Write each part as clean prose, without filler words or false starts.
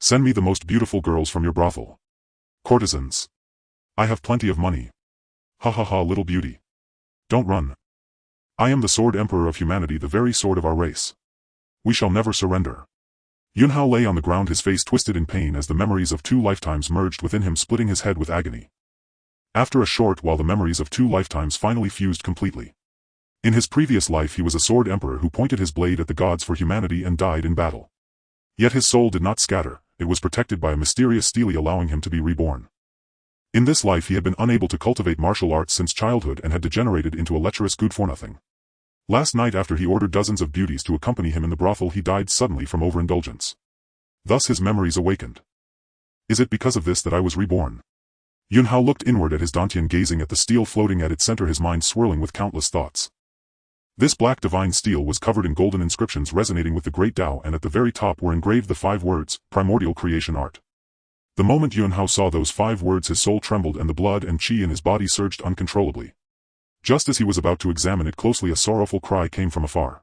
Send me the most beautiful girls from your brothel. Courtesans. I have plenty of money. Ha ha ha, little beauty. Don't run. I am the sword emperor of humanity, the very sword of our race. We shall never surrender. Yunhao lay on the ground, his face twisted in pain as the memories of 2 lifetimes merged within him, splitting his head with agony. After a short while the memories of 2 lifetimes finally fused completely. In his previous life he was a sword emperor who pointed his blade at the gods for humanity and died in battle. Yet his soul did not scatter, it was protected by a mysterious stele allowing him to be reborn. In this life he had been unable to cultivate martial arts since childhood and had degenerated into a lecherous good-for-nothing. Last night, after he ordered dozens of beauties to accompany him in the brothel, he died suddenly from overindulgence. Thus his memories awakened. Is it because of this that I was reborn? Yunhao looked inward at his dantian, gazing at the stele floating at its center, his mind swirling with countless thoughts. This black divine stele was covered in golden inscriptions resonating with the great Tao, and at the very top were engraved the 5 words, primordial creation art. The moment Yunhao saw those 5 words, his soul trembled and the blood and qi in his body surged uncontrollably. Just as he was about to examine it closely, a sorrowful cry came from afar.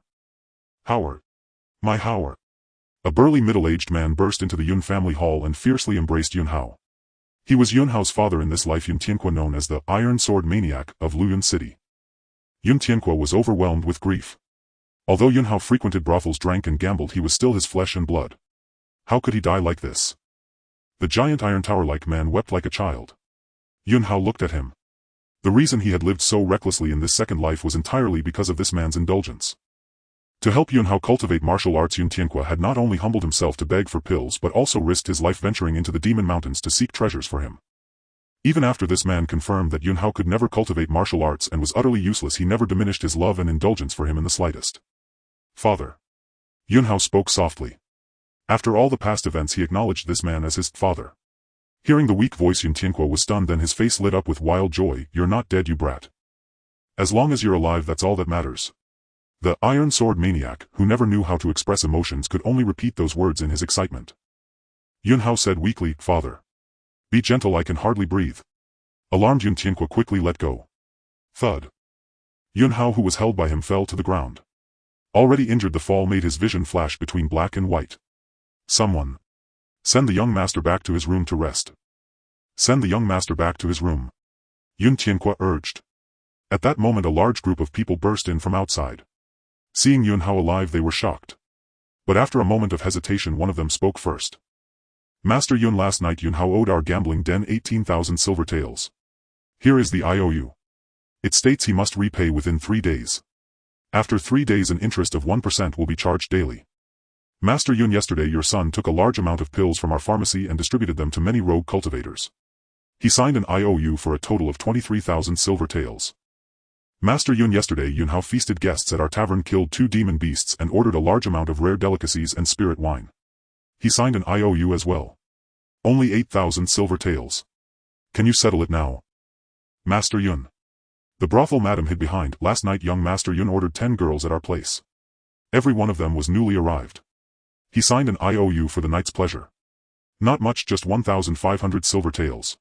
Howard! My Howard! A burly middle-aged man burst into the Yun family hall and fiercely embraced Yunhao. He was Yunhao's father in this life, Yun Tianque, known as the Iron Sword Maniac of Luyun City. Yun Tianque was overwhelmed with grief. Although Yunhao frequented brothels, drank and gambled, he was still his flesh and blood. How could he die like this? The giant Iron Tower-like man wept like a child. Yunhao looked at him. The reason he had lived so recklessly in this second life was entirely because of this man's indulgence. To help Yunhao cultivate martial arts, Yun Tianque had not only humbled himself to beg for pills but also risked his life venturing into the demon mountains to seek treasures for him. Even after this man confirmed that Yunhao could never cultivate martial arts and was utterly useless, he never diminished his love and indulgence for him in the slightest. Father. Yunhao spoke softly. After all the past events, he acknowledged this man as his father. Hearing the weak voice, Yun Tianque was stunned, then his face lit up with wild joy. You're not dead, you brat. As long as you're alive, that's all that matters. The Iron Sword Maniac, who never knew how to express emotions, could only repeat those words in his excitement. Yunhao said weakly, Father. Be gentle, I can hardly breathe. Alarmed, Yun Tianque quickly let go. Thud. Yunhao, who was held by him, fell to the ground. Already injured, the fall made his vision flash between black and white. Someone. Send the young master back to his room to rest. Send the young master back to his room. Yun Tianque urged. At that moment a large group of people burst in from outside. Seeing Yunhao alive, they were shocked. But after a moment of hesitation, one of them spoke first. Master Yun, last night Yunhao owed our gambling den 18,000 silver taels. Here is the IOU. It states he must repay within 3 days. After 3 days, an interest of 1% will be charged daily. Master Yun, yesterday your son took a large amount of pills from our pharmacy and distributed them to many rogue cultivators. He signed an IOU for a total of 23,000 silver taels. Master Yun, yesterday Yunhao feasted guests at our tavern, killed 2 demon beasts and ordered a large amount of rare delicacies and spirit wine. He signed an IOU as well. Only 8,000 silver taels. Can you settle it now? Master Yun. The brothel madam hid behind. Last night young Master Yun ordered 10 girls at our place. Every one of them was newly arrived. He signed an IOU for the night's pleasure. Not much, just 1,500 silver taels.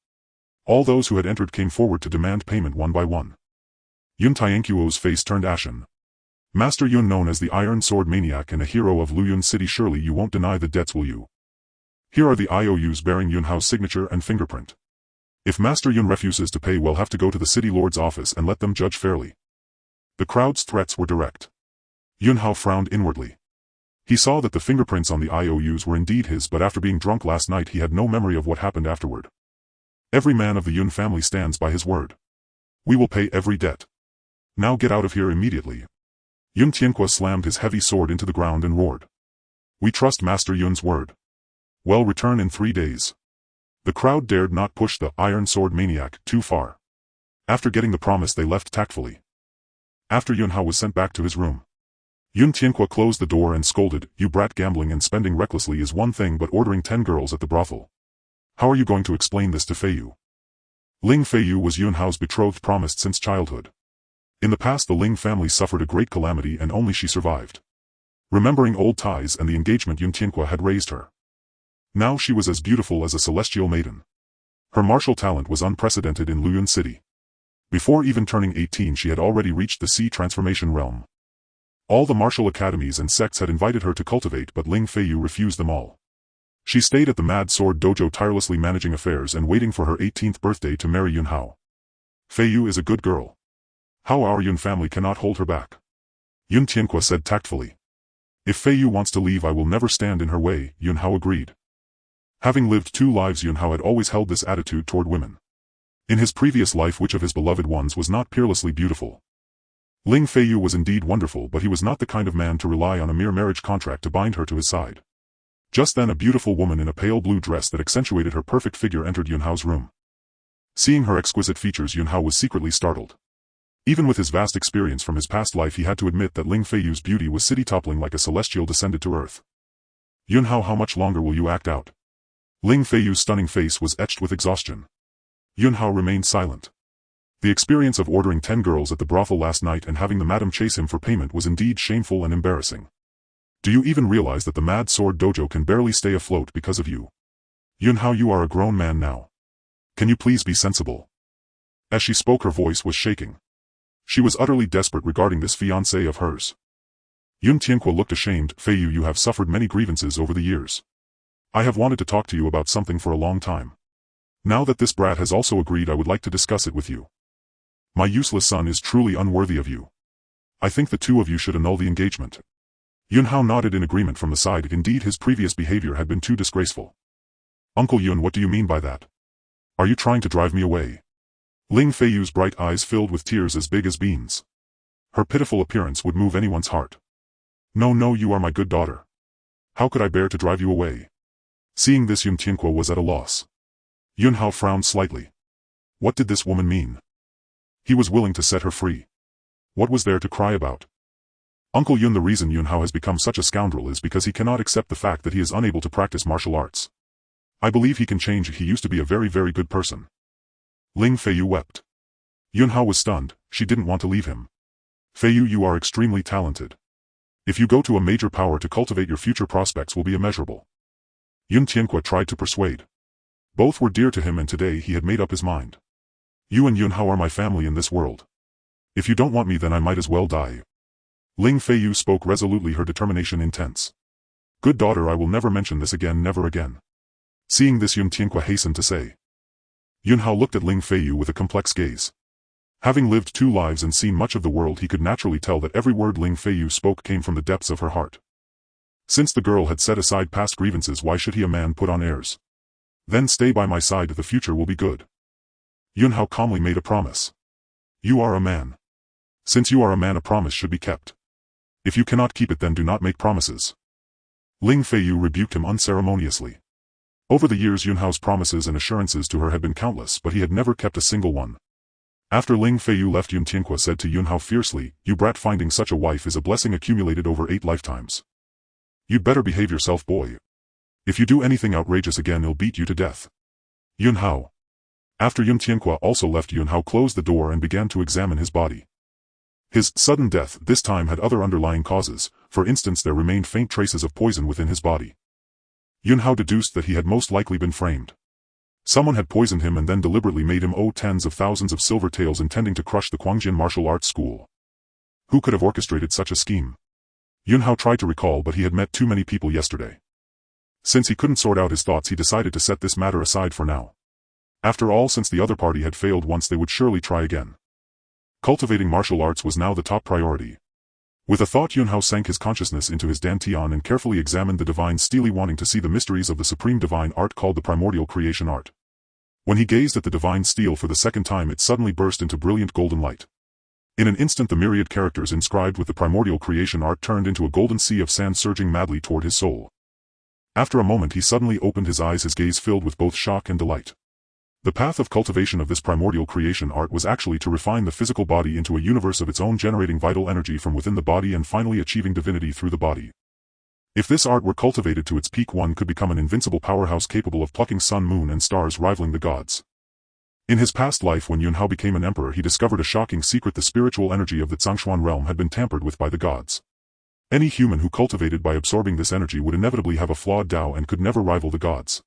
All those who had entered came forward to demand payment one by one. Yun Tianquo's face turned ashen. Master Yun, known as the Iron Sword Maniac and a hero of Luyun City, surely you won't deny the debts, will you? Here are the IOUs bearing Yunhao's signature and fingerprint. If Master Yun refuses to pay, we'll have to go to the city lord's office and let them judge fairly. The crowd's threats were direct. Yunhao frowned inwardly. He saw that the fingerprints on the IOUs were indeed his, but after being drunk last night he had no memory of what happened afterward. Every man of the Yun family stands by his word. We will pay every debt. Now get out of here immediately. Yun Tianque slammed his heavy sword into the ground and roared. We trust Master Yun's word. Well, return in 3 days. The crowd dared not push the Iron Sword Maniac too far. After getting the promise, they left tactfully. After Yunhao was sent back to his room, Yun Tianque closed the door and scolded, You brat, gambling and spending recklessly is one thing, but ordering 10 girls at the brothel. How are you going to explain this to Feiyu? Ling Feiyu was Yunhao's betrothed, promised since childhood. In the past the Ling family suffered a great calamity and only she survived. Remembering old ties and the engagement, Yun Tianque had raised her. Now she was as beautiful as a celestial maiden. Her martial talent was unprecedented in Luyun City. Before even turning 18 she had already reached the sea transformation realm. All the martial academies and sects had invited her to cultivate, but Ling Feiyu refused them all. She stayed at the Mad Sword Dojo tirelessly managing affairs and waiting for her 18th birthday to marry Yunhao. Fei Yu is a good girl. How our Yun family cannot hold her back. Yun Tianque said tactfully. If Fei Yu wants to leave I will never stand in her way, Yunhao agreed. Having lived 2 lives, Yunhao had always held this attitude toward women. In his previous life, which of his beloved ones was not peerlessly beautiful? Ling Fei Yu was indeed wonderful, but he was not the kind of man to rely on a mere marriage contract to bind her to his side. Just then a beautiful woman in a pale blue dress that accentuated her perfect figure entered Yunhao's room. Seeing her exquisite features, Yunhao was secretly startled. Even with his vast experience from his past life, he had to admit that Ling Fei Yu's beauty was city-toppling like a celestial descended to earth. Yunhao, how much longer will you act out? Ling Fei Yu's stunning face was etched with exhaustion. Yunhao remained silent. The experience of ordering 10 girls at the brothel last night and having the madam chase him for payment was indeed shameful and embarrassing. Do you even realize that the Mad Sword Dojo can barely stay afloat because of you? Yunhao, you are a grown man now. Can you please be sensible? As she spoke, her voice was shaking. She was utterly desperate regarding this fiancé of hers. Yun Tianque looked ashamed. Fei Yu, you have suffered many grievances over the years. I have wanted to talk to you about something for a long time. Now that this brat has also agreed, I would like to discuss it with you. My useless son is truly unworthy of you. I think the 2 of you should annul the engagement. Yunhao nodded in agreement from the side. Indeed, his previous behavior had been too disgraceful. Uncle Yun, what do you mean by that? Are you trying to drive me away? Ling Fei Yu's bright eyes filled with tears as big as beans. Her pitiful appearance would move anyone's heart. No, no, you are my good daughter. How could I bear to drive you away? Seeing this, Yun Tianque was at a loss. Yunhao frowned slightly. What did this woman mean? He was willing to set her free. What was there to cry about? Uncle Yun, the reason Yunhao has become such a scoundrel is because he cannot accept the fact that he is unable to practice martial arts. I believe he can change. He used to be a very, very good person. Ling Fei Yu wept. Yunhao was stunned. She didn't want to leave him. Fei Yu, you are extremely talented. If you go to a major power to cultivate, your future prospects will be immeasurable. Yun Tianque tried to persuade. Both were dear to him, and today he had made up his mind. You and Yunhao are my family in this world. If you don't want me, then I might as well die. Ling Fei Yu spoke resolutely, her determination intense. Good daughter, I will never mention this again, never again. Seeing this, Yun Tianque hastened to say. Yunhao looked at Ling Fei Yu with a complex gaze. Having lived 2 lives and seen much of the world, he could naturally tell that every word Ling Fei Yu spoke came from the depths of her heart. Since the girl had set aside past grievances, why should he, a man, put on airs? Then stay by my side, the future will be good. Yunhao calmly made a promise. You are a man. Since you are a man, a promise should be kept. If you cannot keep it, then do not make promises. Ling Fei Yu rebuked him unceremoniously. Over the years, Yunhao's promises and assurances to her had been countless, but he had never kept a single one. After Ling Fei Yu left, Yun Tianque said to Yunhao fiercely, You brat, finding such a wife is a blessing accumulated over 8 lifetimes. You'd better behave yourself, boy. If you do anything outrageous again, he'll beat you to death. Yunhao. After Yun Tianque also left, Yunhao closed the door and began to examine his body. His sudden death this time had other underlying causes. For instance, there remained faint traces of poison within his body. Yunhao deduced that he had most likely been framed. Someone had poisoned him and then deliberately made him owe tens of thousands of silver taels, intending to crush the Quangjin martial arts school. Who could have orchestrated such a scheme? Yunhao tried to recall, but he had met too many people yesterday. Since he couldn't sort out his thoughts, he decided to set this matter aside for now. After all, since the other party had failed once, they would surely try again. Cultivating martial arts was now the top priority. With a thought, Yunhao sank his consciousness into his dantian and carefully examined the divine stele, wanting to see the mysteries of the supreme divine art called the primordial creation art. When he gazed at the divine stele for the second time, it suddenly burst into brilliant golden light. In an instant, the myriad characters inscribed with the primordial creation art turned into a golden sea of sand surging madly toward his soul. After a moment, he suddenly opened his eyes, his gaze filled with both shock and delight. The path of cultivation of this primordial creation art was actually to refine the physical body into a universe of its own, generating vital energy from within the body and finally achieving divinity through the body. If this art were cultivated to its peak, one could become an invincible powerhouse capable of plucking sun, moon and stars, rivaling the gods. In his past life, when Yunhao became an emperor, he discovered a shocking secret: the spiritual energy of the Zhongshuan realm had been tampered with by the gods. Any human who cultivated by absorbing this energy would inevitably have a flawed Tao and could never rival the gods.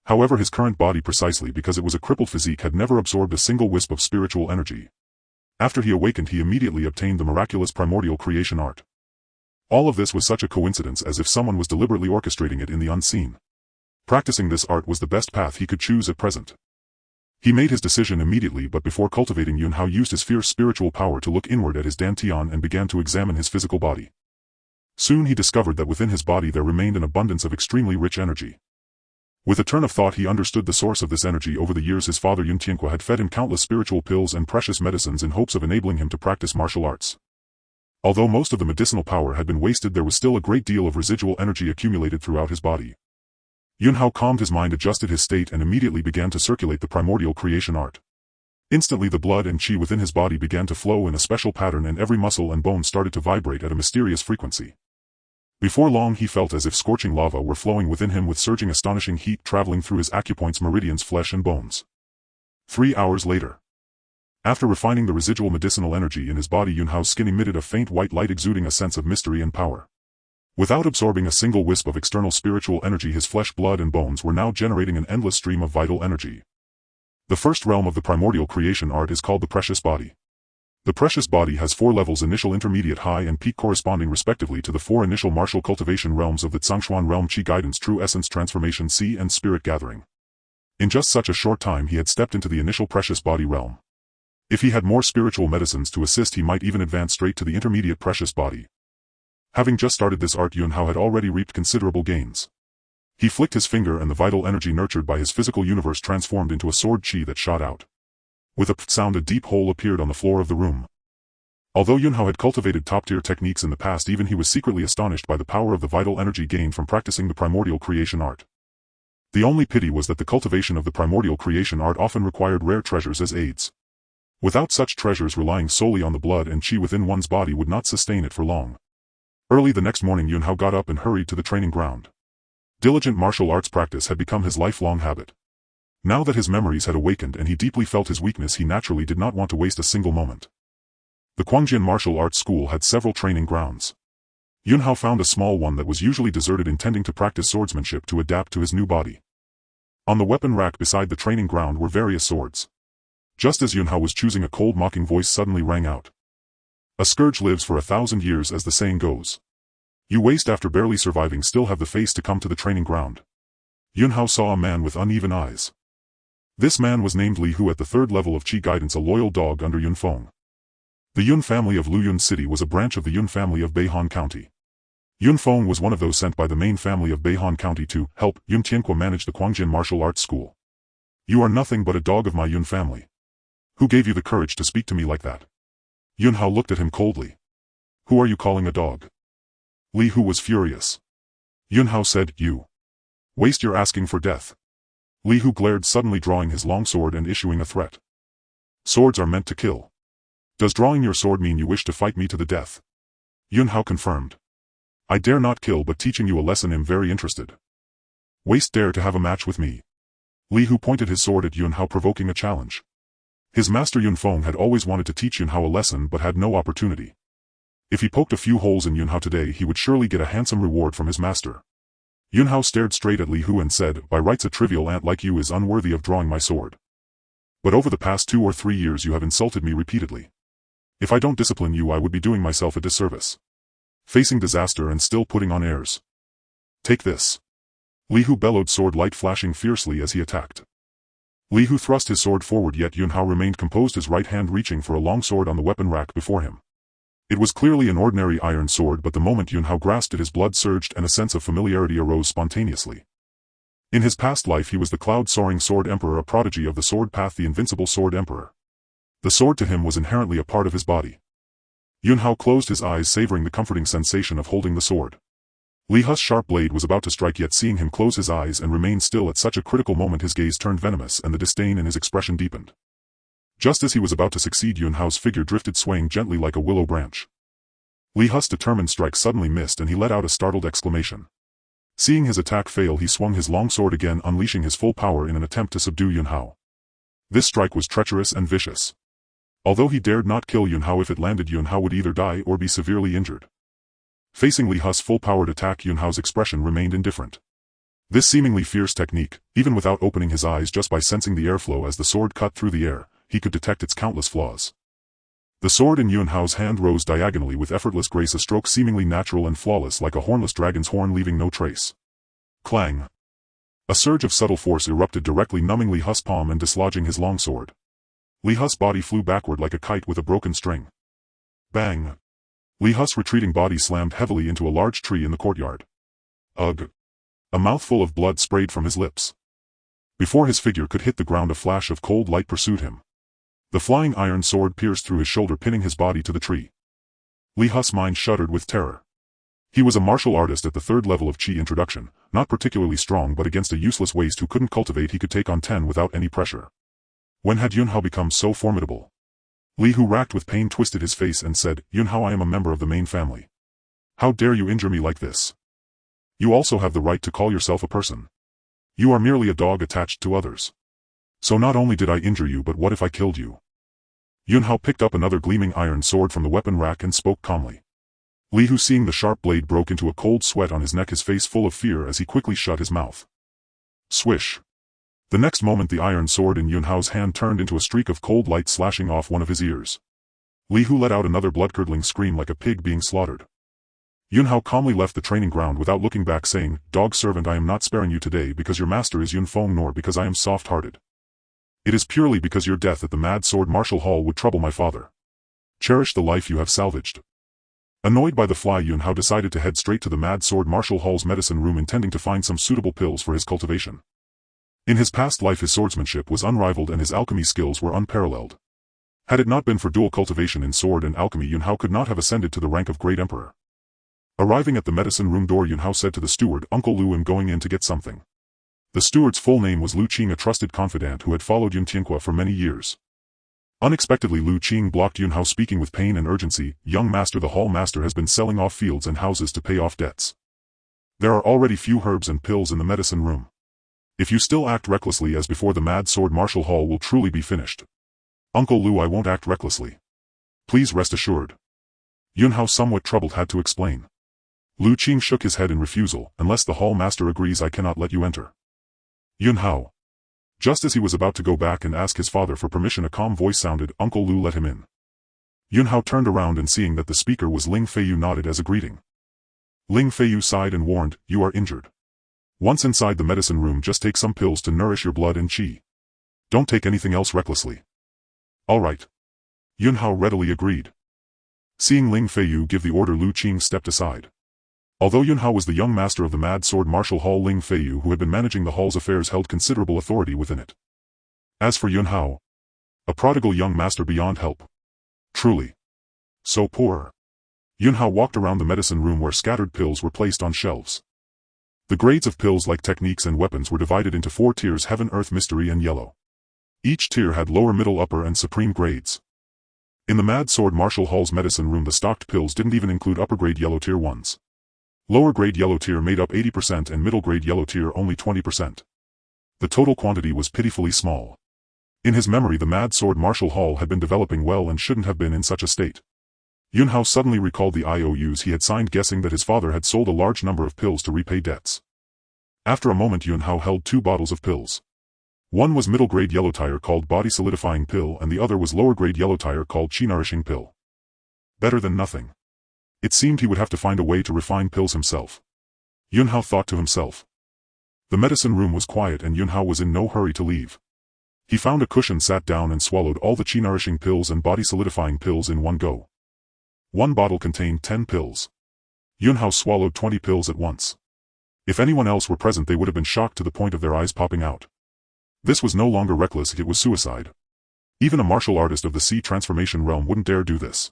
However, his current body, precisely because it was a crippled physique, had never absorbed a single wisp of spiritual energy. After he awakened, he immediately obtained the miraculous primordial creation art. All of this was such a coincidence, as if someone was deliberately orchestrating it in the unseen. Practicing this art was the best path he could choose at present. He made his decision immediately, but before cultivating, Yun Hao used his fierce spiritual power to look inward at his dantian and began to examine his physical body. Soon he discovered that within his body there remained an abundance of extremely rich energy. With a turn of thought he understood the source of this energy. Over the years his father Yun Tianque had fed him countless spiritual pills and precious medicines in hopes of enabling him to practice martial arts. Although most of the medicinal power had been wasted, there was still a great deal of residual energy accumulated throughout his body. Yun Hao calmed his mind, adjusted his state, and immediately began to circulate the primordial creation art. Instantly the blood and qi within his body began to flow in a special pattern, and every muscle and bone started to vibrate at a mysterious frequency. Before long he felt as if scorching lava were flowing within him, with surging astonishing heat traveling through his acupoints, meridians, flesh and bones. 3 hours later. After refining the residual medicinal energy in his body, Yun Hao's skin emitted a faint white light exuding a sense of mystery and power. Without absorbing a single wisp of external spiritual energy, his flesh, blood and bones were now generating an endless stream of vital energy. The first realm of the primordial creation art is called the precious body. The precious body has 4 levels: initial, intermediate, high and peak, corresponding respectively to the 4 initial martial cultivation realms of the Zhongshuan realm: Qi guidance, true essence, transformation, Qi and spirit gathering. In just such a short time he had stepped into the initial precious body realm. If he had more spiritual medicines to assist, he might even advance straight to the intermediate precious body. Having just started this art, Yun Hao had already reaped considerable gains. He flicked his finger and the vital energy nurtured by his physical universe transformed into a sword qi that shot out. With a sound, a deep hole appeared on the floor of the room. Although Yun Hao had cultivated top-tier techniques in the past, even he was secretly astonished by the power of the vital energy gained from practicing the primordial creation art. The only pity was that the cultivation of the primordial creation art often required rare treasures as aids. Without such treasures, relying solely on the blood and qi within one's body would not sustain it for long. Early the next morning Yun Hao got up and hurried to the training ground. Diligent martial arts practice had become his lifelong habit. Now that his memories had awakened and he deeply felt his weakness, he naturally did not want to waste a single moment. The Quangjin Martial Arts School had several training grounds. Yun Hao found a small one that was usually deserted, intending to practice swordsmanship to adapt to his new body. On the weapon rack beside the training ground were various swords. Just as Yun Hao was choosing, a cold, mocking voice suddenly rang out. "A scourge lives for 1,000 years, as the saying goes. You waste after barely surviving, still have the face to come to the training ground." Yun Hao saw a man with uneven eyes. This man was named Li Hu, at the 3rd level of Qi guidance, a loyal dog under Yun Feng. The Yun family of Luyun City was a branch of the Yun family of Beihan County. Yun Feng was one of those sent by the main family of Beihan County to help Yun Tianque manage the Quangjin Martial Arts School. "You are nothing but a dog of my Yun family. Who gave you the courage to speak to me like that?" Yun Hao looked at him coldly. "Who are you calling a dog?" Li Hu was furious. Yun Hao said, "You waste, you're asking for death." Li Hu glared, suddenly drawing his long sword and issuing a threat. "Swords are meant to kill. Does drawing your sword mean you wish to fight me to the death?" Yun Hao confirmed. "I dare not kill, but teaching you a lesson am very interested. Waste dare to have a match with me?" Li Hu pointed his sword at Yun Hao, provoking a challenge. His master Yun Feng had always wanted to teach Yun Hao a lesson but had no opportunity. If he poked a few holes in Yun Hao today, he would surely get a handsome reward from his master. Yun Hao stared straight at Li Hu and said, "By rights a trivial ant like you is unworthy of drawing my sword. But over the past 2 or 3 years you have insulted me repeatedly. If I don't discipline you, I would be doing myself a disservice. Facing disaster and still putting on airs. Take this." Li Hu bellowed, sword light flashing fiercely as he attacked. Li Hu thrust his sword forward, yet Yun Hao remained composed, his right hand reaching for a long sword on the weapon rack before him. It was clearly an ordinary iron sword, but the moment Yun Hao grasped it, his blood surged and a sense of familiarity arose spontaneously. In his past life he was the cloud-soaring Sword Emperor, a prodigy of the sword path, the invincible Sword Emperor. The sword to him was inherently a part of his body. Yun Hao closed his eyes, savoring the comforting sensation of holding the sword. Li Hu's sharp blade was about to strike, yet seeing him close his eyes and remain still at such a critical moment, his gaze turned venomous and the disdain in his expression deepened. Just as he was about to succeed, Yun Hao's figure drifted, swaying gently like a willow branch. Li Hu's determined strike suddenly missed and he let out a startled exclamation. Seeing his attack fail, he swung his long sword again, unleashing his full power in an attempt to subdue Yun Hao. This strike was treacherous and vicious. Although he dared not kill Yun Hao, if it landed, Yun Hao would either die or be severely injured. Facing Li Hu's full-powered attack, Yun Hao's expression remained indifferent. This seemingly fierce technique, even without opening his eyes, just by sensing the airflow as the sword cut through the air, he could detect its countless flaws. The sword in Yun Hao's hand rose diagonally with effortless grace, a stroke seemingly natural and flawless, like a hornless dragon's horn, leaving no trace. Clang! A surge of subtle force erupted directly, numbing Li Hu's palm and dislodging his long sword. Li Hu's body flew backward like a kite with a broken string. Bang! Li Hu's retreating body slammed heavily into a large tree in the courtyard. Ugh! A mouthful of blood sprayed from his lips. Before his figure could hit the ground, a flash of cold light pursued him. The flying iron sword pierced through his shoulder, pinning his body to the tree. Li Hu's mind shuddered with terror. He was a martial artist at the 3rd level of Qi introduction, not particularly strong, but against a useless waste who couldn't cultivate he could take on 10 without any pressure. When had Yunhao become so formidable? Li Hu, racked with pain, twisted his face and said, "Yunhao, I am a member of the main family. How dare you injure me like this? You also have the right to call yourself a person. You are merely a dog attached to others. So not only did I injure you, but what if I killed you?" Yunhao picked up another gleaming iron sword from the weapon rack and spoke calmly. Li Hu, seeing the sharp blade, broke into a cold sweat on his neck, his face full of fear as he quickly shut his mouth. Swish! The next moment the iron sword in Yunhao's hand turned into a streak of cold light, slashing off one of his ears. Li Hu let out another blood-curdling scream like a pig being slaughtered. Yunhao calmly left the training ground without looking back, saying, "Dog servant, I am not sparing you today because your master is Yun Feng, nor because I am soft-hearted. It is purely because your death at the Mad Sword Martial Hall would trouble my father. Cherish the life you have salvaged." Annoyed by the fly, Yunhao decided to head straight to the Mad Sword Martial Hall's medicine room, intending to find some suitable pills for his cultivation. In his past life his swordsmanship was unrivaled and his alchemy skills were unparalleled. Had it not been for dual cultivation in sword and alchemy, Yunhao could not have ascended to the rank of Great Emperor. Arriving at the medicine room door, Yunhao said to the steward, "Uncle Lu, I'm going in to get something." The steward's full name was Lu Qing, a trusted confidant who had followed Yun Tianhua for many years. Unexpectedly, Lu Qing blocked Yunhao, speaking with pain and urgency, "Young master, the hall master has been selling off fields and houses to pay off debts. There are already few herbs and pills in the medicine room. If you still act recklessly as before, the Mad Sword Martial Hall will truly be finished." "Uncle Lu, I won't act recklessly. Please rest assured." Yunhao, somewhat troubled, had to explain. Lu Qing shook his head in refusal. "Unless the hall master agrees, I cannot let you enter." Yunhao. Just as he was about to go back and ask his father for permission, a calm voice sounded, "Uncle Lu, let him in." Yunhao turned around and, seeing that the speaker was Ling Feiyu, nodded as a greeting. Ling Feiyu sighed and warned, "You are injured. Once inside the medicine room, just take some pills to nourish your blood and qi. Don't take anything else recklessly." "All right." Yunhao readily agreed. Seeing Ling Feiyu give the order, Lu Qing stepped aside. Although Yunhao was the young master of the Mad Sword Martial Hall, Ling Feiyu, who had been managing the hall's affairs, held considerable authority within it. As for Yunhao, a prodigal young master beyond help. Truly. So poor. Yunhao walked around the medicine room where scattered pills were placed on shelves. The grades of pills, like techniques and weapons, were divided into 4 tiers: Heaven, Earth, Mystery, and Yellow. Each tier had lower, middle, upper, and supreme grades. In the Mad Sword Martial Hall's medicine room, the stocked pills didn't even include upper-grade yellow tier ones. Lower-grade yellow tier made up 80% and middle-grade yellow tier only 20%. The total quantity was pitifully small. In his memory, the Mad Sword Martial Hall had been developing well and shouldn't have been in such a state. Yunhao suddenly recalled the IOUs he had signed, guessing that his father had sold a large number of pills to repay debts. After a moment, Yunhao held 2 bottles of pills. One was middle-grade yellow tier called Body Solidifying Pill, and the other was lower-grade yellow tier called Qi Nourishing Pill. Better than nothing. It seemed he would have to find a way to refine pills himself. Yunhao thought to himself. The medicine room was quiet and Yunhao was in no hurry to leave. He found a cushion, sat down and swallowed all the Qi Nourishing Pills and Body Solidifying Pills in one go. One bottle contained 10 pills. Yunhao swallowed 20 pills at once. If anyone else were present, they would have been shocked to the point of their eyes popping out. This was no longer reckless, it was suicide. Even a martial artist of the Sea transformation realm wouldn't dare do this.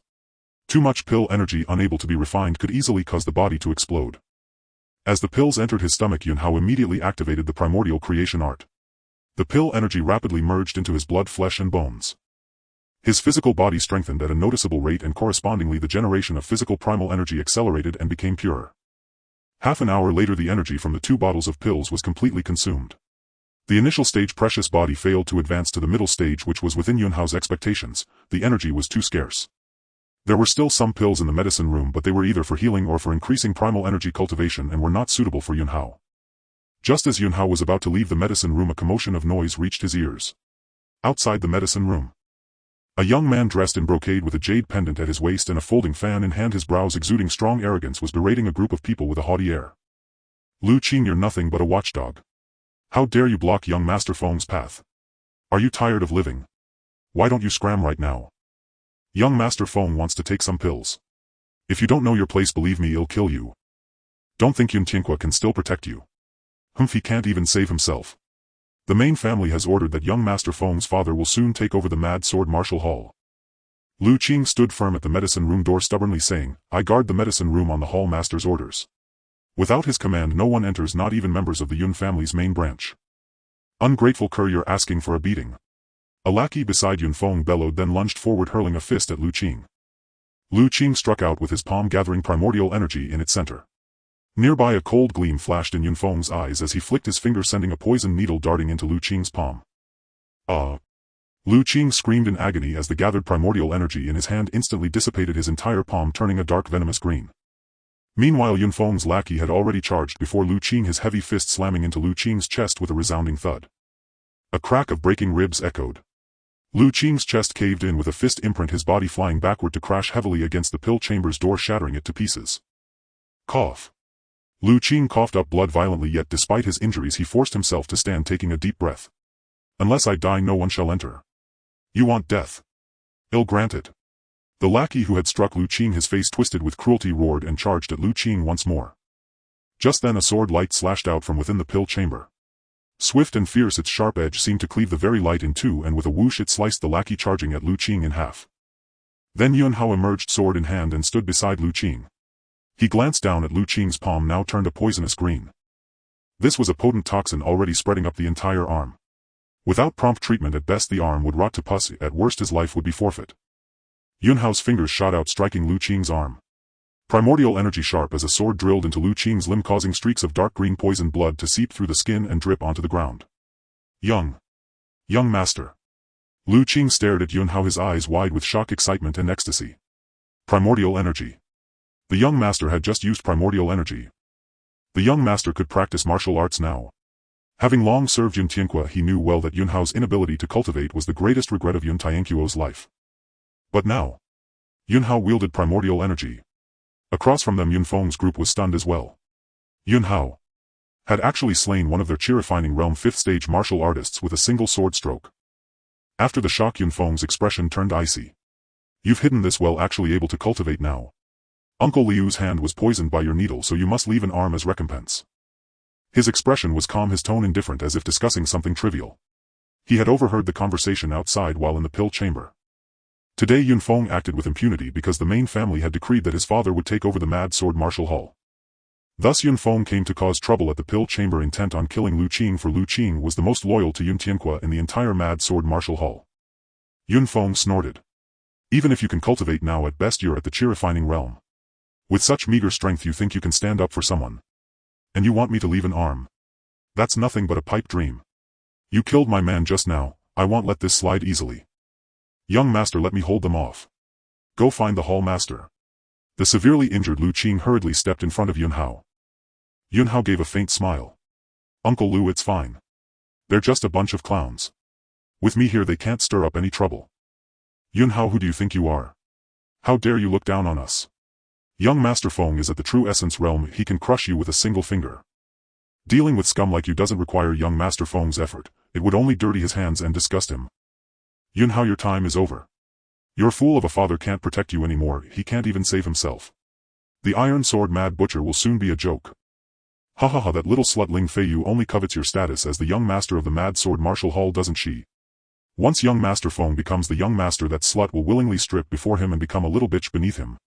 Too much pill energy, unable to be refined, could easily cause the body to explode. As the pills entered his stomach, Yunhao immediately activated the primordial creation art. The pill energy rapidly merged into his blood, flesh and bones. His physical body strengthened at a noticeable rate, and correspondingly the generation of physical primal energy accelerated and became purer. Half an hour later, the energy from the 2 bottles of pills was completely consumed. The initial stage precious body failed to advance to the middle stage, which was within Yunhao's expectations. The energy was too scarce. There were still some pills in the medicine room, but they were either for healing or for increasing primal energy cultivation and were not suitable for Yunhao. Just as Yunhao was about to leave the medicine room, a commotion of noise reached his ears. Outside the medicine room, a young man dressed in brocade with a jade pendant at his waist and a folding fan in hand, his brows exuding strong arrogance, was berating a group of people with a haughty air. "Lu Qing, you're nothing but a watchdog. How dare you block young Master Feng's path? Are you tired of living? Why don't you scram right now? Young Master Feng wants to take some pills. If you don't know your place, believe me, he'll kill you. Don't think Yun Tianqua can still protect you. He can't even save himself. The main family has ordered that young Master Feng's father will soon take over the Mad Sword Martial Hall. Lu Qing stood firm at the medicine room door, stubbornly saying, I guard the medicine room on the Hall Master's orders. Without his command no one enters, not even members of the Yun family's main branch. Ungrateful cur, you're asking for a beating. A lackey beside Yun Feng bellowed, then lunged forward, hurling a fist at Lu Qing. Lu Qing struck out with his palm, gathering primordial energy in its center. Nearby a cold gleam flashed in Yun Feng's eyes as he flicked his finger, sending a poisoned needle darting into Lu Qing's palm. Lu Qing screamed in agony as the gathered primordial energy in his hand instantly dissipated his entire palm, turning a dark venomous green. Meanwhile Yun Feng's lackey had already charged before Lu Qing, his heavy fist slamming into Lu Qing's chest with a resounding thud. A crack of breaking ribs echoed. Lu Qing's chest caved in with a fist imprint, his body flying backward to crash heavily against the pill chamber's door, shattering it to pieces. Cough. Lu Qing coughed up blood violently, yet despite his injuries he forced himself to stand, taking a deep breath. Unless I die, no one shall enter. You want death? Ill granted. The lackey who had struck Lu Qing, his face twisted with cruelty, roared and charged at Lu Qing once more. Just then a sword light slashed out from within the pill chamber. Swift and fierce, its sharp edge seemed to cleave the very light in two, and with a whoosh it sliced the lackey, charging at Lu Qing in half. Then Yun Hao emerged, sword in hand, and stood beside Lu Qing. He glanced down at Lu Qing's palm, now turned a poisonous green. This was a potent toxin already spreading up the entire arm. Without prompt treatment, at best the arm would rot to pus, at worst his life would be forfeit. Yun Hao's fingers shot out, striking Lu Qing's arm. Primordial energy sharp as a sword drilled into Lu Qing's limb, causing streaks of dark green poisoned blood to seep through the skin and drip onto the ground. Young Master. Lu Qing stared at Yun Hao, his eyes wide with shock, excitement and ecstasy. Primordial energy. The young master had just used primordial energy. The young master could practice martial arts now. Having long served Yun Tianqua, he knew well that Yun Hao's inability to cultivate was the greatest regret of Yun Tianquo's life. But now, Yun Hao wielded primordial energy. Across from them Yun Feng's group was stunned as well. Yun Hao had actually slain one of their chi-refining realm 5th stage martial artists with a single sword stroke. After the shock, Yun Feng's expression turned icy. You've hidden this well, actually able to cultivate now. Uncle Liu's hand was poisoned by your needle, so you must leave an arm as recompense. His expression was calm, his tone indifferent, as if discussing something trivial. He had overheard the conversation outside while in the pill chamber. Today Yun Feng acted with impunity because the main family had decreed that his father would take over the Mad Sword Martial Hall. Thus Yun Feng came to cause trouble at the pill chamber, intent on killing Lu Qing, for Lu Qing was the most loyal to Yun Tianqua in the entire Mad Sword Martial Hall. Yun Feng snorted. Even if you can cultivate now, at best you're at the chi-refining realm. With such meager strength you think you can stand up for someone. And you want me to leave an arm? That's nothing but a pipe dream. You killed my man just now, I won't let this slide easily. Young master, let me hold them off. Go find the hall master. The severely injured Lu Qing hurriedly stepped in front of Yun Hao. Yun Hao gave a faint smile. Uncle Lu, it's fine. They're just a bunch of clowns. With me here they can't stir up any trouble. Yun Hao, who do you think you are? How dare you look down on us? Young Master Feng is at the true essence realm, he can crush you with a single finger. Dealing with scum like you doesn't require young Master Feng's effort, it would only dirty his hands and disgust him. Yun Hao, your time is over. Your fool of a father can't protect you anymore, he can't even save himself. The Iron Sword Mad Butcher will soon be a joke. Ha ha ha, that little slut Ling Fei Yu only covets your status as the young master of the Mad Sword Martial Hall, doesn't she? Once young Master Feng becomes the young master, that slut will willingly strip before him and become a little bitch beneath him.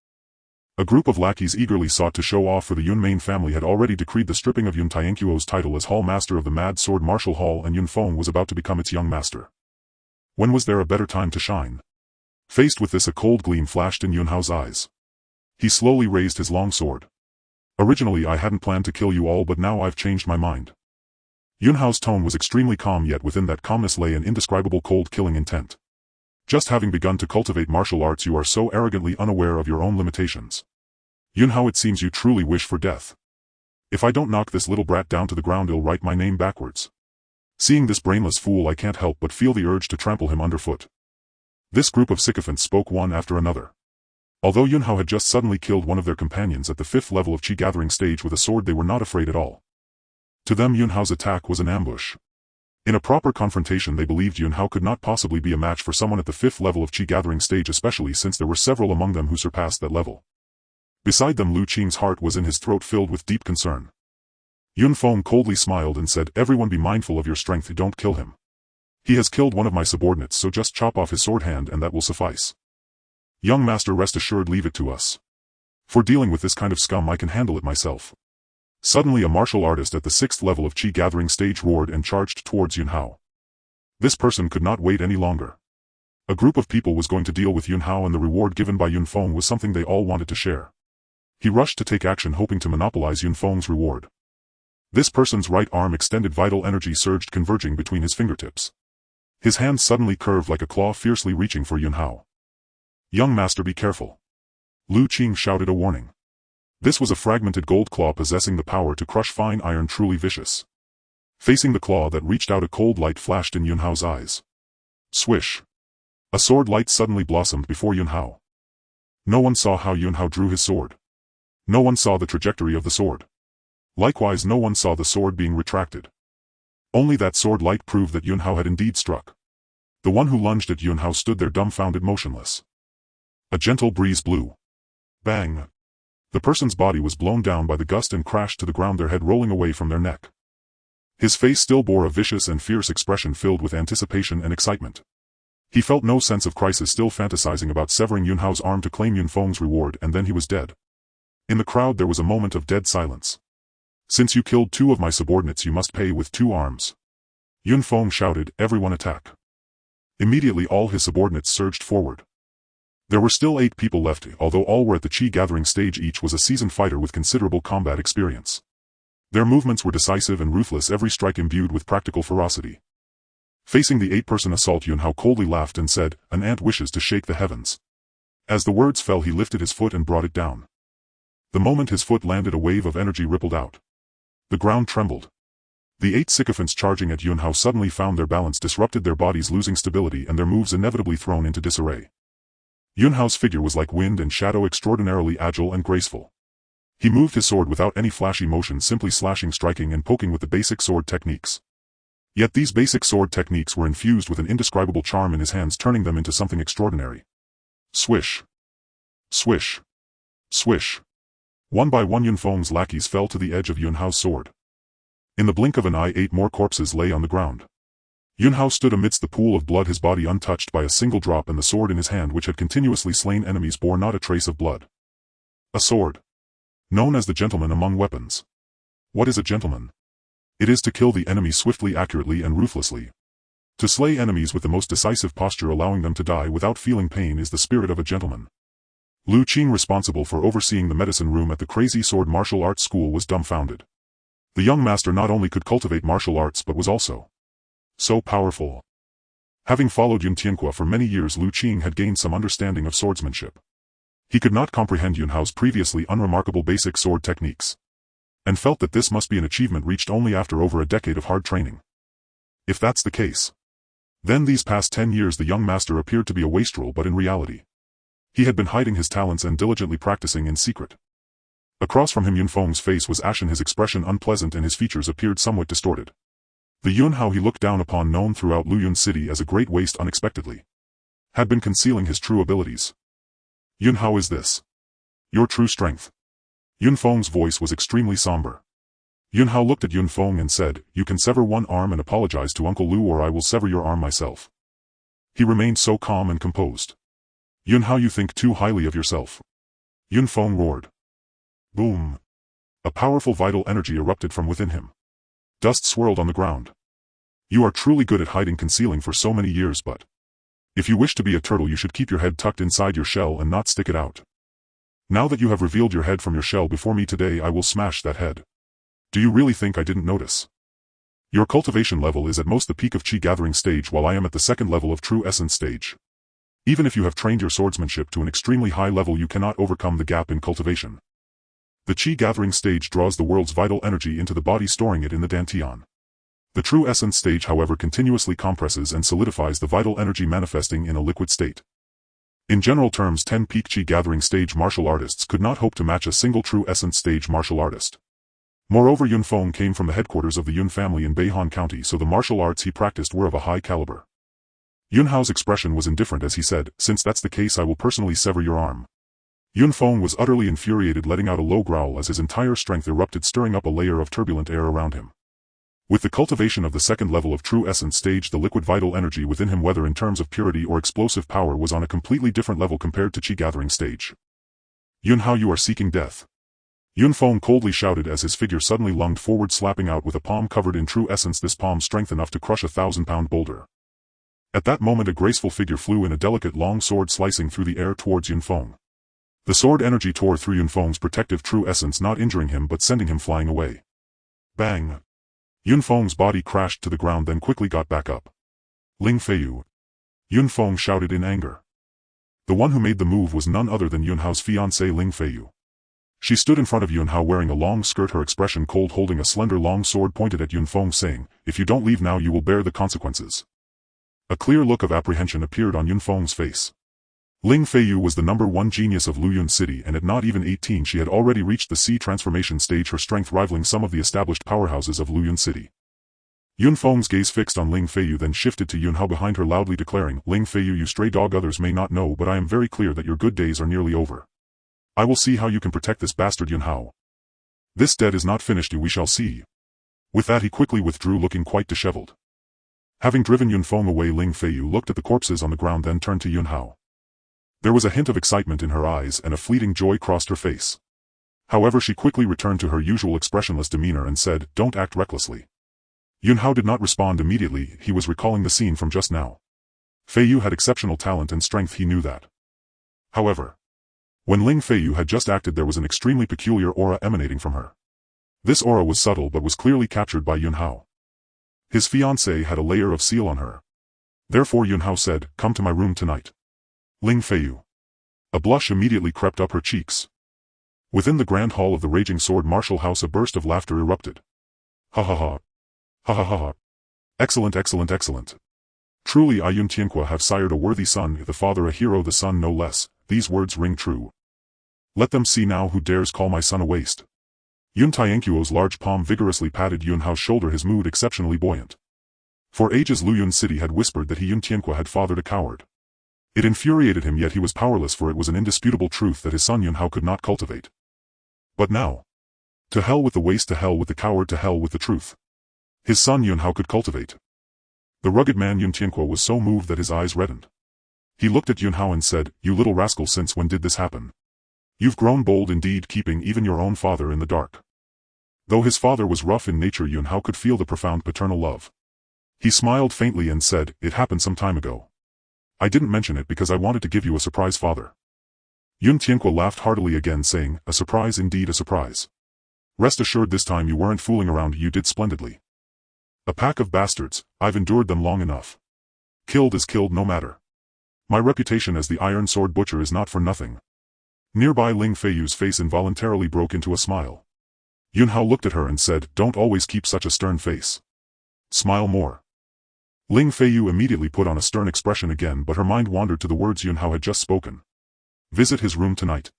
A group of lackeys eagerly sought to show off, for the Yun main family had already decreed the stripping of Yun Tianquo's title as Hall Master of the Mad Sword Martial Hall, and Yun Feng was about to become its young master. When was there a better time to shine? Faced with this, a cold gleam flashed in Yun Hao's eyes. He slowly raised his long sword. Originally I hadn't planned to kill you all, but now I've changed my mind. Yun Hao's tone was extremely calm, yet within that calmness lay an indescribable cold, killing intent. Just having begun to cultivate martial arts you are so arrogantly unaware of your own limitations. Yun Hao, it seems you truly wish for death. If I don't knock this little brat down to the ground, he'll write my name backwards. Seeing this brainless fool, I can't help but feel the urge to trample him underfoot. This group of sycophants spoke one after another. Although Yun Hao had just suddenly killed one of their companions at the 5th level of Qi gathering stage with a sword, they were not afraid at all. To them Yunhao's attack was an ambush. In a proper confrontation they believed Yunhao could not possibly be a match for someone at the 5th level of Qi gathering stage, especially since there were several among them who surpassed that level. Beside them Lu Qing's heart was in his throat, filled with deep concern. Yunfeng coldly smiled and said, "Everyone be mindful of your strength, don't kill him. He has killed one of my subordinates, so just chop off his sword hand and that will suffice. Young master, rest assured, leave it to us. For dealing with this kind of scum I can handle it myself." Suddenly a martial artist at the 6th level of Qi gathering stage roared and charged towards Yunhao. This person could not wait any longer. A group of people was going to deal with Yunhao, and the reward given by Yunfeng was something they all wanted to share. He rushed to take action, hoping to monopolize Yunfeng's reward. This person's right arm extended, vital energy surged, converging between his fingertips. His hand suddenly curved like a claw, fiercely reaching for Yunhao. "Young master, be careful." Lu Qing shouted a warning. This was a fragmented gold claw possessing the power to crush fine iron, truly vicious. Facing the claw that reached out, a cold light flashed in Yunhao's eyes. Swish! A sword light suddenly blossomed before Yunhao. No one saw how Yunhao drew his sword. No one saw the trajectory of the sword. Likewise, no one saw the sword being retracted. Only that sword light proved that Yunhao had indeed struck. The one who lunged at Yunhao stood there dumbfounded, motionless. A gentle breeze blew. Bang! The person's body was blown down by the gust and crashed to the ground, their head rolling away from their neck. His face still bore a vicious and fierce expression filled with anticipation and excitement. He felt no sense of crisis, still fantasizing about severing Yunhao's arm to claim Yunfeng's reward, and then he was dead. In the crowd there was a moment of dead silence. "Since you killed 2 of my subordinates, you must pay with 2 arms." Yunfeng shouted, "Everyone attack." Immediately all his subordinates surged forward. There were still 8 people left, although all were at the Qi gathering stage. Each was a seasoned fighter with considerable combat experience. Their movements were decisive and ruthless, every strike imbued with practical ferocity. Facing the 8-person assault, Yunhao coldly laughed and said, "An ant wishes to shake the heavens." As the words fell, he lifted his foot and brought it down. The moment his foot landed, a wave of energy rippled out. The ground trembled. The 8 sycophants charging at Yunhao suddenly found their balance disrupted, their bodies losing stability and their moves inevitably thrown into disarray. Yunhao's figure was like wind and shadow, extraordinarily agile and graceful. He moved his sword without any flashy motion, simply slashing, striking and poking with the basic sword techniques. Yet these basic sword techniques were infused with an indescribable charm in his hands, turning them into something extraordinary. Swish! Swish! Swish! One by one Yunfeng's lackeys fell to the edge of Yunhao's sword. In the blink of an eye 8 more corpses lay on the ground. Yunhao stood amidst the pool of blood, his body untouched by a single drop, and the sword in his hand, which had continuously slain enemies, bore not a trace of blood. A sword. Known as the gentleman among weapons. What is a gentleman? It is to kill the enemy swiftly, accurately and ruthlessly. To slay enemies with the most decisive posture, allowing them to die without feeling pain, is the spirit of a gentleman. Lu Qing, responsible for overseeing the medicine room at the Crazy Sword Martial Arts School, was dumbfounded. The young master not only could cultivate martial arts but was also so powerful. Having followed Yun Tianhua for many years, Lu Qing had gained some understanding of swordsmanship. He could not comprehend Yunhao's previously unremarkable basic sword techniques, and felt that this must be an achievement reached only after over a decade of hard training. If that's the case, then these past 10 years the young master appeared to be a wastrel, but in reality, he had been hiding his talents and diligently practicing in secret. Across from him Yunfeng's face was ashen, his expression unpleasant and his features appeared somewhat distorted. The Yunhao he looked down upon, known throughout Luyun City as a great waste, unexpectedly had been concealing his true abilities. "Yunhao, is this your true strength?" Yunfeng's voice was extremely somber. Yunhao looked at Yunfeng and said, "You can sever one arm and apologize to Uncle Lu, or I will sever your arm myself." He remained so calm and composed. "Yunhao, you think too highly of yourself." Yunfeng roared. Boom! A powerful vital energy erupted from within him. Dust swirled on the ground. "You are truly good at hiding, concealing for so many years, but if you wish to be a turtle you should keep your head tucked inside your shell and not stick it out. Now that you have revealed your head from your shell before me today, I will smash that head. Do you really think I didn't notice? Your cultivation level is at most the peak of Qi gathering stage, while I am at the 2nd level of true essence stage. Even if you have trained your swordsmanship to an extremely high level, you cannot overcome the gap in cultivation. The Qi gathering stage draws the world's vital energy into the body, storing it in the dantian. The true essence stage, however, continuously compresses and solidifies the vital energy, manifesting in a liquid state. In general terms, 10 peak Qi gathering stage martial artists could not hope to match a single true essence stage martial artist. Moreover, Yun Feng came from the headquarters of the Yun family in Beihan County, so the martial arts he practiced were of a high caliber. Yun Hao's expression was indifferent as he said, "Since that's the case, I will personally sever your arm." Yun Feng was utterly infuriated, letting out a low growl as his entire strength erupted, stirring up a layer of turbulent air around him. With the cultivation of the second level of true essence stage, the liquid vital energy within him, whether in terms of purity or explosive power, was on a completely different level compared to Qi gathering stage. "Yun Hao, you are seeking death," Yun Feng coldly shouted as his figure suddenly lunged forward, slapping out with a palm covered in true essence, this palm strength enough to crush a 1,000-pound boulder. At that moment a graceful figure flew in, a delicate long sword slicing through the air towards Yun Feng. The sword energy tore through Yun Feng's protective true essence, not injuring him but sending him flying away. Bang! Yun Feng's body crashed to the ground, then quickly got back up. "Ling Feiyu!" Yun Feng shouted in anger. The one who made the move was none other than Yun Hao's fiancée, Ling Feiyu. She stood in front of Yun Hao wearing a long skirt, her expression cold, holding a slender long sword pointed at Yun Feng, saying, "If you don't leave now, you will bear the consequences." A clear look of apprehension appeared on Yun Feng's face. Ling Feiyu was the #1 genius of Luyun City, and at not even 18 she had already reached the C transformation stage, her strength rivaling some of the established powerhouses of Luyun City. Yun Feng's gaze fixed on Ling Feiyu, then shifted to Yun Hao behind her, loudly declaring, "Ling Feiyu, you stray dog, others may not know, but I am very clear that your good days are nearly over. I will see how you can protect this bastard Yun Hao. This debt is not finished, we shall see." With that he quickly withdrew, looking quite disheveled. Having driven Yun Feng away, Ling Feiyu looked at the corpses on the ground, then turned to Yun Hao. There was a hint of excitement in her eyes and a fleeting joy crossed her face. However, she quickly returned to her usual expressionless demeanor and said, "Don't act recklessly." Yun Hao did not respond immediately, he was recalling the scene from just now. Feiyu had exceptional talent and strength, he knew that. However, when Ling Feiyu had just acted, there was an extremely peculiar aura emanating from her. This aura was subtle but was clearly captured by Yun Hao. His fiancée had a layer of seal on her. Therefore Yun Hao said, "Come to my room tonight." Ling Feiyu. A blush immediately crept up her cheeks. Within the grand hall of the Raging Sword Martial House a burst of laughter erupted. "Ha ha ha. Ha ha ha ha. Excellent, excellent, excellent. Truly I Yun Tianque have sired a worthy son, the father a hero, the son no less. These words ring true. Let them see now who dares call my son a waste." Yun Tianquo's large palm vigorously patted Yun Hao's shoulder, his mood exceptionally buoyant. For ages Luyun City had whispered that he Yun Tianque had fathered a coward. It infuriated him, yet he was powerless, for it was an indisputable truth that his son Yun Hao could not cultivate. But now, to hell with the waste, to hell with the coward, to hell with the truth. His son Yun Hao could cultivate. The rugged man Yun Tianque was so moved that his eyes reddened. He looked at Yun Hao and said, "You little rascal, since when did this happen? You've grown bold indeed, keeping even your own father in the dark." Though his father was rough in nature, Yun Hao could feel the profound paternal love. He smiled faintly and said, "It happened some time ago. I didn't mention it because I wanted to give you a surprise, father." Yun Tianque laughed heartily again, saying, "A surprise indeed, a surprise. Rest assured this time you weren't fooling around, you did splendidly. A pack of bastards, I've endured them long enough. Killed is killed, no matter. My reputation as the Iron Sword Butcher is not for nothing." Nearby Ling Feiyu's face involuntarily broke into a smile. Yun Hao looked at her and said, "Don't always keep such a stern face. Smile more." Ling Feiyu immediately put on a stern expression again, but her mind wandered to the words Yun Hao had just spoken. Visit his room tonight.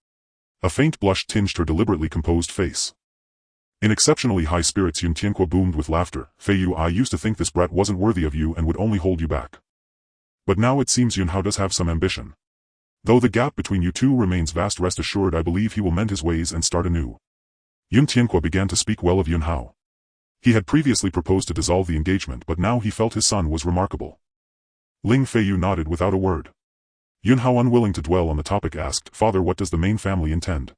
A faint blush tinged her deliberately composed face. In exceptionally high spirits Yun Tianque boomed with laughter. "Feiyu, I used to think this brat wasn't worthy of you and would only hold you back. But now it seems Yun Hao does have some ambition. Though the gap between you two remains vast, rest assured I believe he will mend his ways and start anew." Yun Tianque began to speak well of Yun Hao. He had previously proposed to dissolve the engagement, but now he felt his son was remarkable. Ling Feiyu nodded without a word. Yun Hao, unwilling to dwell on the topic, asked, "Father, what does the main family intend?"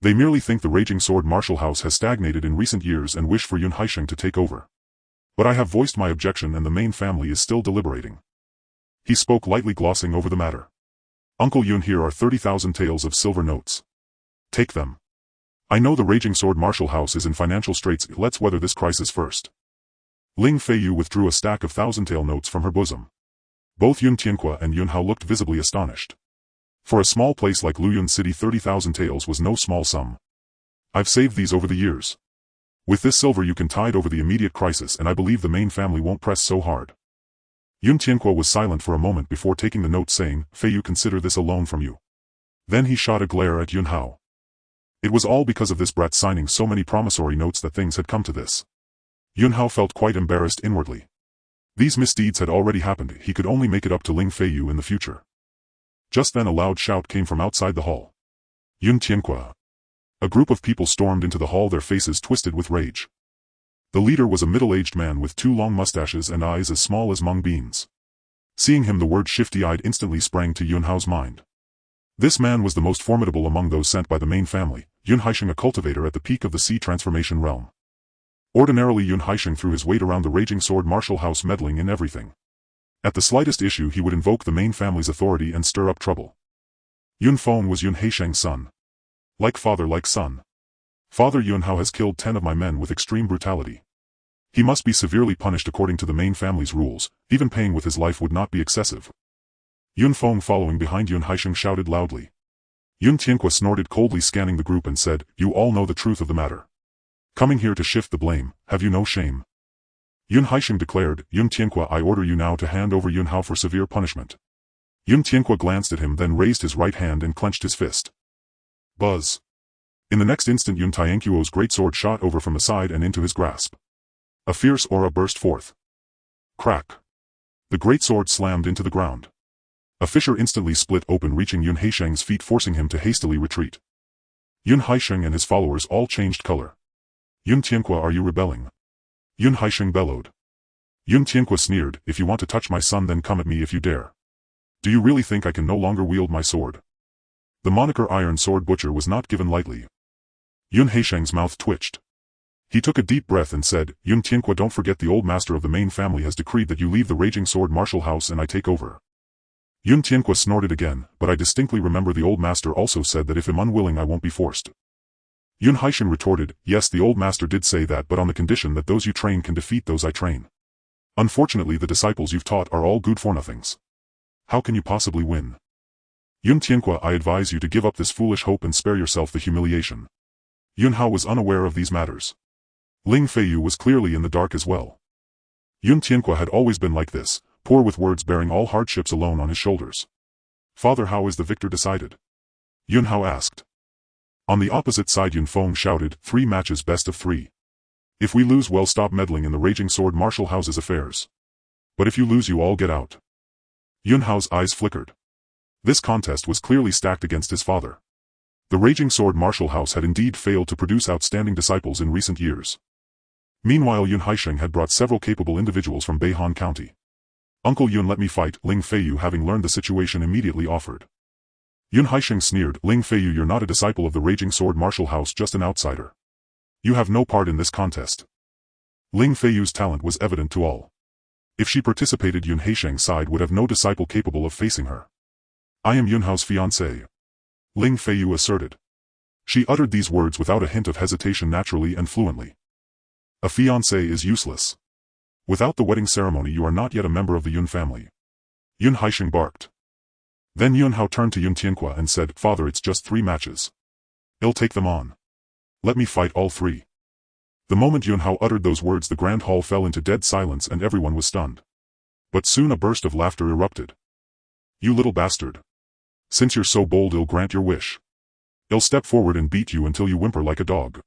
"They merely think the Raging Sword Martial House has stagnated in recent years and wish for Yun Haisheng to take over. But I have voiced my objection and the main family is still deliberating." He spoke lightly, glossing over the matter. "Uncle Yun, here are 30,000 taels of silver notes. Take them. I know the Raging Sword Martial House is in financial straits, let's weather this crisis first." Ling Feiyu withdrew a stack of 1,000-tael notes from her bosom. Both Yun Tianque and Yun Hao looked visibly astonished. For a small place like Luyun City, 30,000 taels was no small sum. "I've saved these over the years. With this silver you can tide over the immediate crisis, and I believe the main family won't press so hard." Yun Tianque was silent for a moment before taking the note, saying, "Feiyu, consider this a loan from you." Then he shot a glare at Yun Hao. It was all because of this brat signing so many promissory notes that things had come to this. Yun Hao felt quite embarrassed inwardly. These misdeeds had already happened, he could only make it up to Ling Feiyu in the future. Just then a loud shout came from outside the hall. Yun Tianqua. A group of people stormed into the hall, their faces twisted with rage. The leader was a middle-aged man with 2 long mustaches and eyes as small as mung beans. Seeing him, the word shifty-eyed instantly sprang to Yun Hao's mind. This man was the most formidable among those sent by the main family, Yun Haisheng, a cultivator at the peak of the sea transformation realm. Ordinarily Yun Haisheng threw his weight around the raging sword martial house, meddling in everything. At the slightest issue he would invoke the main family's authority and stir up trouble. Yun Feng was Yun Haisheng's son. Like father, like son. Father Yun Hao has killed 10 of my men with extreme brutality. He must be severely punished according to the main family's rules, even paying with his life would not be excessive. Yun Feng, following behind Yun Haisheng, shouted loudly. Yun Tianqua snorted coldly, scanning the group, and said, "You all know the truth of the matter. Coming here to shift the blame, have you no shame?" Yun Haisheng declared, "Yun Tianqua, I order you now to hand over Yun Hao for severe punishment." Yun Tianqua glanced at him, then raised his right hand and clenched his fist. Buzz. In the next instant Yun Tianquo's great sword shot over from the side and into his grasp. A fierce aura burst forth. Crack. The great sword slammed into the ground. A fissure instantly split open, reaching Yun Haisheng's feet, forcing him to hastily retreat. Yun Haisheng and his followers all changed color. "Yun Tianqua, are you rebelling?" Yun Haisheng bellowed. Yun Tianqua sneered, "If you want to touch my son, then come at me if you dare. Do you really think I can no longer wield my sword?" The moniker Iron Sword Butcher was not given lightly. Yun Haisheng's mouth twitched. He took a deep breath and said, "Yun Tianqua, don't forget the old master of the main family has decreed that you leave the raging sword martial house and I take over." Yun Tianqua snorted again, "But I distinctly remember the old master also said that if I'm unwilling I won't be forced." Yun Haisheng retorted, "Yes, the old master did say that, but on the condition that those you train can defeat those I train. Unfortunately the disciples you've taught are all good-for-nothings. How can you possibly win? Yun Tianqua, I advise you to give up this foolish hope and spare yourself the humiliation." Yun Hao was unaware of these matters. Ling Feiyu was clearly in the dark as well. Yun Tianqua had always been like this, poor with words, bearing all hardships alone on his shoulders. "Father, how is the victor decided?" Yun Hao asked. On the opposite side Yun Feng shouted, 3 matches best of 3. If we lose, well, stop meddling in the raging sword martial house's affairs. But if you lose, you all get out. Yun Hao's eyes flickered. This contest was clearly stacked against his father. The raging sword martial house had indeed failed to produce outstanding disciples in recent years. Meanwhile Yun Haisheng had brought several capable individuals from Beihan County. "Uncle Yun, let me fight," Ling Feiyu, having learned the situation, immediately offered. Yun Haisheng sneered, "Ling Feiyu, you're not a disciple of the raging sword martial house, just an outsider. You have no part in this contest." Ling Feiyu's talent was evident to all. If she participated, Yun Haisheng's side would have no disciple capable of facing her. "I am Yun Hao's fiancé," Ling Feiyu asserted. She uttered these words without a hint of hesitation, naturally and fluently. "A fiancé is useless. Without the wedding ceremony you are not yet a member of the Yun family." Yun Haisheng barked. Then Yun Hao turned to Yun Tianqua and said, "Father, it's just 3 matches. I'll take them on. Let me fight all 3. The moment Yun Hao uttered those words, the grand hall fell into dead silence and everyone was stunned. But soon a burst of laughter erupted. "You little bastard. Since you're so bold, I'll grant your wish. I'll step forward and beat you until you whimper like a dog."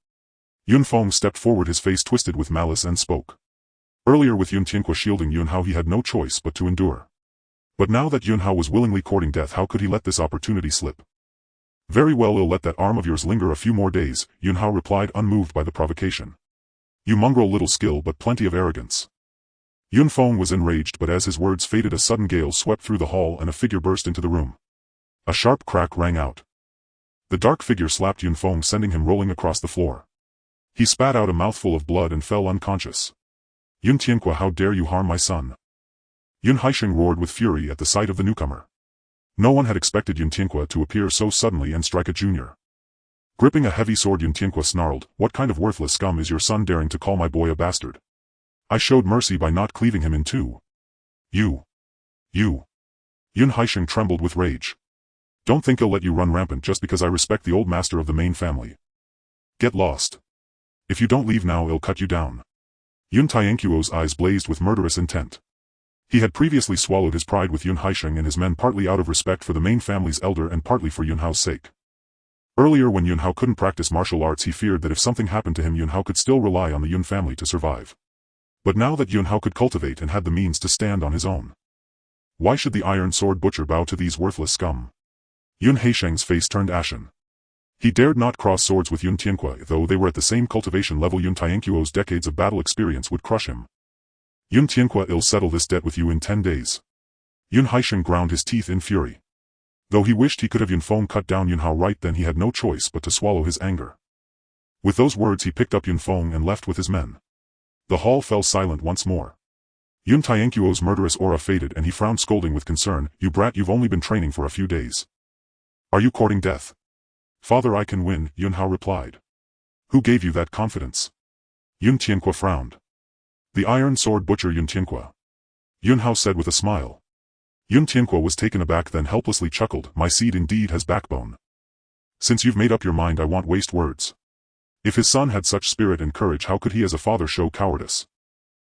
Yun Feng stepped forward, his face twisted with malice, and spoke. Earlier, with Yun Tianqua shielding Yun Hao, he had no choice but to endure. But now that Yun Hao was willingly courting death, how could he let this opportunity slip? "Very well, I'll let that arm of yours linger a few more days," Yun Hao replied, unmoved by the provocation. "You mongrel, little skill but plenty of arrogance." Yun Feng was enraged, but as his words faded a sudden gale swept through the hall and a figure burst into the room. A sharp crack rang out. The dark figure slapped Yun Feng, sending him rolling across the floor. He spat out a mouthful of blood and fell unconscious. "Yun Tianqua, how dare you harm my son?" Yun Haisheng roared with fury at the sight of the newcomer. No one had expected Yun Tianqua to appear so suddenly and strike a junior. Gripping a heavy sword, Yun Tianqua snarled, "What kind of worthless scum is your son, daring to call my boy a bastard? I showed mercy by not cleaving him in 2. You. Yun Haisheng trembled with rage. "Don't think I'll let you run rampant just because I respect the old master of the main family. Get lost. If you don't leave now, I'll cut you down." Yun Tianquo's eyes blazed with murderous intent. He had previously swallowed his pride with Yun Haisheng and his men, partly out of respect for the main family's elder and partly for Yun Hao's sake. Earlier when Yun Hao couldn't practice martial arts he feared that if something happened to him Yun Hao could still rely on the Yun family to survive. But now that Yun Hao could cultivate and had the means to stand on his own, why should the Iron Sword Butcher bow to these worthless scum? Yun Haisheng's face turned ashen. He dared not cross swords with Yun Tianque, though they were at the same cultivation level. Yun Tianquo's decades of battle experience would crush him. Yun Tianque will settle this debt with you in 10 days. Yun Haisheng ground his teeth in fury. Though he wished he could have Yun Feng cut down Yun Hao right then, he had no choice but to swallow his anger. With those words he picked up Yun Feng and left with his men. The hall fell silent once more. Yun Tianquo's murderous aura faded and he frowned, scolding with concern, "You brat, you've only been training for a few days. Are you courting death?" "Father, I can win," Yun Hao replied. "Who gave you that confidence?" Yun Tianque frowned. "The Iron Sword Butcher Yun Tianque," Yun Hao said with a smile. Yun Tianque was taken aback, then helplessly chuckled, "My seed indeed has backbone. Since you've made up your mind, I won't waste words." If his son had such spirit and courage, how could he as a father show cowardice?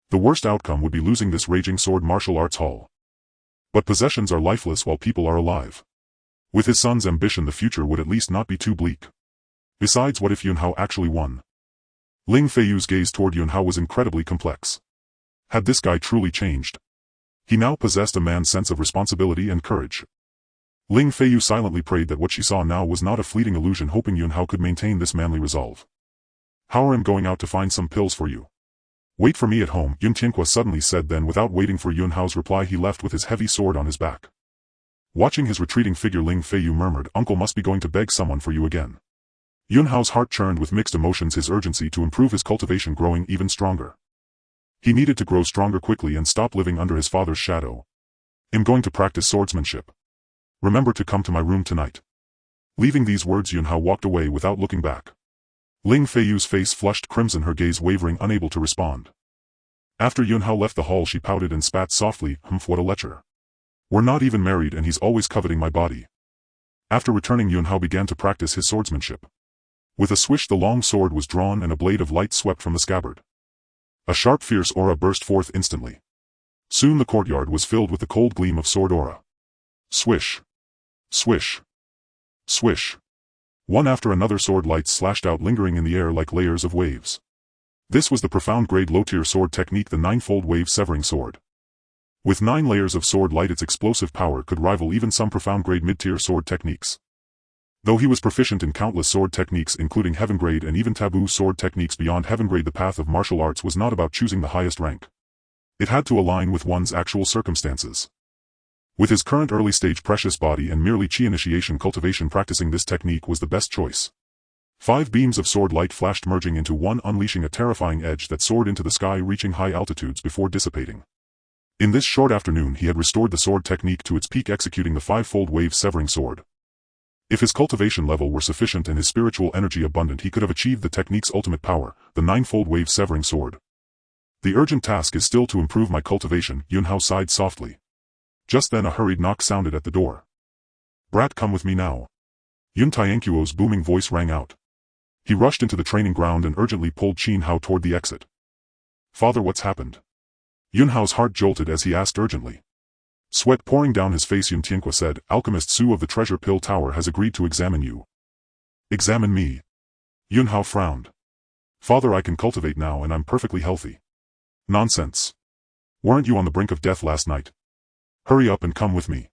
The worst outcome would be losing this raging sword martial arts hall. But possessions are lifeless while people are alive. With his son's ambition the future would at least not be too bleak. Besides, what if Yun Hao actually won? Ling Feiyu's gaze toward Yun Hao was incredibly complex. Had this guy truly changed? He now possessed a man's sense of responsibility and courage. Ling Feiyu silently prayed that what she saw now was not a fleeting illusion, hoping Yun Hao could maintain this manly resolve. "How am I going out to find some pills for you? Wait for me at home," Yun Tianque suddenly said. Then without waiting for Yun Hao's reply he left with his heavy sword on his back. Watching his retreating figure, Ling Feiyu murmured, "Uncle must be going to beg someone for you again." Yun Hao's heart churned with mixed emotions, his urgency to improve his cultivation growing even stronger. He needed to grow stronger quickly and stop living under his father's shadow. "I'm going to practice swordsmanship. Remember to come to my room tonight." Leaving these words, Yun Hao walked away without looking back. Ling Feiyu's face flushed crimson, her gaze wavering, unable to respond. After Yun Hao left the hall she pouted and spat softly, "Humph, what a lecher. We're not even married and he's always coveting my body." After returning, Yun Hao began to practice his swordsmanship. With a swish the long sword was drawn and a blade of light swept from the scabbard. A sharp fierce aura burst forth instantly. Soon the courtyard was filled with the cold gleam of sword aura. Swish. Swish. Swish. One after another sword lights slashed out, lingering in the air like layers of waves. This was the profound grade low-tier sword technique, the ninefold wave severing sword. With 9 layers of sword light, its explosive power could rival even some profound grade mid-tier sword techniques. Though he was proficient in countless sword techniques including heaven grade and even taboo sword techniques beyond heaven grade, the path of martial arts was not about choosing the highest rank. It had to align with one's actual circumstances. With his current early-stage precious body and merely chi initiation cultivation, practicing this technique was the best choice. 5 beams of sword light flashed, merging into one, unleashing a terrifying edge that soared into the sky, reaching high altitudes before dissipating. In this short afternoon he had restored the sword technique to its peak, executing the 5-fold wave severing sword. If his cultivation level were sufficient and his spiritual energy abundant, he could have achieved the technique's ultimate power, the 9-fold wave severing sword. The urgent task is still to improve my cultivation, Yun Hao sighed softly. Just then a hurried knock sounded at the door. "Brat, come with me now." Yun Tianquo's booming voice rang out. He rushed into the training ground and urgently pulled Qin Hao toward the exit. "Father, what's happened?" Yun Hao's heart jolted as he asked urgently. Sweat pouring down his face, Yun Tianque said, "Alchemist Su of the Treasure Pill Tower has agreed to examine you." "Examine me?" Yun Hao frowned. "Father, I can cultivate now and I'm perfectly healthy." "Nonsense. Weren't you on the brink of death last night? Hurry up and come with me.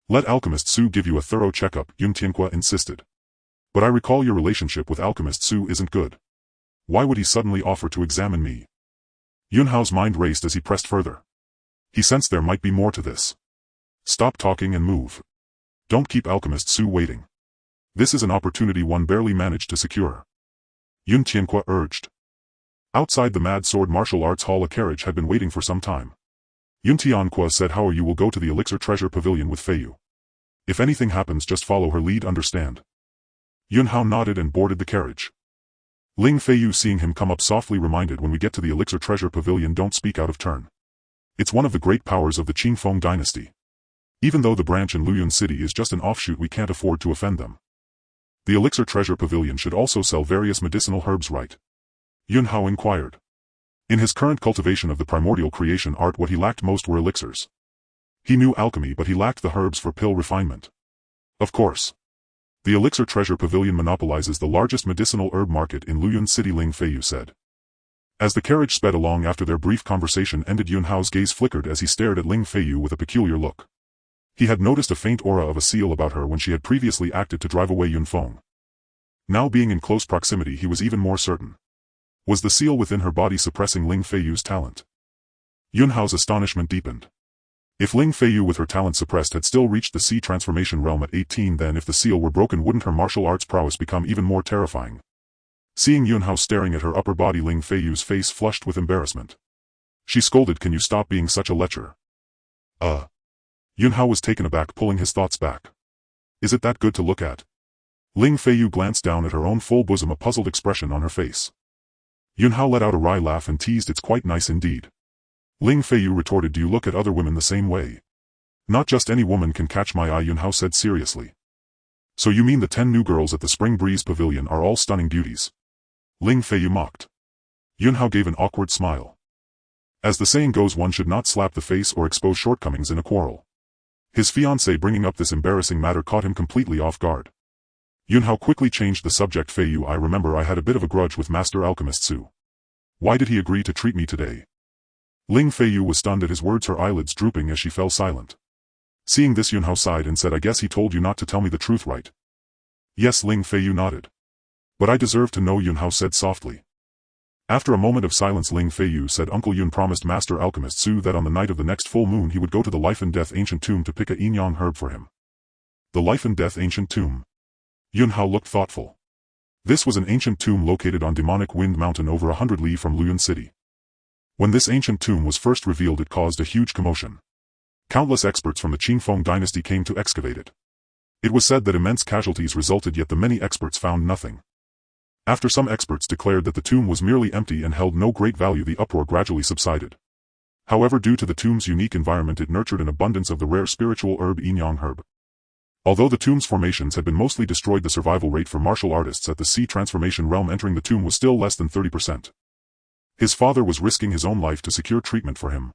Let Alchemist Su give you a thorough checkup," Yun Tianque insisted. "But I recall your relationship with Alchemist Su isn't good. Why would he suddenly offer to examine me?" Yun Hao's mind raced as he pressed further. He sensed there might be more to this. "Stop talking and move. Don't keep Alchemist Su waiting. This is an opportunity one barely managed to secure," Yun Tianque urged. Outside the Mad Sword Martial Arts Hall a carriage had been waiting for some time. Yun Tianque said, "How are you? Will go to the Elixir Treasure Pavilion with Feiyu. If anything happens, just follow her lead, understand?" Yun Hao nodded and boarded the carriage. Ling Feiyu, seeing him come up, softly reminded, "When we get to the Elixir Treasure Pavilion, don't speak out of turn. It's one of the great powers of the Qingfeng dynasty. Even though the branch in Luyun City is just an offshoot, we can't afford to offend them. The Elixir Treasure Pavilion should also sell various medicinal herbs, right?" Yun Hao inquired. In his current cultivation of the primordial creation art, what he lacked most were elixirs. He knew alchemy, but he lacked the herbs for pill refinement. Of course. The Elixir Treasure Pavilion monopolizes the largest medicinal herb market in Luyun City, Ling Feiyu said. As the carriage sped along after their brief conversation ended, Yun Hao's gaze flickered as he stared at Ling Feiyu with a peculiar look. He had noticed a faint aura of a seal about her when she had previously acted to drive away Yun Feng. Now being in close proximity, he was even more certain. Was the seal within her body suppressing Ling Feiyu's talent? Yun Hao's astonishment deepened. If Ling Feiyu with her talent suppressed had still reached the sea transformation realm at 18, then if the seal were broken, wouldn't her martial arts prowess become even more terrifying? Seeing Yun Hao staring at her upper body, Ling Feiyu's face flushed with embarrassment. She scolded, "Can you stop being such a lecher?" Yun Hao was taken aback, pulling his thoughts back. Is it that good to look at? Ling Feiyu glanced down at her own full bosom, a puzzled expression on her face. Yun Hao let out a wry laugh and teased, "It's quite nice indeed." Ling Feiyu retorted, "Do you look at other women the same way?" "Not just any woman can catch my eye," Yun Hao said seriously. "So you mean the 10 new girls at the Spring Breeze Pavilion are all stunning beauties?" Ling Feiyu mocked. Yun Hao gave an awkward smile. As the saying goes, one should not slap the face or expose shortcomings in a quarrel. His fiancée bringing up this embarrassing matter caught him completely off guard. Yun Hao quickly changed the subject. "Feiyu, I remember I had a bit of a grudge with Master Alchemist Su. Why did he agree to treat me today?" Ling Feiyu was stunned at his words, her eyelids drooping as she fell silent. Seeing this, Yun Hao sighed and said, "I guess he told you not to tell me the truth, right?" "Yes," Ling Feiyu nodded. "But I deserve to know," Yun Hao said softly. After a moment of silence, Ling Feiyu said, "Uncle Yun promised Master Alchemist Su that on the night of the next full moon he would go to the Life and Death Ancient Tomb to pick a yin yang herb for him." The Life and Death Ancient Tomb. Yun Hao looked thoughtful. This was an ancient tomb located on Demonic Wind Mountain over 100 li from Luyun City. When this ancient tomb was first revealed, it caused a huge commotion. Countless experts from the Qingfeng dynasty came to excavate it. It was said that immense casualties resulted, yet the many experts found nothing. After some experts declared that the tomb was merely empty and held no great value, the uproar gradually subsided. However, due to the tomb's unique environment, it nurtured an abundance of the rare spiritual herb yin yang herb. Although the tomb's formations had been mostly destroyed, the survival rate for martial artists at the sea transformation realm entering the tomb was still less than 30%. His father was risking his own life to secure treatment for him.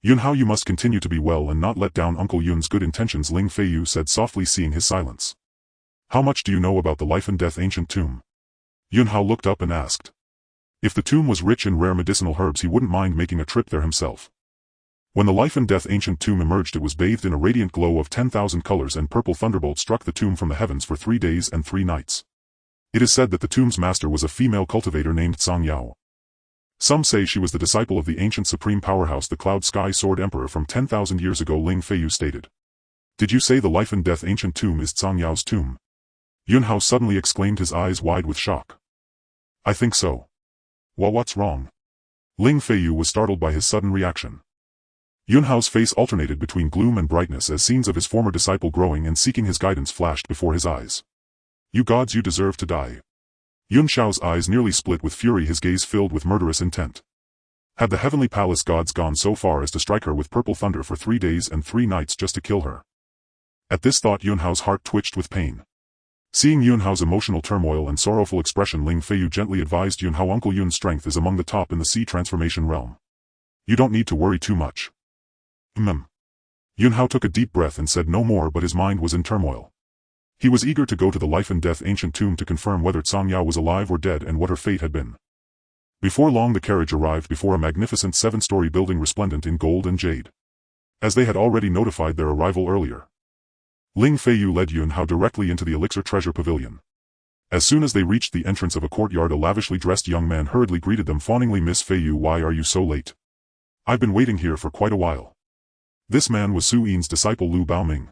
"Yun Hao, you must continue to be well and not let down Uncle Yun's good intentions," Ling Feiyu said softly, seeing his silence. "How much do you know about the Life and Death Ancient Tomb?" Yun Hao looked up and asked. If the tomb was rich in rare medicinal herbs, he wouldn't mind making a trip there himself. When the Life and Death Ancient Tomb emerged, it was bathed in a radiant glow of 10,000 colors, and purple thunderbolts struck the tomb from the heavens for 3 days and 3 nights. It is said that the tomb's master was a female cultivator named Zhang Yao. Some say she was the disciple of the ancient supreme powerhouse, the Cloud Sky Sword Emperor from 10,000 years ago, Ling Feiyu stated. "Did you say the Life and Death Ancient Tomb is Zhang Yao's tomb?" Yun Hao suddenly exclaimed, his eyes wide with shock. "I think so." "Well, what's wrong?" Ling Feiyu was startled by his sudden reaction. Yun Hao's face alternated between gloom and brightness as scenes of his former disciple growing and seeking his guidance flashed before his eyes. "You gods, you deserve to die." Yun Shao's eyes nearly split with fury, his gaze filled with murderous intent. Had the heavenly palace gods gone so far as to strike her with purple thunder for 3 days and 3 nights just to kill her? At this thought, Yun Hao's heart twitched with pain. Seeing Yun Hao's emotional turmoil and sorrowful expression, Ling Feiyu gently advised Yun Hao, "Uncle Yun's strength is among the top in the sea transformation realm. You don't need to worry too much." Yun Hao took a deep breath and said no more, but his mind was in turmoil. He was eager to go to the Life and Death Ancient Tomb to confirm whether Zhang Yao was alive or dead and what her fate had been. Before long, the carriage arrived before a magnificent 7-story building resplendent in gold and jade. As they had already notified their arrival earlier, Ling Feiyu led Yun Hao directly into the Elixir Treasure Pavilion. As soon as they reached the entrance of a courtyard, a lavishly dressed young man hurriedly greeted them fawningly. "Miss Feiyu, why are you so late? I've been waiting here for quite a while." This man was Su Yin's disciple Lu Baoming.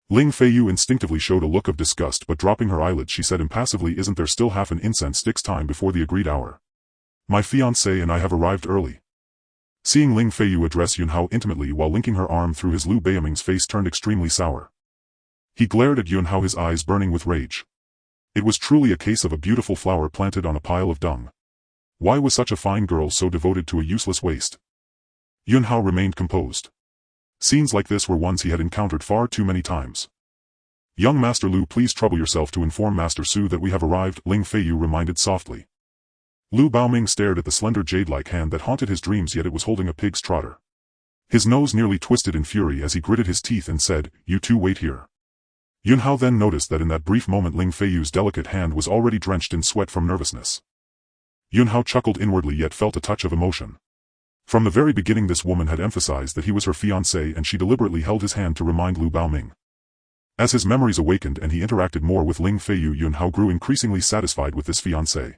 Ling Feiyu instinctively showed a look of disgust, but dropping her eyelids she said impassively, "Isn't there still half an incense stick's time before the agreed hour? My fiancé and I have arrived early." Seeing Ling Feiyu address Yun Hao intimately while linking her arm through his, Lu Baoming's face turned extremely sour. He glared at Yun Hao, his eyes burning with rage. It was truly a case of a beautiful flower planted on a pile of dung. Why was such a fine girl so devoted to a useless waste? Yun Hao remained composed. Scenes like this were ones he had encountered far too many times. "Young Master Lu, please trouble yourself to inform Master Su that we have arrived," Ling Feiyu reminded softly. Lu Baoming stared at the slender jade-like hand that haunted his dreams, yet it was holding a pig's trotter. His nose nearly twisted in fury as he gritted his teeth and said, "You two wait here." Yunhao then noticed that in that brief moment Ling Feiyu's delicate hand was already drenched in sweat from nervousness. Yunhao chuckled inwardly yet felt a touch of emotion. From the very beginning this woman had emphasized that he was her fiancé and she deliberately held his hand to remind Lu Baoming. As his memories awakened and he interacted more with Ling Feiyu, Yunhao grew increasingly satisfied with this fiancé.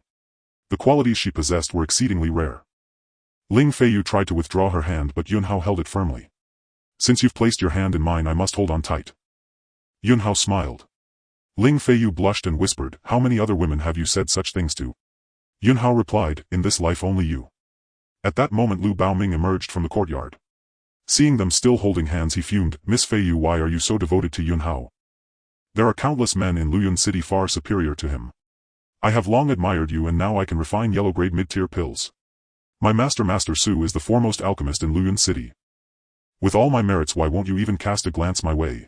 The qualities she possessed were exceedingly rare. Ling Feiyu tried to withdraw her hand but Yunhao held it firmly. "Since you've placed your hand in mine I must hold on tight." Yunhao smiled. Ling Feiyu blushed and whispered, "How many other women have you said such things to?" Yunhao replied, "In this life only you." At that moment Lu Baoming emerged from the courtyard. Seeing them still holding hands he fumed, "Miss Feiyu, why are you so devoted to Yunhao? There are countless men in Luyun City far superior to him. I have long admired you and now I can refine yellow-grade mid-tier pills. My Master Su is the foremost alchemist in Luyun City. With all my merits why won't you even cast a glance my way?"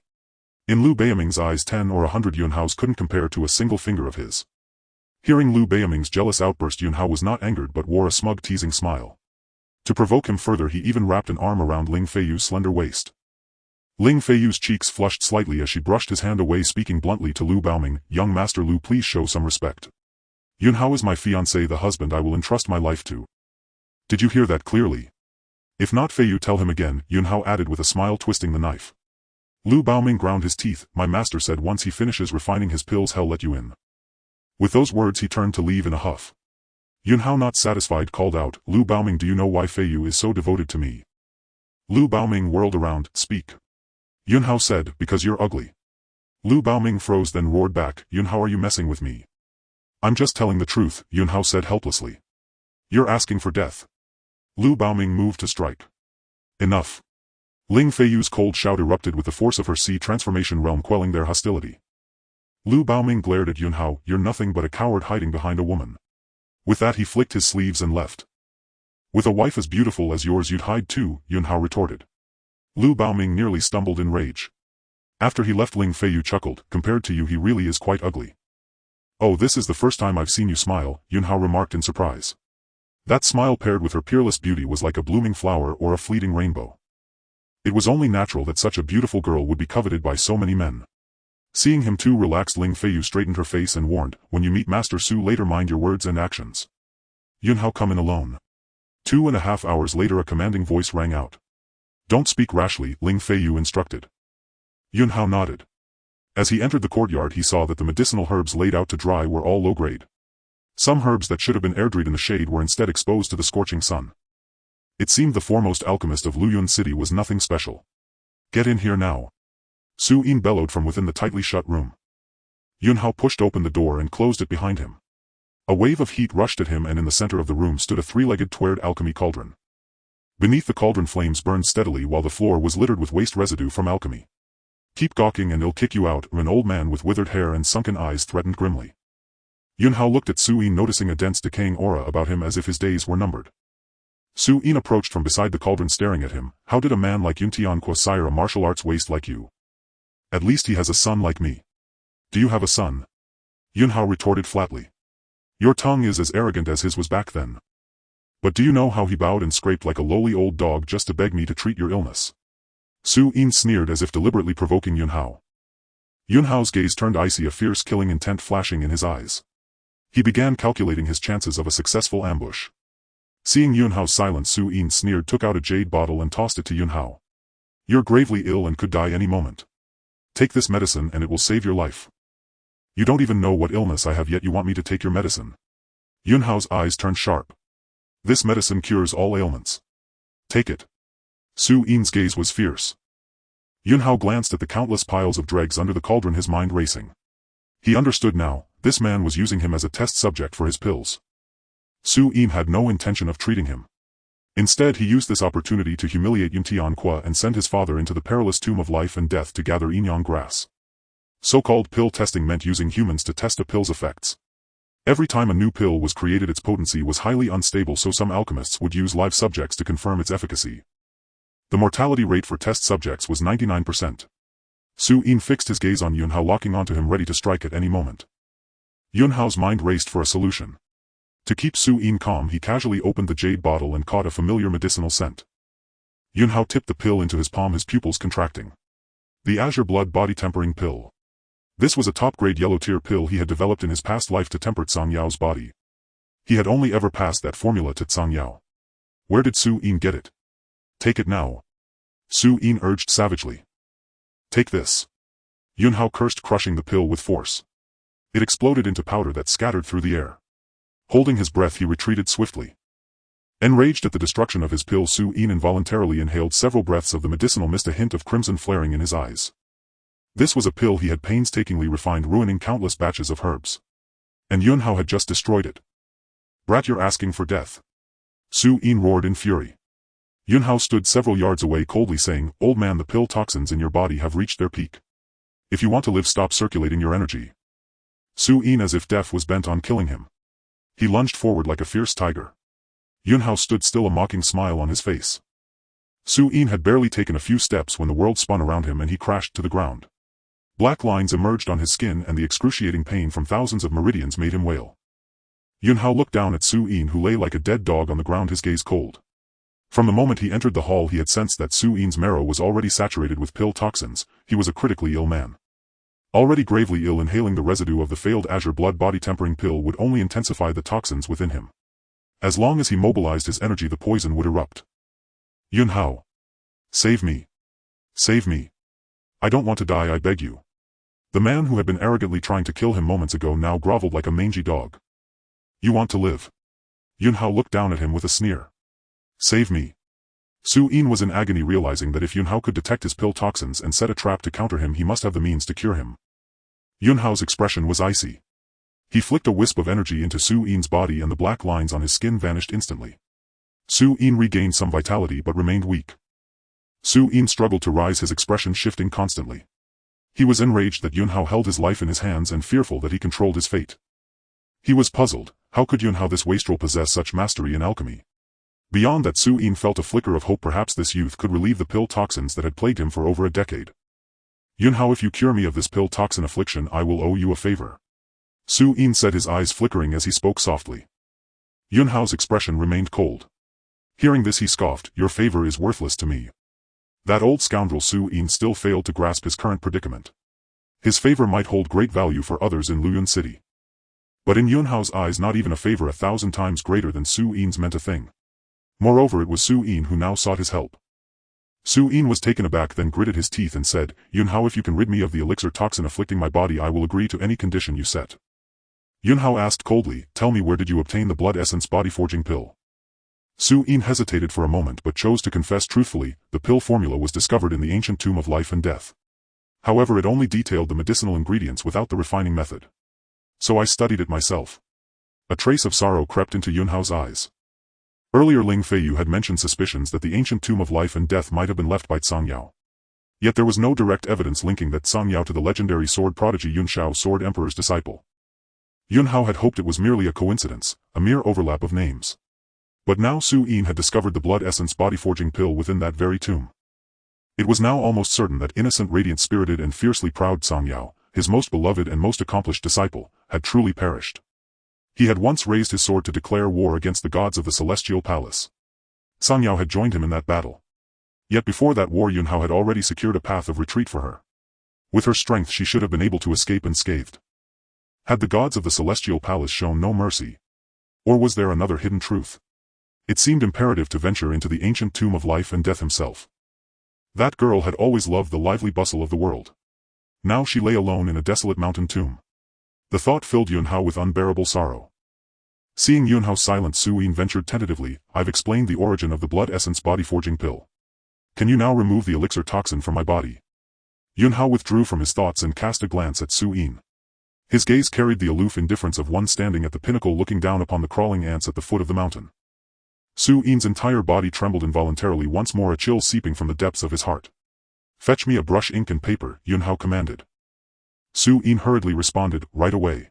In Lu Baoming's eyes 10 or 100 Yunhaos couldn't compare to a single finger of his. Hearing Lu Baoming's jealous outburst Yunhao was not angered but wore a smug teasing smile. To provoke him further he even wrapped an arm around Ling Feiyu's slender waist. Ling Feiyu's cheeks flushed slightly as she brushed his hand away speaking bluntly to Lu Baoming, "Young Master Lu, please show some respect. Yunhao is my fiancé, the husband I will entrust my life to. Did you hear that clearly? If not Feiyu tell him again," Yunhao added with a smile twisting the knife. Lu Baoming ground his teeth. "My master said once he finishes refining his pills he'll let you in." With those words he turned to leave in a huff. Yunhao not satisfied called out, "Lu Baoming, do you know why Feiyu is so devoted to me?" Lu Baoming whirled around, "Speak." Yunhao said, "Because you're ugly." Lu Baoming froze then roared back, "Yunhao, are you messing with me?" "I'm just telling the truth," Yunhao said helplessly. "You're asking for death." Lu Baoming moved to strike. "Enough." Ling Feiyu's cold shout erupted with the force of her sea transformation realm quelling their hostility. Lu Baoming glared at Yunhao, "You're nothing but a coward hiding behind a woman." With that he flicked his sleeves and left. "With a wife as beautiful as yours you'd hide too," Yunhao retorted. Lu Baoming nearly stumbled in rage. After he left Ling Feiyu chuckled, "Compared to you he really is quite ugly." "Oh, this is the first time I've seen you smile," Yunhao remarked in surprise. That smile paired with her peerless beauty was like a blooming flower or a fleeting rainbow. It was only natural that such a beautiful girl would be coveted by so many men. Seeing him too relaxed Ling Feiyu straightened her face and warned, "When you meet Master Su later mind your words and actions." Yunhao come in alone. 2.5 hours later a commanding voice rang out. "Don't speak rashly," Ling Feiyu instructed. Yunhao nodded. As he entered the courtyard he saw that the medicinal herbs laid out to dry were all low grade. Some herbs that should have been air-dried in the shade were instead exposed to the scorching sun. It seemed the foremost alchemist of Luyun City was nothing special. "Get in here now." Su Yin bellowed from within the tightly shut room. Yunhao pushed open the door and closed it behind him. A wave of heat rushed at him and in the center of the room stood a three-legged twared alchemy cauldron. Beneath the cauldron flames burned steadily while the floor was littered with waste residue from alchemy. "Keep gawking and it'll kick you out," an old man with withered hair and sunken eyes threatened grimly. Yunhao looked at Su Yin noticing a dense decaying aura about him as if his days were numbered. Su Yin approached from beside the cauldron staring at him, "How did a man like Yun Tianque sire a martial arts waste like you? At least he has a son like me." "Do you have a son?" Yunhao retorted flatly. "Your tongue is as arrogant as his was back then. But do you know how he bowed and scraped like a lowly old dog just to beg me to treat your illness?" Su Yin sneered as if deliberately provoking Yunhao. Yunhao's gaze turned icy, a fierce killing intent flashing in his eyes. He began calculating his chances of a successful ambush. Seeing Yunhao's silence Su Yin sneered, took out a jade bottle and tossed it to Yunhao. "You're gravely ill and could die any moment. Take this medicine and it will save your life." "You don't even know what illness I have yet you want me to take your medicine." Yunhao's eyes turned sharp. "This medicine cures all ailments. Take it." Su Yin's gaze was fierce. Yunhao glanced at the countless piles of dregs under the cauldron, his mind racing. He understood now, this man was using him as a test subject for his pills. Su Yin had no intention of treating him. Instead he used this opportunity to humiliate Yun Tianque and send his father into the perilous tomb of life and death to gather Yinyang grass. So-called pill testing meant using humans to test a pill's effects. Every time a new pill was created its potency was highly unstable, so some alchemists would use live subjects to confirm its efficacy. The mortality rate for test subjects was 99%. Su Yin fixed his gaze on Yunhao, locking onto him ready to strike at any moment. Yunhao's mind raced for a solution. To keep Su Yin calm he casually opened the jade bottle and caught a familiar medicinal scent. Yunhao tipped the pill into his palm, his pupils contracting. The azure blood body tempering pill. This was a top-grade yellow-tier pill he had developed in his past life to temper Song Yao's body. He had only ever passed that formula to Song Yao. Where did Su Yin get it? Take it now. Su Yin urged savagely. Take this. Yun Hao cursed, crushing the pill with force. It exploded into powder that scattered through the air. Holding his breath, he retreated swiftly. Enraged at the destruction of his pill, Su Yin involuntarily inhaled several breaths of the medicinal mist, a hint of crimson flaring in his eyes. This was a pill he had painstakingly refined, ruining countless batches of herbs. And Yun Hao had just destroyed it. Brat, you're asking for death. Su Yin roared in fury. Yun Hao stood several yards away, coldly saying, Old man, the pill toxins in your body have reached their peak. If you want to live, stop circulating your energy. Su Yin, as if death was bent on killing him. He lunged forward like a fierce tiger. Yun Hao stood still, a mocking smile on his face. Su Yin had barely taken a few steps when the world spun around him and he crashed to the ground. Black lines emerged on his skin and the excruciating pain from thousands of meridians made him wail. Yun Hao looked down at Su Yin, who lay like a dead dog on the ground, his gaze cold. From the moment he entered the hall, he had sensed that Su Yin's marrow was already saturated with pill toxins. He was a critically ill man. Already gravely ill, inhaling the residue of the failed azure blood body tempering pill would only intensify the toxins within him. As long as he mobilized his energy, the poison would erupt. Yun Hao. Save me. Save me. I don't want to die, I beg you. The man who had been arrogantly trying to kill him moments ago now groveled like a mangy dog. You want to live? Yun Hao looked down at him with a sneer. Save me. Su Yin was in agony, realizing that if Yun Hao could detect his pill toxins and set a trap to counter him, he must have the means to cure him. Yun Hao's expression was icy. He flicked a wisp of energy into Su Yin's body and the black lines on his skin vanished instantly. Su Yin regained some vitality but remained weak. Su Yin struggled to rise, his expression shifting constantly. He was enraged that Yun Hao held his life in his hands and fearful that he controlled his fate. He was puzzled. How could Yun Hao, this wastrel, possess such mastery in alchemy? Beyond that, Su Yin felt a flicker of hope. Perhaps this youth could relieve the pill toxins that had plagued him for over a decade. Yun Hao, if you cure me of this pill toxin affliction, I will owe you a favor. Su Yin said, his eyes flickering as he spoke softly. Yun Hao's expression remained cold. Hearing this, he scoffed. Your favor is worthless to me. That old scoundrel Su Yin still failed to grasp his current predicament. His favor might hold great value for others in Luyun City. But in Yun Hao's eyes, not even a favor 1,000 times greater than Su Yin's meant a thing. Moreover, it was Su Yin who now sought his help. Su Yin was taken aback, then gritted his teeth and said, Yun Hao, if you can rid me of the elixir toxin afflicting my body, I will agree to any condition you set. Yun Hao asked coldly, Tell me, where did you obtain the blood essence body forging pill? Su Yin hesitated for a moment but chose to confess truthfully. The pill formula was discovered in the ancient tomb of life and death. However, it only detailed the medicinal ingredients without the refining method. So I studied it myself. A trace of sorrow crept into Yun Hao's eyes. Earlier Ling Feiyu had mentioned suspicions that the ancient tomb of life and death might have been left by Song Yao. Yet there was no direct evidence linking that Song Yao to the legendary sword prodigy Yun Shao, Sword Emperor's disciple. Yun Hao had hoped it was merely a coincidence, a mere overlap of names. But now Su Yin had discovered the blood essence body forging pill within that very tomb. It was now almost certain that innocent, radiant-spirited and fiercely proud Song Yao, his most beloved and most accomplished disciple, had truly perished. He had once raised his sword to declare war against the gods of the Celestial Palace. Song Yao had joined him in that battle. Yet before that war, Yun Hao had already secured a path of retreat for her. With her strength, she should have been able to escape unscathed. Had the gods of the Celestial Palace shown no mercy? Or was there another hidden truth? It seemed imperative to venture into the ancient tomb of life and death himself. That girl had always loved the lively bustle of the world. Now she lay alone in a desolate mountain tomb. The thought filled Yun Hao with unbearable sorrow. Seeing Yun Hao silent, Su Yin ventured tentatively, I've explained the origin of the blood essence body forging pill. Can you now remove the elixir toxin from my body? Yun Hao withdrew from his thoughts and cast a glance at Su Yin. His gaze carried the aloof indifference of one standing at the pinnacle looking down upon the crawling ants at the foot of the mountain. Su Yin's entire body trembled involuntarily, once more a chill seeping from the depths of his heart. Fetch me a brush, ink and paper, Yun Hao commanded. Su Yin hurriedly responded, right away.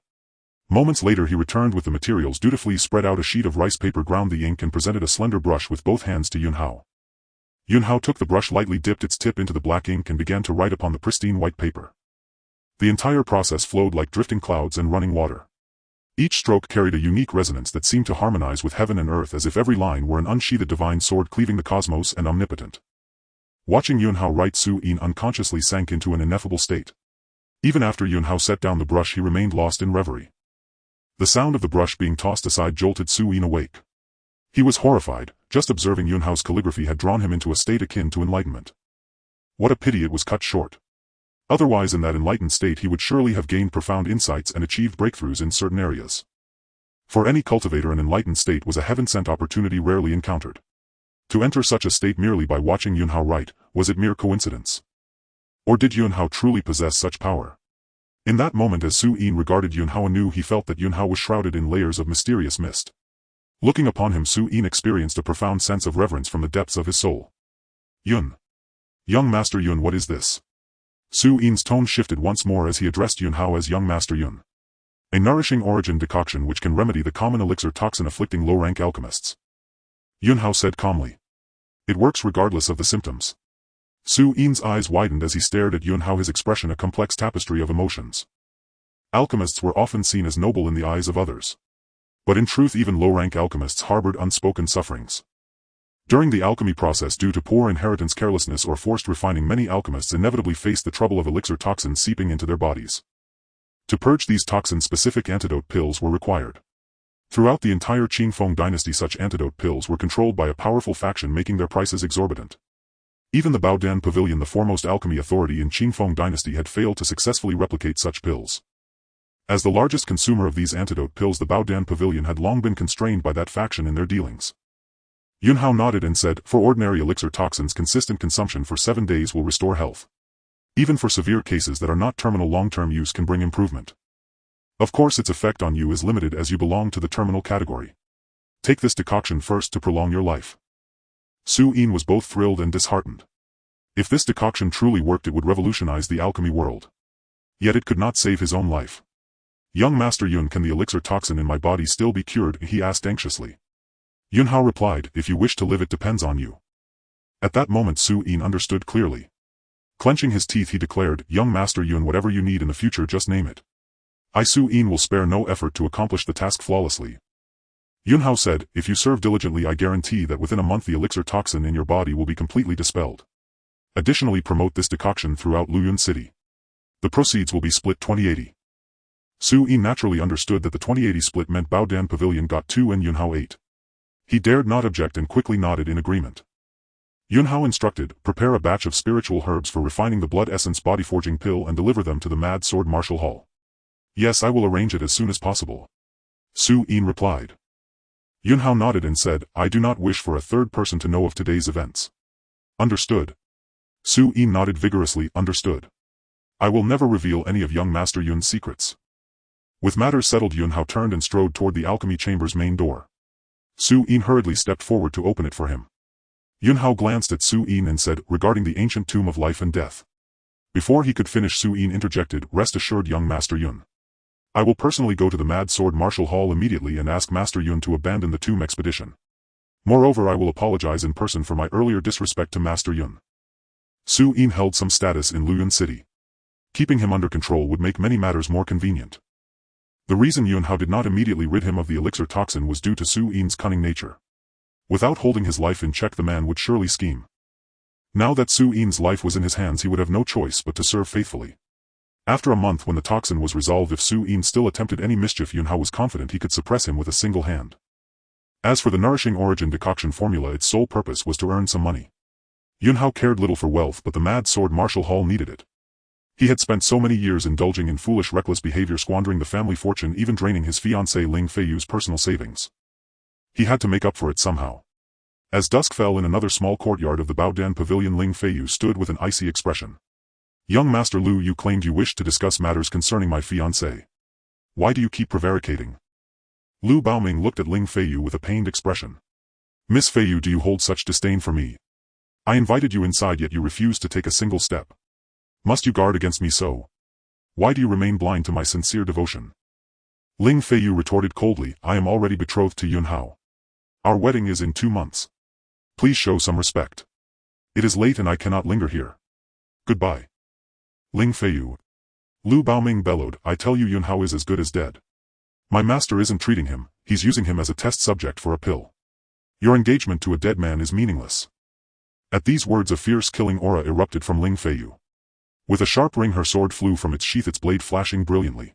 Moments later he returned with the materials, dutifully spread out a sheet of rice paper, ground the ink and presented a slender brush with both hands to Yun Hao. Yun Hao took the brush lightly, dipped its tip into the black ink and began to write upon the pristine white paper. The entire process flowed like drifting clouds and running water. Each stroke carried a unique resonance that seemed to harmonize with heaven and earth, as if every line were an unsheathed divine sword cleaving the cosmos and omnipotent. Watching Yun Hao write, Su Yin unconsciously sank into an ineffable state. Even after Yun Hao set down the brush, he remained lost in reverie. The sound of the brush being tossed aside jolted Su Yin awake. He was horrified. Just observing Yun Hao's calligraphy had drawn him into a state akin to enlightenment. What a pity it was cut short. Otherwise, in that enlightened state, he would surely have gained profound insights and achieved breakthroughs in certain areas. For any cultivator, an enlightened state was a heaven-sent opportunity rarely encountered. To enter such a state merely by watching Yun Hao write, was it mere coincidence? Or did Yun Hao truly possess such power? In that moment, as Su Yin regarded Yun Hao anew, he felt that Yun Hao was shrouded in layers of mysterious mist. Looking upon him, Su Yin experienced a profound sense of reverence from the depths of his soul. Yun. Young Master Yun, what is this? Su Yin's tone shifted once more as he addressed Yun Hao as Young Master Yun. A nourishing origin decoction which can remedy the common elixir toxin afflicting low-rank alchemists. Yun Hao said calmly. It works regardless of the symptoms. Su Yin's eyes widened as he stared at Yun Hao, his expression a complex tapestry of emotions. Alchemists were often seen as noble in the eyes of others. But in truth, even low-rank alchemists harbored unspoken sufferings. During the alchemy process, due to poor inheritance, carelessness, or forced refining, many alchemists inevitably faced the trouble of elixir toxins seeping into their bodies. To purge these toxins, specific antidote pills were required. Throughout the entire Qingfeng dynasty, such antidote pills were controlled by a powerful faction, making their prices exorbitant. Even the Baodan Pavilion, the foremost alchemy authority in Qingfeng dynasty, had failed to successfully replicate such pills. As the largest consumer of these antidote pills, the Baodan Pavilion had long been constrained by that faction in their dealings. Yun Hao nodded and said, for ordinary elixir toxins, consistent consumption for 7 days will restore health. Even for severe cases that are not terminal, long-term use can bring improvement. Of course, its effect on you is limited as you belong to the terminal category. Take this decoction first to prolong your life. Su Yin was both thrilled and disheartened. If this decoction truly worked, it would revolutionize the alchemy world. Yet it could not save his own life. Young Master Yun, can the elixir toxin in my body still be cured? He asked anxiously. Yun Hao replied, if you wish to live, it depends on you. At that moment, Su Yin understood clearly. Clenching his teeth, he declared, Young Master Yun, whatever you need in the future, just name it. I, Su Yin, will spare no effort to accomplish the task flawlessly. Yun Hao said, if you serve diligently, I guarantee that within a month the elixir toxin in your body will be completely dispelled. Additionally, promote this decoction throughout Luyun City. The proceeds will be split 20-80. Su Yin naturally understood that the 20-80 split meant Baodan Pavilion got 2 and Yun Hao 8. He dared not object and quickly nodded in agreement. Yun Hao instructed, prepare a batch of spiritual herbs for refining the blood essence body forging pill and deliver them to the Mad Sword Martial Hall. Yes, I will arrange it as soon as possible. Su Yin replied. Yun Hao nodded and said, I do not wish for a third person to know of today's events. Understood. Su Yin nodded vigorously, understood. I will never reveal any of young Master Yun's secrets. With matters settled, Yun Hao turned and strode toward the alchemy chamber's main door. Su Yin hurriedly stepped forward to open it for him. Yun Hao glanced at Su Yin and said, regarding the ancient tomb of life and death. Before he could finish, Su Yin interjected, rest assured, young Master Yun. I will personally go to the Mad Sword Martial Hall immediately and ask Master Yun to abandon the tomb expedition. Moreover, I will apologize in person for my earlier disrespect to Master Yun. Su Yin held some status in Luyun City. Keeping him under control would make many matters more convenient. The reason Yun Hao did not immediately rid him of the elixir toxin was due to Su Yin's cunning nature. Without holding his life in check, the man would surely scheme. Now that Su Yin's life was in his hands, he would have no choice but to serve faithfully. After a month, when the toxin was resolved, if Su Yin still attempted any mischief, Yun Hao was confident he could suppress him with a single hand. As for the nourishing origin decoction formula, its sole purpose was to earn some money. Yun Hao cared little for wealth, but the Mad Sword Martial Hall needed it. He had spent so many years indulging in foolish, reckless behavior, squandering the family fortune, even draining his fiancée Ling Feiyu's personal savings. He had to make up for it somehow. As dusk fell in another small courtyard of the Baodan Pavilion, Ling Feiyu stood with an icy expression. Young Master Lu, you claimed you wished to discuss matters concerning my fiancée. Why do you keep prevaricating? Lu Baoming looked at Ling Feiyu with a pained expression. Miss Feiyu, do you hold such disdain for me? I invited you inside, yet you refused to take a single step. Must you guard against me so? Why do you remain blind to my sincere devotion? Ling Feiyu retorted coldly, I am already betrothed to Yun Hao. Our wedding is in 2 months. Please show some respect. It is late and I cannot linger here. Goodbye. Ling Feiyu. Lu Baoming bellowed, I tell you, Yun Hao is as good as dead. My master isn't treating him, he's using him as a test subject for a pill. Your engagement to a dead man is meaningless. At these words, a fierce killing aura erupted from Ling Feiyu. With a sharp ring her sword flew from its sheath, its blade flashing brilliantly.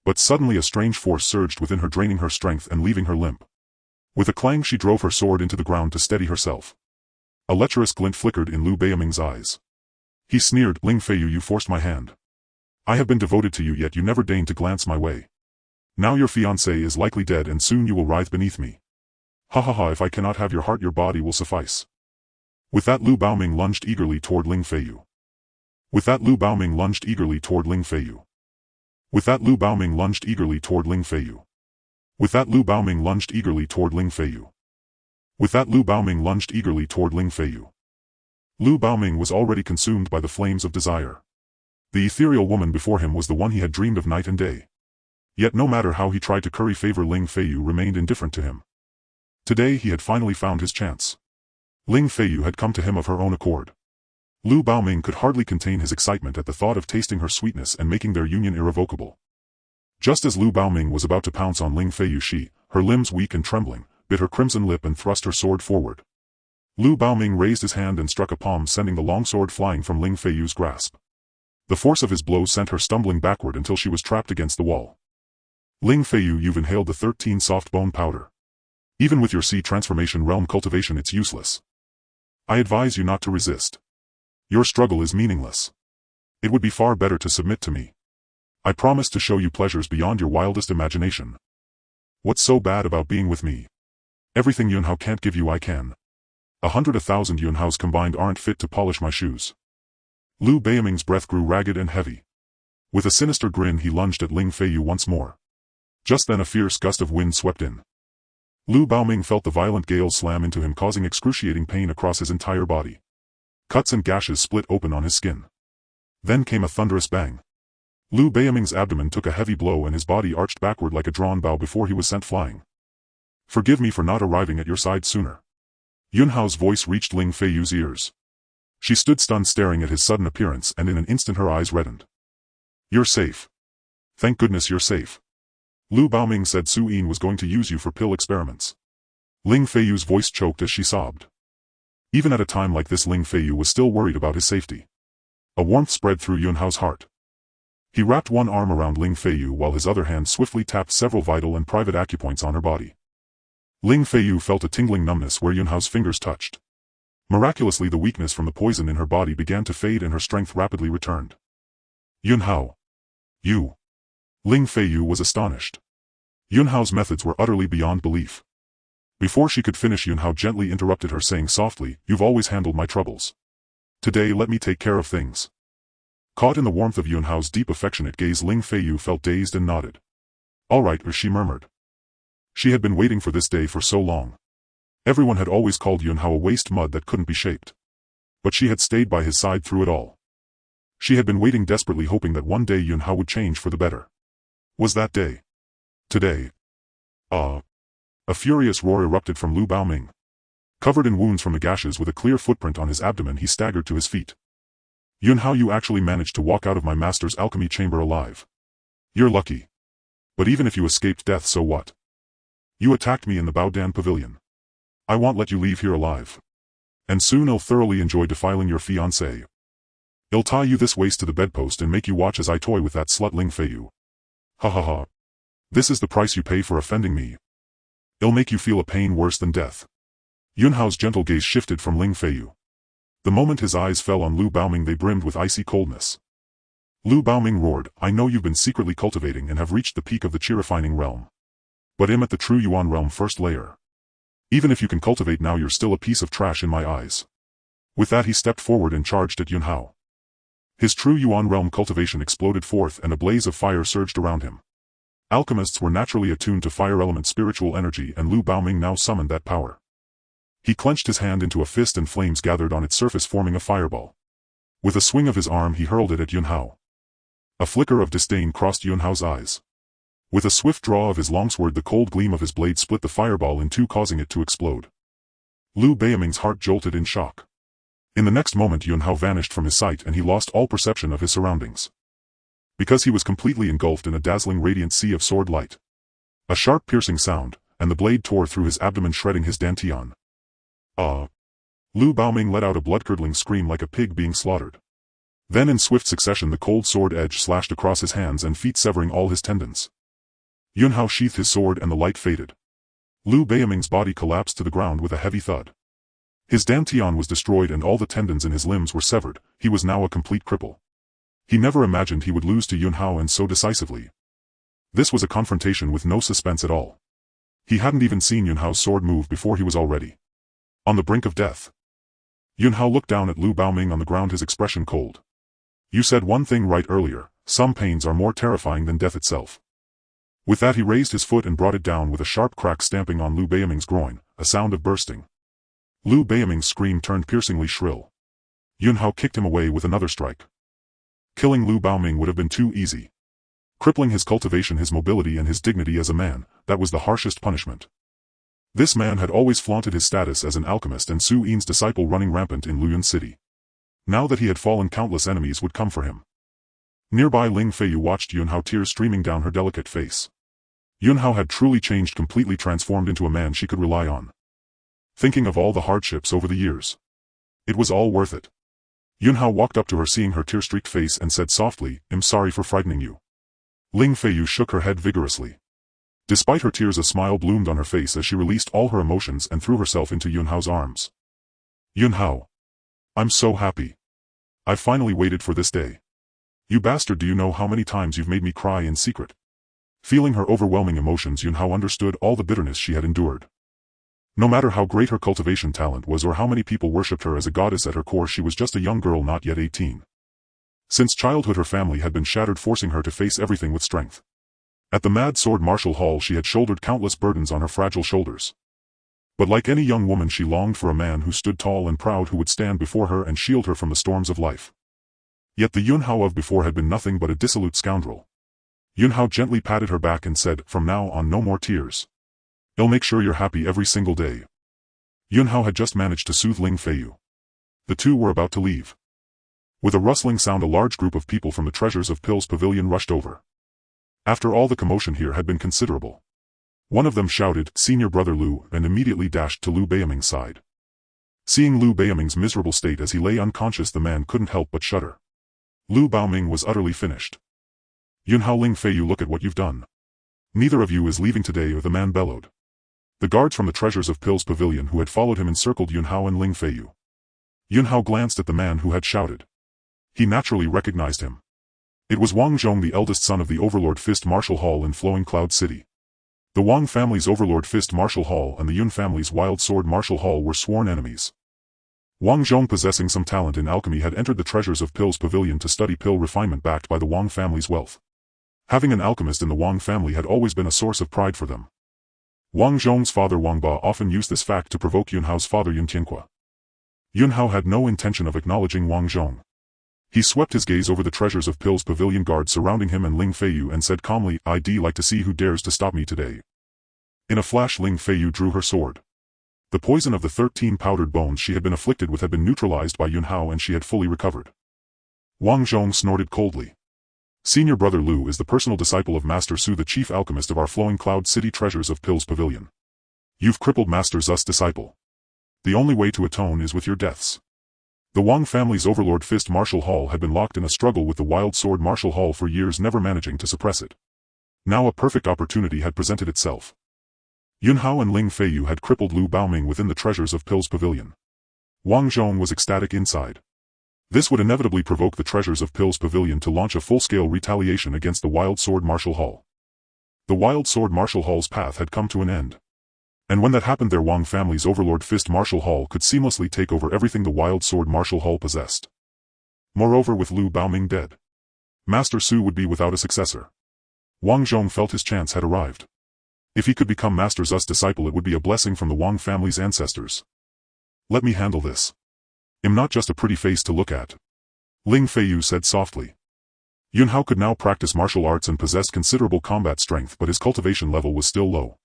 But suddenly a strange force surged within her, draining her strength and leaving her limp. With a clang she drove her sword into the ground to steady herself. A lecherous glint flickered in Liu Beiming's eyes. He sneered, "Ling Feiyu, you forced my hand. I have been devoted to you, yet you never deigned to glance my way. Now your fiancé is likely dead and soon you will writhe beneath me. Ha ha ha, if I cannot have your heart, your body will suffice." With that Liu Beiming lunged eagerly toward Ling Feiyu. With that Liu Beiming lunged eagerly toward Ling Feiyu. With that Liu Beiming lunged eagerly toward Ling Feiyu. With that Liu Beiming lunged eagerly toward Ling Feiyu. With that Liu Beiming lunged eagerly toward Ling Feiyu. Liu Beiming was already consumed by the flames of desire. The ethereal woman before him was the one he had dreamed of night and day. Yet no matter how he tried to curry favor, Ling Feiyu remained indifferent to him. Today he had finally found his chance. Ling Feiyu had come to him of her own accord. Liu Beiming could hardly contain his excitement at the thought of tasting her sweetness and making their union irrevocable. Just as Liu Beiming was about to pounce on Ling Feiyu, she, her limbs weak and trembling, bit her crimson lip and thrust her sword forward. Liu Beiming raised his hand and struck a palm, sending the long sword flying from Ling Feiyu's grasp. The force of his blow sent her stumbling backward until she was trapped against the wall. "Ling Feiyu, you've inhaled the 13 soft bone powder. Even with your sea transformation realm cultivation, it's useless. I advise you not to resist. Your struggle is meaningless. It would be far better to submit to me. I promise to show you pleasures beyond your wildest imagination. What's so bad about being with me? Everything Yunhao can't give you I can. 100,000 Yunhaos combined aren't fit to polish my shoes." Liu Beiming's breath grew ragged and heavy. With a sinister grin he lunged at Ling Feiyu once more. Just then a fierce gust of wind swept in. Liu Beiming felt the violent gale slam into him, causing excruciating pain across his entire body. Cuts and gashes split open on his skin. Then came a thunderous bang. Liu Beiming's abdomen took a heavy blow and his body arched backward like a drawn bow before he was sent flying. "Forgive me for not arriving at your side sooner." Yunhao's voice reached Ling Feiyu's ears. She stood stunned, staring at his sudden appearance, and in an instant her eyes reddened. "You're safe. Thank goodness you're safe." Liu Beiming said Su Yin was going to use you for pill experiments. Ling Feiyu's voice choked as she sobbed. Even at a time like this Ling Feiyu was still worried about his safety. A warmth spread through Yunhao's heart. He wrapped one arm around Ling Feiyu while his other hand swiftly tapped several vital and private acupoints on her body. Ling Feiyu felt a tingling numbness where Yunhao's fingers touched. Miraculously the weakness from the poison in her body began to fade and her strength rapidly returned. "Yunhao. You." Ling Feiyu was astonished. Yunhao's methods were utterly beyond belief. Before she could finish, Yunhao gently interrupted her, saying softly, "You've always handled my troubles. Today let me take care of things." Caught in the warmth of Yunhao's deep affectionate gaze, Ling Feiyu felt dazed and nodded. "All right," she murmured. She had been waiting for this day for so long. Everyone had always called Yunhao a waste mud that couldn't be shaped. But she had stayed by his side through it all. She had been waiting desperately, hoping that one day Yunhao would change for the better. Was that day? Today. A furious roar erupted from Liu Beiming. Covered in wounds from the gashes with a clear footprint on his abdomen, he staggered to his feet. "Yunhao, you actually managed to walk out of my master's alchemy chamber alive. You're lucky. But even if you escaped death, so what? You attacked me in the Baodan pavilion. I won't let you leave here alive. And soon I'll thoroughly enjoy defiling your fiancé. I'll tie you this waist to the bedpost and make you watch as I toy with that slut Ling Feiyu. Ha ha ha. This is the price you pay for offending me. I'll make you feel a pain worse than death." Yunhao's gentle gaze shifted from Ling Feiyu. The moment his eyes fell on Liu Beiming, they brimmed with icy coldness. Liu Beiming roared, "I know you've been secretly cultivating and have reached the peak of the chi refining realm. But I'm at the true Yuan realm first layer. Even if you can cultivate now, you're still a piece of trash in my eyes." With that he stepped forward and charged at Yunhao. His true Yuan realm cultivation exploded forth and a blaze of fire surged around him. Alchemists were naturally attuned to fire element spiritual energy, and Liu Beiming now summoned that power. He clenched his hand into a fist and flames gathered on its surface, forming a fireball. With a swing of his arm he hurled it at Yunhao. A flicker of disdain crossed Yunhao's eyes. With a swift draw of his longsword, the cold gleam of his blade split the fireball in two, causing it to explode. Liu Beiming's heart jolted in shock. In the next moment Yunhao vanished from his sight and he lost all perception of his surroundings. Because he was completely engulfed in a dazzling radiant sea of sword light. A sharp piercing sound, and the blade tore through his abdomen, shredding his dantian. Liu Beiming let out a blood-curdling scream like a pig being slaughtered. Then in swift succession the cold sword edge slashed across his hands and feet, severing all his tendons. Yunhao sheathed his sword and the light faded. Liu Beiming's body collapsed to the ground with a heavy thud. His dantian was destroyed and all the tendons in his limbs were severed. He was now a complete cripple. He never imagined he would lose to Yunhao, and so decisively. This was a confrontation with no suspense at all. He hadn't even seen Yunhao's sword move before he was already on the brink of death. Yunhao looked down at Liu Baoming on the ground, his expression cold. You said one thing right earlier, some pains are more terrifying than death itself. With that he raised his foot and brought it down with a sharp crack, stamping on Liu Beiming's groin, a sound of bursting. Liu Beiming's scream turned piercingly shrill. Yunhao kicked him away with another strike. Killing Liu Baoming would have been too easy. Crippling his cultivation, his mobility and his dignity as a man, that was the harshest punishment. This man had always flaunted his status as an alchemist and Su Yin's disciple, running rampant in Luyun City. Now that he had fallen, countless enemies would come for him. Nearby Ling Feiyu watched Yunhao, tears streaming down her delicate face. Yunhao had truly changed, completely transformed into a man she could rely on. Thinking of all the hardships over the years, it was all worth it. Yunhao walked up to her, seeing her tear-streaked face, and said softly, "I'm sorry for frightening you." Ling Feiyu shook her head vigorously. Despite her tears, a smile bloomed on her face as she released all her emotions and threw herself into Yunhao's arms. "Yunhao. I'm so happy. I've finally waited for this day. You bastard, do you know how many times you've made me cry in secret?" Feeling her overwhelming emotions, Yunhao understood all the bitterness she had endured. No matter how great her cultivation talent was or how many people worshipped her as a goddess, at her core she was just a young girl, not yet 18. Since childhood her family had been shattered, forcing her to face everything with strength. At the Mad Sword Martial Hall she had shouldered countless burdens on her fragile shoulders. But like any young woman, she longed for a man who stood tall and proud, who would stand before her and shield her from the storms of life. Yet the Yunhao of before had been nothing but a dissolute scoundrel. Yunhao gently patted her back and said, "From now on, no more tears. I'll make sure you're happy every single day." Yunhao had just managed to soothe Ling Feiyu. The two were about to leave. With a rustling sound, a large group of people from the Treasures of Pills Pavilion rushed over. After all, the commotion here had been considerable. One of them shouted, "Senior Brother Liu," and immediately dashed to Liu Beiming's side. Seeing Liu Beiming's miserable state as he lay unconscious, the man couldn't help but shudder. Liu Baoming was utterly finished. "Yunhao, Ling Feiyu, look at what you've done. Neither of you is leaving today," the man bellowed. The guards from the Treasures of Pills Pavilion who had followed him encircled Yunhao and Ling Feiyu. Yunhao glanced at the man who had shouted. He naturally recognized him. It was Wang Zhong, the eldest son of the Overlord Fist Martial Hall in Flowing Cloud City. The Wang family's Overlord Fist Martial Hall and the Yun family's Wild Sword Martial Hall were sworn enemies. Wang Zhong, possessing some talent in alchemy, had entered the Treasures of Pills Pavilion to study pill refinement, backed by the Wang family's wealth. Having an alchemist in the Wang family had always been a source of pride for them. Wang Zhong's father Wang Ba often used this fact to provoke Yunhao's father Yun Tianqua. Yunhao had no intention of acknowledging Wang Zhong. He swept his gaze over the Treasures of Pills Pavilion guards surrounding him and Ling Feiyu and said calmly, "I'd like to see who dares to stop me today." In a flash Ling Feiyu drew her sword. The poison of the 13 powdered bones she had been afflicted with had been neutralized by Yunhao and she had fully recovered. Wang Zhong snorted coldly. "Senior Brother Liu is the personal disciple of Master Su, the chief alchemist of our Flowing Cloud City Treasures of Pills Pavilion. You've crippled Master Zu's disciple. The only way to atone is with your deaths." The Wang family's Overlord Fist Martial Hall had been locked in a struggle with the Wild Sword Martial Hall for years, never managing to suppress it. Now a perfect opportunity had presented itself. Yunhao and Ling Feiyu had crippled Liu Baoming within the Treasures of Pills Pavilion. Wang Zhong was ecstatic inside. This would inevitably provoke the Treasures of Pills Pavilion to launch a full-scale retaliation against the Wild Sword Martial Hall. The Wild Sword Martial Hall's path had come to an end. And when that happened, their Wang family's Overlord Fist Martial Hall could seamlessly take over everything the Wild Sword Martial Hall possessed. Moreover, with Liu Baoming dead, Master Su would be without a successor. Wang Zhong felt his chance had arrived. If he could become Master Zu's disciple, it would be a blessing from the Wang family's ancestors. "Let me handle this. I'm not just a pretty face to look at," Ling Feiyu said softly. Yunhao could now practice martial arts and possessed considerable combat strength, but his cultivation level was still low.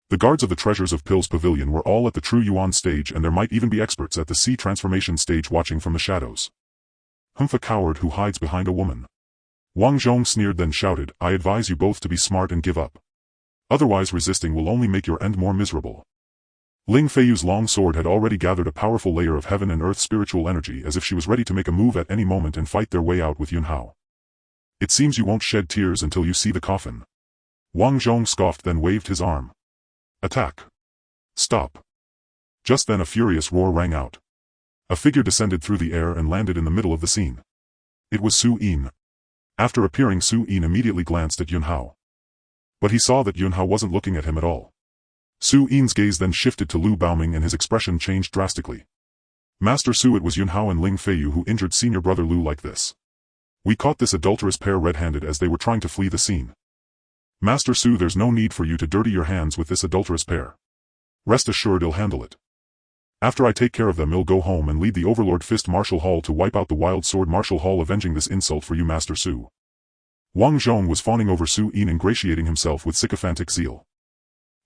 The guards of the Treasures of Pills Pavilion were all at the True Yuan stage, and there might even be experts at the C transformation stage watching from the shadows. "Humph, a coward who hides behind a woman." Wang Zhong sneered, then shouted, "I advise you both to be smart and give up. Otherwise resisting will only make your end more miserable." Ling Feiyu's long sword had already gathered a powerful layer of heaven and earth spiritual energy, as if she was ready to make a move at any moment and fight their way out with Yun Hao. It seems you won't shed tears until you see the coffin. Wang Zhong scoffed, then waved his arm. Attack. Stop. Just then a furious roar rang out. A figure descended through the air and landed in the middle of the scene. It was Su Yin. After appearing, Su Yin immediately glanced at Yun Hao. But he saw that Yun Hao wasn't looking at him at all. Su Yin's gaze then shifted to Lu Baoming and his expression changed drastically. Master Su, it was Yun Hao and Ling Feiyu who injured senior brother Lu like this. We caught this adulterous pair red-handed as they were trying to flee the scene. Master Su, there's no need for you to dirty your hands with this adulterous pair. Rest assured I'll handle it. After I take care of them, I'll go home and lead the Overlord Fist Martial Hall to wipe out the Wild Sword Martial Hall, avenging this insult for you, Master Su. Wang Zhong was fawning over Su Yin, ingratiating himself with sycophantic zeal.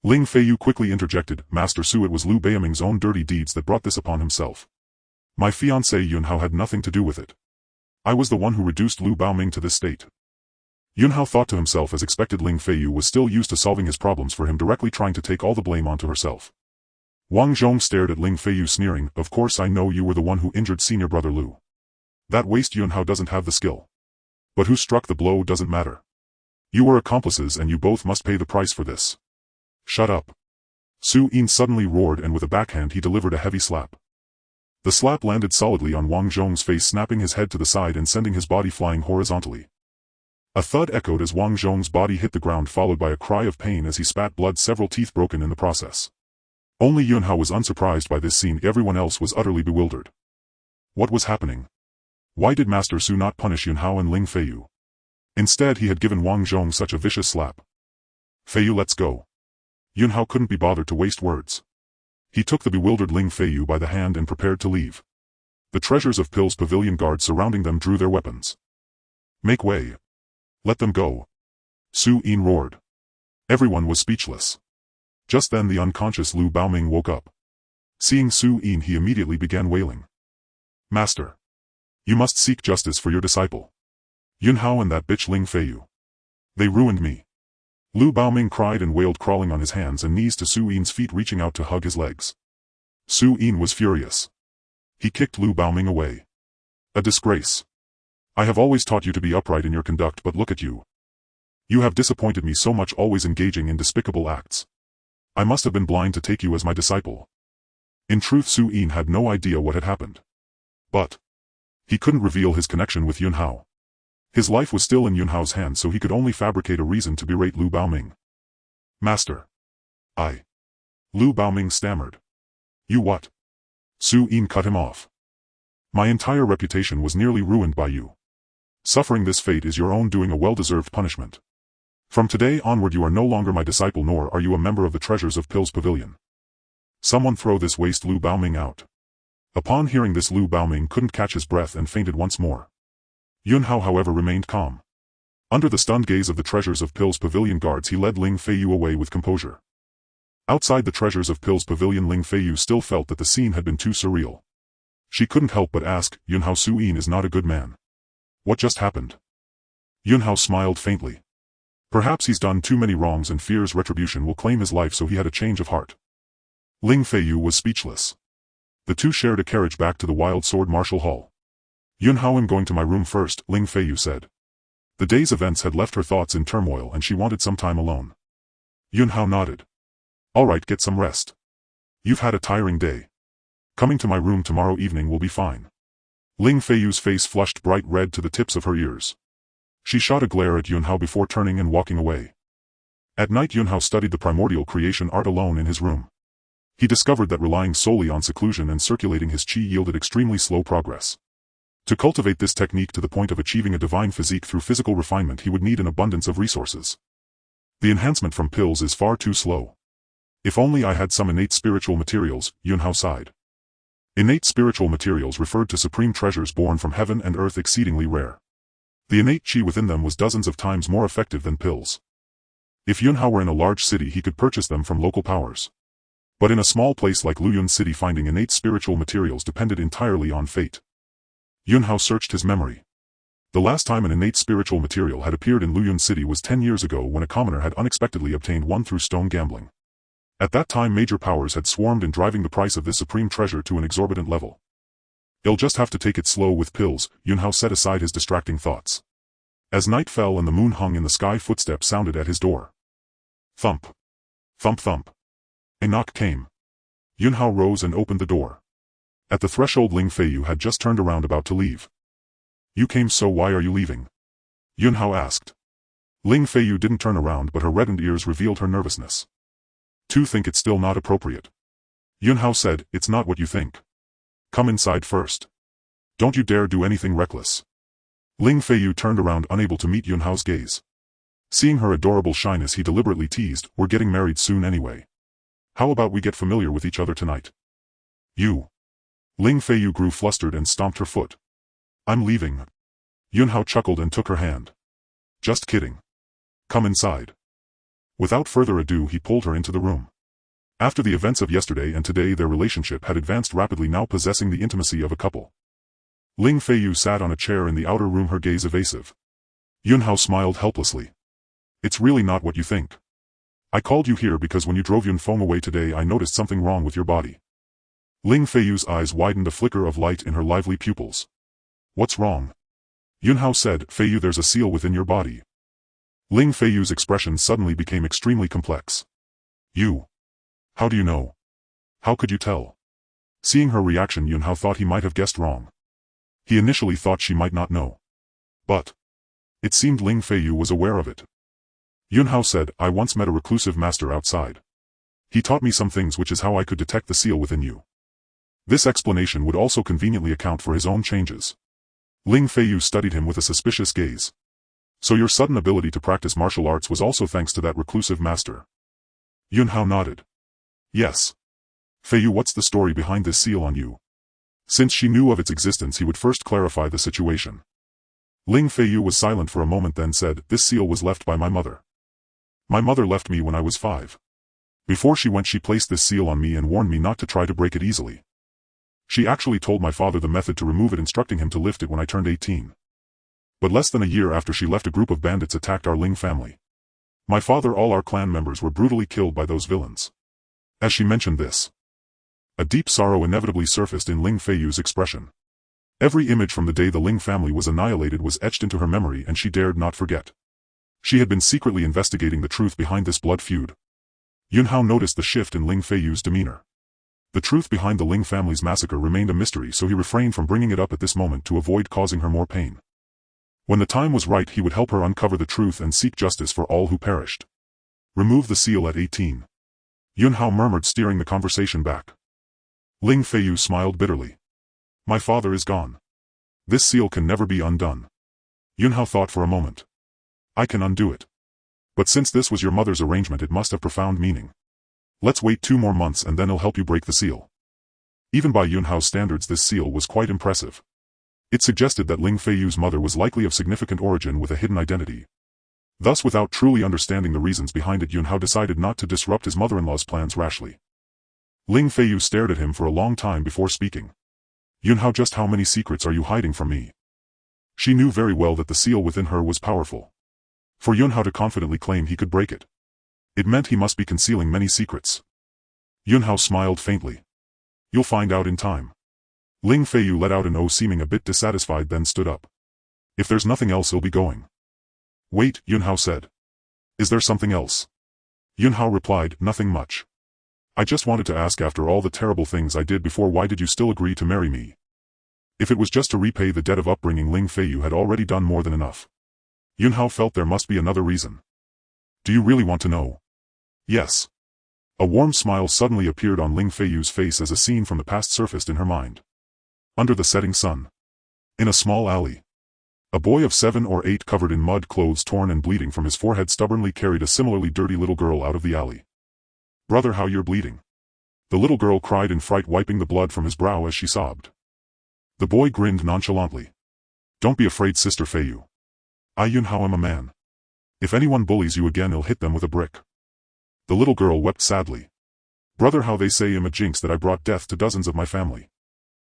Ling Feiyu quickly interjected, Master Su, it was Lu Baoming's own dirty deeds that brought this upon himself. My fiancé Yun Hao had nothing to do with it. I was the one who reduced Lu Baoming to this state. Yun Hao thought to himself, as expected. Ling Feiyu was still used to solving his problems for him, directly trying to take all the blame onto herself. Wang Zhong stared at Ling Feiyu, sneering, of course I know you were the one who injured senior brother Lu. That waste Yun Hao doesn't have the skill. But who struck the blow doesn't matter. You were accomplices and you both must pay the price for this. Shut up. Su Yin suddenly roared, and with a backhand he delivered a heavy slap. The slap landed solidly on Wang Zhong's face, snapping his head to the side and sending his body flying horizontally. A thud echoed as Wang Zhong's body hit the ground, followed by a cry of pain as he spat blood, several teeth broken in the process. Only Yun Hao was unsurprised by this scene, everyone else was utterly bewildered. What was happening? Why did Master Su not punish Yun Hao and Ling Feiyu? Instead he had given Wang Zhong such a vicious slap. Feiyu, let's go. Yun Hao couldn't be bothered to waste words. He took the bewildered Ling Feiyu by the hand and prepared to leave. The treasures of Pill's pavilion guards surrounding them drew their weapons. Make way. Let them go. Su Yin roared. Everyone was speechless. Just then the unconscious Lu Baoming woke up. Seeing Su Yin, he immediately began wailing. Master. You must seek justice for your disciple. Yun Hao and that bitch Ling Feiyu. They ruined me. Lu Baoming cried and wailed, crawling on his hands and knees to Su Yin's feet, reaching out to hug his legs. Su Yin was furious. He kicked Lu Baoming away. A disgrace. I have always taught you to be upright in your conduct, but look at you. You have disappointed me so much, always engaging in despicable acts. I must have been blind to take you as my disciple. In truth, Su Yin had no idea what had happened. But he couldn't reveal his connection with Yun Hao. His life was still in Yun Hao's hands, so he could only fabricate a reason to berate Lu Baoming. Master. Lu Baoming stammered. You what? Su Yin cut him off. My entire reputation was nearly ruined by you. Suffering this fate is your own doing, a well-deserved punishment. From today onward you are no longer my disciple, nor are you a member of the treasures of Pill's pavilion. Someone throw this waste Lu Baoming out. Upon hearing this, Lu Baoming couldn't catch his breath and fainted once more. Yun Hao, however, remained calm. Under the stunned gaze of the treasures of Pill's pavilion guards, he led Ling Feiyu away with composure. Outside the treasures of Pill's pavilion, Ling Feiyu still felt that the scene had been too surreal. She couldn't help but ask, Yun Hao, Su Yin is not a good man. What just happened? Yun Hao smiled faintly. Perhaps he's done too many wrongs and fears retribution will claim his life, so he had a change of heart. Ling Feiyu was speechless. The two shared a carriage back to the Wild Sword Martial Hall. Yun Hao, I'm going to my room first, Ling Feiyu said. The day's events had left her thoughts in turmoil and she wanted some time alone. Yun Hao nodded. All right, get some rest. You've had a tiring day. Coming to my room tomorrow evening will be fine. Ling Feiyu's face flushed bright red to the tips of her ears. She shot a glare at Yun Hao before turning and walking away. At night, Yun Hao studied the primordial creation art alone in his room. He discovered that relying solely on seclusion and circulating his qi yielded extremely slow progress. To cultivate this technique to the point of achieving a divine physique through physical refinement, he would need an abundance of resources. The enhancement from pills is far too slow. If only I had some innate spiritual materials, Yun Hao sighed. Innate spiritual materials referred to supreme treasures born from heaven and earth, exceedingly rare. The innate qi within them was dozens of times more effective than pills. If Yun Hao were in a large city, he could purchase them from local powers. But in a small place like Luyun City, finding innate spiritual materials depended entirely on fate. Yun Hao searched his memory. The last time an innate spiritual material had appeared in Luyun City was 10 years ago, when a commoner had unexpectedly obtained one through stone gambling. At that time major powers had swarmed in driving the price of this supreme treasure to an exorbitant level. "You'll just have to take it slow with pills," Yunhao set aside his distracting thoughts. As night fell and the moon hung in the sky, footsteps sounded at his door. Thump. Thump thump. A knock came. Yunhao rose and opened the door. At the threshold Ling Feiyu had just turned around about to leave. "You came, so why are you leaving?" Yunhao asked. Ling Feiyu didn't turn around, but her reddened ears revealed her nervousness. "To think it's still not appropriate." Yunhao said, "It's not what you think. Come inside first. Don't you dare do anything reckless." Ling Feiyu turned around, unable to meet Yunhao's gaze. Seeing her adorable shyness, he deliberately teased, "We're getting married soon anyway. How about we get familiar with each other tonight?" "You." Ling Feiyu grew flustered and stomped her foot. "I'm leaving." Yunhao chuckled and took her hand. "Just kidding. Come inside." Without further ado he pulled her into the room. After the events of yesterday and today, their relationship had advanced rapidly, now possessing the intimacy of a couple. Ling Feiyu sat on a chair in the outer room, her gaze evasive. Yunhao smiled helplessly. "It's really not what you think. I called you here because when you drove Yunfeng away today I noticed something wrong with your body." Ling Feiyu's eyes widened, a flicker of light in her lively pupils. "What's wrong?" Yunhao said, "Feiyu, there's a seal within your body." Ling Feiyu's expression suddenly became extremely complex. "You? How do you know? How could you tell?" Seeing her reaction, Yunhao thought he might have guessed wrong. He initially thought she might not know. But it seemed Ling Feiyu was aware of it. Yunhao said, "I once met a reclusive master outside. He taught me some things, which is how I could detect the seal within you." This explanation would also conveniently account for his own changes. Ling Feiyu studied him with a suspicious gaze. "So your sudden ability to practice martial arts was also thanks to that reclusive master?" Yunhao nodded. "Yes. Feiyu, what's the story behind this seal on you?" Since she knew of its existence, he would first clarify the situation. Ling Feiyu was silent for a moment, then said, "This seal was left by my mother. My mother left me when I was 5. Before she went, she placed this seal on me and warned me not to try to break it easily. She actually told my father the method to remove it, instructing him to lift it when I turned 18. But less than a year after she left, a group of bandits attacked our Ling family. My father, all our clan members were brutally killed by those villains." As she mentioned this, a deep sorrow inevitably surfaced in Ling Feiyu's expression. Every image from the day the Ling family was annihilated was etched into her memory, and she dared not forget. She had been secretly investigating the truth behind this blood feud. Yunhao noticed the shift in Ling Feiyu's demeanor. The truth behind the Ling family's massacre remained a mystery, so he refrained from bringing it up at this moment to avoid causing her more pain. When the time was right, he would help her uncover the truth and seek justice for all who perished. "Remove the seal at 18. Yunhao murmured, steering the conversation back. Ling Feiyu smiled bitterly. "My father is gone. This seal can never be undone." Yunhao thought for a moment. "I can undo it. But since this was your mother's arrangement, it must have profound meaning. Let's wait 2 more months and then he'll help you break the seal." Even by Yunhao's standards, this seal was quite impressive. It suggested that Ling Feiyu's mother was likely of significant origin with a hidden identity. Thus, without truly understanding the reasons behind it, Yunhao decided not to disrupt his mother-in-law's plans rashly. Ling Feiyu stared at him for a long time before speaking. "Yunhao, just how many secrets are you hiding from me?" She knew very well that the seal within her was powerful. For Yunhao to confidently claim he could break it, it meant he must be concealing many secrets. Yunhao smiled faintly. "You'll find out in time." Ling Feiyu let out an "oh," seeming a bit dissatisfied, then stood up. "If there's nothing else, he'll be going." "Wait," Yunhao said. "Is there something else?" Yunhao replied, "Nothing much. I just wanted to ask, after all the terrible things I did before, why did you still agree to marry me?" If it was just to repay the debt of upbringing, Ling Feiyu had already done more than enough. Yunhao felt there must be another reason. "Do you really want to know?" "Yes." A warm smile suddenly appeared on Ling Feiyu's face as a scene from the past surfaced in her mind. Under the setting sun, in a small alley, a boy of 7 or 8, covered in mud, clothes torn and bleeding from his forehead, stubbornly carried a similarly dirty little girl out of the alley. "Brother, how you're bleeding." The little girl cried in fright, wiping the blood from his brow as she sobbed. The boy grinned nonchalantly. "Don't be afraid, Sister Feiyu. I, Yunhao, am a man. If anyone bullies you again, I'll hit them with a brick." The little girl wept sadly. "Brother, how they say I'm a jinx, that I brought death to dozens of my family."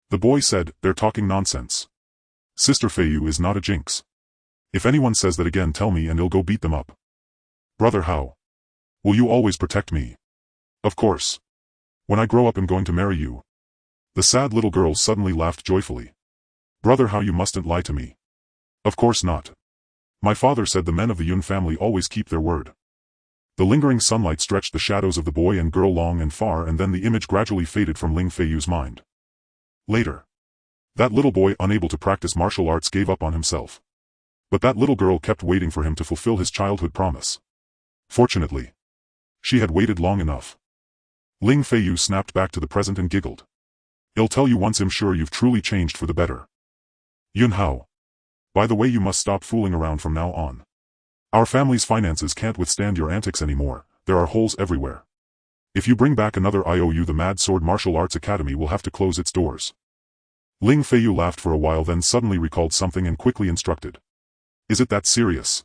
The boy said, "They're talking nonsense. Sister Feiyu is not a jinx. If anyone says that again, tell me and I'll go beat them up." "Brother, how will you always protect me?" Of course. When I grow up I'm going to marry you. The sad little girl suddenly laughed joyfully. Brother, how you mustn't lie to me. Of course not. My father said the men of the Yun family always keep their word. The lingering sunlight stretched the shadows of the boy and girl long and far, and then the image gradually faded from Ling Feiyu's mind. Later. That little boy, unable to practice martial arts, gave up on himself. But that little girl kept waiting for him to fulfill his childhood promise. Fortunately, she had waited long enough. Ling Feiyu snapped back to the present and giggled. I'll tell you once, I'm sure you've truly changed for the better. Yun Hao. By the way, you must stop fooling around from now on. Our family's finances can't withstand your antics anymore, there are holes everywhere. If you bring back another IOU, the Mad Sword Martial Arts Academy will have to close its doors. Ling Feiyu laughed for a while, then suddenly recalled something and quickly instructed. Is it that serious?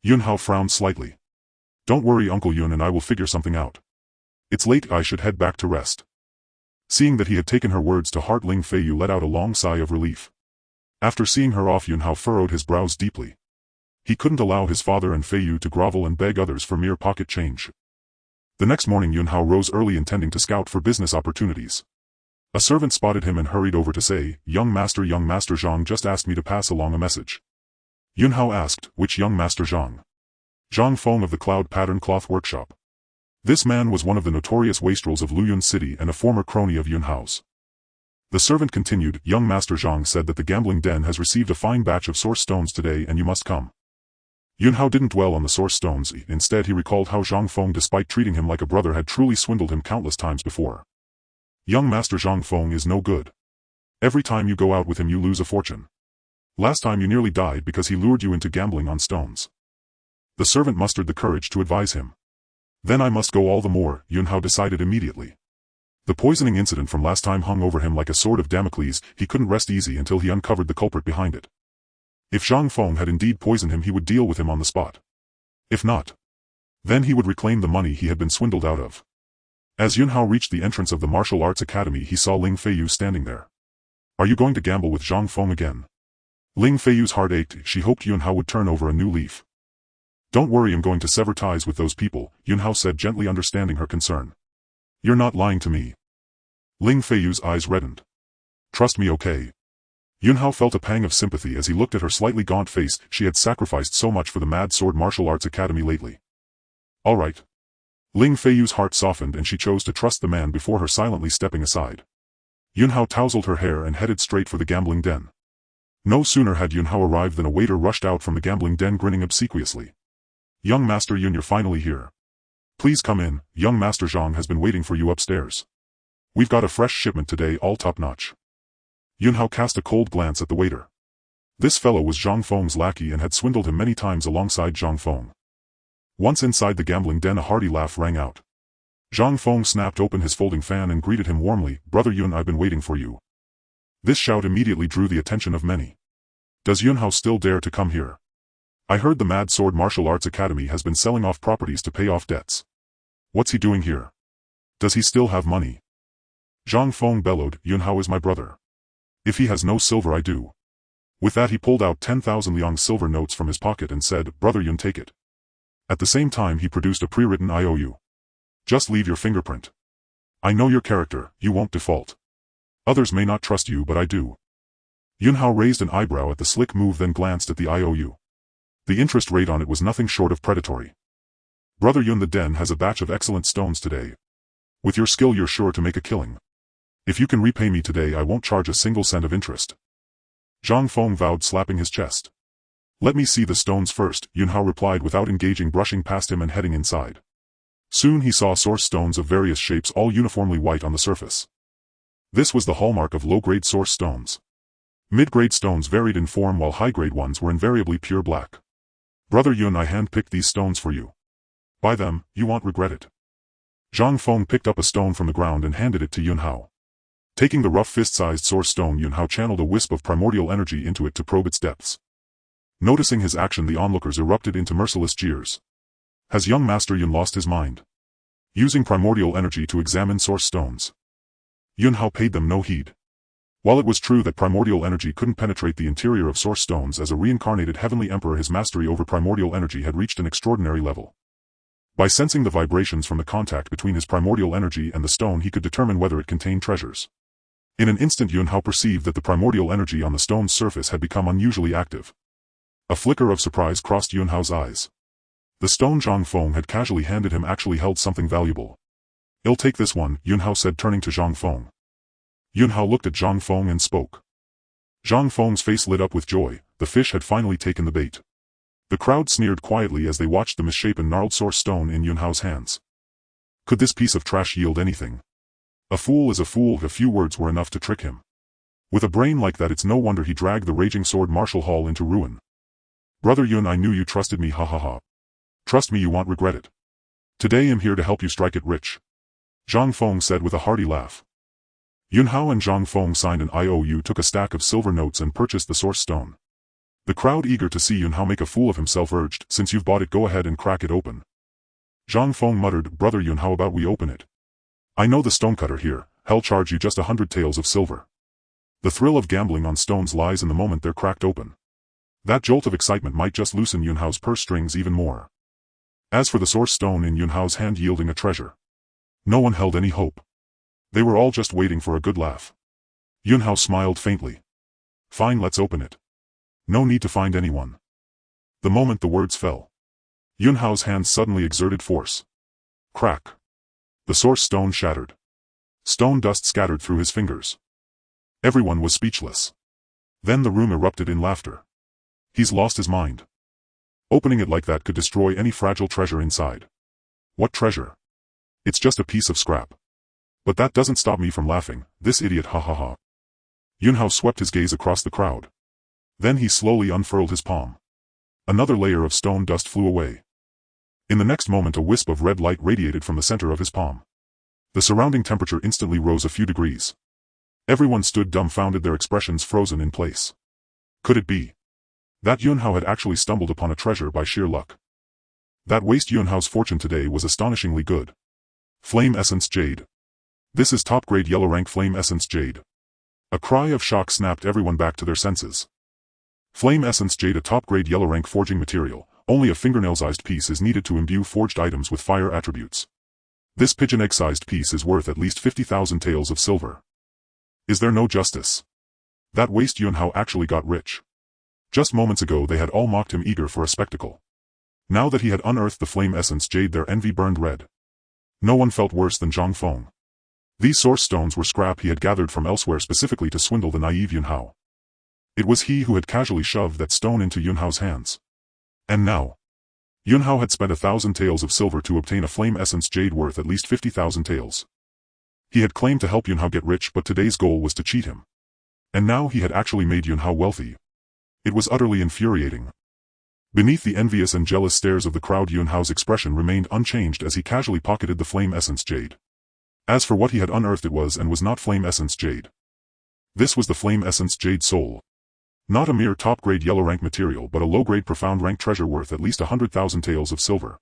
Yun Hao frowned slightly. Don't worry, Uncle Yun and I will figure something out. It's late, I should head back to rest. Seeing that he had taken her words to heart, Ling Feiyu let out a long sigh of relief. After seeing her off, Yun Hao furrowed his brows deeply. He couldn't allow his father and Feiyu to grovel and beg others for mere pocket change. The next morning Yun Hao rose early, intending to scout for business opportunities. A servant spotted him and hurried over to say, Young Master Zhang just asked me to pass along a message. Yun Hao asked, which young Master Zhang? Zhang Feng of the Cloud Pattern Cloth Workshop. This man was one of the notorious wastrels of Luyun City and a former crony of Yun Hao's. The servant continued, Young Master Zhang said that the gambling den has received a fine batch of source stones today and you must come. Yun Hao didn't dwell on the source stones, instead he recalled how Zhang Feng, despite treating him like a brother, had truly swindled him countless times before. Young Master Zhang Feng is no good. Every time you go out with him you lose a fortune. Last time you nearly died because he lured you into gambling on stones. The servant mustered the courage to advise him. Then I must go all the more, Yun Hao decided immediately. The poisoning incident from last time hung over him like a sword of Damocles, he couldn't rest easy until he uncovered the culprit behind it. If Zhang Feng had indeed poisoned him, he would deal with him on the spot. If not, then he would reclaim the money he had been swindled out of. As Yun Hao reached the entrance of the Martial Arts Academy, he saw Ling Feiyu standing there. Are you going to gamble with Zhang Feng again? Ling Feiyu's heart ached, she hoped Yun Hao would turn over a new leaf. Don't worry, I'm going to sever ties with those people, Yun Hao said, gently understanding her concern. You're not lying to me. Ling Feiyu's eyes reddened. Trust me, okay? Yun Hao felt a pang of sympathy as he looked at her slightly gaunt face. She had sacrificed so much for the Mad Sword Martial Arts Academy lately. All right. Ling Feiyu's heart softened and she chose to trust the man before her, silently stepping aside. Yun Hao tousled her hair and headed straight for the gambling den. No sooner had Yun Hao arrived than a waiter rushed out from the gambling den, grinning obsequiously. Young Master Yun, you're finally here. Please come in, young Master Zhang has been waiting for you upstairs. We've got a fresh shipment today, all top-notch. Yun Hao cast a cold glance at the waiter. This fellow was Zhang Feng's lackey and had swindled him many times alongside Zhang Feng. Once inside the gambling den, a hearty laugh rang out. Zhang Feng snapped open his folding fan and greeted him warmly, Brother Yun, I've been waiting for you. This shout immediately drew the attention of many. Does Yun Hao still dare to come here? I heard the Mad Sword Martial Arts Academy has been selling off properties to pay off debts. What's he doing here? Does he still have money? Zhang Feng bellowed, Yun Hao is my brother. If he has no silver, I do. With that he pulled out 10,000 liang silver notes from his pocket and said, Brother Yun, take it. At the same time he produced a pre-written IOU. Just leave your fingerprint. I know your character, you won't default. Others may not trust you, but I do. Yun Hao raised an eyebrow at the slick move, then glanced at the IOU. The interest rate on it was nothing short of predatory. Brother Yun, the den has a batch of excellent stones today. With your skill you're sure to make a killing. If you can repay me today, I won't charge a single cent of interest. Zhang Feng vowed, slapping his chest. Let me see the stones first, Yun Hao replied without engaging, brushing past him and heading inside. Soon he saw source stones of various shapes, all uniformly white on the surface. This was the hallmark of low-grade source stones. Mid-grade stones varied in form while high-grade ones were invariably pure black. Brother Yun, I hand-picked these stones for you. Buy them, you won't regret it. Zhang Feng picked up a stone from the ground and handed it to Yun Hao. Taking the rough fist-sized source stone, Yun Hao channeled a wisp of primordial energy into it to probe its depths. Noticing his action, the onlookers erupted into merciless jeers. Has young Master Yun lost his mind? Using primordial energy to examine source stones. Yun Hao paid them no heed. While it was true that primordial energy couldn't penetrate the interior of source stones, as a reincarnated heavenly emperor his mastery over primordial energy had reached an extraordinary level. By sensing the vibrations from the contact between his primordial energy and the stone he could determine whether it contained treasures. In an instant Yun Hao perceived that the primordial energy on the stone's surface had become unusually active. A flicker of surprise crossed Yun Hao's eyes. The stone Zhang Feng had casually handed him actually held something valuable. "I'll take this one," Yun Hao said, turning to Zhang Feng. Yun Hao looked at Zhang Feng and spoke. Zhang Feng's face lit up with joy. The fish had finally taken the bait. The crowd sneered quietly as they watched the misshapen gnarled source stone in Yun Hao's hands. Could this piece of trash yield anything? A fool is a fool. A few words were enough to trick him. With a brain like that, it's no wonder he dragged the raging sword martial hall into ruin. "Brother Yun, I knew you trusted me, ha ha ha. Trust me, you won't regret it. Today I'm here to help you strike it rich," Zhang Feng said with a hearty laugh. Yun Hao and Zhang Feng signed an IOU, took a stack of silver notes and purchased the source stone. The crowd, eager to see Yun Hao make a fool of himself, urged, "Since you've bought it, go ahead and crack it open." Zhang Feng muttered, "Brother Yun, how about we open it? I know the stonecutter here. He'll charge you just 100 taels of silver." The thrill of gambling on stones lies in the moment they're cracked open. That jolt of excitement might just loosen Yun Hao's purse strings even more. As for the source stone in Yun Hao's hand yielding a treasure, no one held any hope. They were all just waiting for a good laugh. Yun Hao smiled faintly. "Fine, let's open it. No need to find anyone." The moment the words fell, Yun Hao's hands suddenly exerted force. Crack. The source stone shattered. Stone dust scattered through his fingers. Everyone was speechless. Then the room erupted in laughter. "He's lost his mind. Opening it like that could destroy any fragile treasure inside." "What treasure? It's just a piece of scrap." "But that doesn't stop me from laughing, this idiot, ha ha ha." Yun Hao swept his gaze across the crowd. Then he slowly unfurled his palm. Another layer of stone dust flew away. In the next moment a wisp of red light radiated from the center of his palm. The surrounding temperature instantly rose a few degrees. Everyone stood dumbfounded, their expressions frozen in place. Could it be that Yun Hao had actually stumbled upon a treasure by sheer luck? That waste Yun Hao's fortune today was astonishingly good. Flame Essence Jade. This is top-grade yellow rank Flame Essence Jade. A cry of shock snapped everyone back to their senses. Flame Essence Jade, a top-grade yellow rank forging material. Only a fingernail-sized piece is needed to imbue forged items with fire attributes. This pigeon egg-sized piece is worth at least 50,000 taels of silver. Is there no justice? That waste Yun Hao actually got rich. Just moments ago they had all mocked him, eager for a spectacle. Now that he had unearthed the Flame Essence Jade, their envy burned red. No one felt worse than Zhang Feng. These source stones were scrap he had gathered from elsewhere specifically to swindle the naive Yun Hao. It was he who had casually shoved that stone into Yun Hao's hands. And now, Yun Hao had spent 1,000 taels of silver to obtain a Flame Essence Jade worth at least 50,000 taels. He had claimed to help Yun Hao get rich, but today's goal was to cheat him. And now he had actually made Yun Hao wealthy. It was utterly infuriating. Beneath the envious and jealous stares of the crowd, Yun Hao's expression remained unchanged as he casually pocketed the Flame Essence Jade. As for what he had unearthed, it was and was not Flame Essence Jade. This was the Flame Essence Jade Soul. Not a mere top-grade yellow-rank material, but a low-grade profound-rank treasure worth at least 100,000 taels of silver.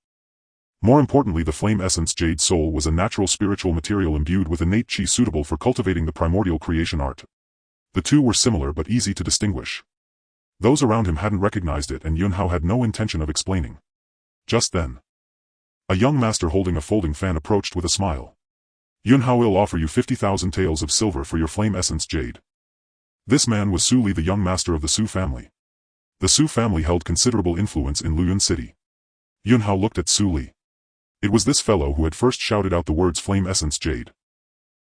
More importantly, the Flame Essence Jade Soul was a natural spiritual material imbued with innate chi suitable for cultivating the primordial creation art. The two were similar but easy to distinguish. Those around him hadn't recognized it, and Yun Hao had no intention of explaining. Just then, a young master holding a folding fan approached with a smile. "Yun Hao will offer you 50,000 taels of silver for your Flame Essence Jade." This man was Su Li, the young master of the Su family. The Su family held considerable influence in Luyun City. Yun Hao looked at Su Li. It was this fellow who had first shouted out the words Flame Essence Jade.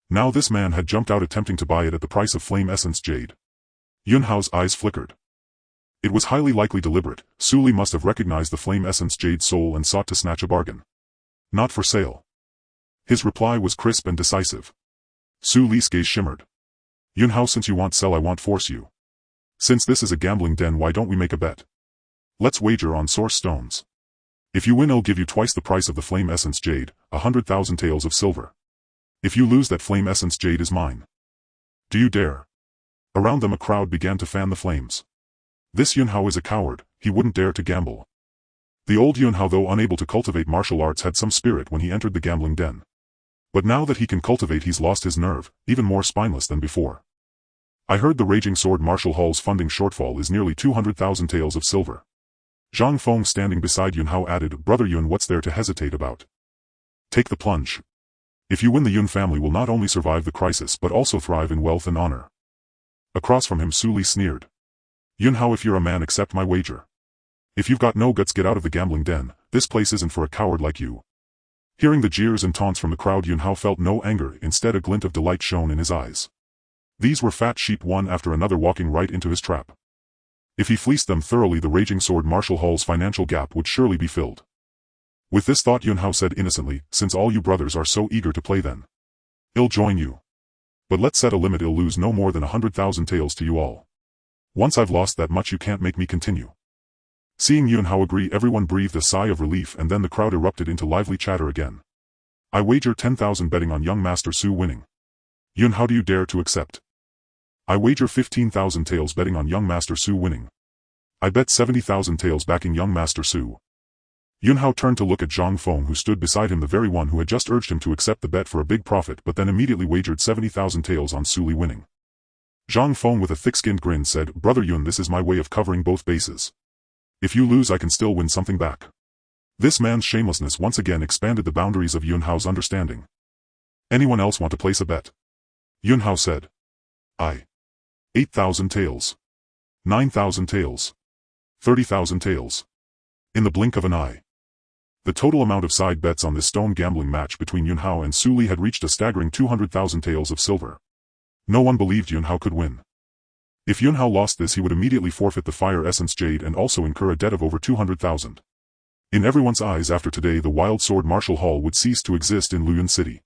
Now this man had jumped out attempting to buy it at the price of Flame Essence Jade. Yun Hao's eyes flickered. It was highly likely deliberate. Su Li must have recognized the Flame Essence Jade Soul and sought to snatch a bargain. "Not for sale." His reply was crisp and decisive. Su Li's gaze shimmered. "Yun Hao, since you want sell, I won't force you. Since this is a gambling den, why don't we make a bet? Let's wager on source stones. If you win, I'll give you twice the price of the Flame Essence Jade, 100,000 taels of silver. If you lose, that Flame Essence Jade is mine. Do you dare?" Around them a crowd began to fan the flames. This Yun Hao is a coward, he wouldn't dare to gamble. The old Yun Hao, though unable to cultivate martial arts, had some spirit when he entered the gambling den. But now that he can cultivate, he's lost his nerve, even more spineless than before. "I heard the Raging Sword Martial Hall's funding shortfall is nearly 200,000 taels of silver. Zhang Feng standing beside Yun Hao added, "Brother Yun, what's there to hesitate about? Take the plunge. If you win, the Yun family will not only survive the crisis but also thrive in wealth and honor." Across from him Su Li sneered. "Yun Hao, if you're a man, accept my wager. If you've got no guts, get out of the gambling den. This place isn't for a coward like you." Hearing the jeers and taunts from the crowd, Yun Hao felt no anger, instead a glint of delight shone in his eyes. These were fat sheep, one after another, walking right into his trap. If he fleeced them thoroughly, the raging sword martial hall's financial gap would surely be filled. With this thought, Yun Hao said innocently, "Since all you brothers are so eager to play, then I'll join you. But let's set a limit. I'll lose no more than 100,000 taels to you all. Once I've lost that much, you can't make me continue." Seeing Yun Hao agree, everyone breathed a sigh of relief, and then the crowd erupted into lively chatter again. "I wager 10,000 betting on young Master Su winning. Yun, how do you dare to accept?" "I wager 15,000 taels betting on young Master Su winning. I bet 70,000 taels backing young Master Su." Yun Hao turned to look at Zhang Feng, who stood beside him, the very one who had just urged him to accept the bet for a big profit, but then immediately wagered 70,000 taels on Su Li winning. Zhang Feng with a thick-skinned grin said, "Brother Yun, this is my way of covering both bases. If you lose, I can still win something back." This man's shamelessness once again expanded the boundaries of Yun Hao's understanding. "Anyone else want to place a bet?" Yun Hao said. "I. 8,000 taels. 9,000 taels. 30,000 taels." In the blink of an eye, the total amount of side bets on this stone gambling match between Yun Hao and Su Li had reached a staggering 200,000 taels of silver. No one believed Yun Hao could win. If Yun Hao lost this, he would immediately forfeit the fire essence jade and also incur a debt of over 200,000. In everyone's eyes, after today, the wild sword martial hall would cease to exist in Luyuan City.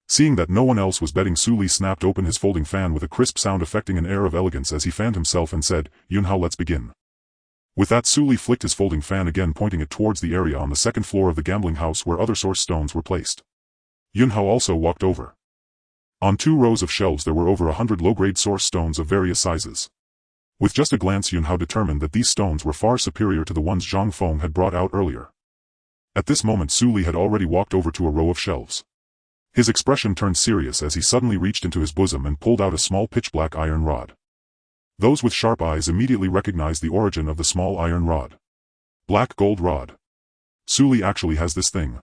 Seeing that no one else was betting, Su Li snapped open his folding fan with a crisp sound affecting an air of elegance as he fanned himself and said, "Yun Hao, let's begin." With that, Su Li flicked his folding fan again, pointing it towards the area on the second floor of the gambling house where other source stones were placed. Yun Hao also walked over. On 2 rows of shelves there were over 100 low-grade source stones of various sizes. With just a glance, Yun Hao determined that these stones were far superior to the ones Zhang Feng had brought out earlier. At this moment, Su Li had already walked over to a row of shelves. His expression turned serious as he suddenly reached into his bosom and pulled out a small pitch-black iron rod. Those with sharp eyes immediately recognized the origin of the small iron rod. Black gold rod. Su Li actually has this thing.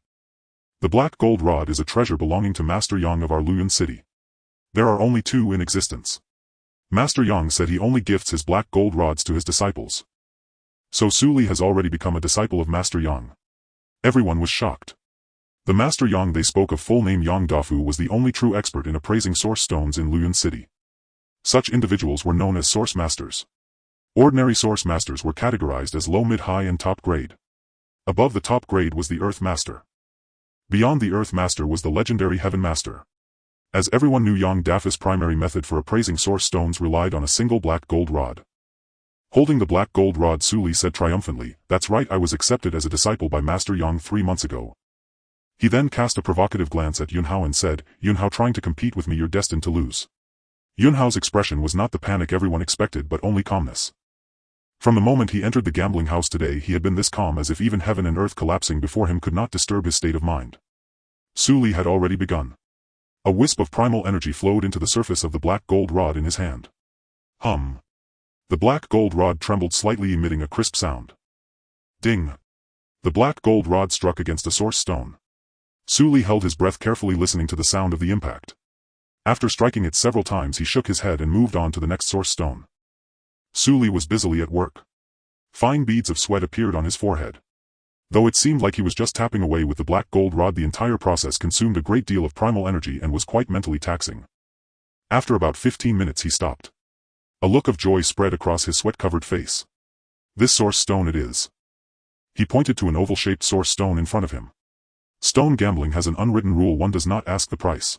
The black gold rod is a treasure belonging to Master Yang of our Luyuan city. There are only 2 in existence. Master Yang said he only gifts his black gold rods to his disciples. So Su Li has already become a disciple of Master Yang. Everyone was shocked. The Master Yang they spoke of, full name Yang Dafu, was the only true expert in appraising source stones in Luyuan City. Such individuals were known as source masters. Ordinary source masters were categorized as low, mid, high, and top grade. Above the top grade was the Earth Master. Beyond the Earth Master was the legendary Heaven Master. As everyone knew, Yang Dafu's primary method for appraising source stones relied on a single black gold rod. Holding the black gold rod, Su Li said triumphantly, "That's right, I was accepted as a disciple by Master Yang 3 months ago." He then cast a provocative glance at Yun Hao and said, "Yun Hao, trying to compete with me, you're destined to lose." Yun Hao's expression was not the panic everyone expected, but only calmness. From the moment he entered the gambling house today, he had been this calm, as if even heaven and earth collapsing before him could not disturb his state of mind. Su Li had already begun. A wisp of primal energy flowed into the surface of the black gold rod in his hand. Hum. The black gold rod trembled slightly, emitting a crisp sound. Ding. The black gold rod struck against a source stone. Su Li held his breath, carefully listening to the sound of the impact. After striking it several times, he shook his head and moved on to the next source stone. Su Li was busily at work. Fine beads of sweat appeared on his forehead. Though it seemed like he was just tapping away with the black gold rod, the entire process consumed a great deal of primal energy and was quite mentally taxing. After about 15 minutes he stopped. A look of joy spread across his sweat-covered face. "This source stone it is." He pointed to an oval-shaped source stone in front of him. Stone gambling has an unwritten rule: one does not ask the price.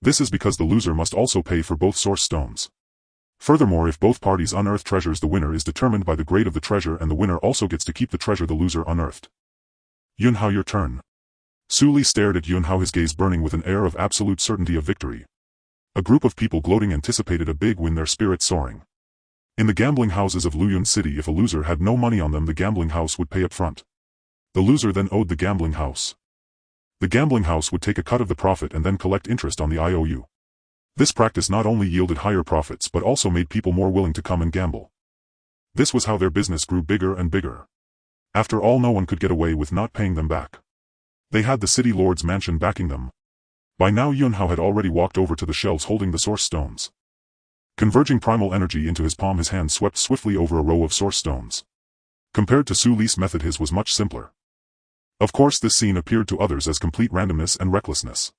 This is because the loser must also pay for both source stones. Furthermore, if both parties unearth treasures, the winner is determined by the grade of the treasure, and the winner also gets to keep the treasure the loser unearthed. "Yun Hao, your turn." Su Li stared at Yun Hao, his gaze burning with an air of absolute certainty of victory. A group of people gloating anticipated a big win, their spirits soaring. In the gambling houses of Luyuan City, if a loser had no money on them, the gambling house would pay up front. The loser then owed the gambling house. The gambling house would take a cut of the profit and then collect interest on the IOU. This practice not only yielded higher profits but also made people more willing to come and gamble. This was how their business grew bigger and bigger. After all, no one could get away with not paying them back. They had the city lord's mansion backing them. By now Yunhao had already walked over to the shelves holding the source stones. Converging primal energy into his palm, his hand swept swiftly over a row of source stones. Compared to Su Li's method, his was much simpler. Of course, this scene appeared to others as complete randomness and recklessness.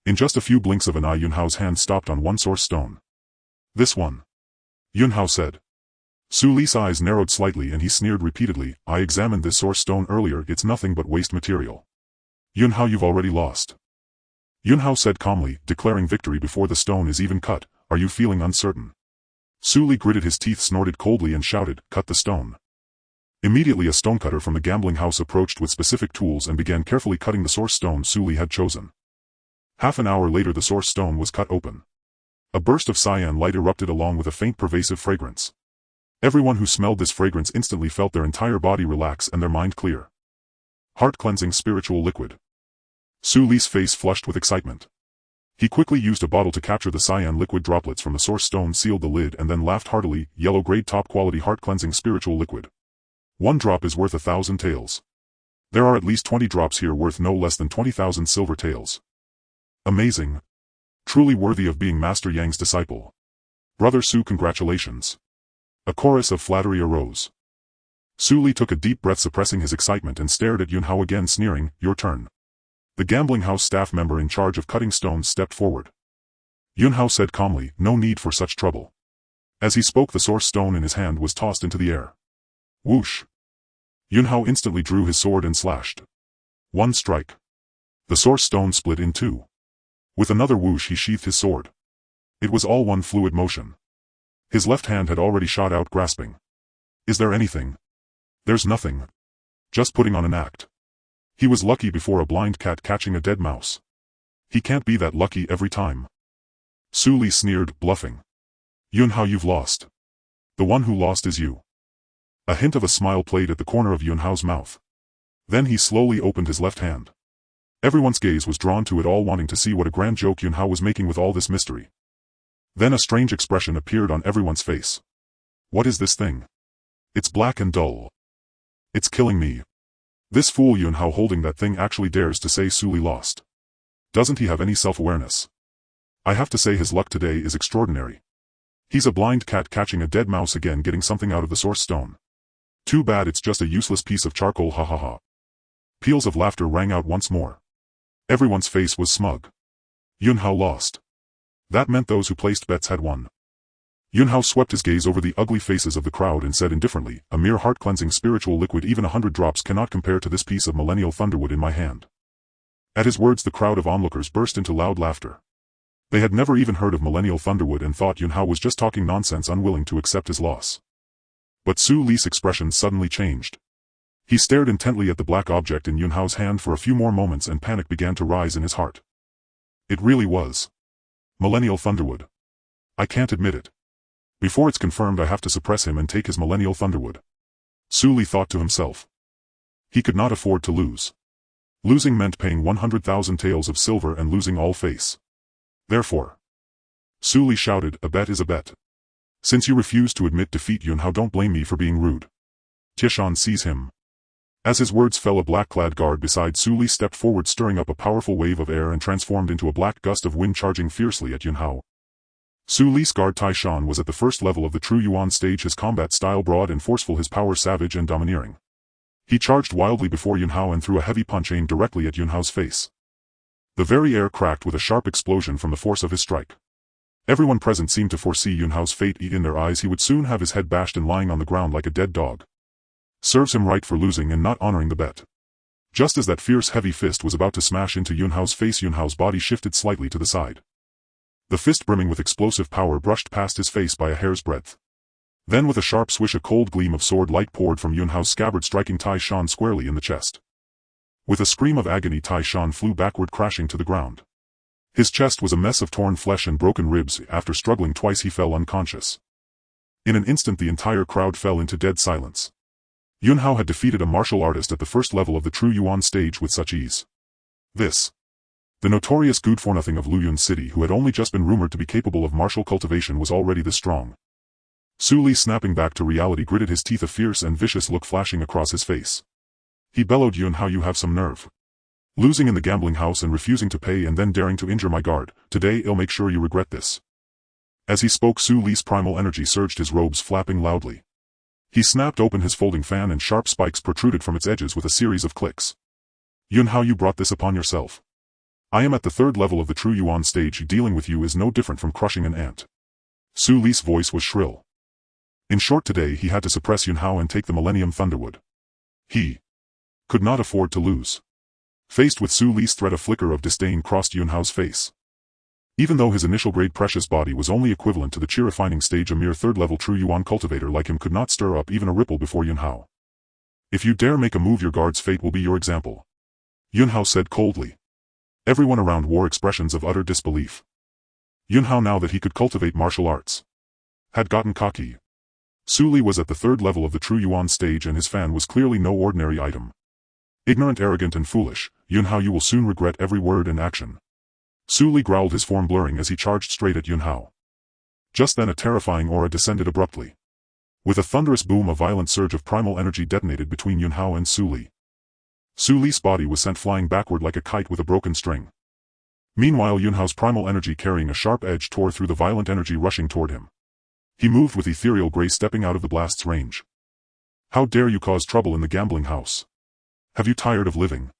In just a few blinks of an eye, Yunhao's hand stopped on one source stone. This one, Yunhao said. Su Li's eyes narrowed slightly and he sneered repeatedly. I examined this source stone earlier, it's nothing but waste material. Yunhao, you've already lost. Yunhao said calmly, declaring victory before the stone is even cut. Are you feeling uncertain? Su Li gritted his teeth, snorted coldly and shouted, cut the stone. Immediately a stonecutter from the gambling house approached with specific tools and began carefully cutting the source stone Su Li had chosen. Half an hour later the source stone was cut open. A burst of cyan light erupted along with a faint pervasive fragrance. Everyone who smelled this fragrance instantly felt their entire body relax and their mind clear. Heart-cleansing spiritual liquid. Su Li's face flushed with excitement. He quickly used a bottle to capture the cyan liquid droplets from the source stone, sealed the lid and then laughed heartily. Yellow-grade top-quality heart-cleansing spiritual liquid. 1 drop is worth 1,000 taels. There are at least 20 drops here worth no less than 20,000 silver taels. Amazing. Truly worthy of being Master Yang's disciple. Brother Su, congratulations. A chorus of flattery arose. Su Li took a deep breath, suppressing his excitement, and stared at Yunhao again, sneering, your turn. The gambling house staff member in charge of cutting stones stepped forward. Yunhao said calmly, no need for such trouble. As he spoke, the source stone in his hand was tossed into the air. Whoosh! Yunhao instantly drew his sword and slashed. 1 strike. The source stone split in 2. With another whoosh he sheathed his sword. It was all one fluid motion. His left hand had already shot out, grasping. Is there anything? There's nothing. Just putting on an act. He was lucky before a blind cat catching a dead mouse. He can't be that lucky every time. Su Li sneered, bluffing. Yunhao, you've lost. The one who lost is you. A hint of a smile played at the corner of Yunhao's mouth. Then he slowly opened his left hand. Everyone's gaze was drawn to it, all wanting to see what a grand joke Yunhao was making with all this mystery. Then a strange expression appeared on everyone's face. What is this thing? It's black and dull. It's killing me. This fool Yunhao holding that thing actually dares to say Su Li lost. Doesn't he have any self-awareness? I have to say his luck today is extraordinary. He's a blind cat catching a dead mouse again, getting something out of the source stone. Too bad it's just a useless piece of charcoal, ha ha ha. Peals of laughter rang out once more. Everyone's face was smug. Yunhao lost. That meant those who placed bets had won. Yunhao swept his gaze over the ugly faces of the crowd and said indifferently, a mere heart-cleansing spiritual liquid, even 100 drops cannot compare to this piece of millennial thunderwood in my hand. At his words the crowd of onlookers burst into loud laughter. They had never even heard of millennial thunderwood and thought Yunhao was just talking nonsense, unwilling to accept his loss. But Su Li's expression suddenly changed. He stared intently at the black object in Yunhao's hand for a few more moments and panic began to rise in his heart. It really was millennial thunderwood. I can't admit it. Before it's confirmed I have to suppress him and take his millennial thunderwood. Su Li thought to himself. He could not afford to lose. Losing meant paying 100,000 taels of silver and losing all face. Therefore, Su Li shouted, a bet is a bet. Since you refuse to admit defeat, Yunhao, don't blame me for being rude. Tieshan, seize him. As his words fell, a black-clad guard beside Su Li stepped forward, stirring up a powerful wave of air and transformed into a black gust of wind, charging fiercely at Yunhao. Su Li's guard Tieshan was at the first level of the true Yuan stage, his combat style broad and forceful, his power savage and domineering. He charged wildly before Yunhao and threw a heavy punch aimed directly at Yunhao's face. The very air cracked with a sharp explosion from the force of his strike. Everyone present seemed to foresee Yunhao's fate eat in their eyes. He would soon have his head bashed and lying on the ground like a dead dog. Serves him right for losing and not honoring the bet. Just as that fierce heavy fist was about to smash into Yunhao's face, Yunhao's body shifted slightly to the side. The fist, brimming with explosive power, brushed past his face by a hair's breadth. Then with a sharp swish a cold gleam of sword light poured from Yunhao's scabbard, striking Tieshan squarely in the chest. With a scream of agony, Tieshan flew backward, crashing to the ground. His chest was a mess of torn flesh and broken ribs. After struggling twice he fell unconscious. In an instant the entire crowd fell into dead silence. Yunhao had defeated a martial artist at the first level of the true Yuan stage with such ease. This. The notorious good-for-nothing of Luyun City, who had only just been rumored to be capable of martial cultivation, was already this strong. Su Li, snapping back to reality, gritted his teeth, a fierce and vicious look flashing across his face. He bellowed, "Yunhao, you have some nerve. Losing in the gambling house and refusing to pay and then daring to injure my guard. Today I'll make sure you regret this." As he spoke, Su Li's primal energy surged, his robes flapping loudly. He snapped open his folding fan and sharp spikes protruded from its edges with a series of clicks. "Yunhao, you brought this upon yourself. I am at the 3rd level of the true Yuan stage. Dealing with you is no different from crushing an ant." Su Li's voice was shrill. In short, today he had to suppress Yunhao and take the Millennium Thunderwood. He could not afford to lose. Faced with Su Li's threat, a flicker of disdain crossed Yunhao's face. Even though his initial grade precious body was only equivalent to the Qi refining stage, a mere 3rd level true Yuan cultivator like him could not stir up even a ripple before Yunhao. "If you dare make a move, your guard's fate will be your example," Yunhao said coldly. Everyone around wore expressions of utter disbelief. Yunhao, now that he could cultivate martial arts, had gotten cocky. Su Li was at the 3rd level of the true Yuan stage and his fan was clearly no ordinary item. "Ignorant, arrogant and foolish, Yunhao, you will soon regret every word and action." Su Li growled, his form blurring as he charged straight at Yunhao. Just then a terrifying aura descended abruptly. With a thunderous boom, a violent surge of primal energy detonated between Yunhao and Su Li. Su Li's body was sent flying backward like a kite with a broken string. Meanwhile, Yunhao's primal energy carrying a sharp edge tore through the violent energy rushing toward him. He moved with ethereal grace, stepping out of the blast's range. "How dare you cause trouble in the gambling house? Have you tired of living?"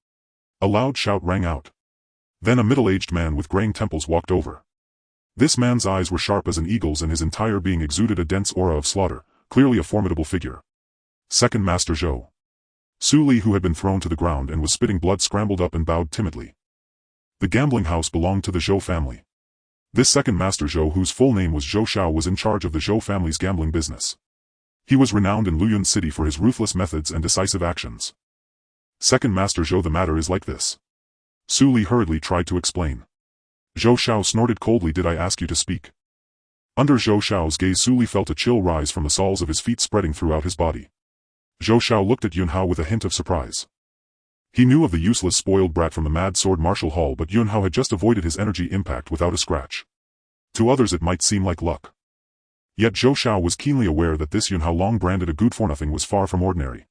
A loud shout rang out. Then a middle-aged man with graying temples walked over. This man's eyes were sharp as an eagle's and his entire being exuded a dense aura of slaughter, clearly a formidable figure. Second Master Zhou. Su Li, who had been thrown to the ground and was spitting blood, scrambled up and bowed timidly. The gambling house belonged to the Zhou family. This second Master Zhou, whose full name was Zhou Shao, was in charge of the Zhou family's gambling business. He was renowned in Luyun City for his ruthless methods and decisive actions. "Second Master Zhou, the matter is like this." Su Li hurriedly tried to explain. Zhou Shao snorted coldly, "Did I ask you to speak?" Under Zhou Shao's gaze, Su Li felt a chill rise from the soles of his feet spreading throughout his body. Zhou Shao looked at Yunhao with a hint of surprise. He knew of the useless spoiled brat from the Mad Sword Martial Hall, but Yunhao had just avoided his energy impact without a scratch. To others it might seem like luck. Yet Zhou Shao was keenly aware that this Yunhao, long branded a good-for-nothing, was far from ordinary.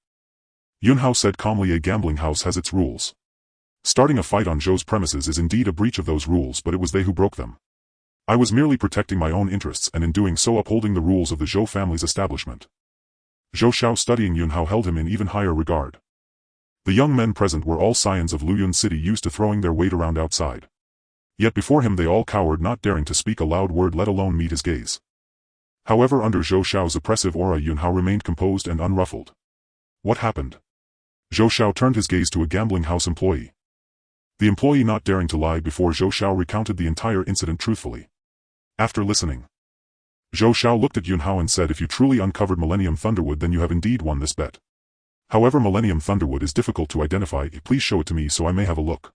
Yunhao said calmly, "A gambling house has its rules. Starting a fight on Zhou's premises is indeed a breach of those rules, but it was they who broke them. I was merely protecting my own interests and in doing so upholding the rules of the Zhou family's establishment." Zhou Shao, studying Yunhao, held him in even higher regard. The young men present were all scions of Luyun City, used to throwing their weight around outside. Yet before him they all cowered, not daring to speak a loud word, let alone meet his gaze. However, under Zhou Shao's oppressive aura, Yunhao remained composed and unruffled. "What happened?" Zhou Shao turned his gaze to a gambling house employee. The employee, not daring to lie before Zhou Shao, recounted the entire incident truthfully. After listening, Zhou Shao looked at Yunhao and said, "If you truly uncovered Millennium Thunderwood, then you have indeed won this bet. However, Millennium Thunderwood is difficult to identify. Please show it to me so I may have a look."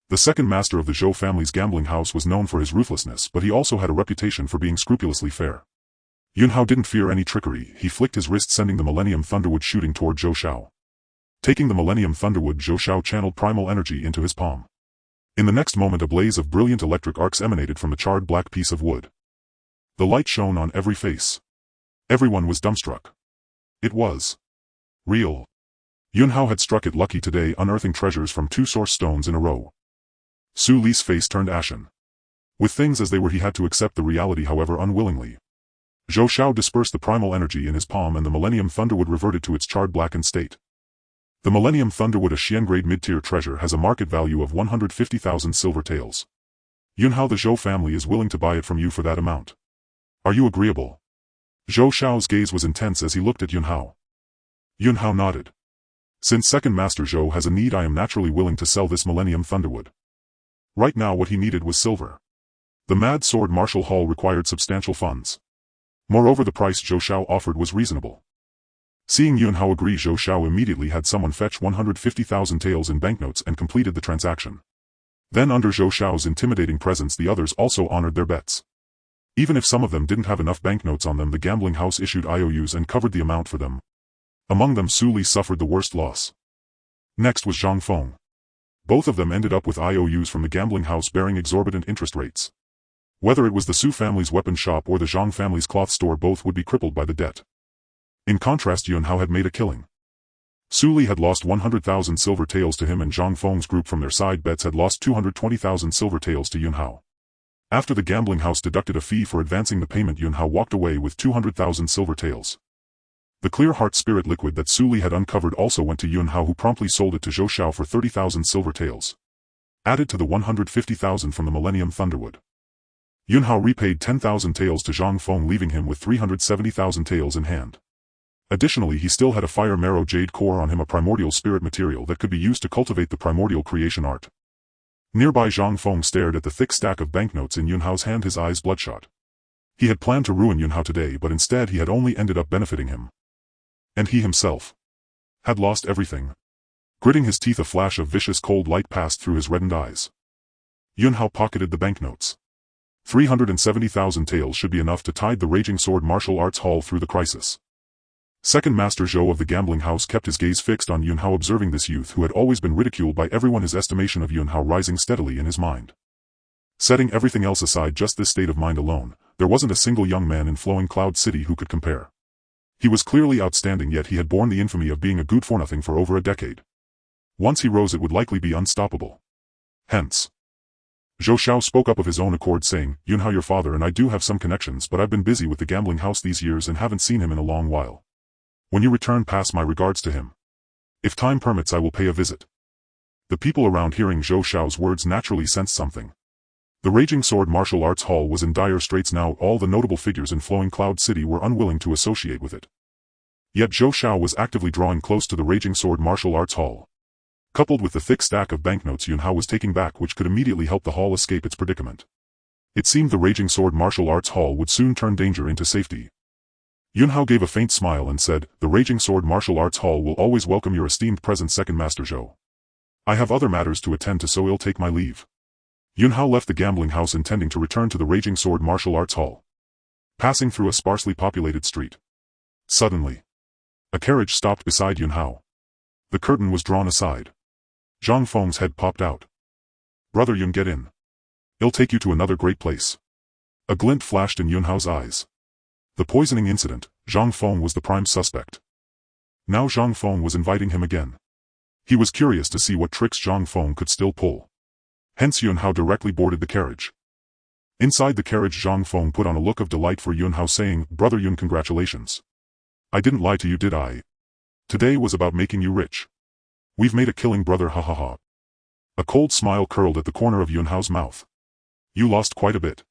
The second master of the Zhou family's gambling house was known for his ruthlessness, but he also had a reputation for being scrupulously fair. Yunhao didn't fear any trickery. He flicked his wrist, sending the Millennium Thunderwood shooting toward Zhou Shao. Taking the Millennium Thunderwood, Zhou Shao channeled primal energy into his palm. In the next moment, a blaze of brilliant electric arcs emanated from the charred black piece of wood. The light shone on every face. Everyone was dumbstruck. It was real. Yunhao had struck it lucky today, unearthing treasures from 2 source stones in a row. Su Li's face turned ashen. With things as they were, he had to accept the reality, however unwillingly. Zhou Shao dispersed the primal energy in his palm and the Millennium Thunderwood reverted to its charred blackened state. The Millennium Thunderwood, a Xian-grade mid-tier treasure, has a market value of 150,000 silver taels. Yunhao, the Zhou family is willing to buy it from you for that amount. Are you agreeable? Zhou Shao's gaze was intense as he looked at Yunhao. Yunhao nodded. Since Second Master Zhou has a need, I am naturally willing to sell this Millennium Thunderwood. Right now what he needed was silver. The Mad Sword Martial Hall required substantial funds. Moreover, the price Zhou Shao offered was reasonable. Seeing Yunhao agree, Zhou Shao immediately had someone fetch 150,000 taels in banknotes and completed the transaction. Then, under Zhou Shao's intimidating presence, the others also honored their bets. Even if some of them didn't have enough banknotes on them, the gambling house issued IOUs and covered the amount for them. Among them, Su Li suffered the worst loss. Next was Zhang Feng. Both of them ended up with IOUs from the gambling house bearing exorbitant interest rates. Whether it was the Su family's weapon shop or the Zhang family's cloth store, both would be crippled by the debt. In contrast, Yun Hao had made a killing. Su Li had lost 100,000 silver taels to him, and Zhang Feng's group from their side bets had lost 220,000 silver taels to Yun Hao. After the gambling house deducted a fee for advancing the payment, Yun Hao walked away with 200,000 silver taels. The clear heart spirit liquid that Su Li had uncovered also went to Yun Hao, who promptly sold it to Zhou Xiao for 30,000 silver taels, added to the 150,000 from the Millennium Thunderwood. Yun Hao repaid 10,000 taels to Zhang Feng, leaving him with 370,000 taels in hand. Additionally, he still had a fire marrow jade core on him, a primordial spirit material that could be used to cultivate the primordial creation art. Nearby, Zhang Feng stared at the thick stack of banknotes in Yun Hao's hand, his eyes bloodshot. He had planned to ruin Yun Hao today, but instead he had only ended up benefiting him. And he himself had lost everything. Gritting his teeth, a flash of vicious cold light passed through his reddened eyes. Yun Hao pocketed the banknotes. 370,000 taels should be enough to tide the Raging Sword Martial Arts Hall through the crisis. Second Master Zhou of the gambling house kept his gaze fixed on Yun Hao, observing this youth who had always been ridiculed by everyone, his estimation of Yun Hao rising steadily in his mind. Setting everything else aside, just this state of mind alone, there wasn't a single young man in Flowing Cloud City who could compare. He was clearly outstanding, yet he had borne the infamy of being a good-for-nothing for over a decade. Once he rose, it would likely be unstoppable. Hence, Zhou Xiao spoke up of his own accord, saying, "Yun Hao, your father and I do have some connections, but I've been busy with the gambling house these years and haven't seen him in a long while. When you return, pass my regards to him. If time permits, I will pay a visit." The people around, hearing Zhou Xiao's words, naturally sensed something. The Raging Sword Martial Arts Hall was in dire straits now. All the notable figures in Flowing Cloud City were unwilling to associate with it. Yet Zhou Xiao was actively drawing close to the Raging Sword Martial Arts Hall. Coupled with the thick stack of banknotes Yun Hao was taking back, which could immediately help the hall escape its predicament. It seemed the Raging Sword Martial Arts Hall would soon turn danger into safety. Yun Hao gave a faint smile and said, "The Raging Sword Martial Arts Hall will always welcome your esteemed presence, Second Master Zhou. I have other matters to attend to, so I'll take my leave." Yun Hao left the gambling house, intending to return to the Raging Sword Martial Arts Hall. Passing through a sparsely populated street. Suddenly, a carriage stopped beside Yun Hao. The curtain was drawn aside. Zhang Feng's head popped out. "Brother Yun, get in. It'll take you to another great place." A glint flashed in Yun Hao's eyes. The poisoning incident, Zhang Feng was the prime suspect. Now Zhang Feng was inviting him again. He was curious to see what tricks Zhang Feng could still pull. Hence Yun Hao directly boarded the carriage. Inside the carriage, Zhang Feng put on a look of delight for Yun Hao, saying, "Brother Yun, congratulations. I didn't lie to you, did I? Today was about making you rich. We've made a killing, brother, ha ha ha." A cold smile curled at the corner of Yun Hao's mouth. "You lost quite a bit.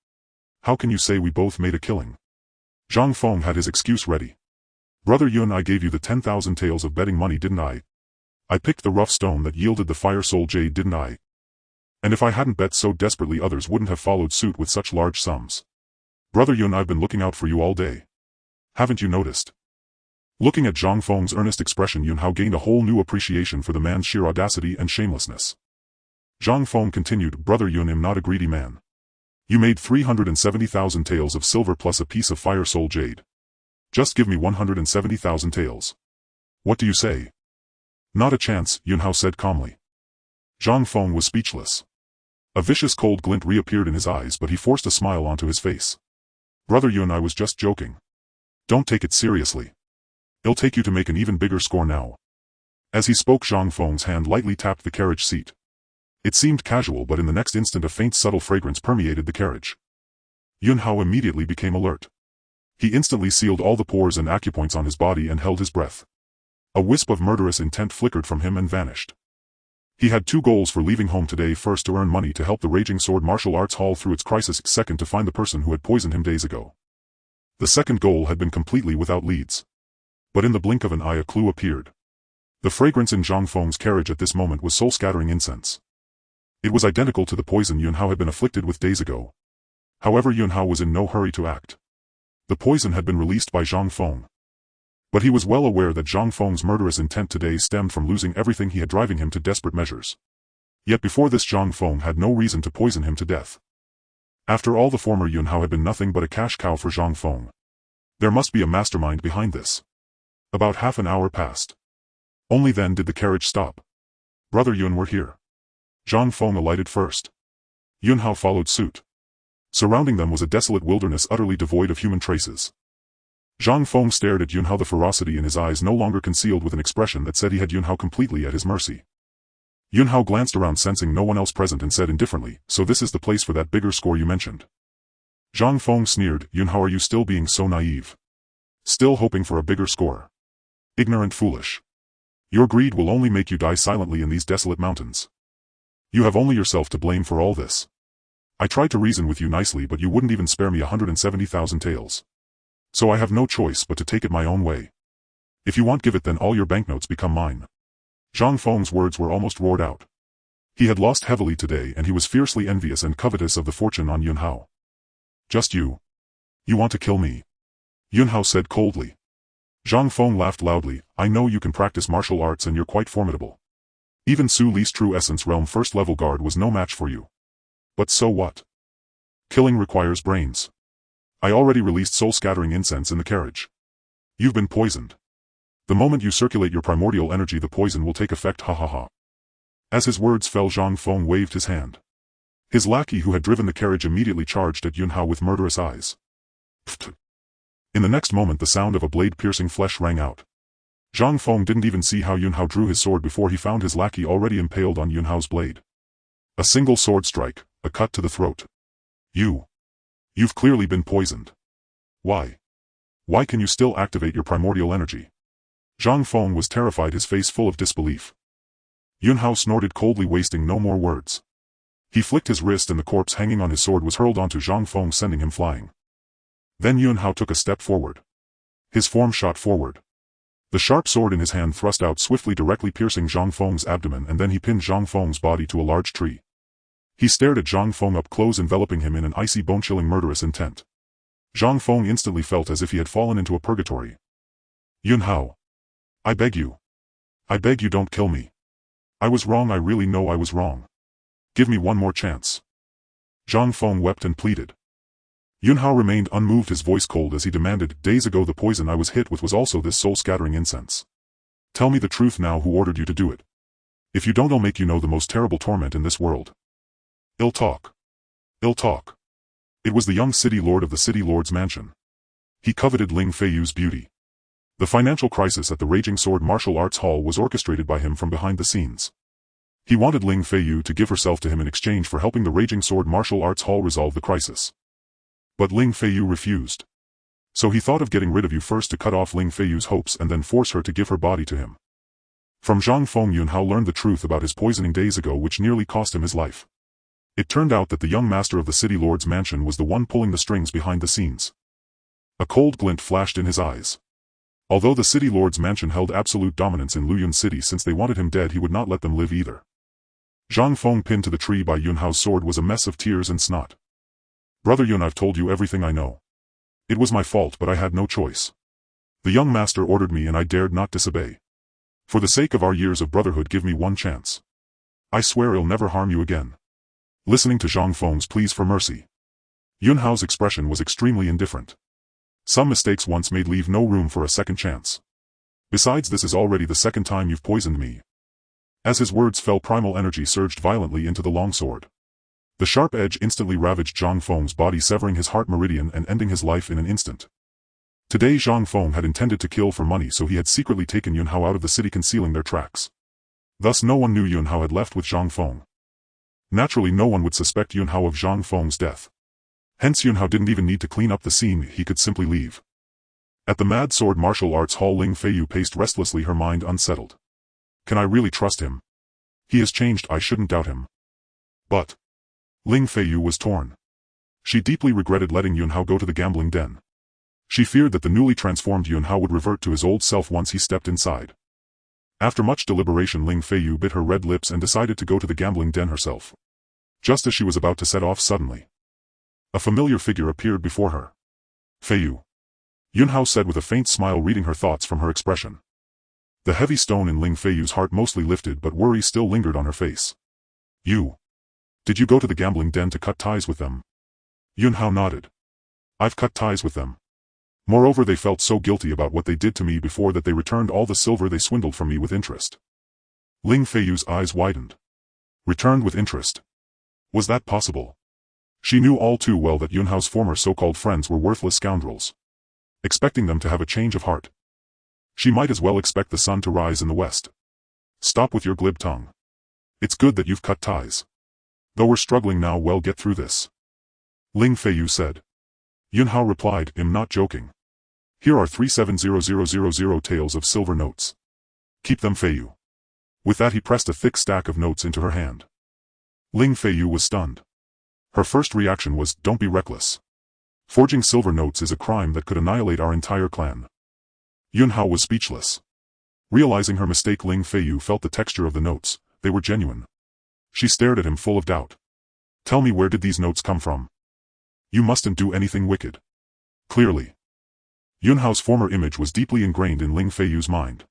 How can you say we both made a killing?" Zhang Feng had his excuse ready. "Brother Yun, I gave you the 10,000 taels of betting money, didn't I? I picked the rough stone that yielded the fire soul jade, didn't I? And if I hadn't bet so desperately, others wouldn't have followed suit with such large sums. Brother Yun, I've been looking out for you all day. Haven't you noticed?" Looking at Zhang Feng's earnest expression, Yun Hao gained a whole new appreciation for the man's sheer audacity and shamelessness. Zhang Feng continued, "Brother Yun, I'm not a greedy man. You made 370,000 taels of silver plus a piece of fire soul jade. Just give me 170,000 taels. What do you say?" "Not a chance," Yun Hao said calmly. Zhang Feng was speechless. A vicious cold glint reappeared in his eyes, but he forced a smile onto his face. "Brother Yun, I was just joking. Don't take it seriously. It'll take you to make an even bigger score now." As he spoke, Zhang Feng's hand lightly tapped the carriage seat. It seemed casual, but in the next instant a faint subtle fragrance permeated the carriage. Yun Hao immediately became alert. He instantly sealed all the pores and acupoints on his body and held his breath. A wisp of murderous intent flickered from him and vanished. He had two goals for leaving home today: first, to earn money to help the Raging Sword Martial Arts Hall through its crisis; second, to find the person who had poisoned him days ago. The second goal had been completely without leads. But in the blink of an eye a clue appeared. The fragrance in Zhang Feng's carriage at this moment was soul-scattering incense. It was identical to the poison Yun Hao had been afflicted with days ago. However, Yun Hao was in no hurry to act. The poison had been released by Zhang Feng. But he was well aware that Zhang Feng's murderous intent today stemmed from losing everything he had, driving him to desperate measures. Yet before this, Zhang Feng had no reason to poison him to death. After all, the former Yun Hao had been nothing but a cash cow for Zhang Feng. There must be a mastermind behind this. About half an hour passed. Only then did the carriage stop. "Brother Yun, we're here." Zhang Feng alighted first. Yun Hao followed suit. Surrounding them was a desolate wilderness utterly devoid of human traces. Zhang Feng stared at Yunhao, the ferocity in his eyes no longer concealed with an expression that said he had Yunhao completely at his mercy. Yunhao glanced around, sensing no one else present, and said indifferently, "So this is the place for that bigger score you mentioned." Zhang Feng sneered, "Yunhao, are you still being so naive? Still hoping for a bigger score? Ignorant foolish. Your greed will only make you die silently in these desolate mountains. You have only yourself to blame for all this. I tried to reason with you nicely, but you wouldn't even spare me 170,000 taels. So I have no choice but to take it my own way. If you want, give it, then all your banknotes become mine." Zhang Feng's words were almost roared out. He had lost heavily today, and he was fiercely envious and covetous of the fortune on Yunhao. "Just you? You want to kill me?" Yunhao said coldly. Zhang Feng laughed loudly. "I know you can practice martial arts and you're quite formidable. Even Su Li's True Essence Realm First Level Guard was no match for you. But so what? Killing requires brains. I already released soul-scattering incense in the carriage. You've been poisoned. The moment you circulate your primordial energy, the poison will take effect, ha ha ha." As his words fell, Zhang Feng waved his hand. His lackey who had driven the carriage immediately charged at Yunhao with murderous eyes. Pfft. In the next moment the sound of a blade piercing flesh rang out. Zhang Feng didn't even see how Yunhao drew his sword before he found his lackey already impaled on Yunhao's blade. A single sword strike, a cut to the throat. You've clearly been poisoned. Why? Why can you still activate your primordial energy? Zhang Feng was terrified, his face full of disbelief. Yunhao snorted coldly, wasting no more words. He flicked his wrist and the corpse hanging on his sword was hurled onto Zhang Feng, sending him flying. Then Yunhao took a step forward. His form shot forward. The sharp sword in his hand thrust out swiftly, directly piercing Zhang Feng's abdomen, and then he pinned Zhang Feng's body to a large tree. He stared at Zhang Feng up close, enveloping him in an icy, bone-chilling, murderous intent. Zhang Feng instantly felt as if he had fallen into a purgatory. "Yunhao. I beg you. I beg you, don't kill me. I was wrong, I really know I was wrong. Give me one more chance." Zhang Feng wept and pleaded. Yunhao remained unmoved, his voice cold as he demanded, "Days ago the poison I was hit with was also this soul-scattering incense. Tell me the truth now, who ordered you to do it? If you don't, I'll make you know the most terrible torment in this world." "Ill talk. Ill talk." It was the young city lord of the city lord's mansion. He coveted Ling Feiyu's beauty. The financial crisis at the Raging Sword Martial Arts Hall was orchestrated by him from behind the scenes. He wanted Ling Feiyu to give herself to him in exchange for helping the Raging Sword Martial Arts Hall resolve the crisis. But Ling Feiyu refused. So he thought of getting rid of you first to cut off Ling Feiyu's hopes and then force her to give her body to him. From Zhang Feng, Yunhao learned the truth about his poisoning days ago, which nearly cost him his life. It turned out that the young master of the city lord's mansion was the one pulling the strings behind the scenes. A cold glint flashed in his eyes. Although the city lord's mansion held absolute dominance in Luyun City, since they wanted him dead, he would not let them live either. Zhang Feng, pinned to the tree by Yunhao's sword, was a mess of tears and snot. "Brother Yun, I've told you everything I know. It was my fault, but I had no choice. The young master ordered me and I dared not disobey. For the sake of our years of brotherhood, give me one chance. I swear I'll never harm you again." Listening to Zhang Feng's pleas for mercy, Yunhao's expression was extremely indifferent. Some mistakes once made leave no room for a second chance. Besides, this is already the second time you've poisoned me. As his words fell, primal energy surged violently into the longsword. The sharp edge instantly ravaged Zhang Feng's body, severing his heart meridian and ending his life in an instant. Today Zhang Feng had intended to kill for money, so he had secretly taken Yunhao out of the city, concealing their tracks. Thus no one knew Yunhao had left with Zhang Feng. Naturally, no one would suspect Yunhao of Zhang Feng's death. Hence Yunhao didn't even need to clean up the scene, he could simply leave. At the Mad Sword Martial Arts Hall, Ling Feiyu paced restlessly, her mind unsettled. Can I really trust him? He has changed, I shouldn't doubt him. But Ling Feiyu was torn. She deeply regretted letting Yunhao go to the gambling den. She feared that the newly transformed Yunhao would revert to his old self once he stepped inside. After much deliberation, Ling Feiyu bit her red lips and decided to go to the gambling den herself. Just as she was about to set off, suddenly a familiar figure appeared before her. "Feiyu," Yunhao said with a faint smile, reading her thoughts from her expression. The heavy stone in Ling Feiyu's heart mostly lifted, but worry still lingered on her face. Did you go to the gambling den to cut ties with them?" Yunhao nodded. "I've cut ties with them. Moreover, they felt so guilty about what they did to me before that they returned all the silver they swindled from me with interest." Ling Feiyu's eyes widened. Returned with interest? Was that possible? She knew all too well that Yunhao's former so-called friends were worthless scoundrels. Expecting them to have a change of heart. She might as well expect the sun to rise in the west. Stop with your glib tongue. It's good that you've cut ties. Though we're struggling now, well, get through this. Ling Feiyu said. Yunhao replied, I'm not joking. Here are 370000 taels of silver notes. Keep them, Feiyu. With that he pressed a thick stack of notes into her hand. Ling Feiyu was stunned. Her first reaction was, don't be reckless. Forging silver notes is a crime that could annihilate our entire clan. Yunhao was speechless. Realizing her mistake, Ling Feiyu felt the texture of the notes. They were genuine. She stared at him full of doubt. Tell me, where did these notes come from? You mustn't do anything wicked. Clearly. Yunhao's former image was deeply ingrained in Ling Feiyu's mind.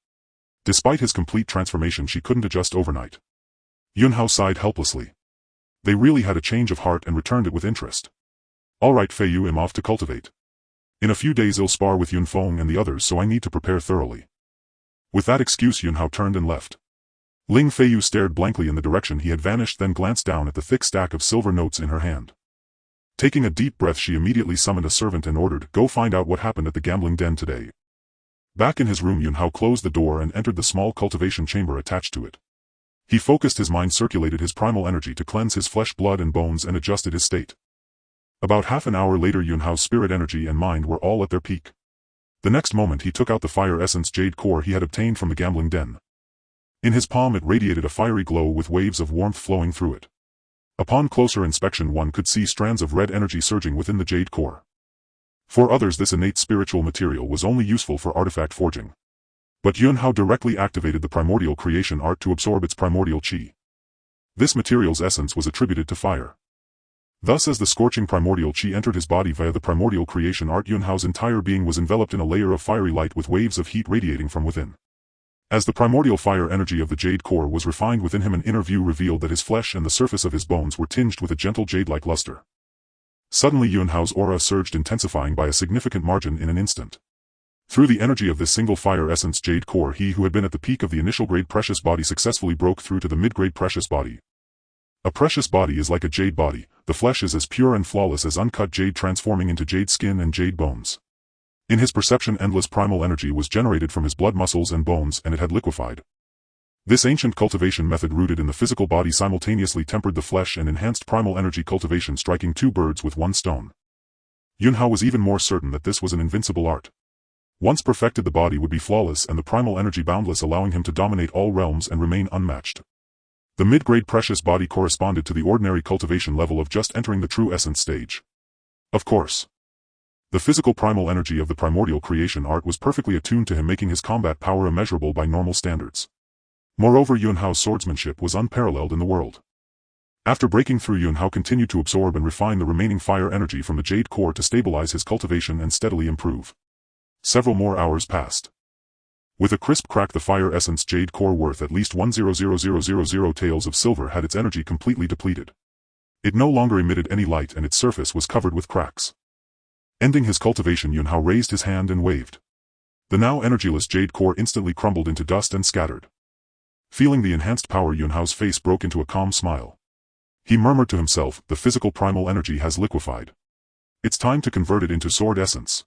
Despite his complete transformation, she couldn't adjust overnight. Yunhao sighed helplessly. They really had a change of heart and returned it with interest. All right, Feiyu, I'm off to cultivate. In a few days I'll spar with Yunfeng and the others, so I need to prepare thoroughly. With that excuse, Yunhao turned and left. Ling Feiyu stared blankly in the direction he had vanished, then glanced down at the thick stack of silver notes in her hand. Taking a deep breath, she immediately summoned a servant and ordered, go find out what happened at the gambling den today. Back in his room, Yunhao closed the door and entered the small cultivation chamber attached to it. He focused his mind, circulated his primal energy to cleanse his flesh, blood and bones, and adjusted his state. About half an hour later, Yunhao's spirit energy and mind were all at their peak. The next moment he took out the fire essence jade core he had obtained from the gambling den. In his palm it radiated a fiery glow with waves of warmth flowing through it. Upon closer inspection, one could see strands of red energy surging within the jade core. For others, this innate spiritual material was only useful for artifact forging. But Yunhao directly activated the primordial creation art to absorb its primordial qi. This material's essence was attributed to fire. Thus, as the scorching primordial qi entered his body via the primordial creation art, Yunhao's entire being was enveloped in a layer of fiery light with waves of heat radiating from within. As the primordial fire energy of the jade core was refined within him, an inner view revealed that his flesh and the surface of his bones were tinged with a gentle jade-like luster. Suddenly Yunhao's aura surged, intensifying by a significant margin in an instant. Through the energy of this single fire essence jade core, he who had been at the peak of the initial grade precious body successfully broke through to the mid-grade precious body. A precious body is like a jade body, the flesh is as pure and flawless as uncut jade, transforming into jade skin and jade bones. In his perception, endless primal energy was generated from his blood, muscles and bones, and it had liquefied. This ancient cultivation method rooted in the physical body simultaneously tempered the flesh and enhanced primal energy cultivation, striking two birds with one stone. Yunhao was even more certain that this was an invincible art. Once perfected, the body would be flawless and the primal energy boundless, allowing him to dominate all realms and remain unmatched. The mid-grade precious body corresponded to the ordinary cultivation level of just entering the true essence stage. Of course. The physical primal energy of the primordial creation art was perfectly attuned to him, making his combat power immeasurable by normal standards. Moreover, Yunhao's swordsmanship was unparalleled in the world. After breaking through, Yunhao continued to absorb and refine the remaining fire energy from the jade core to stabilize his cultivation and steadily improve. Several more hours passed. With a crisp crack, the fire essence jade core, worth at least 1,000,000 taels of silver, had its energy completely depleted. It no longer emitted any light and its surface was covered with cracks. Ending his cultivation, Yunhao raised his hand and waved. The now energyless jade core instantly crumbled into dust and scattered. Feeling the enhanced power, Yunhao's face broke into a calm smile. He murmured to himself, the physical primal energy has liquefied. It's time to convert it into sword essence.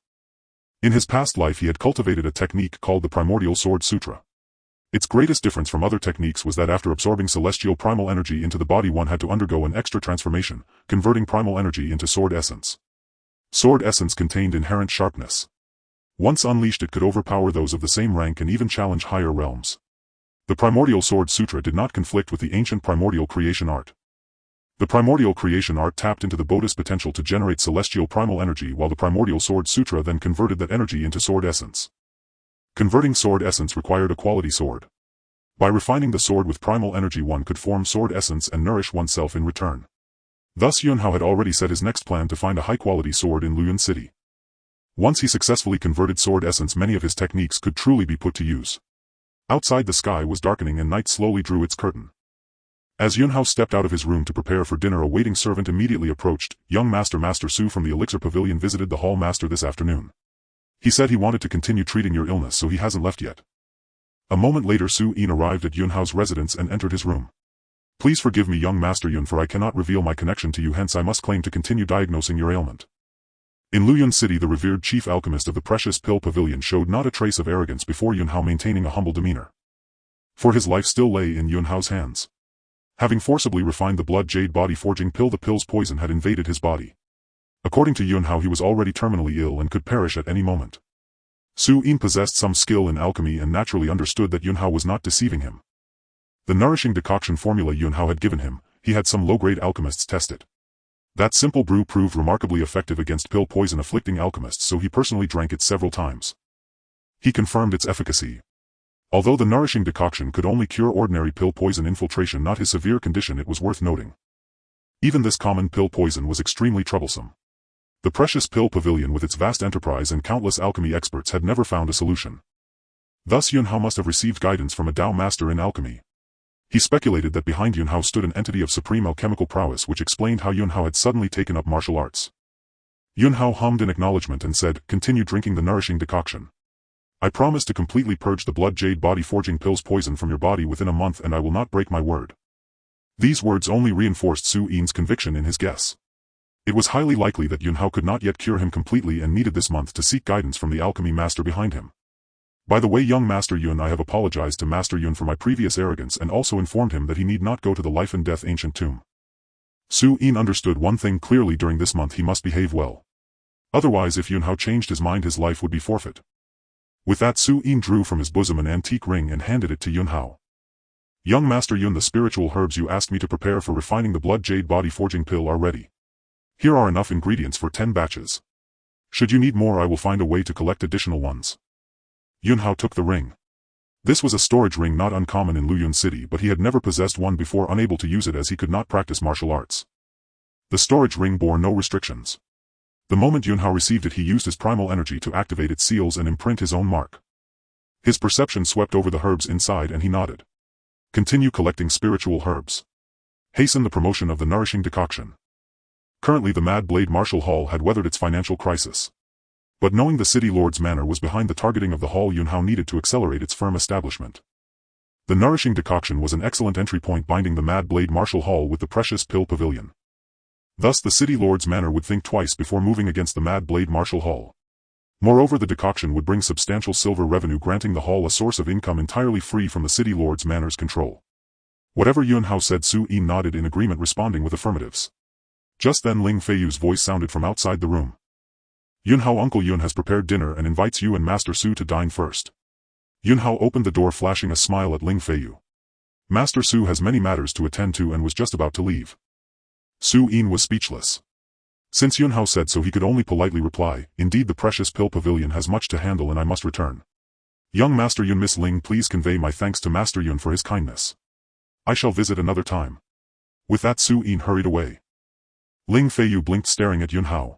In his past life he had cultivated a technique called the Primordial Sword Sutra. Its greatest difference from other techniques was that after absorbing celestial primal energy into the body, one had to undergo an extra transformation, converting primal energy into sword essence. Sword essence contained inherent sharpness. Once unleashed, it could overpower those of the same rank and even challenge higher realms. The Primordial Sword Sutra did not conflict with the ancient primordial creation art. The primordial creation art tapped into the Bodhi's potential to generate celestial primal energy, while the Primordial Sword Sutra then converted that energy into sword essence. Converting sword essence required a quality sword. By refining the sword with primal energy, one could form sword essence and nourish oneself in return. Thus Yunhao had already set his next plan to find a high-quality sword in Luyuan City. Once he successfully converted sword essence, many of his techniques could truly be put to use. Outside, the sky was darkening and night slowly drew its curtain. As Yunhao stepped out of his room to prepare for dinner, a waiting servant immediately approached. Young Master Su from the Elixir Pavilion visited the hall master this afternoon. He said he wanted to continue treating your illness, so he hasn't left yet. A moment later, Su Yin arrived at Yunhao's residence and entered his room. Please forgive me, young Master Yun, for I cannot reveal my connection to you, hence I must claim to continue diagnosing your ailment. In Luyun City, the revered chief alchemist of the precious pill pavilion showed not a trace of arrogance before Yun Hao, maintaining a humble demeanor. For his life still lay in Yun Hao's hands. Having forcibly refined the blood jade body forging pill, the pill's poison had invaded his body. According to Yun Hao, he was already terminally ill and could perish at any moment. Su Yin possessed some skill in alchemy and naturally understood that Yun Hao was not deceiving him. The nourishing decoction formula Yun Hao had given him, he had some low-grade alchemists test it. That simple brew proved remarkably effective against pill poison afflicting alchemists, so he personally drank it several times. He confirmed its efficacy. Although the nourishing decoction could only cure ordinary pill poison infiltration, not his severe condition, it was worth noting. Even this common pill poison was extremely troublesome. The precious pill pavilion with its vast enterprise and countless alchemy experts had never found a solution. Thus Yun Hao must have received guidance from a Tao master in alchemy. He speculated that behind Yun Hao stood an entity of supreme alchemical prowess, which explained how Yun Hao had suddenly taken up martial arts. Yun Hao hummed in acknowledgement and said, "Continue drinking the nourishing decoction. I promise to completely purge the blood jade body forging pill's poison from your body within a month, and I will not break my word." These words only reinforced Su Yin's conviction in his guess. It was highly likely that Yun Hao could not yet cure him completely and needed this month to seek guidance from the alchemy master behind him. By the way, young Master Yun, I have apologized to Master Yun for my previous arrogance and also informed him that he need not go to the life and death ancient tomb. Su Yin understood one thing clearly: during this month he must behave well. Otherwise, if Yun Hao changed his mind, his life would be forfeit. With that, Su Yin drew from his bosom an antique ring and handed it to Yun Hao. "Young Master Yun, the spiritual herbs you asked me to prepare for refining the blood jade body forging pill are ready. Here are enough ingredients for 10 batches. Should you need more, I will find a way to collect additional ones." Yun Hao took the ring. This was a storage ring not uncommon in Luyun City, but he had never possessed one before, unable to use it as he could not practice martial arts. The storage ring bore no restrictions. The moment Yun Hao received it, he used his primal energy to activate its seals and imprint his own mark. His perception swept over the herbs inside and he nodded. "Continue collecting spiritual herbs. Hasten the promotion of the nourishing decoction." Currently the Mad Blade Martial Hall had weathered its financial crisis. But knowing the city lord's manor was behind the targeting of the hall, Yun Hao needed to accelerate its firm establishment. The nourishing decoction was an excellent entry point, binding the Mad Blade Martial Hall with the precious pill pavilion. Thus the city lord's manor would think twice before moving against the Mad Blade Martial Hall. Moreover, the decoction would bring substantial silver revenue, granting the hall a source of income entirely free from the city lord's manor's control. Whatever Yun Hao said, Su Yin nodded in agreement, responding with affirmatives. Just then Ling Feiyu's voice sounded from outside the room. "Yun Hao, Uncle Yun has prepared dinner and invites you and Master Su to dine first." Yun Hao opened the door, flashing a smile at Ling Feiyu. Master Su has many matters to attend to and was just about to leave. Su Yin was speechless. Since Yun Hao said so, he could only politely reply, "Indeed, the precious pill pavilion has much to handle and I must return. Young Master Yun, Miss Ling, please convey my thanks to Master Yun for his kindness. I shall visit another time." With that, Su Yin hurried away. Ling Feiyu blinked, staring at Yun Hao.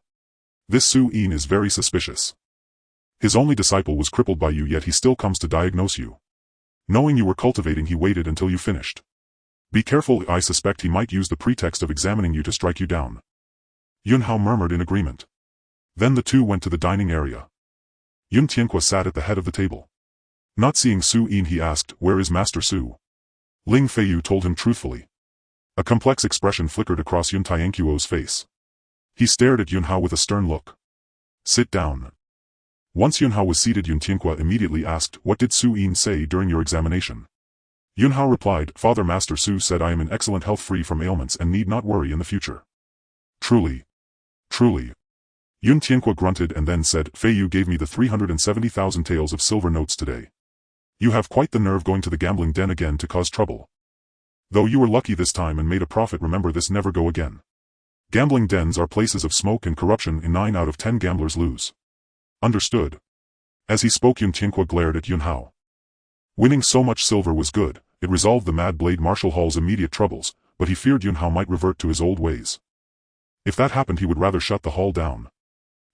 This Su Yin is very suspicious. His only disciple was crippled by you, yet he still comes to diagnose you. Knowing you were cultivating, he waited until you finished. Be careful, I suspect he might use the pretext of examining you to strike you down. Yun Hao murmured in agreement. Then the two went to the dining area. Yun Tianqua sat at the head of the table. Not seeing Su Yin, he asked, "Where is Master Su?" Ling Feiyu told him truthfully. A complex expression flickered across Yun Tianquo's face. He stared at Yun Hao with a stern look. "Sit down." Once Yun Hao was seated, Yun Tianqua immediately asked, "What did Su Yin say during your examination?" Yun Hao replied, "Father, Master Su said I am in excellent health, free from ailments, and need not worry in the future." "Truly? Truly?" Yun Tianqua grunted and then said, "Feiyu gave me the 370,000 taels of silver notes today. You have quite the nerve going to the gambling den again to cause trouble. Though you were lucky this time and made a profit, remember this, never go again. Gambling dens are places of smoke and corruption, and 9 out of 10 gamblers lose. Understood?" As he spoke, Yun Tianqua glared at Yun Hao. Winning so much silver was good, it resolved the Mad Blade Martial Hall's immediate troubles, but he feared Yun Hao might revert to his old ways. If that happened, he would rather shut the hall down.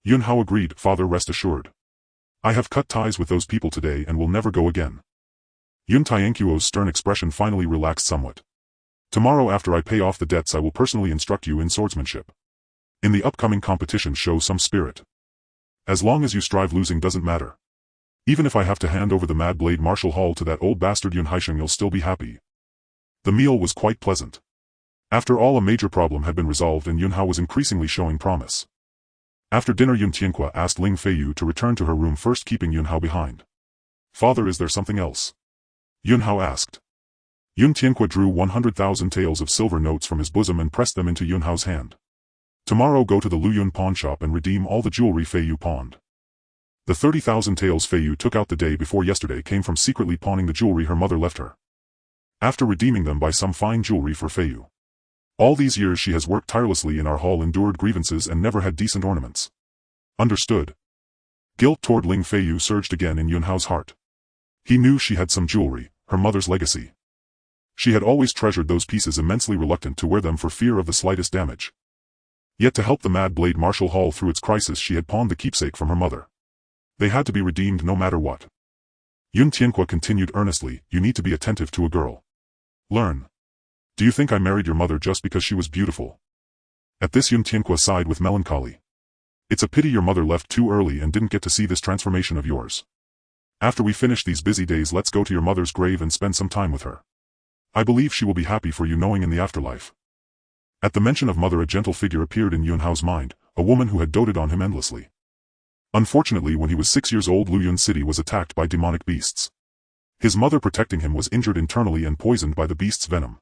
Yun Hao agreed, "Father, rest assured. I have cut ties with those people today and will never go again." Yun Tianquo's stern expression finally relaxed somewhat. "Tomorrow, after I pay off the debts, I will personally instruct you in swordsmanship. In the upcoming competition, show some spirit. As long as you strive, losing doesn't matter. Even if I have to hand over the Mad Blade Martial Hall to that old bastard Yun Haisheng, you'll still be happy." The meal was quite pleasant. After all, a major problem had been resolved and Yunhao was increasingly showing promise. After dinner, Yun Tianqua asked Ling Feiyu to return to her room first, keeping Yunhao behind. "Father, is there something else?" Yunhao asked. Yun Tianqua drew 100,000 taels of silver notes from his bosom and pressed them into Yunhao's hand. "Tomorrow go to the Luyun pawn shop and redeem all the jewelry Feiyu pawned." The 30,000 taels Feiyu took out the day before yesterday came from secretly pawning the jewelry her mother left her. After redeeming them, buy some fine jewelry for Feiyu. All these years she has worked tirelessly in our hall, endured grievances and never had decent ornaments. Understood? Guilt toward Ling Feiyu surged again in Yunhao's heart. He knew she had some jewelry, her mother's legacy. She had always treasured those pieces, immensely reluctant to wear them for fear of the slightest damage. Yet to help the Mad Blade Martial Hall through its crisis, she had pawned the keepsake from her mother. They had to be redeemed no matter what. Yun Tianqua continued earnestly, "You need to be attentive to a girl. Learn. Do you think I married your mother just because she was beautiful?" At this, Yun Tianqua sighed with melancholy. "It's a pity your mother left too early and didn't get to see this transformation of yours. After we finish these busy days, let's go to your mother's grave and spend some time with her. I believe she will be happy for you knowing in the afterlife." At the mention of mother, a gentle figure appeared in Yunhao's mind, a woman who had doted on him endlessly. Unfortunately, when he was 6 years old, Luyun City was attacked by demonic beasts. His mother, protecting him, was injured internally and poisoned by the beast's venom.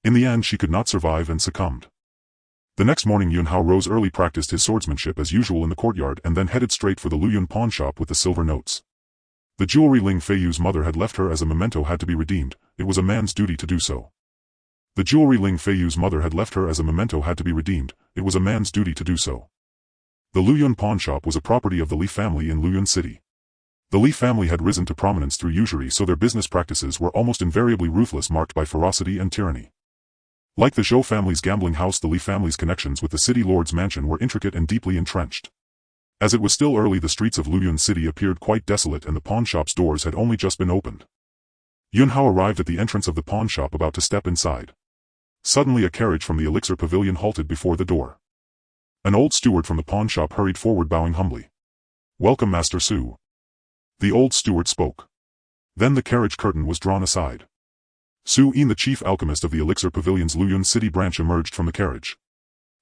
In the end, she could not survive and succumbed. The next morning, Yunhao rose early, practiced his swordsmanship as usual in the courtyard, and then headed straight for the Luyun pawn shop with the silver notes. The jewelry Ling Feiyu's mother had left her as a memento had to be redeemed. It was a man's duty to do so. The jewelry Ling Feiyu's mother had left her as a memento had to be redeemed. It was a man's duty to do so. The Luyun pawn shop was a property of the Li family in Luyun City. The Li family had risen to prominence through usury, so their business practices were almost invariably ruthless, marked by ferocity and tyranny. Like the Zhou family's gambling house, the Li family's connections with the city lord's mansion were intricate and deeply entrenched. As it was still early, the streets of Luyun City appeared quite desolate and the pawn shop's doors had only just been opened. Yunhao arrived at the entrance of the pawn shop, about to step inside. Suddenly a carriage from the elixir pavilion halted before the door. An old steward from the pawn shop hurried forward, bowing humbly. "Welcome, Master Su." The old steward spoke. Then the carriage curtain was drawn aside. Su Yin, the chief alchemist of the elixir pavilion's Luyun City branch, emerged from the carriage.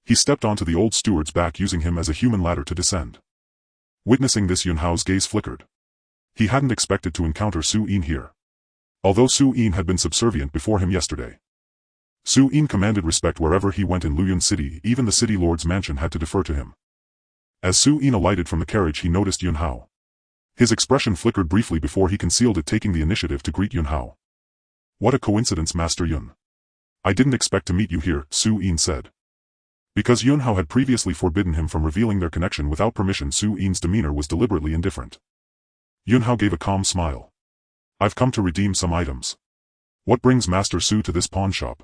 He stepped onto the old steward's back, using him as a human ladder to descend. Witnessing this, Yunhao's gaze flickered. He hadn't expected to encounter Su Yin here. Although Su Yin had been subservient before him yesterday, Su Yin commanded respect wherever he went in Luyun City. Even the city lord's mansion had to defer to him. As Su Yin alighted from the carriage, he noticed Yunhao. His expression flickered briefly before he concealed it, taking the initiative to greet Yunhao. "What a coincidence, Master Yun. I didn't expect to meet you here," Su Yin said. Because Yunhao had previously forbidden him from revealing their connection without permission, Su Yin's demeanor was deliberately indifferent. Yunhao gave a calm smile. "I've come to redeem some items." "What brings Master Su to this pawn shop?"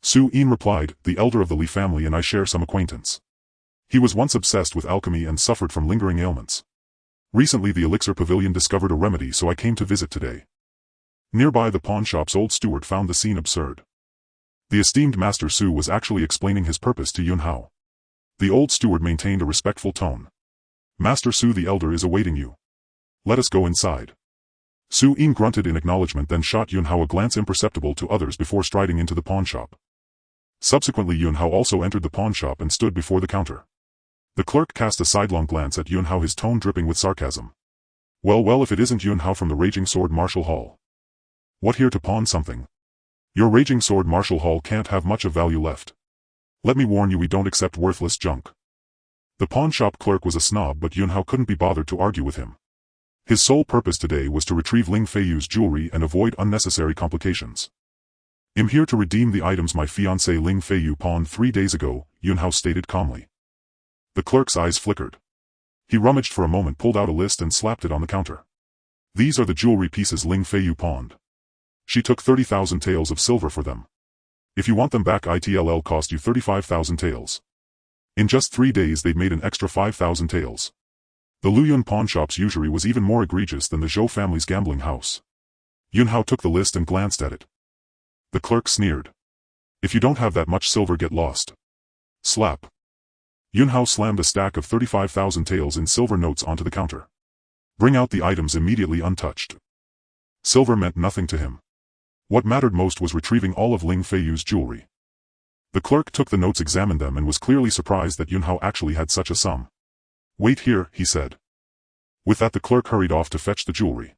Su Yin replied, "The elder of the Li family and I share some acquaintance. He was once obsessed with alchemy and suffered from lingering ailments. Recently the elixir pavilion discovered a remedy, so I came to visit today." Nearby, the pawn shop's old steward found the scene absurd. The esteemed Master Su was actually explaining his purpose to Yunhao. The old steward maintained a respectful tone. "Master Su the elder is awaiting you. Let us go inside." Su Yin grunted in acknowledgement, then shot Yunhao a glance imperceptible to others before striding into the pawn shop. Subsequently, Yunhao also entered the pawn shop and stood before the counter. The clerk cast a sidelong glance at Yunhao, his tone dripping with sarcasm. Well, if it isn't Yunhao from the Raging Sword Martial Hall. What, here to pawn something? Your Raging Sword Martial Hall can't have much of value left. Let me warn you, we don't accept worthless junk. The pawn shop clerk was a snob, but Yunhao couldn't be bothered to argue with him. His sole purpose today was to retrieve Ling Feiyu's jewelry and avoid unnecessary complications. "I'm here to redeem the items my fiancée Ling Feiyu pawned 3 days ago," Yunhao stated calmly. The clerk's eyes flickered. He rummaged for a moment, pulled out a list and slapped it on the counter. "These are the jewelry pieces Ling Feiyu pawned. She took 30,000 taels of silver for them. If you want them back, it'll cost you 35,000 taels. In just 3 days they'd made an extra 5,000 taels. The Luyun pawn shop's usury was even more egregious than the Zhou family's gambling house." Yunhao took the list and glanced at it. The clerk sneered. "If you don't have that much silver, get lost." Slap. Yunhao slammed a stack of 35,000 taels in silver notes onto the counter. "Bring out the items immediately, untouched." Silver meant nothing to him. What mattered most was retrieving all of Ling Feiyu's jewelry. The clerk took the notes, examined them, and was clearly surprised that Yunhao actually had such a sum. "Wait here," he said. With that, the clerk hurried off to fetch the jewelry.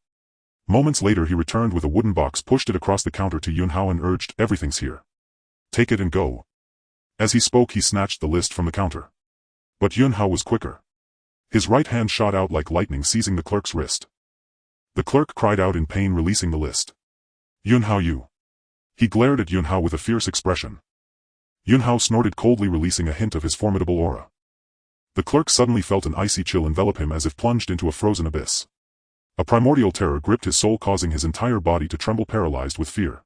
Moments later he returned with a wooden box, pushed it across the counter to Yunhao and urged, "Everything's here. Take it and go." As he spoke he snatched the list from the counter. But Yunhao was quicker. His right hand shot out like lightning, seizing the clerk's wrist. The clerk cried out in pain, releasing the list. "Yunhao, you!" He glared at Yunhao with a fierce expression. Yunhao snorted coldly, releasing a hint of his formidable aura. The clerk suddenly felt an icy chill envelop him as if plunged into a frozen abyss. A primordial terror gripped his soul, causing his entire body to tremble, paralyzed with fear.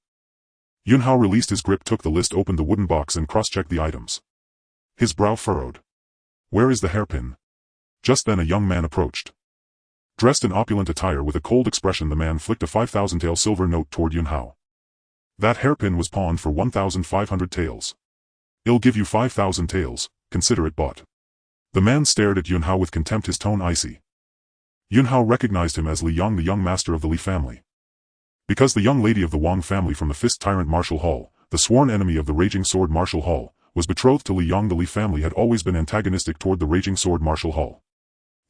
Yunhao released his grip, took the list, opened the wooden box, and cross-checked the items. His brow furrowed. "Where is the hairpin?" Just then a young man approached. Dressed in opulent attire with a cold expression, the man flicked a 5,000 tael silver note toward Yunhao. "That hairpin was pawned for 1,500 taels. I'll give you 5,000 taels, consider it bought." The man stared at Yunhao with contempt, his tone icy. Yunhao recognized him as Li Yang, the young master of the Li family. Because the young lady of the Wang family from the Fist Tyrant Martial Hall, the sworn enemy of the Raging Sword Martial Hall, was betrothed to Li Yang, the Li family had always been antagonistic toward the Raging Sword Martial Hall.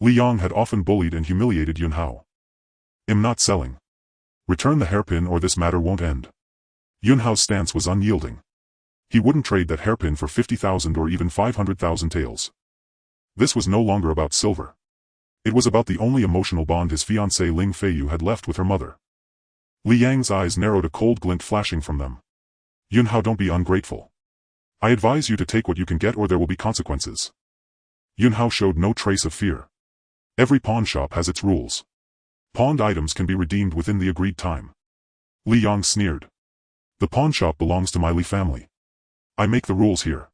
Li Yang had often bullied and humiliated Yunhao. "I'm not selling. Return the hairpin or this matter won't end." Yunhao's stance was unyielding. He wouldn't trade that hairpin for 50,000 or even 500,000 taels. This was no longer about silver. It was about the only emotional bond his fiancée Ling Feiyu had left with her mother. Li Yang's eyes narrowed, a cold glint flashing from them. "Yunhao, don't be ungrateful. I advise you to take what you can get or there will be consequences." Yunhao showed no trace of fear. Every pawnshop has its rules. Pawned items can be redeemed within the agreed time. Li Yang sneered. "The pawnshop belongs to my Li family. I make the rules here.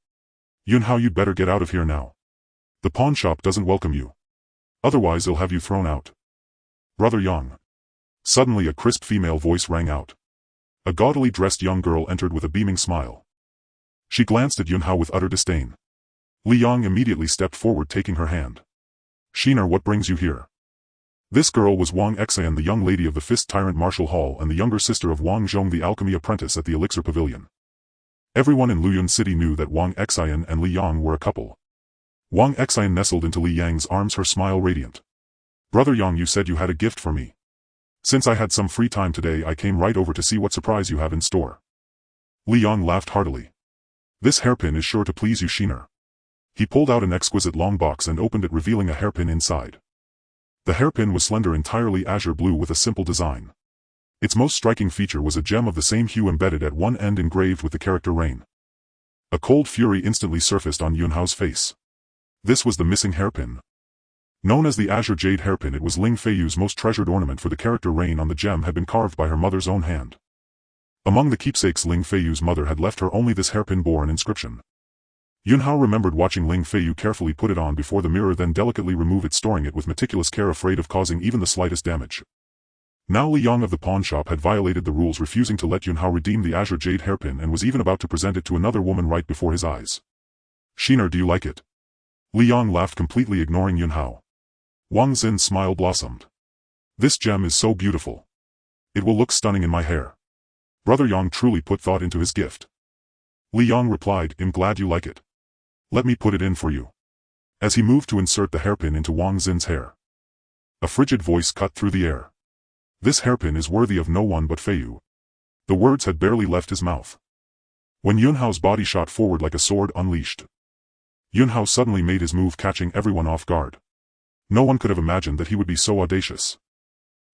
Yunhao, you'd better get out of here now. The pawnshop doesn't welcome you. Otherwise they'll have you thrown out." "Brother Yang." Suddenly a crisp female voice rang out. A gaudily dressed young girl entered with a beaming smile. She glanced at Yunhao with utter disdain. Li Yang immediately stepped forward, taking her hand. "Shiner, what brings you here?" This girl was Wang Xian, the young lady of the Fist Tyrant Martial Hall and the younger sister of Wang Zhong, the alchemy apprentice at the Elixir Pavilion. Everyone in Luyun City knew that Wang Xian and Li Yang were a couple. Wang Xian nestled into Li Yang's arms, her smile radiant. "Brother Yang, you said you had a gift for me. Since I had some free time today, I came right over to see what surprise you have in store." Li Yang laughed heartily. "This hairpin is sure to please you, Shiner." He pulled out an exquisite long box and opened it, revealing a hairpin inside. The hairpin was slender, entirely azure blue with a simple design. Its most striking feature was a gem of the same hue embedded at one end, engraved with the character Rain. A cold fury instantly surfaced on Yunhao's face. This was the missing hairpin. Known as the Azure Jade hairpin, it was Ling Feiyu's most treasured ornament, for the character Rain on the gem had been carved by her mother's own hand. Among the keepsakes Ling Feiyu's mother had left her, only this hairpin bore an inscription. Yunhao remembered watching Ling Feiyu carefully put it on before the mirror, then delicately remove it, storing it with meticulous care, afraid of causing even the slightest damage. Now Li Yang of the pawnshop had violated the rules, refusing to let Yunhao redeem the Azure Jade hairpin, and was even about to present it to another woman right before his eyes. "Shiner, do you like it?" Li Yang laughed, completely ignoring Yunhao. Wang Xin's smile blossomed. "This gem is so beautiful. It will look stunning in my hair." Brother Yang truly put thought into his gift. Li Yang replied, "I'm glad you like it. Let me put it in for you." As he moved to insert the hairpin into Wang Xin's hair, a frigid voice cut through the air. "This hairpin is worthy of no one but Feiyu." The words had barely left his mouth when Yunhao's body shot forward like a sword unleashed. Yunhao suddenly made his move, catching everyone off guard. No one could have imagined that he would be so audacious.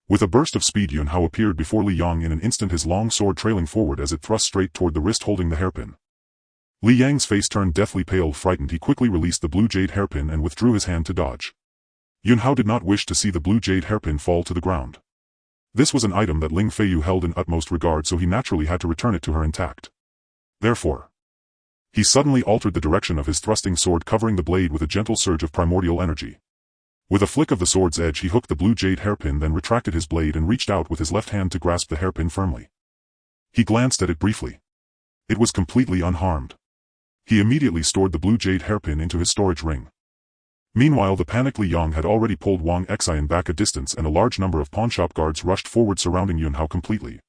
With a burst of speed, Yunhao appeared before Li Yang, in an instant, his long sword trailing forward as it thrust straight toward the wrist holding the hairpin. Li Yang's face turned deathly pale. Frightened, he quickly released the blue jade hairpin and withdrew his hand to dodge. Yunhao did not wish to see the blue jade hairpin fall to the ground. This was an item that Ling Feiyu held in utmost regard, so he naturally had to return it to her intact. Therefore, he suddenly altered the direction of his thrusting sword, covering the blade with a gentle surge of primordial energy. With a flick of the sword's edge, he hooked the blue jade hairpin, then retracted his blade and reached out with his left hand to grasp the hairpin firmly. He glanced at it briefly. It was completely unharmed. He immediately stored the blue jade hairpin into his storage ring. Meanwhile, the panicked Li Yang had already pulled Wang Xian back a distance, and a large number of pawnshop guards rushed forward, surrounding Yunhao completely.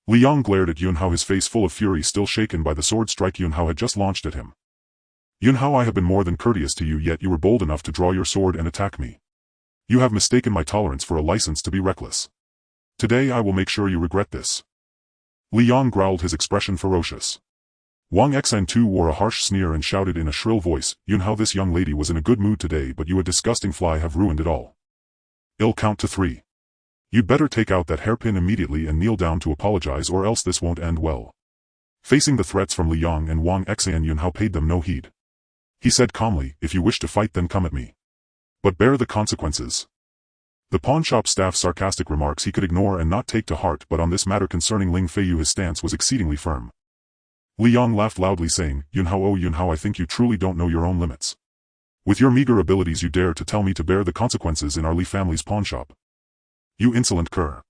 Li Yang glared at Yun Hao, his face full of fury, still shaken by the sword strike Yun Hao had just launched at him. Yun Hao, I have been more than courteous to you, yet you were bold enough to draw your sword and attack me. You have mistaken my tolerance for a license to be reckless. Today I will make sure you regret this. Li Yang growled, his expression ferocious. Wang Xan too wore a harsh sneer and shouted in a shrill voice, Yun Hao, this young lady was in a good mood today, but you, a disgusting fly, have ruined it all. I'll count to 3. You'd better take out that hairpin immediately and kneel down to apologize, or else this won't end well. Facing the threats from Li Yang and Wang Xan, Yun Hao paid them no heed. He said calmly, if you wish to fight, then come at me. But bear the consequences. The pawnshop staff's sarcastic remarks he could ignore and not take to heart, but on this matter concerning Ling Feiyu his stance was exceedingly firm. Li Yang laughed loudly, saying, Yun Hao, oh Yun Hao, I think you truly don't know your own limits. With your meager abilities you dare to tell me to bear the consequences in our Li family's pawnshop. You insolent cur.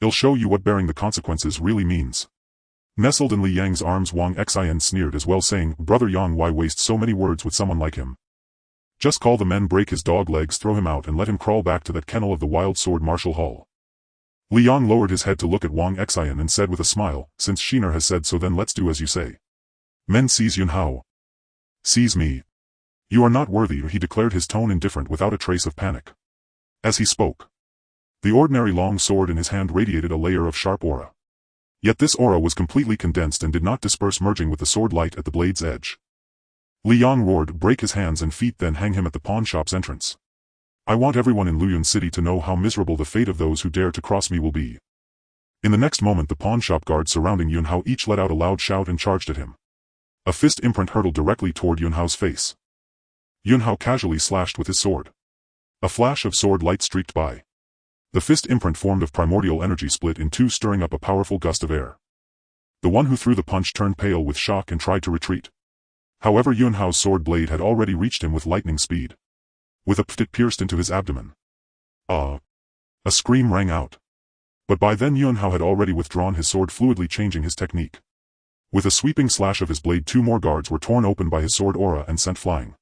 I'll show you what bearing the consequences really means. Nestled in Li Yang's arms, Wang Xian sneered as well, saying, Brother Yang, why waste so many words with someone like him? Just call the men, break his dog legs, throw him out, and let him crawl back to that kennel of the Wild Sword Martial Hall. Li Yang lowered his head to look at Wang Xian and said with a smile, since Shinar has said so, then let's do as you say. Men, seize Yun Hao. Seize me. You are not worthy, he declared, his tone indifferent without a trace of panic. As he spoke, the ordinary long sword in his hand radiated a layer of sharp aura. Yet this aura was completely condensed and did not disperse, merging with the sword light at the blade's edge. Li Yang roared, break his hands and feet, then hang him at the pawnshop's entrance. I want everyone in Luyun City to know how miserable the fate of those who dare to cross me will be. In the next moment the pawnshop guards surrounding Yun Hao each let out a loud shout and charged at him. A fist imprint hurtled directly toward Yun Hao's face. Yun Hao casually slashed with his sword. A flash of sword light streaked by. The fist imprint formed of primordial energy split in two, stirring up a powerful gust of air. The one who threw the punch turned pale with shock and tried to retreat. However, Yun Hao's sword blade had already reached him with lightning speed. With a pft, it pierced into his abdomen. Ah! A scream rang out. But by then Yun Hao had already withdrawn his sword, fluidly changing his technique. With a sweeping slash of his blade, 2 more guards were torn open by his sword aura and sent flying.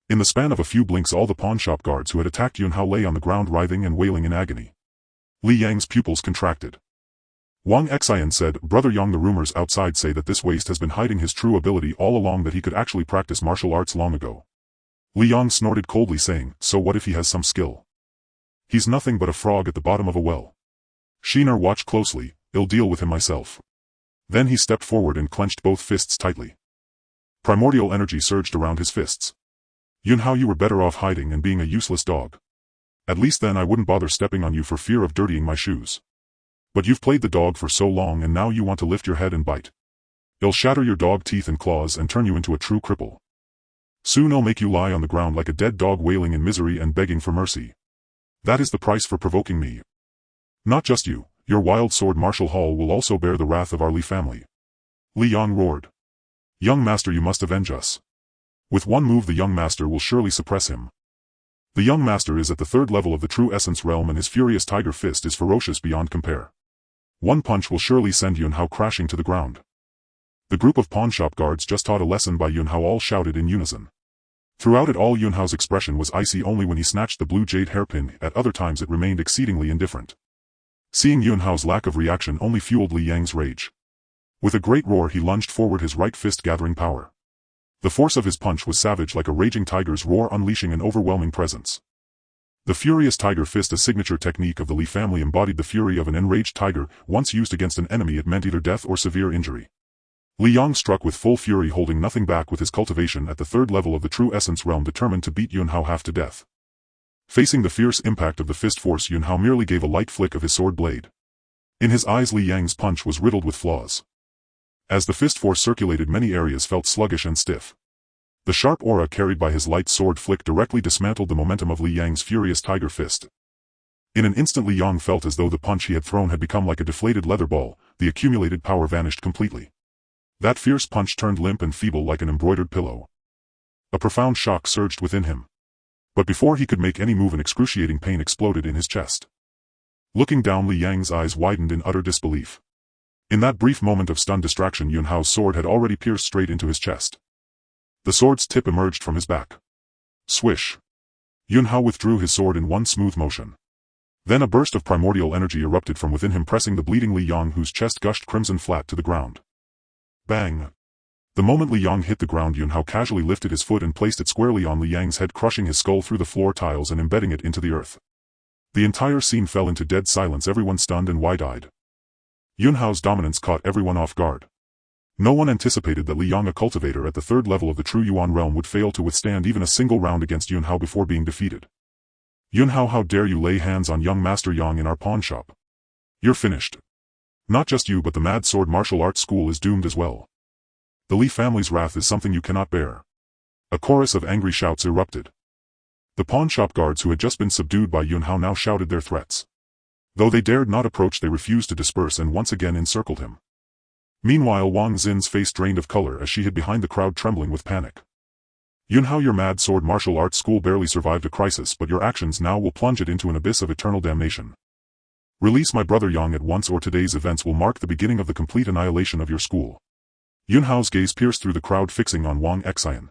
In the span of a few blinks all the pawnshop guards who had attacked Yun Hao lay on the ground, writhing and wailing in agony. Li Yang's pupils contracted. Wang Xian said, Brother Yang, the rumors outside say that this waste has been hiding his true ability all along, that he could actually practice martial arts long ago. Li Yang snorted coldly, saying, so what if he has some skill? He's nothing but a frog at the bottom of a well. Shinar, watch closely, I'll deal with him myself. Then he stepped forward and clenched both fists tightly. Primordial energy surged around his fists. Yun Hao, you were better off hiding and being a useless dog. At least then I wouldn't bother stepping on you for fear of dirtying my shoes. But you've played the dog for so long and now you want to lift your head and bite. I'll shatter your dog teeth and claws and turn you into a true cripple. Soon I'll make you lie on the ground like a dead dog, wailing in misery and begging for mercy. That is the price for provoking me. Not just you, your Wild Sword Martial Hall will also bear the wrath of our Li family. Li Yang roared. Young master, you must avenge us. With one move the young master will surely suppress him. The young master is at the 3rd level of the true essence realm and his furious tiger fist is ferocious beyond compare. One punch will surely send Yun Hao crashing to the ground. The group of pawnshop guards just taught a lesson by Yun Hao all shouted in unison. Throughout it all Yun Hao's expression was icy only when he snatched the blue jade hairpin, at other times it remained exceedingly indifferent. Seeing Yun Hao's lack of reaction only fueled Li Yang's rage. With a great roar he lunged forward, his right fist gathering power. The force of his punch was savage, like a raging tiger's roar, unleashing an overwhelming presence. The furious tiger fist, a signature technique of the Li family, embodied the fury of an enraged tiger. Once used against an enemy it meant either death or severe injury. Li Yang struck with full fury, holding nothing back with his cultivation at the 3rd level of the true essence realm, determined to beat Yun Hao half to death. Facing the fierce impact of the fist force, Yun Hao merely gave a light flick of his sword blade. In his eyes Li Yang's punch was riddled with flaws. As the fist force circulated, many areas felt sluggish and stiff. The sharp aura carried by his light sword flick directly dismantled the momentum of Li Yang's furious tiger fist. In an instant Li Yang felt as though the punch he had thrown had become like a deflated leather ball, the accumulated power vanished completely. That fierce punch turned limp and feeble like an embroidered pillow. A profound shock surged within him. But before he could make any move an excruciating pain exploded in his chest. Looking down, Li Yang's eyes widened in utter disbelief. In that brief moment of stunned distraction Yun Hao's sword had already pierced straight into his chest. The sword's tip emerged from his back. Swish. Yun Hao withdrew his sword in one smooth motion. Then a burst of primordial energy erupted from within him, pressing the bleeding Li Yang, whose chest gushed crimson, flat to the ground. Bang! The moment Li Yang hit the ground, Yun Hao casually lifted his foot and placed it squarely on Li Yang's head, crushing his skull through the floor tiles and embedding it into the earth. The entire scene fell into dead silence, everyone stunned and wide-eyed. Yun Hao's dominance caught everyone off guard. No one anticipated that Li Yang, a cultivator at the third level of the true Yuan realm, would fail to withstand even a single round against Yun Hao before being defeated. Yun Hao, how dare you lay hands on young Master Yang in our pawn shop? You're finished. Not just you, but the Mad Sword Martial Arts School is doomed as well. The Li family's wrath is something you cannot bear. A chorus of angry shouts erupted. The pawn shop guards, who had just been subdued by Yun Hao, now shouted their threats. Though they dared not approach, they refused to disperse and once again encircled him. Meanwhile, Wang Xin's face drained of color as she hid behind the crowd, trembling with panic. Yun Hao, your Mad Sword Martial Arts School barely survived a crisis, but your actions now will plunge it into an abyss of eternal damnation. Release my brother Yang at once, or today's events will mark the beginning of the complete annihilation of your school. Yun Hao's gaze pierced through the crowd, fixing on Wang Xian.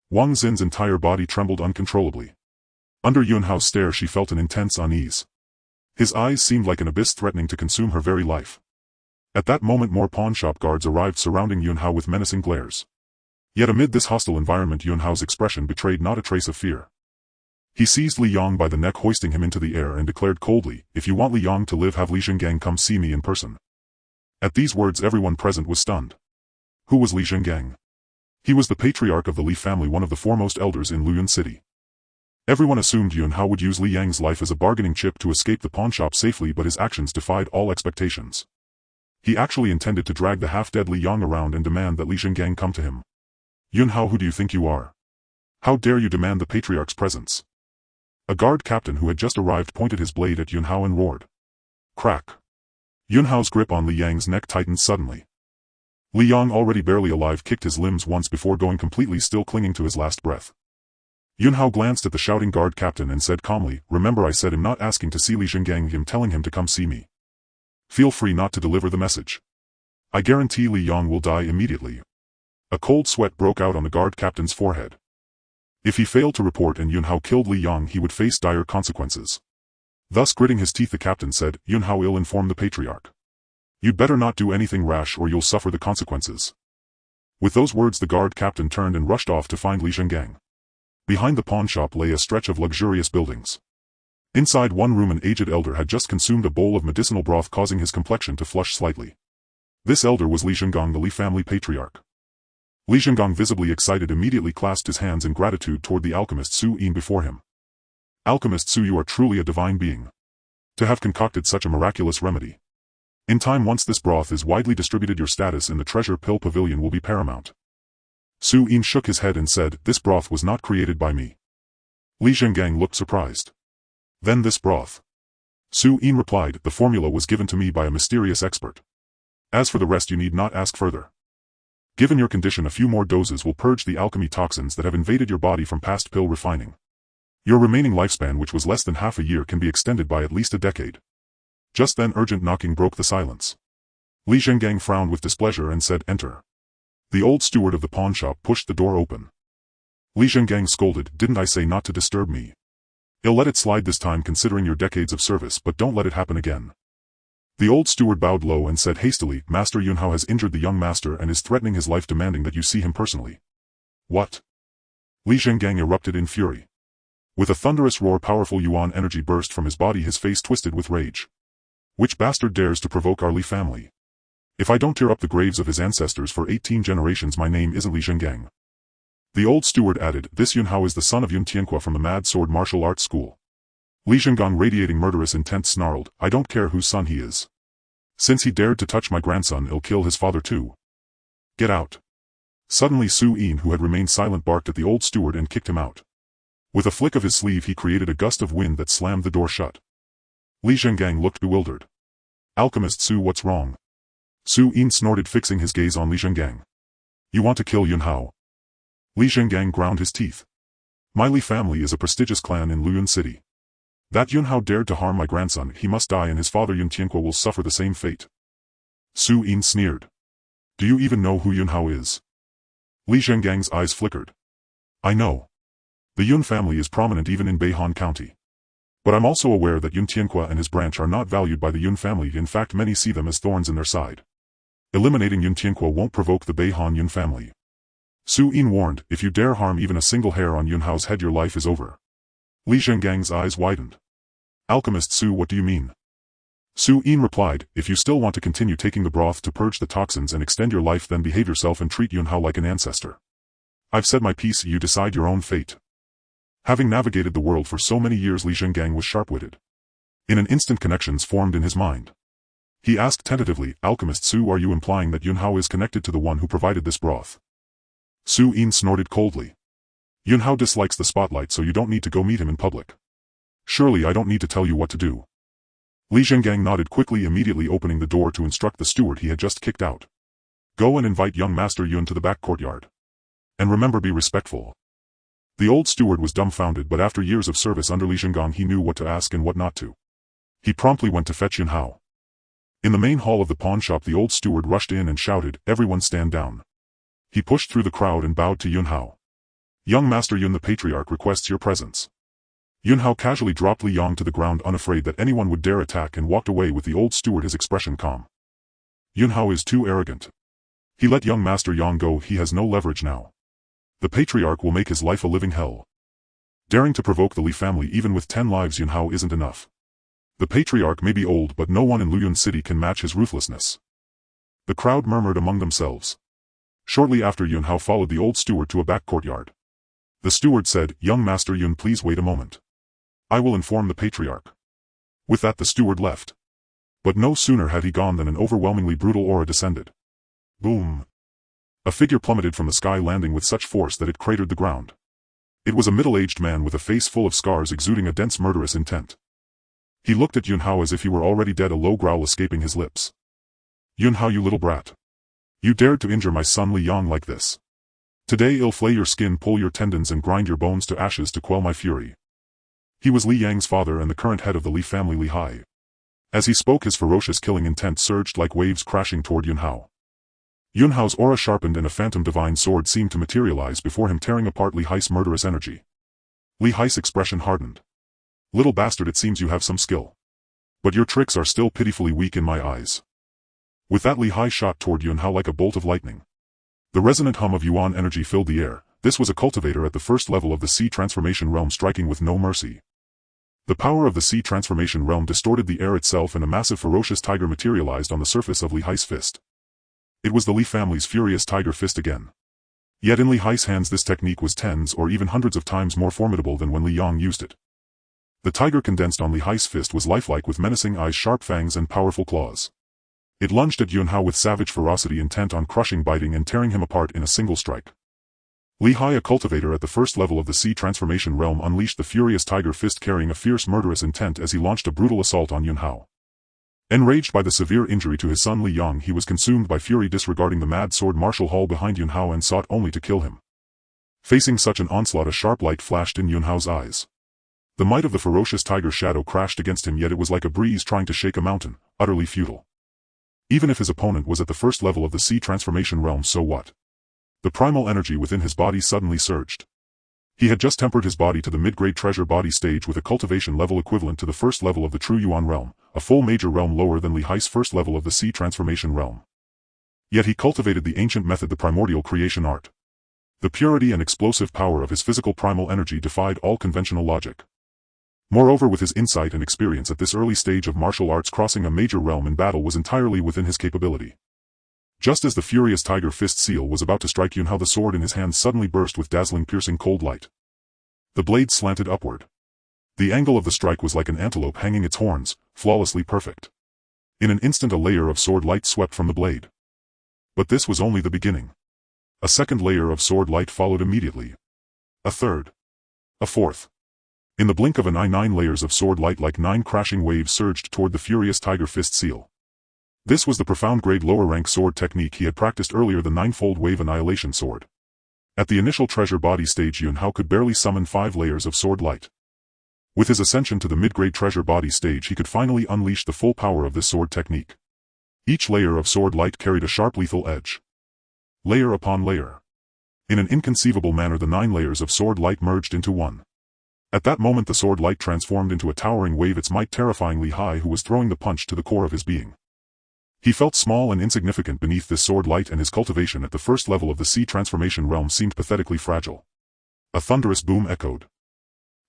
Wang Xin's entire body trembled uncontrollably. Under Yun Hao's stare, she felt an intense unease. His eyes seemed like an abyss threatening to consume her very life. At that moment, more pawnshop guards arrived, surrounding Yun Hao with menacing glares. Yet amid this hostile environment, Yun Hao's expression betrayed not a trace of fear. He seized Li Yang by the neck, hoisting him into the air, and declared coldly, "If you want Li Yang to live, have Li Zhengang come see me in person." At these words, everyone present was stunned. Who was Li Zhengang? He was the patriarch of the Li family, one of the foremost elders in Luyun City. Everyone assumed Yun Hao would use Li Yang's life as a bargaining chip to escape the pawnshop safely, but his actions defied all expectations. He actually intended to drag the half-dead Li Yang around and demand that Li Zhengang come to him. Yun Hao, who do you think you are? How dare you demand the patriarch's presence? A guard captain who had just arrived pointed his blade at Yun Hao and roared. Crack! Yun Hao's grip on Li Yang's neck tightened suddenly. Li Yang, already barely alive, kicked his limbs once before going completely still, clinging to his last breath. Yun Hao glanced at the shouting guard captain and said calmly, "Remember, I said I'm not asking to see Li Zhengang, I'm telling him to come see me. Feel free not to deliver the message. I guarantee Li Yang will die immediately." A cold sweat broke out on the guard captain's forehead. If he failed to report and Yun Hao killed Li Yang, he would face dire consequences. Thus, gritting his teeth, the captain said, "Yun Hao, will inform the patriarch. You'd better not do anything rash or you'll suffer the consequences." With those words, the guard captain turned and rushed off to find Li Zhengang. Behind the pawn shop lay a stretch of luxurious buildings. Inside one room, an aged elder had just consumed a bowl of medicinal broth, causing his complexion to flush slightly. This elder was Li Zhengang, the Li family patriarch. Li Zhengang, visibly excited, immediately clasped his hands in gratitude toward the alchemist Su Yin before him. "Alchemist Su, you are truly a divine being. To have concocted such a miraculous remedy. In time, once this broth is widely distributed, your status in the treasure pill pavilion will be paramount." Su Yin shook his head and said, "This broth was not created by me." Li Zhengang looked surprised. "Then this broth?" Su Yin replied, "The formula was given to me by a mysterious expert. As for the rest, you need not ask further. Given your condition, a few more doses will purge the alchemy toxins that have invaded your body from past pill refining. Your remaining lifespan, which was less than half a year, can be extended by at least a decade." Just then, urgent knocking broke the silence. Li Zhengang frowned with displeasure and said, "Enter." The old steward of the pawnshop pushed the door open. Li Zhengang scolded, "Didn't I say not to disturb me? I'll let it slide this time, considering your decades of service, but don't let it happen again." The old steward bowed low and said hastily, "Master Yun Hao has injured the young master and is threatening his life, demanding that you see him personally." "What?" Li Zhengang erupted in fury. With a thunderous roar, powerful Yuan energy burst from his body, his face twisted with rage. "Which bastard dares to provoke our Li family? If I don't tear up the graves of his ancestors for 18 generations, my name isn't Li Zhengang." The old steward added, "This Yun Hao is the son of Yun Tianqua from the Mad Sword Martial Arts School." Li Zhengang, radiating murderous intent, snarled, "I don't care whose son he is. Since he dared to touch my grandson, I'll kill his father too. Get out." Suddenly, Su Yin, who had remained silent, barked at the old steward and kicked him out. With a flick of his sleeve, he created a gust of wind that slammed the door shut. Li Zhengang looked bewildered. "Alchemist Su, what's wrong?" Su Yin snorted, fixing his gaze on Li Zhengang. "You want to kill Yun Hao?" Li Zhengang ground his teeth. "My Li family is a prestigious clan in Luyun City. That Yun Hao dared to harm my grandson, he must die, and his father Yun Tianqua will suffer the same fate." Su Yin sneered. "Do you even know who Yun Hao is?" Li Zhenggang's eyes flickered. "I know. The Yun family is prominent even in Beihan County. But I'm also aware that Yun Tianqua and his branch are not valued by the Yun family, in fact many see them as thorns in their side. Eliminating Yun Tianqua won't provoke the Beihan Yun family. Su Yin warned, if you dare harm even a single hair on Yun Hao's head your life is over. Li Zhenggang's eyes widened. Alchemist Su, what do you mean? Su Yin replied, if you still want to continue taking the broth to purge the toxins and extend your life, then behave yourself and treat Yun Hao like an ancestor. I've said my piece, you decide your own fate. Having navigated the world for so many years, Li Zhenggang was sharp-witted. In an instant connections formed in his mind. He asked tentatively, Alchemist Su, are you implying that Yun Hao is connected to the one who provided this broth? Su Yin snorted coldly. Yun Hao dislikes the spotlight, so you don't need to go meet him in public. Surely I don't need to tell you what to do. Li Zhenggang nodded quickly, immediately opening the door to instruct the steward he had just kicked out. Go and invite young Master Yun to the back courtyard. And remember, be respectful. The old steward was dumbfounded, but after years of service under Li Zhenggang he knew what to ask and what not to. He promptly went to fetch Yun Hao. In the main hall of the pawn shop the old steward rushed in and shouted, everyone stand down. He pushed through the crowd and bowed to Yun Hao. Young Master Yun, the patriarch requests your presence. Yun Hao casually dropped Li Yang to the ground, unafraid that anyone would dare attack, and walked away with the old steward, his expression calm. Yun Hao is too arrogant. He let young Master Yang go, he has no leverage now. The patriarch will make his life a living hell. Daring to provoke the Li family even with 10 lives, Yun Hao isn't enough. The patriarch may be old, but no one in Luyun City can match his ruthlessness. The crowd murmured among themselves. Shortly after, Yun Hao followed the old steward to a back courtyard. The steward said, young Master Yun, please wait a moment. I will inform the patriarch. With that the steward left. But no sooner had he gone than an overwhelmingly brutal aura descended. Boom. A figure plummeted from the sky, landing with such force that it cratered the ground. It was a middle-aged man with a face full of scars exuding a dense murderous intent. He looked at Yun Hao as if he were already dead, a low growl escaping his lips. Yun Hao, you little brat. You dared to injure my son Li Yang like this. Today I'll flay your skin, pull your tendons and grind your bones to ashes to quell my fury. He was Li Yang's father and the current head of the Li family, Li Hai. As he spoke, his ferocious killing intent surged like waves crashing toward Yun Hao. Yun Hao's aura sharpened and a phantom divine sword seemed to materialize before him, tearing apart Li Hai's murderous energy. Li Hai's expression hardened. Little bastard, it seems you have some skill. But your tricks are still pitifully weak in my eyes. With that, Li Hai shot toward Yun Hao like a bolt of lightning. The resonant hum of Yuan energy filled the air. This was a cultivator at the first level of the Sea Transformation Realm, striking with no mercy. The power of the Sea Transformation Realm distorted the air itself, and a massive ferocious tiger materialized on the surface of Li Hai's fist. It was the Li family's furious tiger fist again. Yet in Li Hai's hands this technique was tens or even hundreds of times more formidable than when Li Yang used it. The tiger condensed on Li Hai's fist was lifelike, with menacing eyes, sharp fangs and powerful claws. It lunged at Yun Hao with savage ferocity, intent on crushing, biting and tearing him apart in a single strike. Li Hai, a cultivator at the first level of the Sea Transformation Realm, unleashed the furious tiger fist, carrying a fierce murderous intent as he launched a brutal assault on Yun Hao. Enraged by the severe injury to his son Li Yang, he was consumed by fury, disregarding the mad sword martial hall behind Yun Hao, and sought only to kill him. Facing such an onslaught, a sharp light flashed in Yun Hao's eyes. The might of the ferocious tiger shadow crashed against him, yet it was like a breeze trying to shake a mountain, utterly futile. Even if his opponent was at the first level of the Sea Transformation Realm, so what? The primal energy within his body suddenly surged. He had just tempered his body to the mid-grade treasure body stage with a cultivation level equivalent to the first level of the true Yuan realm, a full major realm lower than Li Hai's first level of the Sea Transformation Realm. Yet he cultivated the ancient method, the primordial creation art. The purity and explosive power of his physical primal energy defied all conventional logic. Moreover, with his insight and experience at this early stage of martial arts, crossing a major realm in battle was entirely within his capability. Just as the furious tiger fist seal was about to strike Yun Hao, the sword in his hand suddenly burst with dazzling, piercing cold light. The blade slanted upward. The angle of the strike was like an antelope hanging its horns, flawlessly perfect. In an instant a layer of sword light swept from the blade. But this was only the beginning. A second layer of sword light followed immediately. A third. A fourth. In the blink of an eye, 9 layers of sword light like 9 crashing waves surged toward the furious tiger fist seal. This was the profound grade lower rank sword technique he had practiced earlier, the 9-fold wave annihilation sword. At the initial treasure body stage, Yun Hao could barely summon 5 layers of sword light. With his ascension to the mid-grade treasure body stage, he could finally unleash the full power of this sword technique. Each layer of sword light carried a sharp lethal edge. Layer upon layer. In an inconceivable manner, the 9 layers of sword light merged into one. At that moment the sword light transformed into a towering wave, its might terrifying Li Hai, who was throwing the punch to the core of his being. He felt small and insignificant beneath this sword light, and his cultivation at the first level of the sea transformation realm seemed pathetically fragile. A thunderous boom echoed.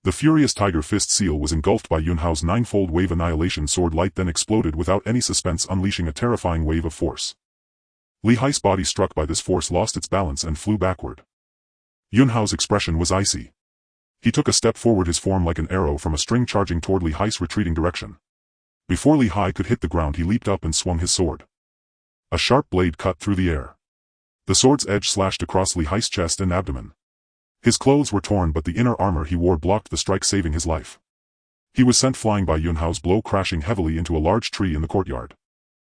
The furious tiger fist seal was engulfed by Yunhao's ninefold wave annihilation sword light, then exploded without any suspense, unleashing a terrifying wave of force. Li Hai's body, struck by this force, lost its balance and flew backward. Yunhao's expression was icy. He took a step forward, his form like an arrow from a string, charging toward Li Hai's retreating direction. Before Li Hai could hit the ground, he leaped up and swung his sword. A sharp blade cut through the air. The sword's edge slashed across Li Hai's chest and abdomen. His clothes were torn, but the inner armor he wore blocked the strike, saving his life. He was sent flying by Yunhao's blow, crashing heavily into a large tree in the courtyard.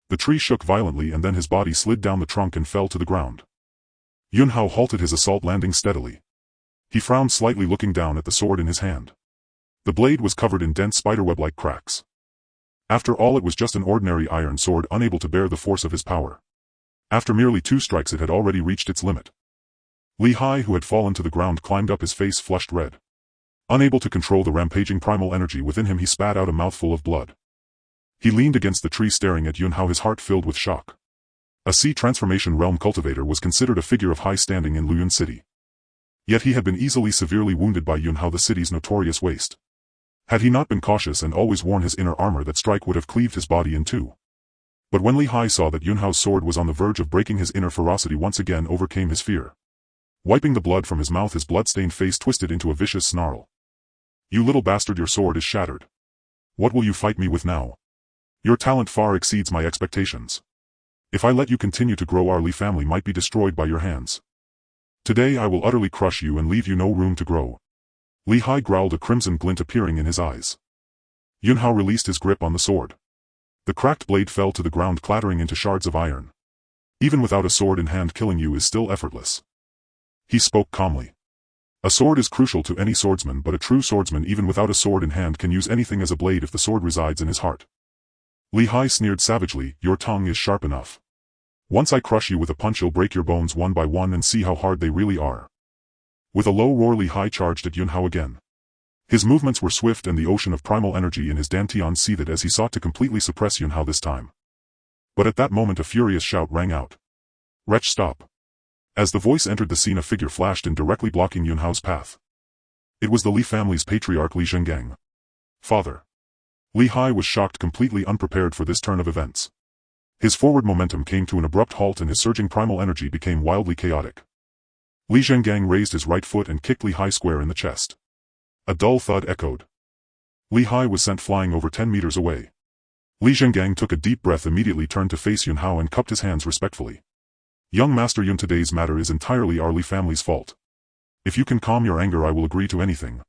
The tree shook violently, and then his body slid down the trunk and fell to the ground. Yunhao halted his assault, landing steadily. He frowned slightly, looking down at the sword in his hand. The blade was covered in dense spiderweb-like cracks. After all, it was just an ordinary iron sword, unable to bear the force of his power. After merely 2 strikes, it had already reached its limit. Li Hai, who had fallen to the ground, climbed up, his face flushed red. Unable to control the rampaging primal energy within him, he spat out a mouthful of blood. He leaned against the tree, staring at Yunhao, his heart filled with shock. A sea transformation realm cultivator was considered a figure of high standing in Luyun City. Yet he had been severely wounded by Yunhao, the city's notorious waste. Had he not been cautious and always worn his inner armor, that strike would have cleaved his body in two. But when Li Hai saw that Yunhao's sword was on the verge of breaking, his inner ferocity once again overcame his fear. Wiping the blood from his mouth, his blood-stained face twisted into a vicious snarl. "You little bastard, your sword is shattered. What will you fight me with now? Your talent far exceeds my expectations. If I let you continue to grow, our Li family might be destroyed by your hands. Today I will utterly crush you and leave you no room to grow." Li Hai growled, a crimson glint appearing in his eyes. Yunhao released his grip on the sword. The cracked blade fell to the ground, clattering into shards of iron. "Even without a sword in hand, killing you is still effortless." He spoke calmly. A sword is crucial to any swordsman, but a true swordsman, even without a sword in hand, can use anything as a blade if the sword resides in his heart. Li Hai sneered savagely, "Your tongue is sharp enough. Once I crush you with a punch, you'll break your bones one by one and see how hard they really are." With a low roar, Li Hai charged at Yunhao again. His movements were swift, and the ocean of primal energy in his dantian seethed as he sought to completely suppress Yunhao this time. But at that moment a furious shout rang out. "Wretch, stop!" As the voice entered the scene, a figure flashed in, directly blocking Yunhao's path. It was the Li family's patriarch, Li Zhengang. "Father." Li Hai was shocked, completely unprepared for this turn of events. His forward momentum came to an abrupt halt, and his surging primal energy became wildly chaotic. Li Zhengang raised his right foot and kicked Li Hai square in the chest. A dull thud echoed. Li Hai was sent flying over 10 meters away. Li Zhengang took a deep breath, immediately turned to face Yunhao and cupped his hands respectfully. "Young Master Yun, today's matter is entirely our Li family's fault. If you can calm your anger, I will agree to anything."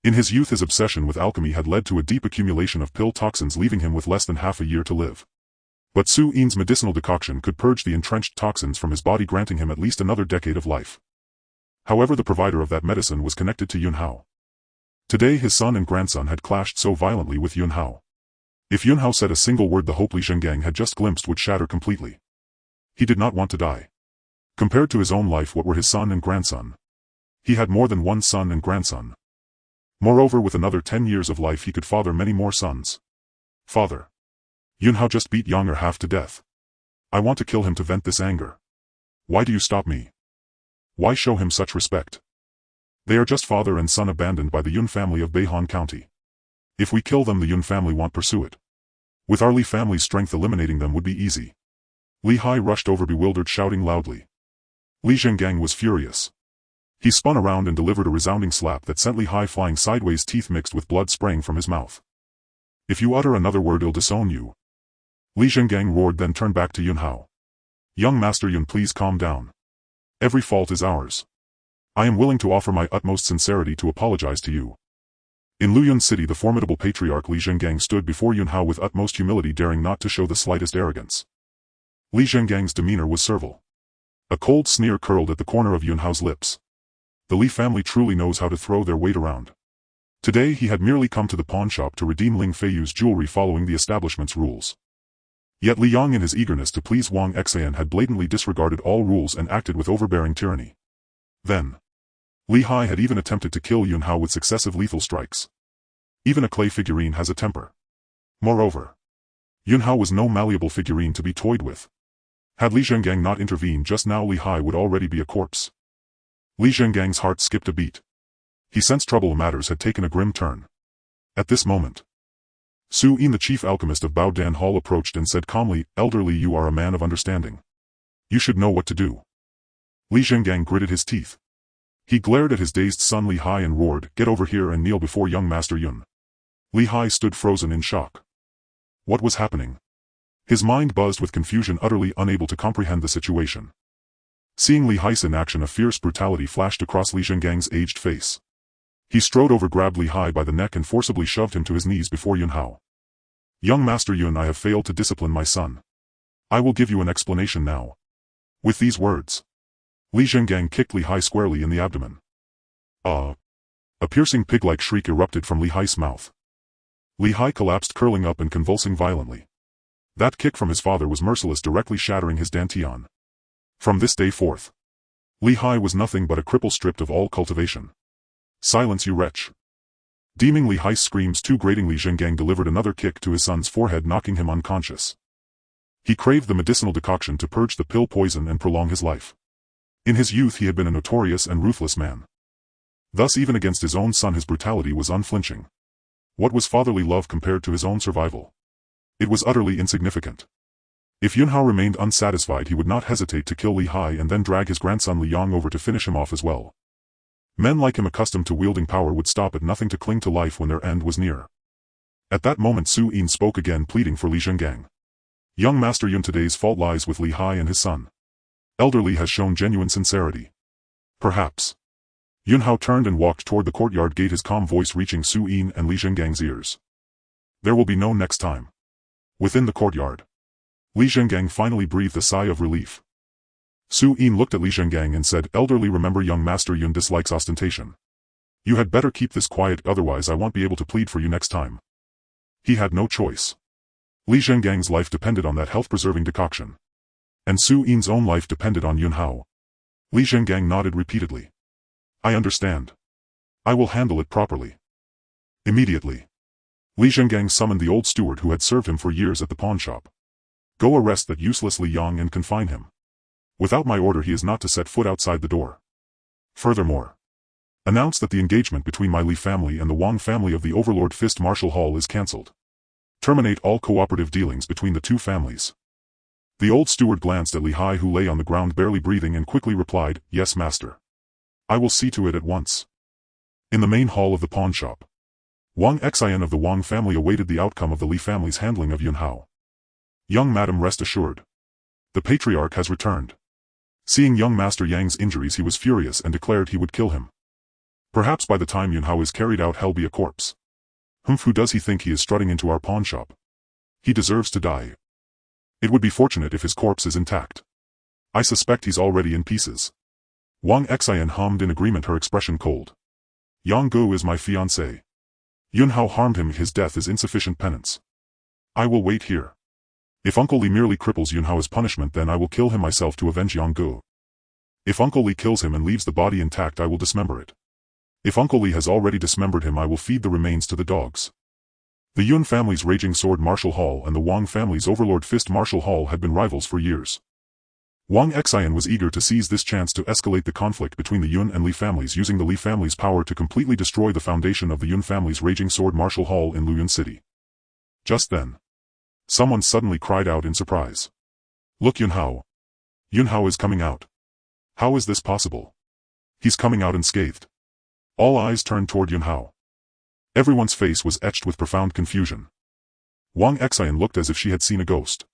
In his youth, his obsession with alchemy had led to a deep accumulation of pill toxins, leaving him with less than half a year to live. But Su Yin's medicinal decoction could purge the entrenched toxins from his body, granting him at least another decade of life. However, the provider of that medicine was connected to Yunhao. Today his son and grandson had clashed so violently with Yunhao. If Yunhao said a single word, the hope Li Zhengang had just glimpsed would shatter completely. He did not want to die. Compared to his own life, what were his son and grandson? He had more than one son and grandson. Moreover, with another 10 years of life, he could father many more sons. "Father. Yunhao just beat Yang half to death. I want to kill him to vent this anger. Why do you stop me? Why show him such respect? They are just father and son, abandoned by the Yun family of Beihan County. If we kill them, the Yun family won't pursue it. With our Li family's strength, eliminating them would be easy." Li Hai rushed over, bewildered, shouting loudly. Li Zhengang was furious. He spun around and delivered a resounding slap that sent Li Hai flying sideways, teeth mixed with blood spraying from his mouth. "If you utter another word, I'll disown you." Li Zhengang roared, then turned back to Yunhao. "Young Master Yun, please calm down. Every fault is ours. I am willing to offer my utmost sincerity to apologize to you." In Luyun City, the formidable patriarch Li Zhengang stood before Yunhao with utmost humility, daring not to show the slightest arrogance. Li Zhenggang's demeanor was servile. A cold sneer curled at the corner of Yunhao's lips. The Li family truly knows how to throw their weight around. Today he had merely come to the pawnshop to redeem Ling Feiyu's jewelry, following the establishment's rules. Yet Li Yang, in his eagerness to please Wang Xan, had blatantly disregarded all rules and acted with overbearing tyranny. Then, Li Hai had even attempted to kill Yun Hao with successive lethal strikes. Even a clay figurine has a temper. Moreover, Yun Hao was no malleable figurine to be toyed with. Had Li Zhengang not intervened just now, Li Hai would already be a corpse. Li Zhenggang's heart skipped a beat. He sensed trouble. Matters had taken a grim turn. At this moment, Su Yin, the chief alchemist of Bao Dan Hall, approached and said calmly, "Elderly, you are a man of understanding. You should know what to do." Li Zhengang gritted his teeth. He glared at his dazed son Li Hai and roared, "Get over here and kneel before young Master Yun." Li Hai stood frozen in shock. What was happening? His mind buzzed with confusion, utterly unable to comprehend the situation. Seeing Li Hai's in action, a fierce brutality flashed across Li Zhenggang's aged face. He strode over, grabbed Li Hai by the neck and forcibly shoved him to his knees before Yun Hao. "Young Master Yun, I have failed to discipline my son. I will give you an explanation now." With these words, Li Zhengang kicked Li Hai squarely in the abdomen. A piercing pig-like shriek erupted from Li Hai's mouth. Li Hai collapsed, curling up and convulsing violently. That kick from his father was merciless, directly shattering his dantian. From this day forth, Li Hai was nothing but a cripple stripped of all cultivation. "Silence, you wretch!" Deeming Li Hai's screams too grating, Li Zhengang delivered another kick to his son's forehead, knocking him unconscious. He craved the medicinal decoction to purge the pill poison and prolong his life. In his youth he had been a notorious and ruthless man. Thus even against his own son his brutality was unflinching. What was fatherly love compared to his own survival? It was utterly insignificant. If Yun Hao remained unsatisfied, he would not hesitate to kill Li Hai and then drag his grandson Li Yong over to finish him off as well. Men like him, accustomed to wielding power, would stop at nothing to cling to life when their end was near. At that moment Su Yin spoke again, pleading for Li Zhengang. "Young Master Yun, today's fault lies with Li Hai and his son. Elderly has shown genuine sincerity. Perhaps." Yun Hao turned and walked toward the courtyard gate, his calm voice reaching Su Yin and Li Zhenggang's ears. "There will be no next time." Within the courtyard, Li Zhengang finally breathed a sigh of relief. Su Yin looked at Li Zhengang and said, "Elderly, remember young Master Yun dislikes ostentation. You had better keep this quiet, otherwise I won't be able to plead for you next time." He had no choice. Li Zhenggang's life depended on that health-preserving decoction. And Su Yin's own life depended on Yun Hao. Li Zhengang nodded repeatedly. "I understand. I will handle it properly." Immediately, Li Zhengang summoned the old steward who had served him for years at the pawnshop. "Go arrest that useless Li Yong and confine him. Without my order he is not to set foot outside the door. Furthermore, announce that the engagement between my Li family and the Wang family of the Overlord Fist Martial Hall is cancelled. Terminate all cooperative dealings between the two families." The old steward glanced at Li Hai, who lay on the ground barely breathing, and quickly replied, "Yes, master. I will see to it at once." In the main hall of the pawnshop, Wang Xian of the Wang family awaited the outcome of the Li family's handling of Yun Hao. "Young madam, rest assured. The patriarch has returned." Seeing young Master Yang's injuries, he was furious and declared he would kill him. "Perhaps by the time Yun Hao is carried out he'll be a corpse. Humph, who does he think he is strutting into our pawnshop? He deserves to die. It would be fortunate if his corpse is intact. I suspect he's already in pieces." Wang Xian hummed in agreement, her expression cold. "Yang Gu is my fiancé. Yun Hao harmed him, his death is insufficient penance. I will wait here. If Uncle Li merely cripples Yun Hao as punishment, then I will kill him myself to avenge Yang Gu. If Uncle Li kills him and leaves the body intact, I will dismember it. If Uncle Li has already dismembered him, I will feed the remains to the dogs." The Yun family's Raging Sword Martial Hall and the Wang family's Overlord Fist Martial Hall had been rivals for years. Wang Xian was eager to seize this chance to escalate the conflict between the Yun and Li families, using the Li family's power to completely destroy the foundation of the Yun family's Raging Sword Martial Hall in Luyun City. Just then, someone suddenly cried out in surprise. "Look, Yun Hao! Yun Hao is coming out. How is this possible? He's coming out unscathed." All eyes turned toward Yun Hao. Everyone's face was etched with profound confusion. Wang Xian looked as if she had seen a ghost.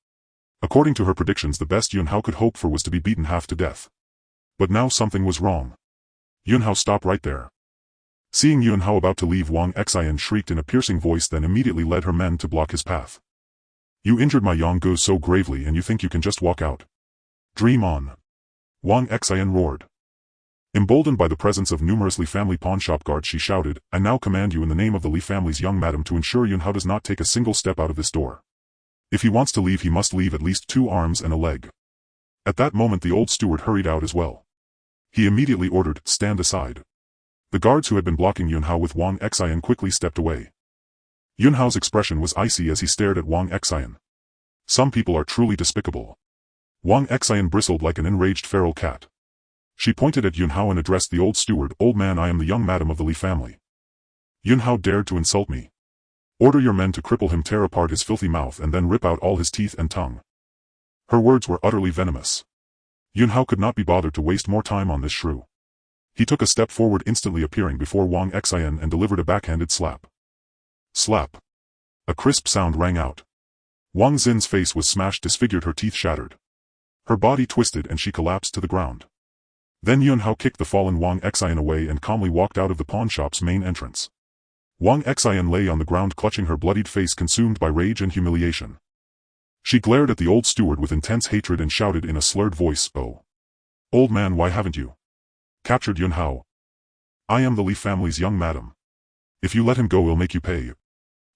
According to her predictions, the best Yun Hao could hope for was to be beaten half to death. But now something was wrong. "Yun Hao, stop right there." Seeing Yun Hao about to leave, Wang Xian shrieked in a piercing voice, then immediately led her men to block his path. "You injured my Yang Gu so gravely, and you think you can just walk out? Dream on." Wang Xian roared. Emboldened by the presence of numerous Li family pawnshop guards, she shouted, "I now command you in the name of the Li family's young madam to ensure Yun Hao does not take a single step out of this door. If he wants to leave, he must leave at least 2 arms and a leg." At that moment the old steward hurried out as well. He immediately ordered, "Stand aside." The guards who had been blocking Yunhao with Wang Xian quickly stepped away. Yunhao's expression was icy as he stared at Wang Xian. Some people are truly despicable. Wang Xian bristled like an enraged feral cat. She pointed at Yunhao and addressed the old steward, "Old man, I am the young madam of the Li family. Yunhao dared to insult me. Order your men to cripple him, tear apart his filthy mouth and then rip out all his teeth and tongue." Her words were utterly venomous. Yunhao could not be bothered to waste more time on this shrew. He took a step forward, instantly appearing before Wang Xian and delivered a backhanded slap. Slap. A crisp sound rang out. Wang Xin's face was smashed, disfigured, her teeth shattered. Her body twisted and she collapsed to the ground. Then Yunhao kicked the fallen Wang Xian away and calmly walked out of the pawnshop's main entrance. Wang Xian lay on the ground clutching her bloodied face, consumed by rage and humiliation. She glared at the old steward with intense hatred and shouted in a slurred voice, "Oh! Old man, why haven't you captured Yunhao? I am the Li family's young madam. If you let him go, we'll make you pay."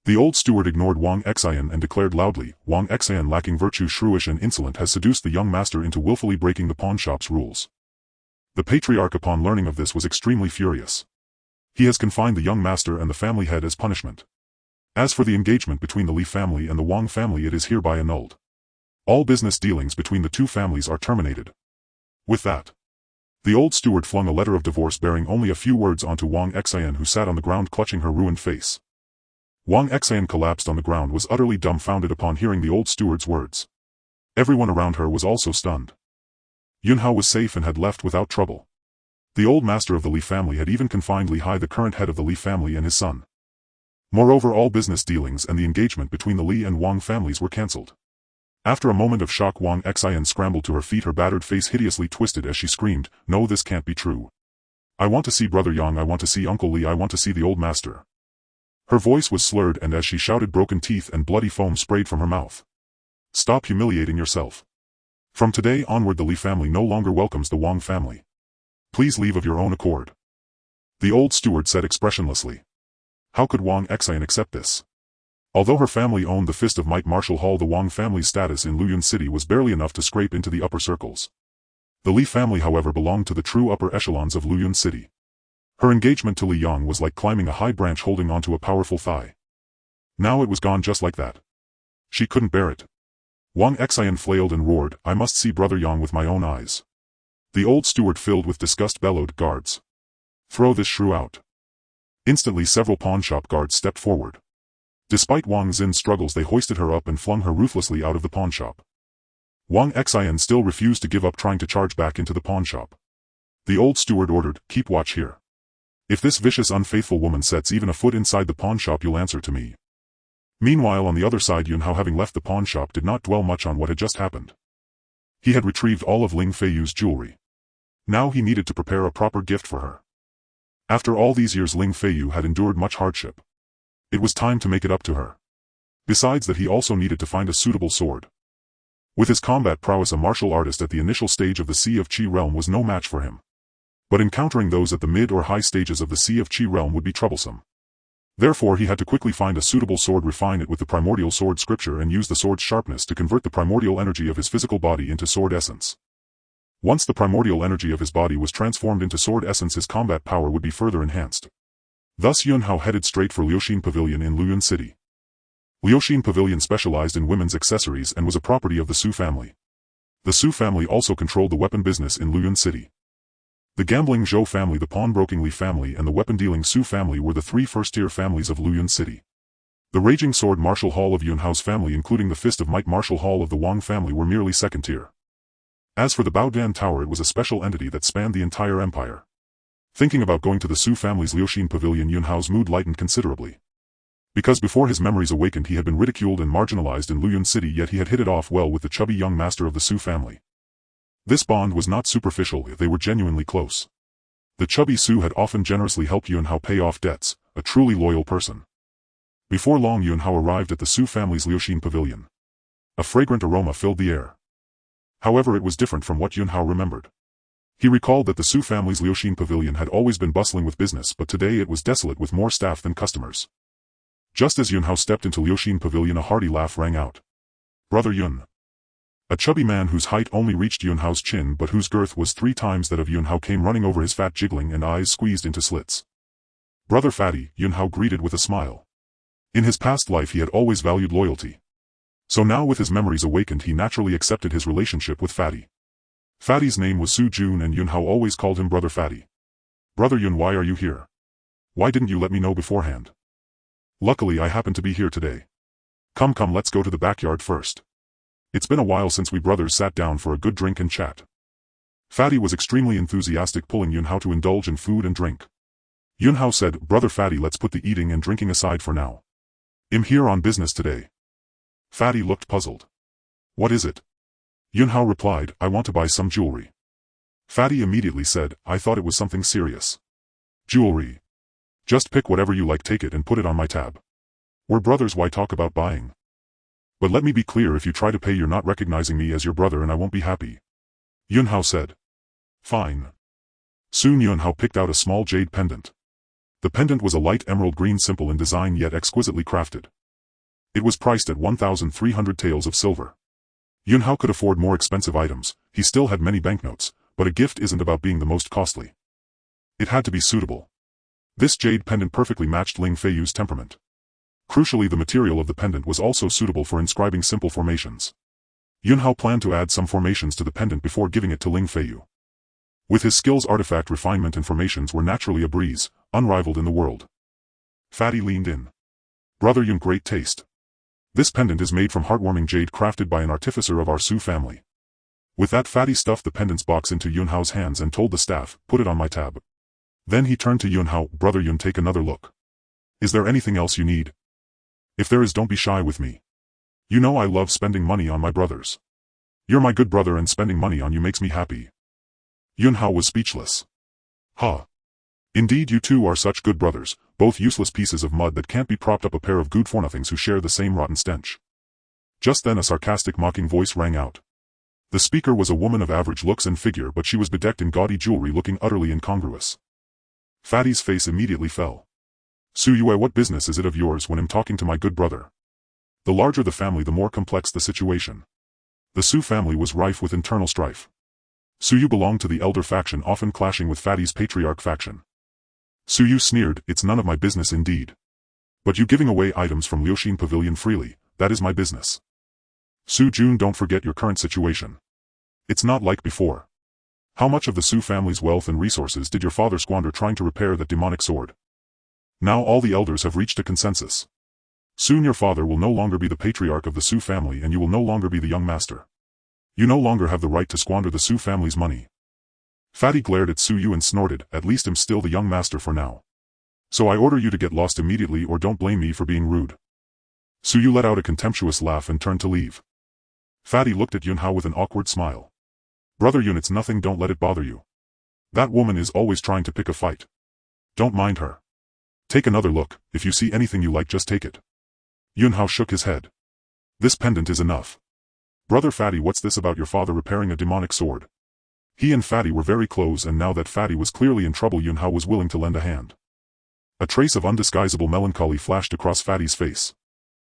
The old steward ignored Wang Xian and declared loudly, "Wang Xian, lacking virtue, shrewish and insolent, has seduced the young master into willfully breaking the pawnshop's rules." The patriarch, upon learning of this, was extremely furious. He has confined the young master and the family head as punishment. As for the engagement between the Li family and the Wang family, it is hereby annulled. All business dealings between the two families are terminated. With that, the old steward flung a letter of divorce bearing only a few words onto Wang Xian, who sat on the ground clutching her ruined face. Wang Xian collapsed on the ground, was utterly dumbfounded upon hearing the old steward's words. Everyone around her was also stunned. Yunhao was safe and had left without trouble. The old master of the Li family had even confined Li Hai, the current head of the Li family, and his son. Moreover, all business dealings and the engagement between the Li and Wang families were cancelled. After a moment of shock, Wang Xian scrambled to her feet, her battered face hideously twisted as she screamed, "No, this can't be true. I want to see Brother Yang, I want to see Uncle Li, I want to see the old master." Her voice was slurred, and as she shouted, broken teeth and bloody foam sprayed from her mouth. "Stop humiliating yourself. From today onward, the Li family no longer welcomes the Wang family. Please leave of your own accord." The old steward said expressionlessly. How could Wang Xian accept this? Although her family owned the Fist of Might Martial Hall, the Wang family's status in Luyun City was barely enough to scrape into the upper circles. The Li family, however, belonged to the true upper echelons of Luyun City. Her engagement to Li Yang was like climbing a high branch holding onto a powerful thigh. Now it was gone just like that. She couldn't bear it. Wang Xian flailed and roared, "I must see Brother Yang with my own eyes." The old steward, filled with disgust, bellowed, "Guards! Throw this shrew out." Instantly several pawnshop guards stepped forward. Despite Wang Xin's struggles, they hoisted her up and flung her ruthlessly out of the pawnshop. Wang Xian still refused to give up, trying to charge back into the pawnshop. The old steward ordered, "Keep watch here. If this vicious, unfaithful woman sets even a foot inside the pawnshop, you'll answer to me." Meanwhile, on the other side, Yunhao, having left the pawnshop, did not dwell much on what had just happened. He had retrieved all of Ling Feiyu's jewelry. Now he needed to prepare a proper gift for her. After all these years, Ling Feiyu had endured much hardship. It was time to make it up to her. Besides that, he also needed to find a suitable sword. With his combat prowess, a martial artist at the initial stage of the Sea of Qi realm was no match for him. But encountering those at the mid or high stages of the Sea of Qi realm would be troublesome. Therefore he had to quickly find a suitable sword, refine it with the primordial sword scripture, and use the sword's sharpness to convert the primordial energy of his physical body into sword essence. Once the primordial energy of his body was transformed into sword essence, his combat power would be further enhanced. Thus Yunhao headed straight for Liuxin Pavilion in Luyun City. Liuxin Pavilion specialized in women's accessories and was a property of the Su family. The Su family also controlled the weapon business in Luyun City. The gambling Zhou family, the pawnbroking Li family, and the weapon-dealing Su family were the three first-tier families of Luyun City. The Raging Sword Martial Hall of Yunhao's family, including the Fist of Might Martial Hall of the Wang family, were merely second-tier. As for the Baodan Tower, it was a special entity that spanned the entire empire. Thinking about going to the Su family's Liuxin Pavilion, Yunhao's mood lightened considerably. Because before his memories awakened, he had been ridiculed and marginalized in Luyun City, yet he had hit it off well with the chubby young master of the Su family. This bond was not superficial, they were genuinely close. The chubby Su had often generously helped Yunhao pay off debts, a truly loyal person. Before long, Yunhao arrived at the Su family's Liuxin Pavilion. A fragrant aroma filled the air. However, it was different from what Yunhao remembered. He recalled that the Su family's Liuxin Pavilion had always been bustling with business, but today it was desolate with more staff than customers. Just as Yunhao stepped into Liuxin Pavilion, a hearty laugh rang out. "Brother Yun. A chubby man whose height only reached Yunhao's chin but whose girth was 3 times that of Yunhao came running over his fat jiggling and eyes squeezed into slits. "Brother Fatty," Yunhao greeted with a smile. In his past life he had always valued loyalty. So now with his memories awakened he naturally accepted his relationship with Fatty. Fatty's name was Su Jun and Yunhao always called him Brother Fatty. "Brother Yun, why are you here? Why didn't you let me know beforehand?" "Luckily I happened to be here today. Come let's go to the backyard first. It's been a while since we brothers sat down for a good drink and chat." Fatty was extremely enthusiastic, pulling Yunhao to indulge in food and drink. Yunhao said, "Brother Fatty, let's put the eating and drinking aside for now. I'm here on business today." Fatty looked puzzled. "What is it?" Yunhao replied, "I want to buy some jewelry." Fatty immediately said, "I thought it was something serious." "Jewelry? Just pick whatever you like, take it and put it on my tab. We're brothers, why talk about buying? But let me be clear, if you try to pay you're not recognizing me as your brother and I won't be happy." Yunhao said. "Fine." Soon Yunhao picked out a small jade pendant. The pendant was a light emerald green, simple in design yet exquisitely crafted. It was priced at 1,300 taels of silver. Yunhao could afford more expensive items, he still had many banknotes, but a gift isn't about being the most costly. It had to be suitable. This jade pendant perfectly matched Ling Feiyu's temperament. Crucially, the material of the pendant was also suitable for inscribing simple formations. Yunhao planned to add some formations to the pendant before giving it to Ling Feiyu. With his skills, artifact refinement and formations were naturally a breeze, unrivaled in the world. Fatty leaned in. "Brother Yun, great taste. This pendant is made from heartwarming jade crafted by an artificer of our Su family." With that, Fatty stuffed the pendant's box into Yunhao's hands and told the staff, "Put it on my tab." Then he turned to Yunhao, "Brother Yun, take another look. Is there anything else you need? If there is, don't be shy with me. You know I love spending money on my brothers. You're my good brother and spending money on you makes me happy." Yunhao was speechless. "Huh. Indeed, you two are such good brothers, both useless pieces of mud that can't be propped up, a pair of good-for-nothings who share the same rotten stench." Just then a sarcastic, mocking voice rang out. The speaker was a woman of average looks and figure, but she was bedecked in gaudy jewelry, looking utterly incongruous. Fatty's face immediately fell. "Su Yue, what business is it of yours when I'm talking to my good brother?" The larger the family, the more complex the situation. The Su family was rife with internal strife. Su Yu belonged to the elder faction, often clashing with Fatty's patriarch faction. Su Yu sneered, "It's none of my business indeed. But you giving away items from Liuxin Pavilion freely, that is my business. Su Jun, don't forget your current situation. It's not like before. How much of the Su family's wealth and resources did your father squander trying to repair that demonic sword? Now all the elders have reached a consensus. Soon your father will no longer be the patriarch of the Su family and you will no longer be the young master. You no longer have the right to squander the Su family's money." Fatty glared at Su Yu and snorted, "At least I'm still the young master for now. So I order you to get lost immediately, or don't blame me for being rude." Su Yu let out a contemptuous laugh and turned to leave. Fatty looked at Yunhao with an awkward smile. "Brother Yun, it's nothing, don't let it bother you. That woman is always trying to pick a fight. Don't mind her. Take another look, if you see anything you like just take it." Yunhao shook his head. "This pendant is enough. Brother Fatty, what's this about your father repairing a demonic sword?" He and Fatty were very close, and now that Fatty was clearly in trouble, Yunhao was willing to lend a hand. A trace of undisguisable melancholy flashed across Fatty's face.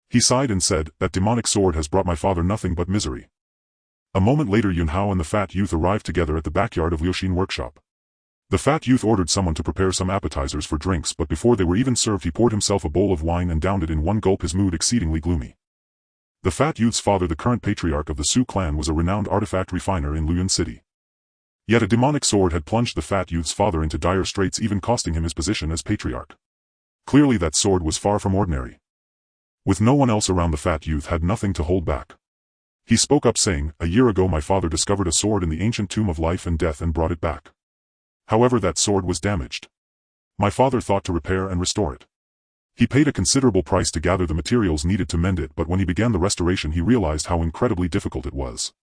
He sighed and said, "That demonic sword has brought my father nothing but misery." A moment later Yunhao and the fat youth arrived together at the backyard of Liuxin workshop. The fat youth ordered someone to prepare some appetizers for drinks, but before they were even served he poured himself a bowl of wine and downed it in one gulp, his mood exceedingly gloomy. The fat youth's father, the current patriarch of the Su clan, was a renowned artifact refiner in Luyuan City. Yet a demonic sword had plunged the fat youth's father into dire straits, even costing him his position as patriarch. Clearly that sword was far from ordinary. With no one else around, the fat youth had nothing to hold back. He spoke up saying, "A year ago my father discovered a sword in the ancient tomb of life and death and brought it back. However, that sword was damaged. My father thought to repair and restore it. He paid a considerable price to gather the materials needed to mend it, but when he began the restoration he realized how incredibly difficult it was.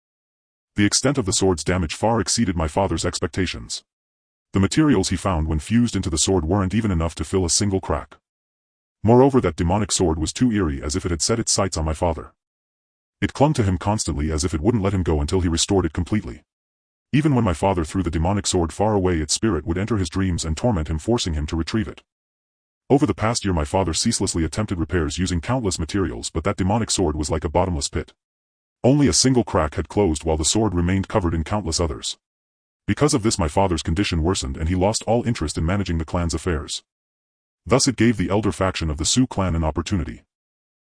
The extent of the sword's damage far exceeded my father's expectations. The materials he found when fused into the sword weren't even enough to fill a single crack. Moreover, that demonic sword was too eerie, as if it had set its sights on my father. It clung to him constantly, as if it wouldn't let him go until he restored it completely. Even when my father threw the demonic sword far away, its spirit would enter his dreams and torment him, forcing him to retrieve it. Over the past year my father ceaselessly attempted repairs using countless materials, but that demonic sword was like a bottomless pit. Only a single crack had closed while the sword remained covered in countless others. Because of this my father's condition worsened and he lost all interest in managing the clan's affairs. Thus it gave the elder faction of the Su clan an opportunity.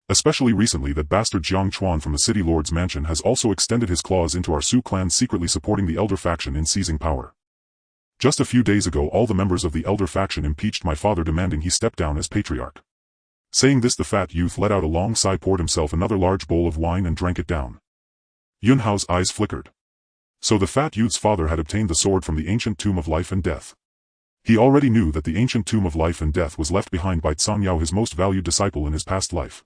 Especially recently that bastard Jiang Chuan from the City Lord's mansion has also extended his claws into our Su clan, secretly supporting the elder faction in seizing power. Just a few days ago all the members of the elder faction impeached my father, demanding he step down as patriarch. Saying this, the fat youth let out a long sigh, poured himself another large bowl of wine and drank it down. Yunhao's eyes flickered. So the fat youth's father had obtained the sword from the ancient tomb of life and death. He already knew that the ancient tomb of life and death was left behind by Tsang Yao, his most valued disciple in his past life.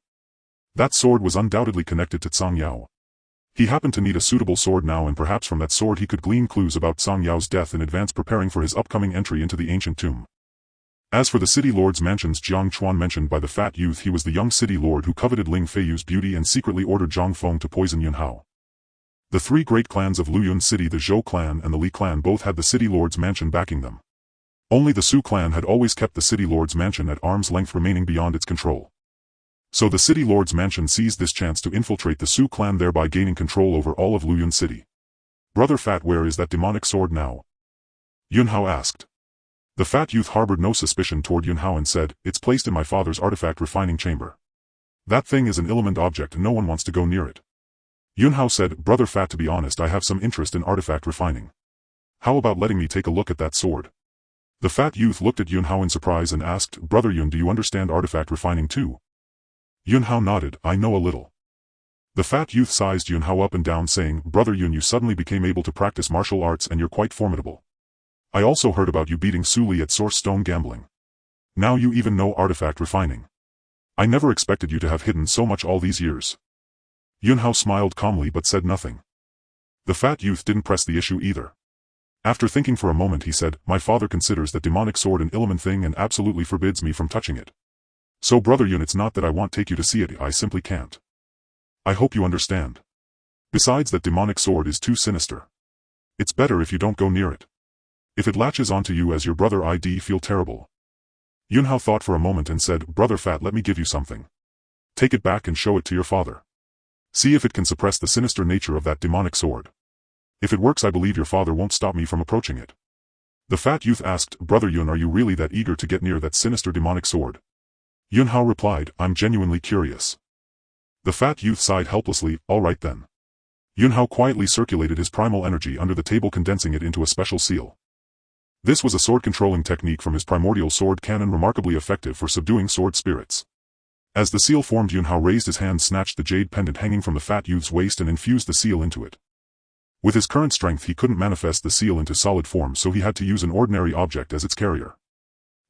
That sword was undoubtedly connected to Tsang Yao. He happened to need a suitable sword now, and perhaps from that sword he could glean clues about Tsang Yao's death in advance, preparing for his upcoming entry into the ancient tomb. As for the City Lord's mansion's Jiang Chuan mentioned by the fat youth, he was the young City Lord who coveted Ling Feiyu's beauty and secretly ordered Zhang Feng to poison Yunhao. The three great clans of Luyun City, the Zhou clan and the Li clan, both had the City Lord's mansion backing them. Only the Su clan had always kept the City Lord's mansion at arm's length, remaining beyond its control. So the City Lord's mansion seized this chance to infiltrate the Su clan, thereby gaining control over all of Luyun City. "Brother Fat, where is that demonic sword now?" Yunhao asked. The fat youth harbored no suspicion toward Yunhao and said, "It's placed in my father's artifact refining chamber. That thing is an element object and no one wants to go near it." Yunhao said, "Brother Fat, to be honest, I have some interest in artifact refining. How about letting me take a look at that sword?" The fat youth looked at Yunhao in surprise and asked, "Brother Yun, do you understand artifact refining too?" Yunhao nodded, "I know a little." The fat youth sized Yunhao up and down, saying, "Brother Yun, you suddenly became able to practice martial arts and you're quite formidable. I also heard about you beating Su Li at Source Stone gambling. Now you even know artifact refining. I never expected you to have hidden so much all these years." Yunhao smiled calmly but said nothing. The fat youth didn't press the issue either. After thinking for a moment he said, "My father considers that demonic sword an element thing and absolutely forbids me from touching it. So Brother Yun, it's not that I won't take you to see it, I simply can't. I hope you understand. Besides, that demonic sword is too sinister. It's better if you don't go near it. If it latches onto you as your brother, I'd feel terrible." Yunhao thought for a moment and said, "Brother Fat, let me give you something. Take it back and show it to your father. See if it can suppress the sinister nature of that demonic sword. If it works, I believe your father won't stop me from approaching it." The fat youth asked, "Brother Yun, are you really that eager to get near that sinister demonic sword?" Yunhao replied, "I'm genuinely curious." The fat youth sighed helplessly, "All right then." Yunhao quietly circulated his primal energy under the table, condensing it into a special seal. This was a sword-controlling technique from his primordial sword cannon, remarkably effective for subduing sword spirits. As the seal formed, Yunhao raised his hand, snatched the jade pendant hanging from the fat youth's waist and infused the seal into it. With his current strength he couldn't manifest the seal into solid form, so he had to use an ordinary object as its carrier.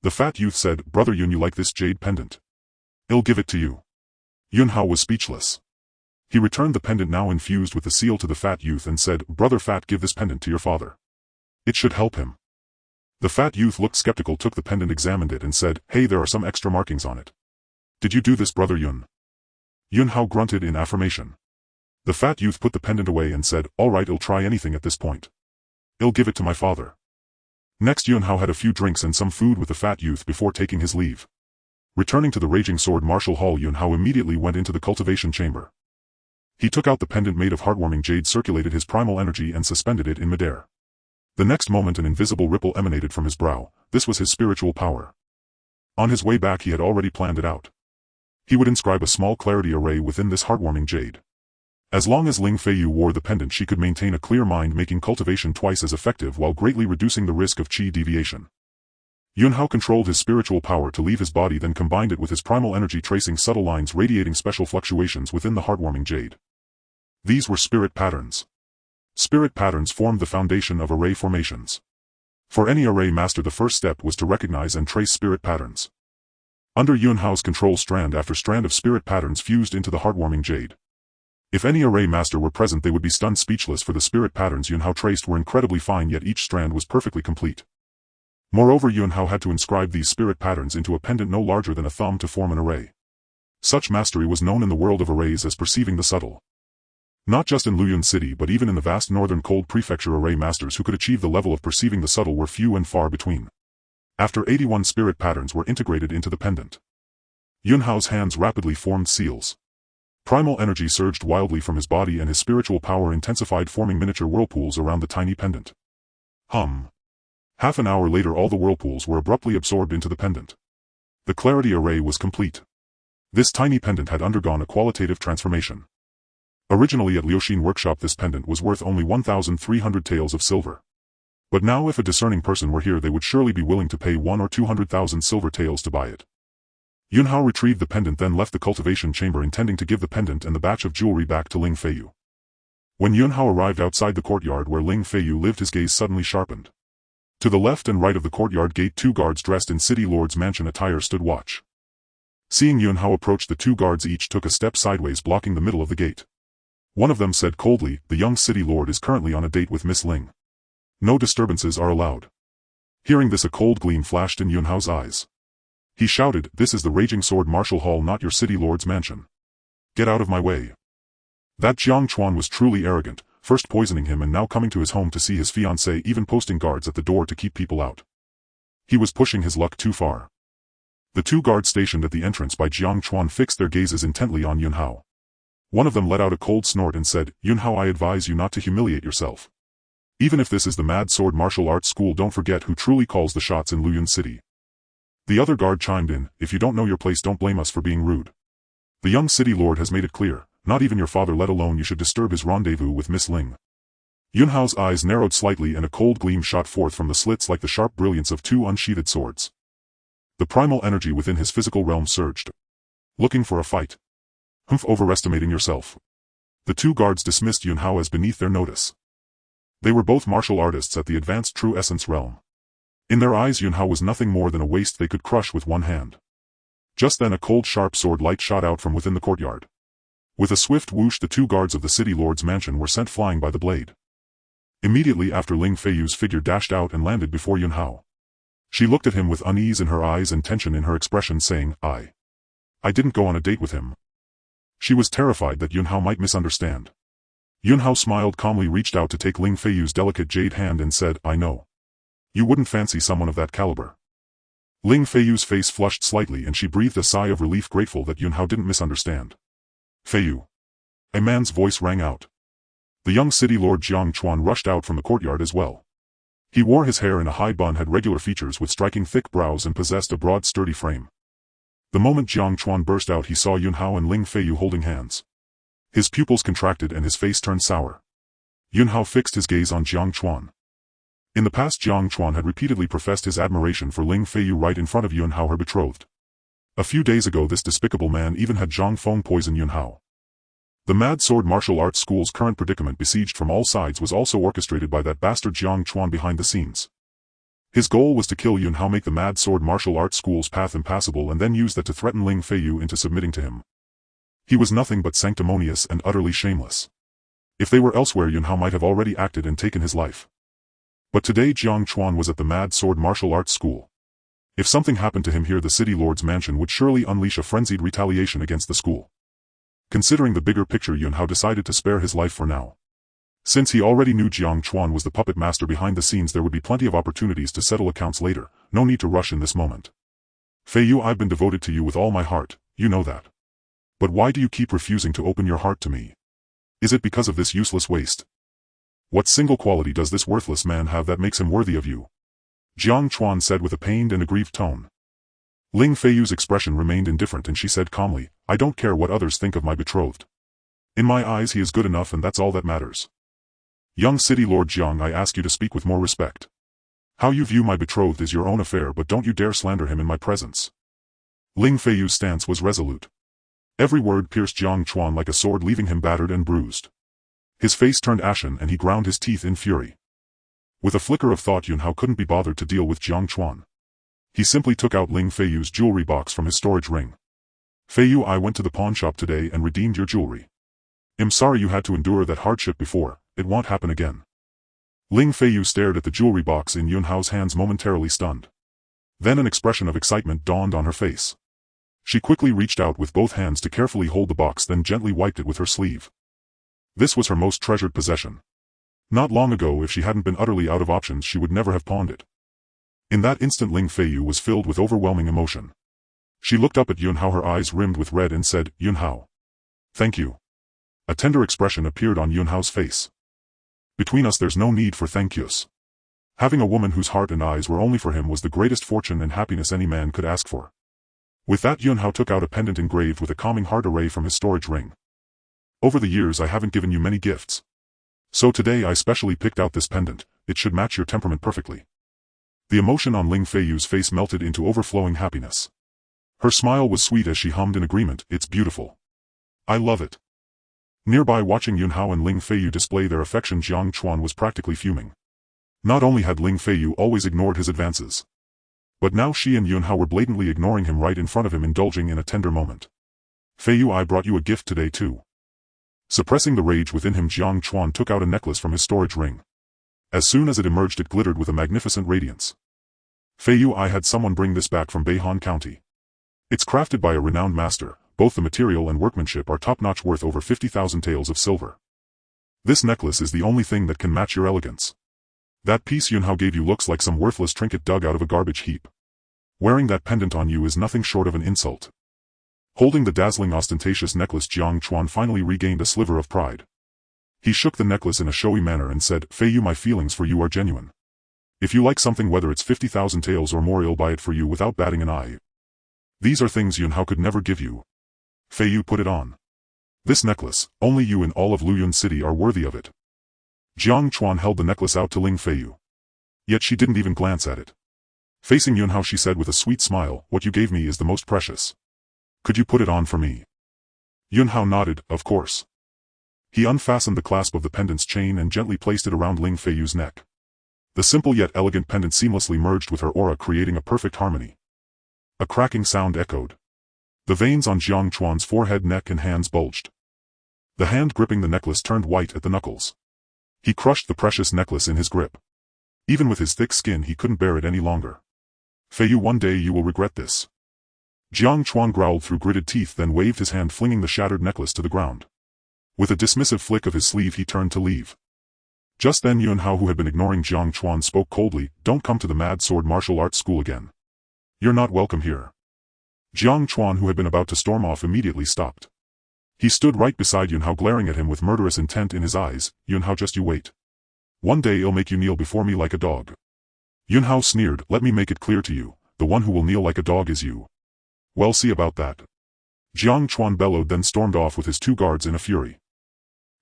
The fat youth said, "Brother Yun, you like this jade pendant? I'll give it to you." Yunhao was speechless. He returned the pendant now infused with the seal to the fat youth and said, "Brother Fat, give this pendant to your father. It should help him." The fat youth looked skeptical, took the pendant, examined it and said, "Hey, there are some extra markings on it. Did you do this, Brother Yun?" Yunhao grunted in affirmation. The fat youth put the pendant away and said, "All right, I'll try anything at this point. I'll give it to my father." Next Yunhao had a few drinks and some food with the fat youth before taking his leave. Returning to the Raging Sword Martial Hall, Yunhao immediately went into the cultivation chamber. He took out the pendant made of heartwarming jade, circulated his primal energy and suspended it in midair. The next moment an invisible ripple emanated from his brow. This was his spiritual power. On his way back he had already planned it out. He would inscribe a small clarity array within this heartwarming jade. As long as Ling Feiyu wore the pendant she could maintain a clear mind, making cultivation twice as effective while greatly reducing the risk of qi deviation. Yunhao controlled his spiritual power to leave his body, then combined it with his primal energy, tracing subtle lines radiating special fluctuations within the heartwarming jade. These were spirit patterns. Spirit patterns formed the foundation of array formations. For any array master the first step was to recognize and trace spirit patterns. Under Yunhao's control, strand after strand of spirit patterns fused into the heartwarming jade. If any array master were present they would be stunned speechless, for the spirit patterns Yunhao traced were incredibly fine, yet each strand was perfectly complete. Moreover, Yunhao had to inscribe these spirit patterns into a pendant no larger than a thumb to form an array. Such mastery was known in the world of arrays as perceiving the subtle. Not just in Luyun City but even in the vast northern cold prefecture, array masters who could achieve the level of perceiving the subtle were few and far between. After 81 spirit patterns were integrated into the pendant, Yunhao's hands rapidly formed seals. Primal energy surged wildly from his body and his spiritual power intensified, forming miniature whirlpools around the tiny pendant. Half an hour later all the whirlpools were abruptly absorbed into the pendant. The clarity array was complete. This tiny pendant had undergone a qualitative transformation. Originally at Liuxin workshop this pendant was worth only 1,300 taels of silver. But now if a discerning person were here they would surely be willing to pay 1 or 200,000 silver taels to buy it. Yunhao retrieved the pendant then left the cultivation chamber intending to give the pendant and the batch of jewelry back to Ling Feiyu. When Yunhao arrived outside the courtyard where Ling Feiyu lived his gaze suddenly sharpened. To the left and right of the courtyard gate 2 guards dressed in city lord's mansion attire stood watch. Seeing Yunhao approach the 2 guards each took a step sideways blocking the middle of the gate. One of them said coldly, "The young city lord is currently on a date with Miss Ling. No disturbances are allowed." Hearing this a cold gleam flashed in Yunhao's eyes. He shouted, "This is the Raging Sword Martial Hall, not your city lord's mansion. Get out of my way." That Jiang Chuan was truly arrogant, first poisoning him and now coming to his home to see his fiancée, even posting guards at the door to keep people out. He was pushing his luck too far. The 2 guards stationed at the entrance by Jiang Chuan fixed their gazes intently on Yunhao. One of them let out a cold snort and said, "Yunhao, I advise you not to humiliate yourself. Even if this is the Mad Sword Martial Arts School, don't forget who truly calls the shots in Luyun City." The other guard chimed in, "If you don't know your place, don't blame us for being rude. The young city lord has made it clear, not even your father let alone you should disturb his rendezvous with Miss Ling." Yunhao's eyes narrowed slightly and a cold gleam shot forth from the slits like the sharp brilliance of 2 unsheathed swords. The primal energy within his physical realm surged. "Looking for a fight? Overestimating yourself." The 2 guards dismissed Yunhao as beneath their notice. They were both martial artists at the advanced true essence realm. In their eyes Yunhao was nothing more than a waste they could crush with one hand. Just then a cold sharp sword light shot out from within the courtyard. With a swift whoosh the 2 guards of the city lord's mansion were sent flying by the blade. Immediately after Ling Feiyu's figure dashed out and landed before Yunhao. She looked at him with unease in her eyes and tension in her expression saying, I didn't go on a date with him." She was terrified that Yunhao might misunderstand. Yunhao smiled calmly, reached out to take Ling Feiyu's delicate jade hand and said, "I know. You wouldn't fancy someone of that caliber." Ling Feiyu's face flushed slightly and she breathed a sigh of relief, grateful that Yunhao didn't misunderstand. "Feiyu." A man's voice rang out. The young city lord Jiang Chuan rushed out from the courtyard as well. He wore his hair in a high bun, had regular features with striking thick brows and possessed a broad sturdy frame. The moment Jiang Chuan burst out he saw Yunhao and Ling Feiyu holding hands. His pupils contracted and his face turned sour. Yunhao fixed his gaze on Jiang Chuan. In the past Jiang Chuan had repeatedly professed his admiration for Ling Feiyu right in front of Yunhao, her betrothed. A few days ago this despicable man even had Zhang Feng poison Yunhao. The Mad Sword Martial Arts School's current predicament, besieged from all sides, was also orchestrated by that bastard Jiang Chuan behind the scenes. His goal was to kill Yunhao, make the Mad Sword Martial Arts School's path impassable, and then use that to threaten Ling Feiyu into submitting to him. He was nothing but sanctimonious and utterly shameless. If they were elsewhere Yunhao might have already acted and taken his life. But today Jiang Chuan was at the Mad Sword Martial Arts School. If something happened to him here the city lord's mansion would surely unleash a frenzied retaliation against the school. Considering the bigger picture, Yunhao decided to spare his life for now. Since he already knew Jiang Chuan was the puppet master behind the scenes, there would be plenty of opportunities to settle accounts later, no need to rush in this moment. "Feiyu, I've been devoted to you with all my heart, you know that. But why do you keep refusing to open your heart to me? Is it because of this useless waste? What single quality does this worthless man have that makes him worthy of you?" Jiang Chuan said with a pained and aggrieved tone. Ling Feiyu's expression remained indifferent and she said calmly, "I don't care what others think of my betrothed. In my eyes he is good enough and that's all that matters. Young city lord Jiang, I ask you to speak with more respect. How you view my betrothed is your own affair, but don't you dare slander him in my presence." Ling Feiyu's stance was resolute. Every word pierced Jiang Chuan like a sword, leaving him battered and bruised. His face turned ashen and he ground his teeth in fury. With a flicker of thought Yunhao couldn't be bothered to deal with Jiang Chuan. He simply took out Ling Feiyu's jewelry box from his storage ring. "Feiyu, I went to the pawn shop today and redeemed your jewelry. I'm sorry you had to endure that hardship before, it won't happen again." Ling Feiyu stared at the jewelry box in Yunhao's hands, momentarily stunned. Then an expression of excitement dawned on her face. She quickly reached out with both hands to carefully hold the box, then gently wiped it with her sleeve. This was her most treasured possession. Not long ago, if she hadn't been utterly out of options, she would never have pawned it. In that instant Ling Feiyu was filled with overwhelming emotion. She looked up at Yunhao, her eyes rimmed with red, and said, "Yunhao. Thank you. A tender expression appeared on Yunhao's face. Between us there's no need for thank yous. Having a woman whose heart and eyes were only for him was the greatest fortune and happiness any man could ask for. With that Yunhao took out a pendant engraved with a calming heart array from his storage ring. Over the years I haven't given you many gifts. So today I specially picked out this pendant, it should match your temperament perfectly. The emotion on Ling Feiyu's face melted into overflowing happiness. Her smile was sweet as she hummed in agreement, it's beautiful. I love it. Nearby watching Yunhao and Ling Feiyu display their affection, Jiang Chuan was practically fuming. Not only had Ling Feiyu always ignored his advances, but now she and Yunhao were blatantly ignoring him right in front of him, indulging in a tender moment. Feiyu, I brought you a gift today too. Suppressing the rage within him, Jiang Chuan took out a necklace from his storage ring. As soon as it emerged, it glittered with a magnificent radiance. Feiyu, I had someone bring this back from Beihan County. It's crafted by a renowned master, both the material and workmanship are top-notch, worth over 50,000 taels of silver. This necklace is the only thing that can match your elegance. That piece Yunhao gave you looks like some worthless trinket dug out of a garbage heap. Wearing that pendant on you is nothing short of an insult. Holding the dazzling ostentatious necklace, Jiang Chuan finally regained a sliver of pride. He shook the necklace in a showy manner and said, Feiyu, my feelings for you are genuine. If you like something, whether it's 50,000 taels or more, I'll buy it for you without batting an eye. These are things Yunhao could never give you. Feiyu, put it on. This necklace, only you in all of Luyun City are worthy of it. Jiang Chuan held the necklace out to Ling Feiyu. Yet she didn't even glance at it. Facing Yunhao, she said with a sweet smile, what you gave me is the most precious. Could you put it on for me? Yunhao nodded, of course. He unfastened the clasp of the pendant's chain and gently placed it around Ling Feiyu's neck. The simple yet elegant pendant seamlessly merged with her aura, creating a perfect harmony. A cracking sound echoed. The veins on Jiang Chuan's forehead, neck and hands bulged. The hand gripping the necklace turned white at the knuckles. He crushed the precious necklace in his grip. Even with his thick skin he couldn't bear it any longer. Feiyu, one day you will regret this. Jiang Chuan growled through gritted teeth, then waved his hand, flinging the shattered necklace to the ground. With a dismissive flick of his sleeve he turned to leave. Just then Yunhao, who had been ignoring Jiang Chuan, spoke coldly, don't come to the Mad Sword Martial Arts School again. You're not welcome here. Jiang Chuan, who had been about to storm off, immediately stopped. He stood right beside Yunhao, glaring at him with murderous intent in his eyes. Yunhao, just you wait. One day I'll make you kneel before me like a dog. Yunhao sneered, let me make it clear to you, the one who will kneel like a dog is you. Well, see about that. Jiang Chuan bellowed, then stormed off with his two guards in a fury.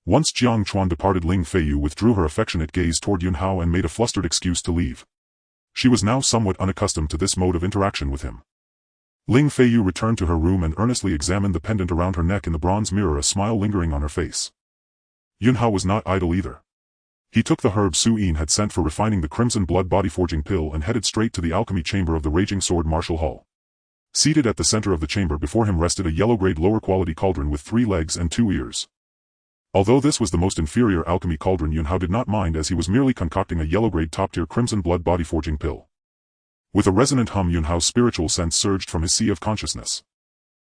Once Jiang Chuan departed, Ling Feiyu withdrew her affectionate gaze toward Yunhao and made a flustered excuse to leave. She was now somewhat unaccustomed to this mode of interaction with him. Ling Feiyu returned to her room and earnestly examined the pendant around her neck in the bronze mirror, a smile lingering on her face. Yunhao was not idle either. He took the herb Su Yin had sent for refining the crimson blood body forging pill and headed straight to the alchemy chamber of the Raging Sword Martial Hall. Seated at the center of the chamber before him rested a yellow-grade lower-quality cauldron with 3 legs and 2 ears. Although this was the most inferior alchemy cauldron, Yunhao did not mind, as he was merely concocting a yellow-grade top-tier crimson blood body forging pill. With a resonant hum, Yunhao's spiritual sense surged from his sea of consciousness.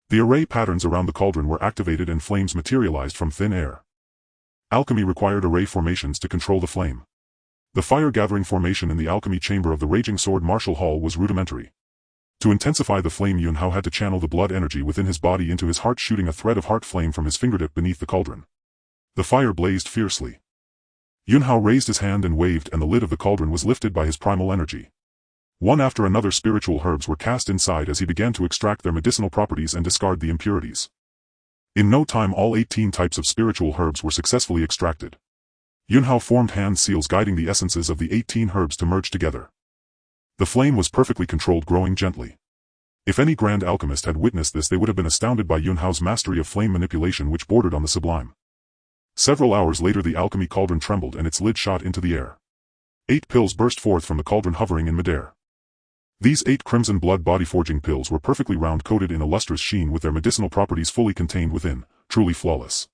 The array patterns around the cauldron were activated and flames materialized from thin air. Alchemy required array formations to control the flame. The fire-gathering formation in the alchemy chamber of the Raging Sword Martial Hall was rudimentary. To intensify the flame, Yunhao had to channel the blood energy within his body into his heart, shooting a thread of heart flame from his fingertip beneath the cauldron. The fire blazed fiercely. Yunhao raised his hand and waved, and the lid of the cauldron was lifted by his primal energy. One after another spiritual herbs were cast inside as he began to extract their medicinal properties and discard the impurities. In no time all 18 types of spiritual herbs were successfully extracted. Yunhao formed hand seals guiding the essences of the 18 herbs to merge together. The flame was perfectly controlled, growing gently. If any grand alchemist had witnessed this, they would have been astounded by Yunhao's mastery of flame manipulation, which bordered on the sublime. Several hours later the alchemy cauldron trembled and its lid shot into the air. 8 pills burst forth from the cauldron, hovering in midair. These 8 crimson blood body forging pills were perfectly round, coated in a lustrous sheen with their medicinal properties fully contained within, truly flawless.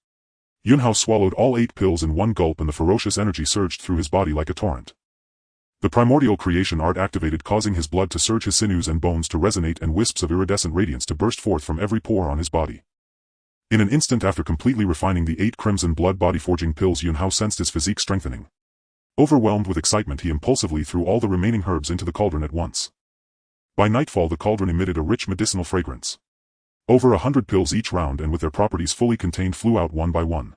Yunhao swallowed all 8 pills in one gulp and the ferocious energy surged through his body like a torrent. The primordial creation art activated, causing his blood to surge, his sinews and bones to resonate, and wisps of iridescent radiance to burst forth from every pore on his body. In an instant after completely refining the 8 crimson blood body forging pills, Yunhao sensed his physique strengthening. Overwhelmed with excitement, he impulsively threw all the remaining herbs into the cauldron at once. By nightfall the cauldron emitted a rich medicinal fragrance. Over 100 pills each round and with their properties fully contained flew out one by one.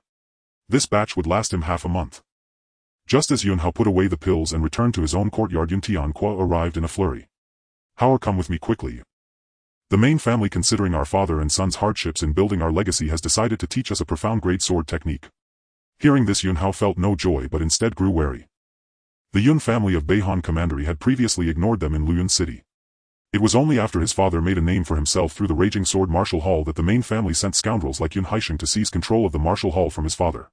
This batch would last him half a month. Just as Yun Hao put away the pills and returned to his own courtyard, Yun Tianque arrived in a flurry. "Hao, come with me quickly. The main family, considering our father and son's hardships in building our legacy, has decided to teach us a profound great sword technique." Hearing this, Yun Hao felt no joy but instead grew wary. The Yun family of Beihan Commandery had previously ignored them in Luyun City. It was only after his father made a name for himself through the Raging Sword Martial Hall that the main family sent scoundrels like Yun Haisheng to seize control of the martial hall from his father.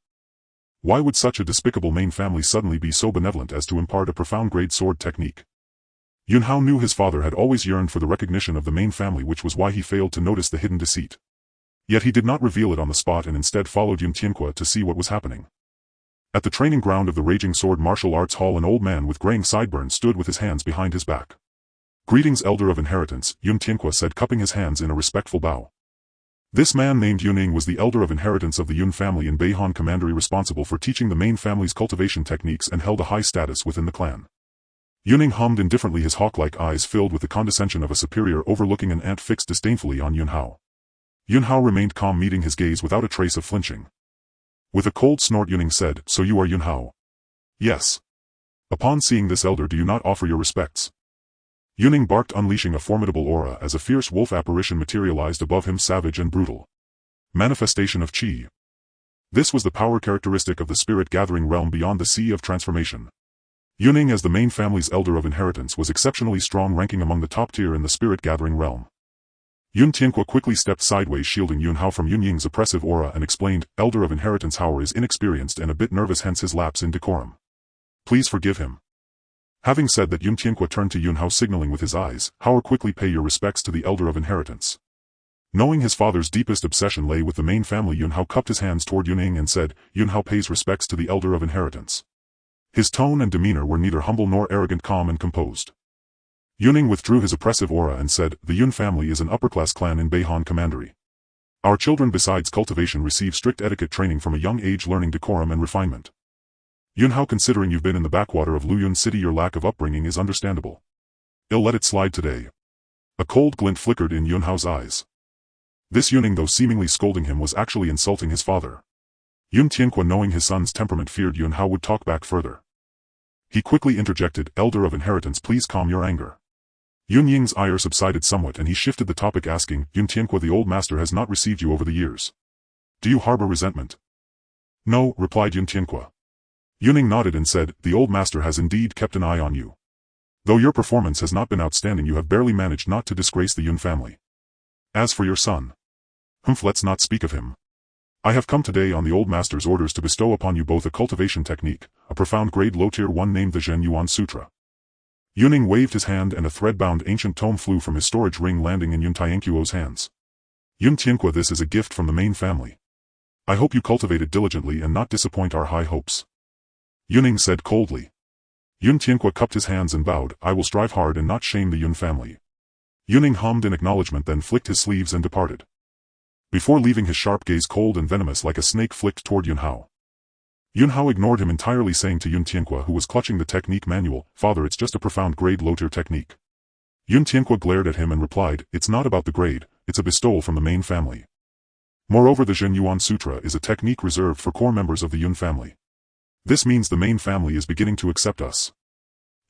Why would such a despicable main family suddenly be so benevolent as to impart a profound great sword technique? Yun Hao knew his father had always yearned for the recognition of the main family, which was why he failed to notice the hidden deceit. Yet he did not reveal it on the spot and instead followed Yun Tianque to see what was happening. At the training ground of the Raging Sword Martial Arts Hall, an old man with graying sideburns stood with his hands behind his back. "Greetings, Elder of Inheritance," Yun Tianque said, cupping his hands in a respectful bow. This man named Yuning was the Elder of Inheritance of the Yun family in Beihan Commandery, responsible for teaching the main family's cultivation techniques and held a high status within the clan. Yuning hummed indifferently, his hawk-like eyes filled with the condescension of a superior overlooking an ant fixed disdainfully on Yun Hao. Yun Hao remained calm, meeting his gaze without a trace of flinching. With a cold snort, Yuning said, "So you are Yun Hao?" "Yes." "Upon seeing this elder, do you not offer your respects?" Yuning barked, unleashing a formidable aura as a fierce wolf apparition materialized above him, savage and brutal. Manifestation of Qi. This was the power characteristic of the spirit-gathering realm beyond the Sea of Transformation. Yuning, as the main family's Elder of Inheritance, was exceptionally strong, ranking among the top tier in the spirit-gathering realm. Yun Tianque quickly stepped sideways, shielding Yun Hao from Yun Ying's oppressive aura, and explained, "Elder of Inheritance Hao is inexperienced and a bit nervous, hence his lapse in decorum. Please forgive him." Having said that, Yun Tianque turned to Yun Hao, signaling with his eyes, "Hao, quickly pay your respects to the Elder of Inheritance." Knowing his father's deepest obsession lay with the main family, Yun Hao cupped his hands toward Yuning and said, "Yun Hao pays respects to the Elder of Inheritance." His tone and demeanor were neither humble nor arrogant, calm and composed. Yuning withdrew his oppressive aura and said, "The Yun family is an upper-class clan in Beihan Commandery. Our children, besides cultivation, receive strict etiquette training from a young age, learning decorum and refinement. Yun Hao, considering you've been in the backwater of Luyun City, your lack of upbringing is understandable. I'll let it slide today." A cold glint flickered in Yun Hao's eyes. This Yuning, though seemingly scolding him, was actually insulting his father. Yun Tianque, knowing his son's temperament, feared Yun Hao would talk back further. He quickly interjected, "Elder of Inheritance, please calm your anger." Yun Ying's ire subsided somewhat and he shifted the topic, asking, "Yun Tianque, the old master has not received you over the years. Do you harbor resentment?" "No," replied Yun Tianque. Yuning nodded and said, "The old master has indeed kept an eye on you. Though your performance has not been outstanding, you have barely managed not to disgrace the Yun family. As for your son, let's not speak of him. I have come today on the old master's orders to bestow upon you both a cultivation technique, a profound grade low tier one named the Zhen Yuan Sutra." Yuning waved his hand and a thread-bound ancient tome flew from his storage ring, landing in Yun Tianquo's hands. "Yun Tianque, this is a gift from the main family. I hope you cultivate it diligently and not disappoint our high hopes." Yuning said coldly. Yun Tianque cupped his hands and bowed, "I will strive hard and not shame the Yun family." Yuning hummed in acknowledgement, then flicked his sleeves and departed. Before leaving, his sharp gaze, cold and venomous like a snake, flicked toward Yun Hao. Yun Hao ignored him entirely, saying to Yun Tianque, who was clutching the technique manual, "Father, it's just a profound grade low tier technique." Yun Tianque glared at him and replied, "It's not about the grade, it's a bestowal from the main family. Moreover, the Zhen Yuan Sutra is a technique reserved for core members of the Yun family. This means the main family is beginning to accept us.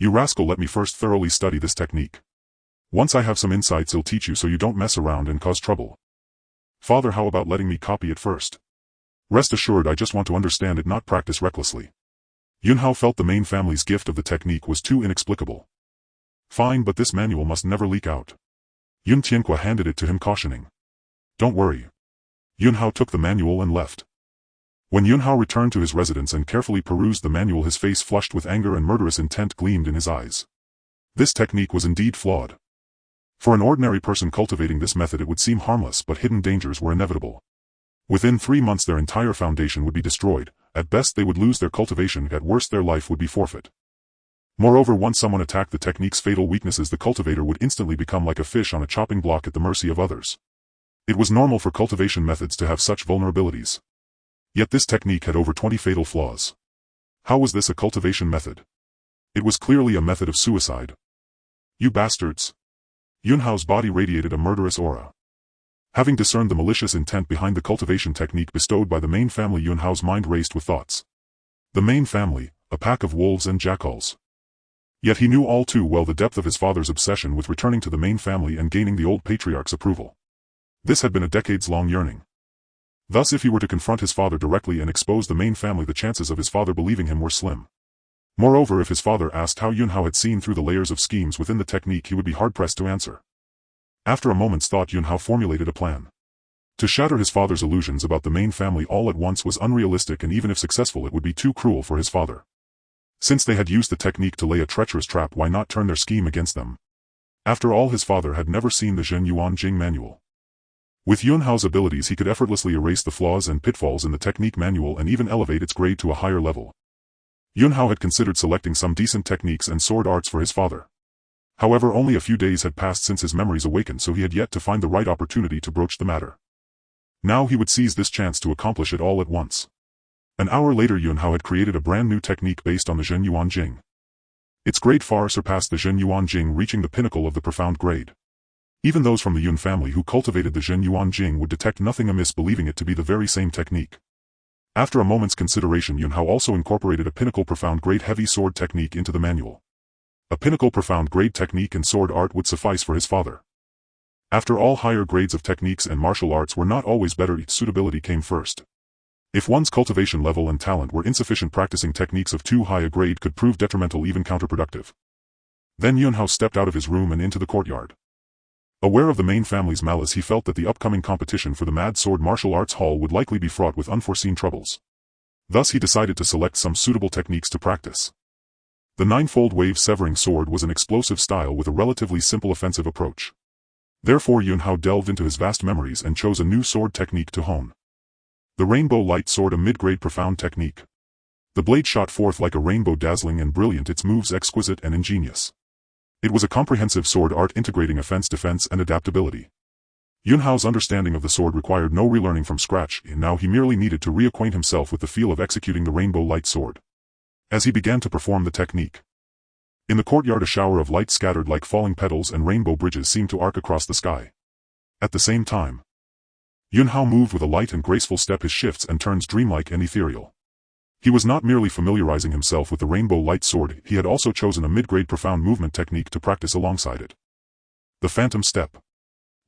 You rascal, let me first thoroughly study this technique. Once I have some insights, I'll teach you so you don't mess around and cause trouble. Father, how about letting me copy it first? Rest assured, I just want to understand it, not practice recklessly." Yun Hao felt the main family's gift of the technique was too inexplicable. "Fine, but this manual must never leak out." Yun Tianque handed it to him, cautioning. "Don't worry." Yun Hao took the manual and left. When Yun Hao returned to his residence and carefully perused the manual, his face flushed with anger and murderous intent gleamed in his eyes. This technique was indeed flawed. For an ordinary person cultivating this method, it would seem harmless, but hidden dangers were inevitable. Within 3 months their entire foundation would be destroyed. At best they would lose their cultivation, at worst their life would be forfeit. Moreover, once someone attacked the technique's fatal weaknesses, the cultivator would instantly become like a fish on a chopping block at the mercy of others. It was normal for cultivation methods to have such vulnerabilities. Yet this technique had over 20 fatal flaws. How was this a cultivation method? It was clearly a method of suicide. "You bastards!" Yun Hao's body radiated a murderous aura. Having discerned the malicious intent behind the cultivation technique bestowed by the main family, Yun Hao's mind raced with thoughts. The main family, a pack of wolves and jackals. Yet he knew all too well the depth of his father's obsession with returning to the main family and gaining the old patriarch's approval. This had been a decades-long yearning. Thus if he were to confront his father directly and expose the main family, the chances of his father believing him were slim. Moreover, if his father asked how Yun Hao had seen through the layers of schemes within the technique, he would be hard-pressed to answer. After a moment's thought, Yun Hao formulated a plan. To shatter his father's illusions about the main family all at once was unrealistic, and even if successful it would be too cruel for his father. Since they had used the technique to lay a treacherous trap, why not turn their scheme against them? After all, his father had never seen the Zhen Yuan Jing manual. With Yun Hao's abilities he could effortlessly erase the flaws and pitfalls in the technique manual and even elevate its grade to a higher level. Yun Hao had considered selecting some decent techniques and sword arts for his father. However, only a few days had passed since his memories awakened, so he had yet to find the right opportunity to broach the matter. Now he would seize this chance to accomplish it all at once. An hour later, Yun Hao had created a brand new technique based on the Zhen Yuan Jing. Its grade far surpassed the Zhen Yuan Jing, reaching the pinnacle of the profound grade. Even those from the Yun family who cultivated the Zhen Yuan Jing would detect nothing amiss, believing it to be the very same technique. After a moment's consideration, Yun Hao also incorporated a pinnacle profound grade heavy sword technique into the manual. A pinnacle profound grade technique and sword art would suffice for his father. After all, higher grades of techniques and martial arts were not always better, suitability came first. If one's cultivation level and talent were insufficient, practicing techniques of too high a grade could prove detrimental, even counterproductive. Then Yun Hao stepped out of his room and into the courtyard. Aware of the main family's malice, he felt that the upcoming competition for the Mad Sword Martial Arts Hall would likely be fraught with unforeseen troubles. Thus he decided to select some suitable techniques to practice. The ninefold wave severing sword was an explosive style with a relatively simple offensive approach. Therefore Yun Hao delved into his vast memories and chose a new sword technique to hone. The Rainbow Light Sword, a mid-grade profound technique. The blade shot forth like a rainbow, dazzling and brilliant, its moves exquisite and ingenious. It was a comprehensive sword art integrating offense, defense, and adaptability. Yun Hao's understanding of the sword required no relearning from scratch, and now he merely needed to reacquaint himself with the feel of executing the Rainbow Light Sword. As he began to perform the technique, in the courtyard a shower of light scattered like falling petals and rainbow bridges seemed to arc across the sky. At the same time, Yun Hao moved with a light and graceful step, his shifts and turns dreamlike and ethereal. He was not merely familiarizing himself with the Rainbow Light Sword, he had also chosen a mid-grade profound movement technique to practice alongside it. The Phantom Step.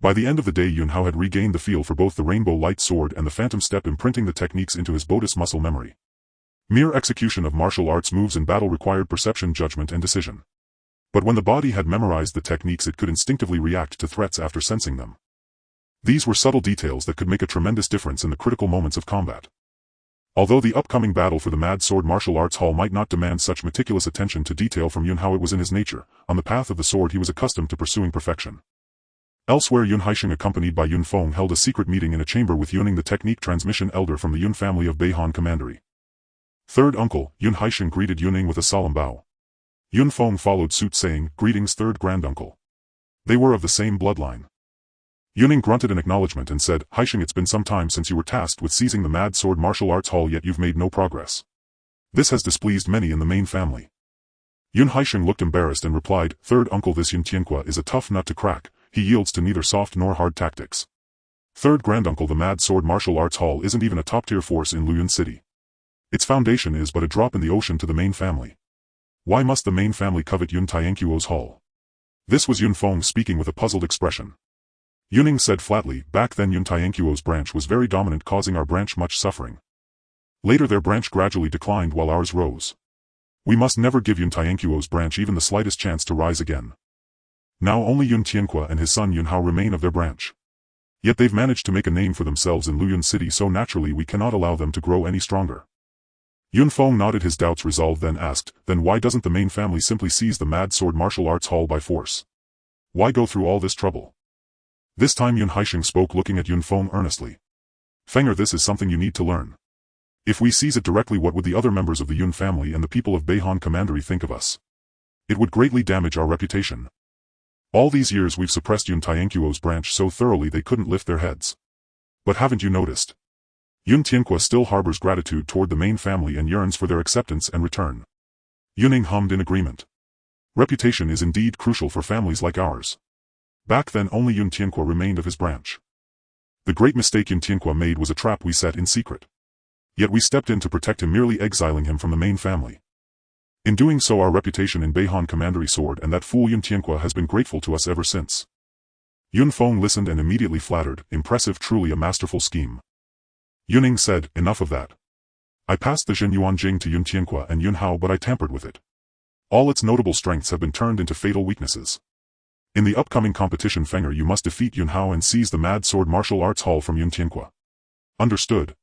By the end of the day, Yun Hao had regained the feel for both the Rainbow Light Sword and the Phantom Step, imprinting the techniques into his Bodis muscle memory. Mere execution of martial arts moves in battle required perception, judgment, and decision. But when the body had memorized the techniques, it could instinctively react to threats after sensing them. These were subtle details that could make a tremendous difference in the critical moments of combat. Although the upcoming battle for the Mad Sword Martial Arts Hall might not demand such meticulous attention to detail from Yun Hao, it was in his nature. On the path of the sword he was accustomed to pursuing perfection. Elsewhere, Yun Haisheng, accompanied by Yun Feng, held a secret meeting in a chamber with Yuning, the technique transmission elder from the Yun family of Beihan Commandery. Third uncle, Yun Haisheng greeted Yuning with a solemn bow. Yun Feng followed suit, saying, "Greetings, third granduncle." They were of the same bloodline. Yuning grunted in acknowledgement and said, "Haisheng, it's been some time since you were tasked with seizing the Mad Sword Martial Arts Hall, yet you've made no progress. This has displeased many in the main family." Yun Haisheng looked embarrassed and replied, "Third uncle, this Yun Tianqua is a tough nut to crack. He yields to neither soft nor hard tactics. Third granduncle, the Mad Sword Martial Arts Hall isn't even a top-tier force in Luyuan City. Its foundation is but a drop in the ocean to the main family. Why must the main family covet Yun Tianquo's hall?" This was Yun Feng speaking with a puzzled expression. Yuning said flatly, "Back then Yun Tianquo's branch was very dominant, causing our branch much suffering. Later their branch gradually declined while ours rose. We must never give Yun Tianquo's branch even the slightest chance to rise again. Now only Yun Tianqua and his son Yun Hao remain of their branch. Yet they've managed to make a name for themselves in Luyuan City, so naturally we cannot allow them to grow any stronger." Yun Feng nodded his doubts resolved, then asked, "Then why doesn't the main family simply seize the Mad Sword Martial Arts Hall by force? Why go through all this trouble?" This time Yun Haisheng spoke, looking at Yun Feng earnestly. "Fenger, this is something you need to learn. If we seize it directly, what would the other members of the Yun family and the people of Beihan Commandery think of us? It would greatly damage our reputation. All these years we've suppressed Yun Tianquo's branch so thoroughly they couldn't lift their heads. But haven't you noticed? Yun Tianqua still harbors gratitude toward the main family and yearns for their acceptance and return." Yuning hummed in agreement. Reputation is indeed crucial for families like ours. Back then only Yun Tianqua remained of his branch. The great mistake Yun Tianqua made was a trap we set in secret. Yet we stepped in to protect him, merely exiling him from the main family. In doing so, our reputation in Beihan commandery soared, and that fool Yun Tianqua has been grateful to us ever since. Yun Feng listened and immediately flattered. Impressive, truly a masterful scheme. Yuning said, enough of that. I passed the Zhen Yuan Jing to Yun Tianqua and Yun Hao, but I tampered with it. All its notable strengths have been turned into fatal weaknesses. In the upcoming competition, Fenger, you must defeat Yun Hao and seize the Mad Sword Martial Arts Hall from Yun Tianqua. Understood.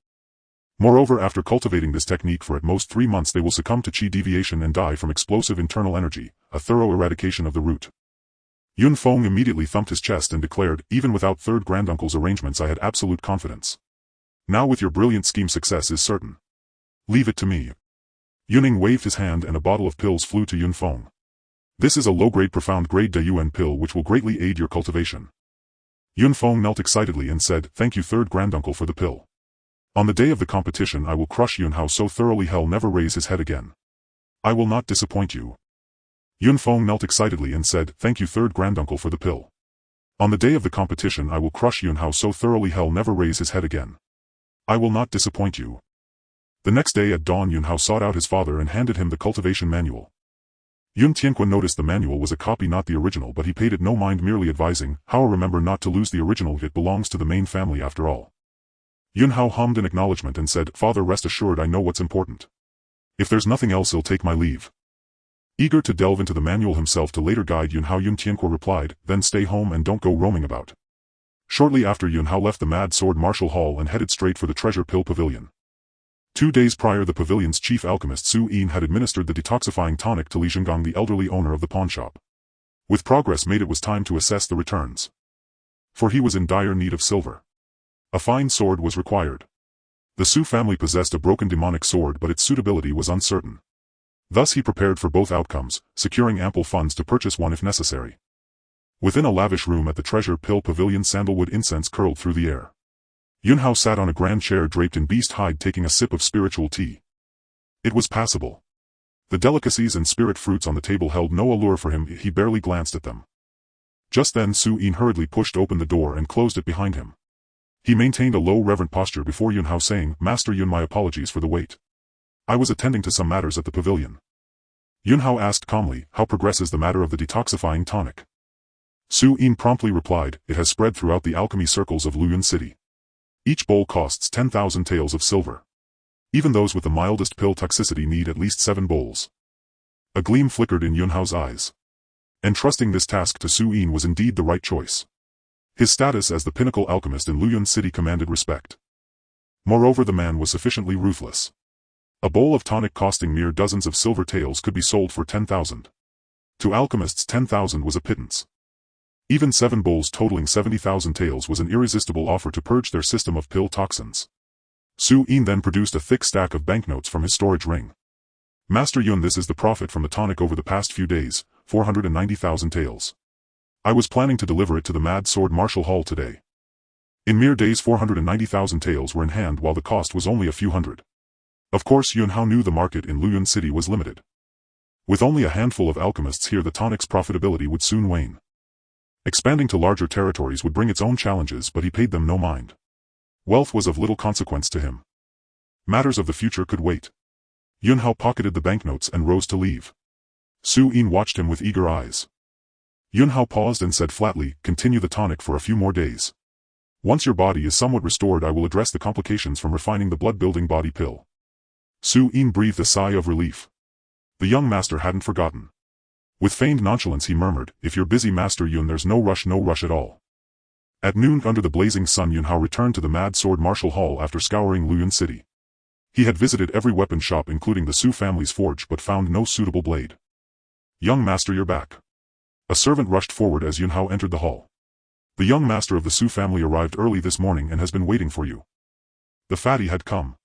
Moreover, after cultivating this technique for at most 3 months, they will succumb to qi deviation and die from explosive internal energy, a thorough eradication of the root. Yun Feng immediately thumped his chest and declared, even without third granduncle's arrangements I had absolute confidence. Now with your brilliant scheme, success is certain. Leave it to me. Yuning waved his hand and a bottle of pills flew to Yun Feng. This is a low-grade profound-grade Dayuan pill which will greatly aid your cultivation. Yun Feng knelt excitedly and said, thank you third granduncle for the pill. On the day of the competition I will crush Yun Hao so thoroughly hell never raise his head again. I will not disappoint you. Yun Feng knelt excitedly and said, thank you third granduncle for the pill. On the day of the competition I will crush Yun Hao so thoroughly hell never raise his head again. I will not disappoint you. The next day at dawn Yun Hao sought out his father and handed him the cultivation manual. Yun Tianqua noticed the manual was a copy, not the original, but he paid it no mind, merely advising, Hao, remember not to lose the original, it belongs to the main family after all. Yun Hao hummed in acknowledgement and said, Father, rest assured I know what's important. If there's nothing else I'll take my leave. Eager to delve into the manual himself to later guide Yun Hao, Yun Tianqua replied, then stay home and don't go roaming about. Shortly after, Yun Hao left the Mad Sword Martial Hall and headed straight for the Treasure Pill Pavilion. 2 days prior, the pavilion's chief alchemist Su Yin had administered the detoxifying tonic to Li Zhenggang, the elderly owner of the pawnshop. With progress made, it was time to assess the returns. For he was in dire need of silver. A fine sword was required. The Su family possessed a broken demonic sword, but its suitability was uncertain. Thus he prepared for both outcomes, securing ample funds to purchase one if necessary. Within a lavish room at the Treasure Pill Pavilion, sandalwood incense curled through the air. Yun Hao sat on a grand chair draped in beast hide, taking a sip of spiritual tea. It was passable. The delicacies and spirit fruits on the table held no allure for him, he barely glanced at them. Just then Su Yin hurriedly pushed open the door and closed it behind him. He maintained a low reverent posture before Yun Hao, saying, Master Yun, my apologies for the wait. I was attending to some matters at the pavilion. Yun Hao asked calmly, how progresses the matter of the detoxifying tonic? Su Yin promptly replied, it has spread throughout the alchemy circles of Luyun City. Each bowl costs 10,000 taels of silver. Even those with the mildest pill toxicity need at least 7 bowls. A gleam flickered in Yun Hao's eyes. Entrusting this task to Su Yin was indeed the right choice. His status as the pinnacle alchemist in Luyun City commanded respect. Moreover, the man was sufficiently ruthless. A bowl of tonic costing mere dozens of silver taels could be sold for 10,000. To alchemists 10,000 was a pittance. Even 7 bowls totaling 70,000 taels was an irresistible offer to purge their system of pill toxins. Su Yin then produced a thick stack of banknotes from his storage ring. Master Yun, this is the profit from the tonic over the past few days, 490,000 taels. I was planning to deliver it to the Mad Sword Martial Hall today. In mere days 490,000 taels were in hand, while the cost was only a few hundred. Of course Yun Hao knew the market in Luyun City was limited. With only a handful of alchemists here, the tonic's profitability would soon wane. Expanding to larger territories would bring its own challenges, but he paid them no mind. Wealth was of little consequence to him. Matters of the future could wait. Yun Hao pocketed the banknotes and rose to leave. Su Yin watched him with eager eyes. Yun Hao paused and said flatly, continue the tonic for a few more days. Once your body is somewhat restored, I will address the complications from refining the blood-building body pill. Su Yin breathed a sigh of relief. The young master hadn't forgotten. With feigned nonchalance he murmured, if you're busy Master Yun, there's no rush at all. At noon, under the blazing sun, Yun Hao returned to the Mad Sword Martial Hall after scouring Luyun City. He had visited every weapon shop including the Su family's forge but found no suitable blade. Young master, you're back. A servant rushed forward as Yun Hao entered the hall. The young master of the Su family arrived early this morning and has been waiting for you. The fatty had come.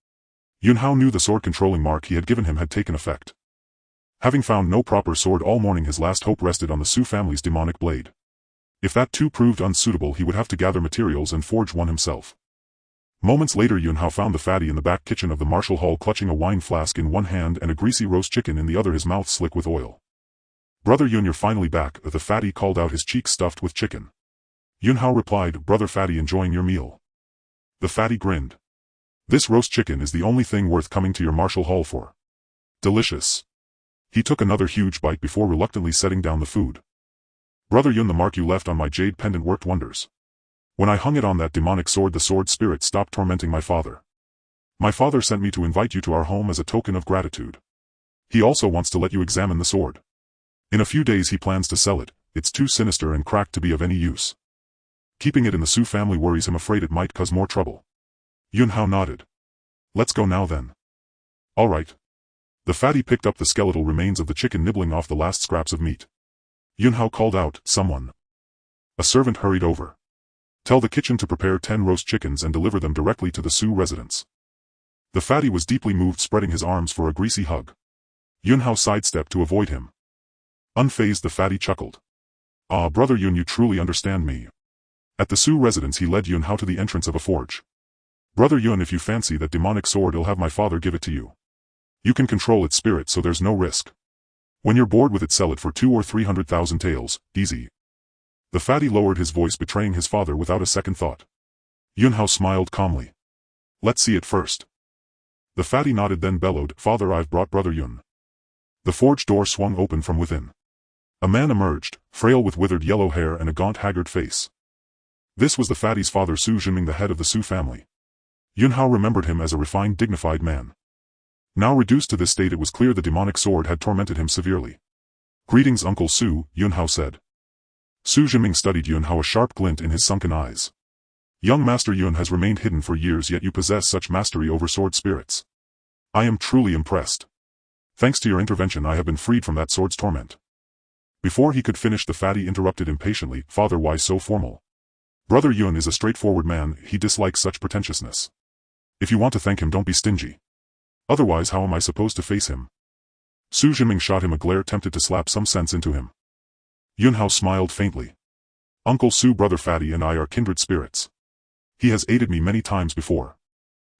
Yun Hao knew the sword-controlling mark he had given him had taken effect. Having found no proper sword all morning, his last hope rested on the Su family's demonic blade. If that too proved unsuitable, he would have to gather materials and forge one himself. Moments later, Yun Hao found the fatty in the back kitchen of the martial hall, clutching a wine flask in one hand and a greasy roast chicken in the other, his mouth slick with oil. Brother Yun, you're finally back, the fatty called out, his cheeks stuffed with chicken. Yun Hao replied, Brother Fatty, enjoying your meal? The fatty grinned. This roast chicken is the only thing worth coming to your martial hall for. Delicious. He took another huge bite before reluctantly setting down the food. Brother Yun, the mark you left on my jade pendant worked wonders. When I hung it on that demonic sword, the sword spirit stopped tormenting my father. My father sent me to invite you to our home as a token of gratitude. He also wants to let you examine the sword. In a few days he plans to sell it. It's too sinister and cracked to be of any use. Keeping it in the Su family worries him, afraid it might cause more trouble. Yun Hao nodded. Let's go now then. All right. The fatty picked up the skeletal remains of the chicken, nibbling off the last scraps of meat. Yun Hao called out, someone. A servant hurried over. Tell the kitchen to prepare 10 roast chickens and deliver them directly to the Su residence. The fatty was deeply moved, spreading his arms for a greasy hug. Yun Hao sidestepped to avoid him. Unfazed, the fatty chuckled. Ah, Brother Yun, you truly understand me. At the Su residence he led Yun Hao to the entrance of a forge. Brother Yun, if you fancy that demonic sword, I'll have my father give it to you. You can control its spirit, so there's no risk. When you're bored with it, sell it for 200,000 or 300,000 taels, easy. The fatty lowered his voice, betraying his father without a second thought. Yun Hao smiled calmly. Let's see it first. The fatty nodded, then bellowed, Father, I've brought Brother Yun. The forge door swung open from within. A man emerged, frail with withered yellow hair and a gaunt, haggard face. This was the fatty's father, Su Zhenming, the head of the Su family. Yun Hao remembered him as a refined, dignified man. Now reduced to this state, it was clear the demonic sword had tormented him severely. Greetings, Uncle Su, Yun Hao said. Su Zhenming studied Yun Hao, a sharp glint in his sunken eyes. Young Master Yun has remained hidden for years, yet you possess such mastery over sword spirits. I am truly impressed. Thanks to your intervention I have been freed from that sword's torment. Before he could finish, the fatty interrupted impatiently, Father, why so formal? Brother Yun is a straightforward man, he dislikes such pretentiousness. If you want to thank him, don't be stingy. Otherwise how am I supposed to face him? Su Zhenming shot him a glare, tempted to slap some sense into him. Yun Hao smiled faintly. Uncle Su, Brother Fatty and I are kindred spirits. He has aided me many times before.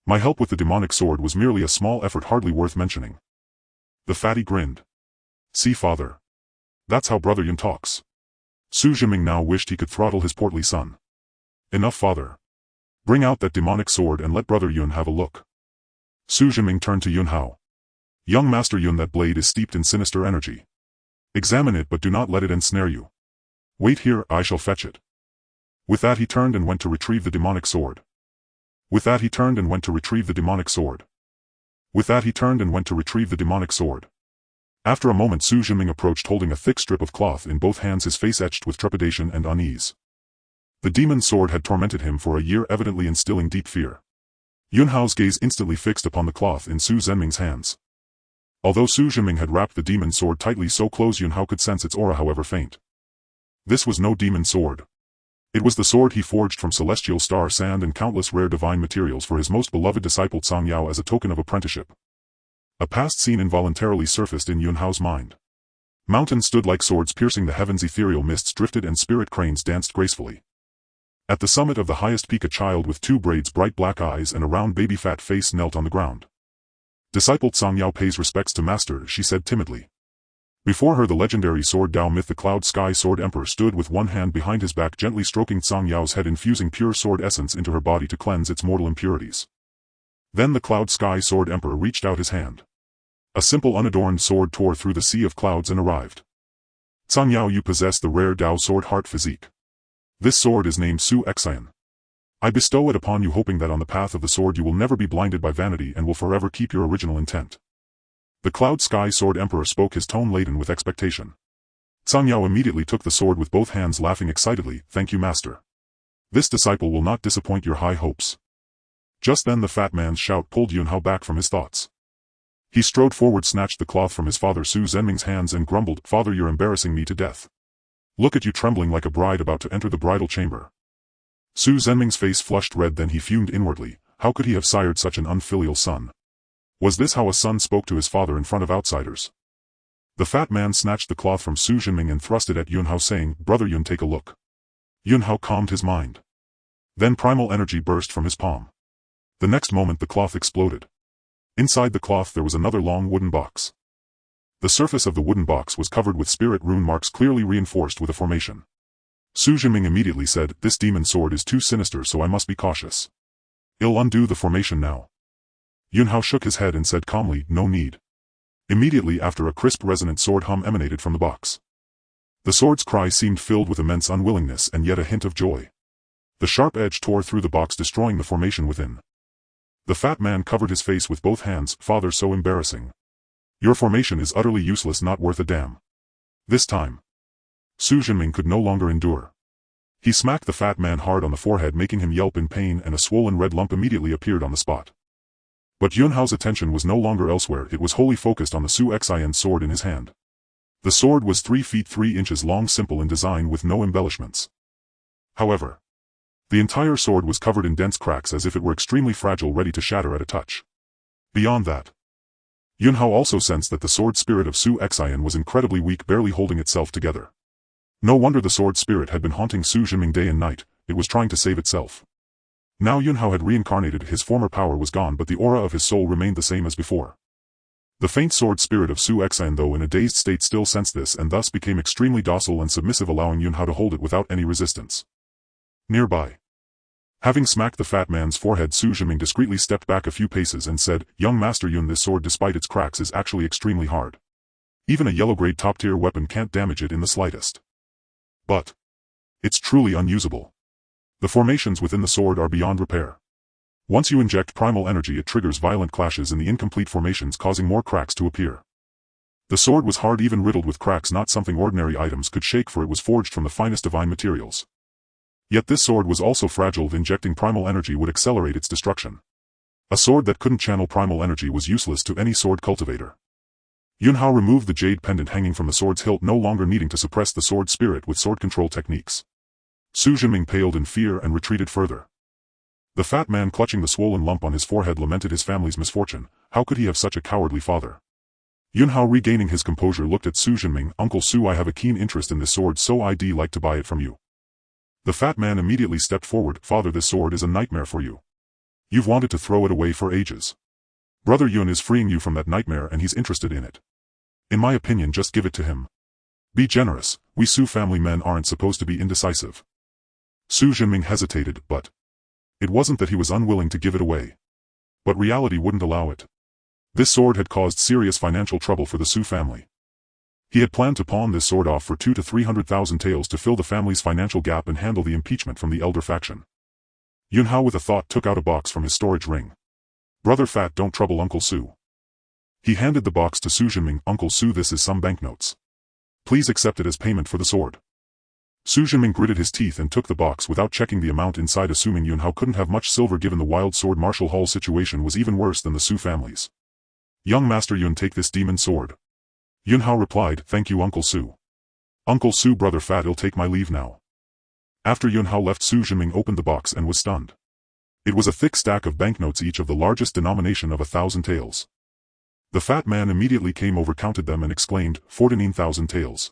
My help with the demonic sword was merely a small effort, hardly worth mentioning. The fatty grinned. See, Father. That's how Brother Yun talks. Su Zhenming now wished he could throttle his portly son. Enough, Father. Bring out that demonic sword and let Brother Yun have a look. Su Zhenming turned to Yun Hao. Young Master Yun, that blade is steeped in sinister energy. Examine it, but do not let it ensnare you. Wait here, I shall fetch it. With that he turned and went to retrieve the demonic sword. With that he turned and went to retrieve the demonic sword. With that he turned and went to retrieve the demonic sword. After a moment Su Zhenming approached, holding a thick strip of cloth in both hands, his face etched with trepidation and unease. The demon sword had tormented him for a year, evidently instilling deep fear. Yun Hao's gaze instantly fixed upon the cloth in Su Zhenming's hands. Although Su Zhenming had wrapped the demon sword tightly so close, Yun Hao could sense its aura, however faint. This was no demon sword. It was the sword he forged from celestial star sand and countless rare divine materials for his most beloved disciple Tsang Yao as a token of apprenticeship. A past scene involuntarily surfaced in Yun Hao's mind. Mountains stood like swords piercing the heavens, ethereal mists drifted and spirit cranes danced gracefully. At the summit of the highest peak a child with 2 braids, bright black eyes and a round baby fat face knelt on the ground. Disciple Tsang Yao pays respects to Master, she said timidly. Before her the legendary sword Dao myth, the Cloud Sky Sword Emperor, stood with one hand behind his back, gently stroking Tsang Yao's head, infusing pure sword essence into her body to cleanse its mortal impurities. Then the Cloud Sky Sword Emperor reached out his hand. A simple unadorned sword tore through the sea of clouds and arrived. Tsang Yao, you possess the rare Dao sword heart physique. This sword is named Su Xian. I bestow it upon you, hoping that on the path of the sword you will never be blinded by vanity and will forever keep your original intent. The Cloud Sky Sword Emperor spoke, his tone laden with expectation. Tsang Yao immediately took the sword with both hands, laughing excitedly, Thank you, Master. This disciple will not disappoint your high hopes. Just then the fat man's shout pulled Yun Hao back from his thoughts. He strode forward, snatched the cloth from his father Su Zhenming's hands and grumbled, Father, you're embarrassing me to death. Look at you, trembling like a bride about to enter the bridal chamber. Su Zhenming's face flushed red, then he fumed inwardly. How could he have sired such an unfilial son? Was this how a son spoke to his father in front of outsiders? The fat man snatched the cloth from Su Zhenming and thrust it at Yun Hao, saying, Brother Yun, take a look. Yun Hao calmed his mind. Then primal energy burst from his palm. The next moment the cloth exploded. Inside the cloth there was another long wooden box. The surface of the wooden box was covered with spirit rune marks, clearly reinforced with a formation. Su Zhenming immediately said, This demon sword is too sinister, so I must be cautious. I'll undo the formation now. Yunhao shook his head and said calmly, no need. Immediately after, a crisp resonant sword hum emanated from the box. The sword's cry seemed filled with immense unwillingness and yet a hint of joy. The sharp edge tore through the box, destroying the formation within. The fat man covered his face with both hands. Father, so embarrassing. Your formation is utterly useless, not worth a damn. This time, Su Jinming could no longer endure. He smacked the fat man hard on the forehead, making him yelp in pain, and a swollen red lump immediately appeared on the spot. But Yunhao's attention was no longer elsewhere, it was wholly focused on the Su Xian sword in his hand. The sword was 3 feet 3 inches long, simple in design with no embellishments. However, the entire sword was covered in dense cracks as if it were extremely fragile, ready to shatter at a touch. Beyond that, Yunhao also sensed that the sword spirit of Su Xian was incredibly weak, barely holding itself together. No wonder the sword spirit had been haunting Su Jinming day and night, it was trying to save itself. Now Yunhao had reincarnated, his former power was gone, but the aura of his soul remained the same as before. The faint sword spirit of Su Xian, though in a dazed state, still sensed this and thus became extremely docile and submissive, allowing Yunhao to hold it without any resistance. Nearby, having smacked the fat man's forehead, Su Jinming discreetly stepped back a few paces and said, Young Master Yun, this sword, despite its cracks, is actually extremely hard. Even a yellow-grade top-tier weapon can't damage it in the slightest. But it's truly unusable. The formations within the sword are beyond repair. Once you inject primal energy, it triggers violent clashes in the incomplete formations, causing more cracks to appear. The sword was hard, even riddled with cracks, not something ordinary items could shake, for it was forged from the finest divine materials. Yet this sword was also fragile. Injecting primal energy would accelerate its destruction. A sword that couldn't channel primal energy was useless to any sword cultivator. Yunhao removed the jade pendant hanging from the sword's hilt, no longer needing to suppress the sword spirit with sword control techniques. Su Jinming paled in fear and retreated further. The fat man, clutching the swollen lump on his forehead, lamented his family's misfortune. How could he have such a cowardly father? Yunhao, regaining his composure, looked at Su Jinming. Uncle Su, I have a keen interest in this sword, so I'd like to buy it from you. The fat man immediately stepped forward. Father, this sword is a nightmare for you. You've wanted to throw it away for ages. Brother Yun is freeing you from that nightmare and he's interested in it. In my opinion, just give it to him. Be generous, we Su family men aren't supposed to be indecisive. Su Jinming hesitated, but it wasn't that he was unwilling to give it away. But reality wouldn't allow it. This sword had caused serious financial trouble for the Su family. He had planned to pawn this sword off for 200,000 to 300,000 taels to fill the family's financial gap and handle the impeachment from the elder faction. Yunhao, with a thought, took out a box from his storage ring. Brother Fat, don't trouble Uncle Su. He handed the box to Su Jinming. Uncle Su, this is some banknotes. Please accept it as payment for the sword. Su Jinming gritted his teeth and took the box without checking the amount inside, assuming Yunhao couldn't have much silver, given the wild sword martial hall situation was even worse than the Su family's. Young Master Yun, take this demon sword. Yunhao replied, thank you Uncle Su. Uncle Su, Brother Fat, I'll take my leave now. After Yunhao left, Su Jinming opened the box and was stunned. It was a thick stack of banknotes, each of the largest denomination of 1,000 taels. The fat man immediately came over, counted them and exclaimed, 49,000 taels.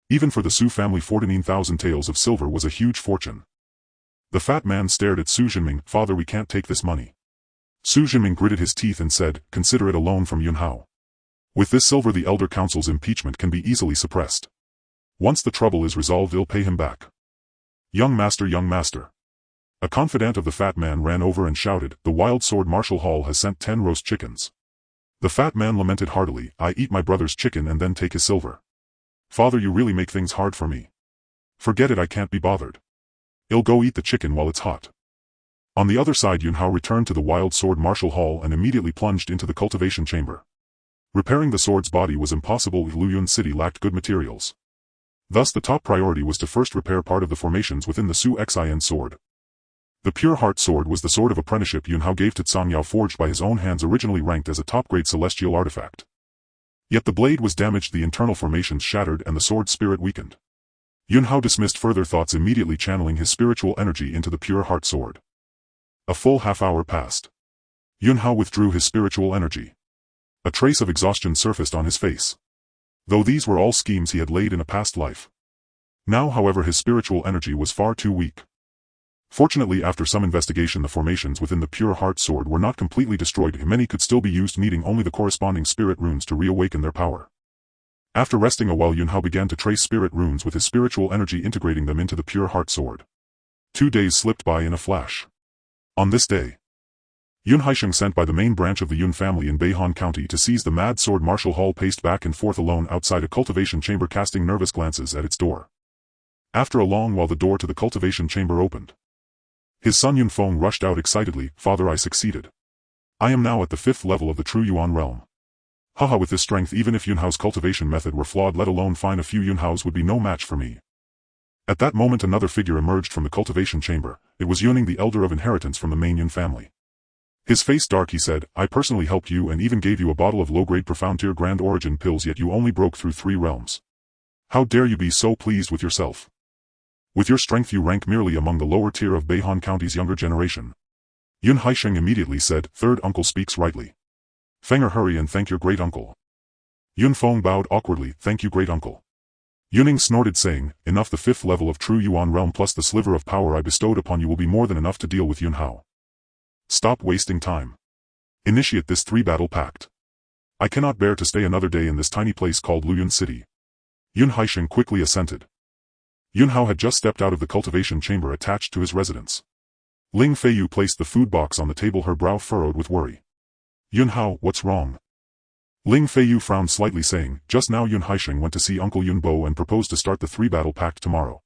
Even for the Su family, 49,000 taels of silver was a huge fortune. The fat man stared at Su Jinming. Father, we can't take this money. Su Jinming gritted his teeth and said, consider it a loan from Yunhao. With this silver, the elder council's impeachment can be easily suppressed. Once the trouble is resolved, I'll pay him back. Young Master, young Master. A confidant of the fat man ran over and shouted, the wild sword martial hall has sent 10 roast chickens. The fat man lamented heartily, I eat my brother's chicken and then take his silver. Father, you really make things hard for me. Forget it, I can't be bothered. I'll go eat the chicken while it's hot. On the other side, Yunhao returned to the wild sword martial hall and immediately plunged into the cultivation chamber. Repairing the sword's body was impossible. Luyun City lacked good materials. Thus the top priority was to first repair part of the formations within the Su Xian sword. The pure heart sword was the sword of apprenticeship Yunhao gave to Tsang, forged by his own hands, originally ranked as a top-grade celestial artifact. Yet the blade was damaged, the internal formations shattered, and the sword spirit weakened. Yunhao dismissed further thoughts, immediately channeling his spiritual energy into the pure heart sword. A full half-hour passed. Yunhao withdrew his spiritual energy. A trace of exhaustion surfaced on his face. Though these were all schemes he had laid in a past life. Now, however, his spiritual energy was far too weak. Fortunately, after some investigation, the formations within the pure heart sword were not completely destroyed. Many could still be used, needing only the corresponding spirit runes to reawaken their power. After resting a while, Yunhao began to trace spirit runes with his spiritual energy, integrating them into the pure heart sword. 2 days slipped by in a flash. On this day, Yun Haisheng, sent by the main branch of the Yun family in Beihan County to seize the Mad Sword Martial Hall, paced back and forth alone outside a cultivation chamber, casting nervous glances at its door. After a long while the door to the cultivation chamber opened. His son Yun Feng rushed out excitedly. "Father, I succeeded. I am now at the 5th level of the true Yuan realm. Haha, with this strength, even if Yunhao's cultivation method were flawed, let alone fine a few Yunhaos, would be no match for me." At that moment another figure emerged from the cultivation chamber. It was Yuning, the elder of inheritance from the main Yun family. His face dark, he said, "I personally helped you and even gave you a bottle of low-grade profound tier grand origin pills, yet you only broke through 3 realms. How dare you be so pleased with yourself? With your strength you rank merely among the lower tier of Beihan County's younger generation." Yun Haisheng immediately said, "Third uncle speaks rightly. Fenger, hurry and thank your great uncle." Yun Feng bowed awkwardly. "Thank you, great uncle." Yuning snorted, saying, "Enough, the 5th level of true Yuan realm plus the sliver of power I bestowed upon you will be more than enough to deal with Yun Hao. Stop wasting time. Initiate this 3-battle pact. I cannot bear to stay another day in this tiny place called Luyun City." Yun Haisheng quickly assented. Yun Hao had just stepped out of the cultivation chamber attached to his residence. Ling Feiyu placed the food box on the table, her brow furrowed with worry. "Yun Hao, what's wrong?" Ling Feiyu frowned slightly, saying, "Just now Yun Haisheng went to see Uncle Yun Bo and proposed to start the 3-battle pact tomorrow."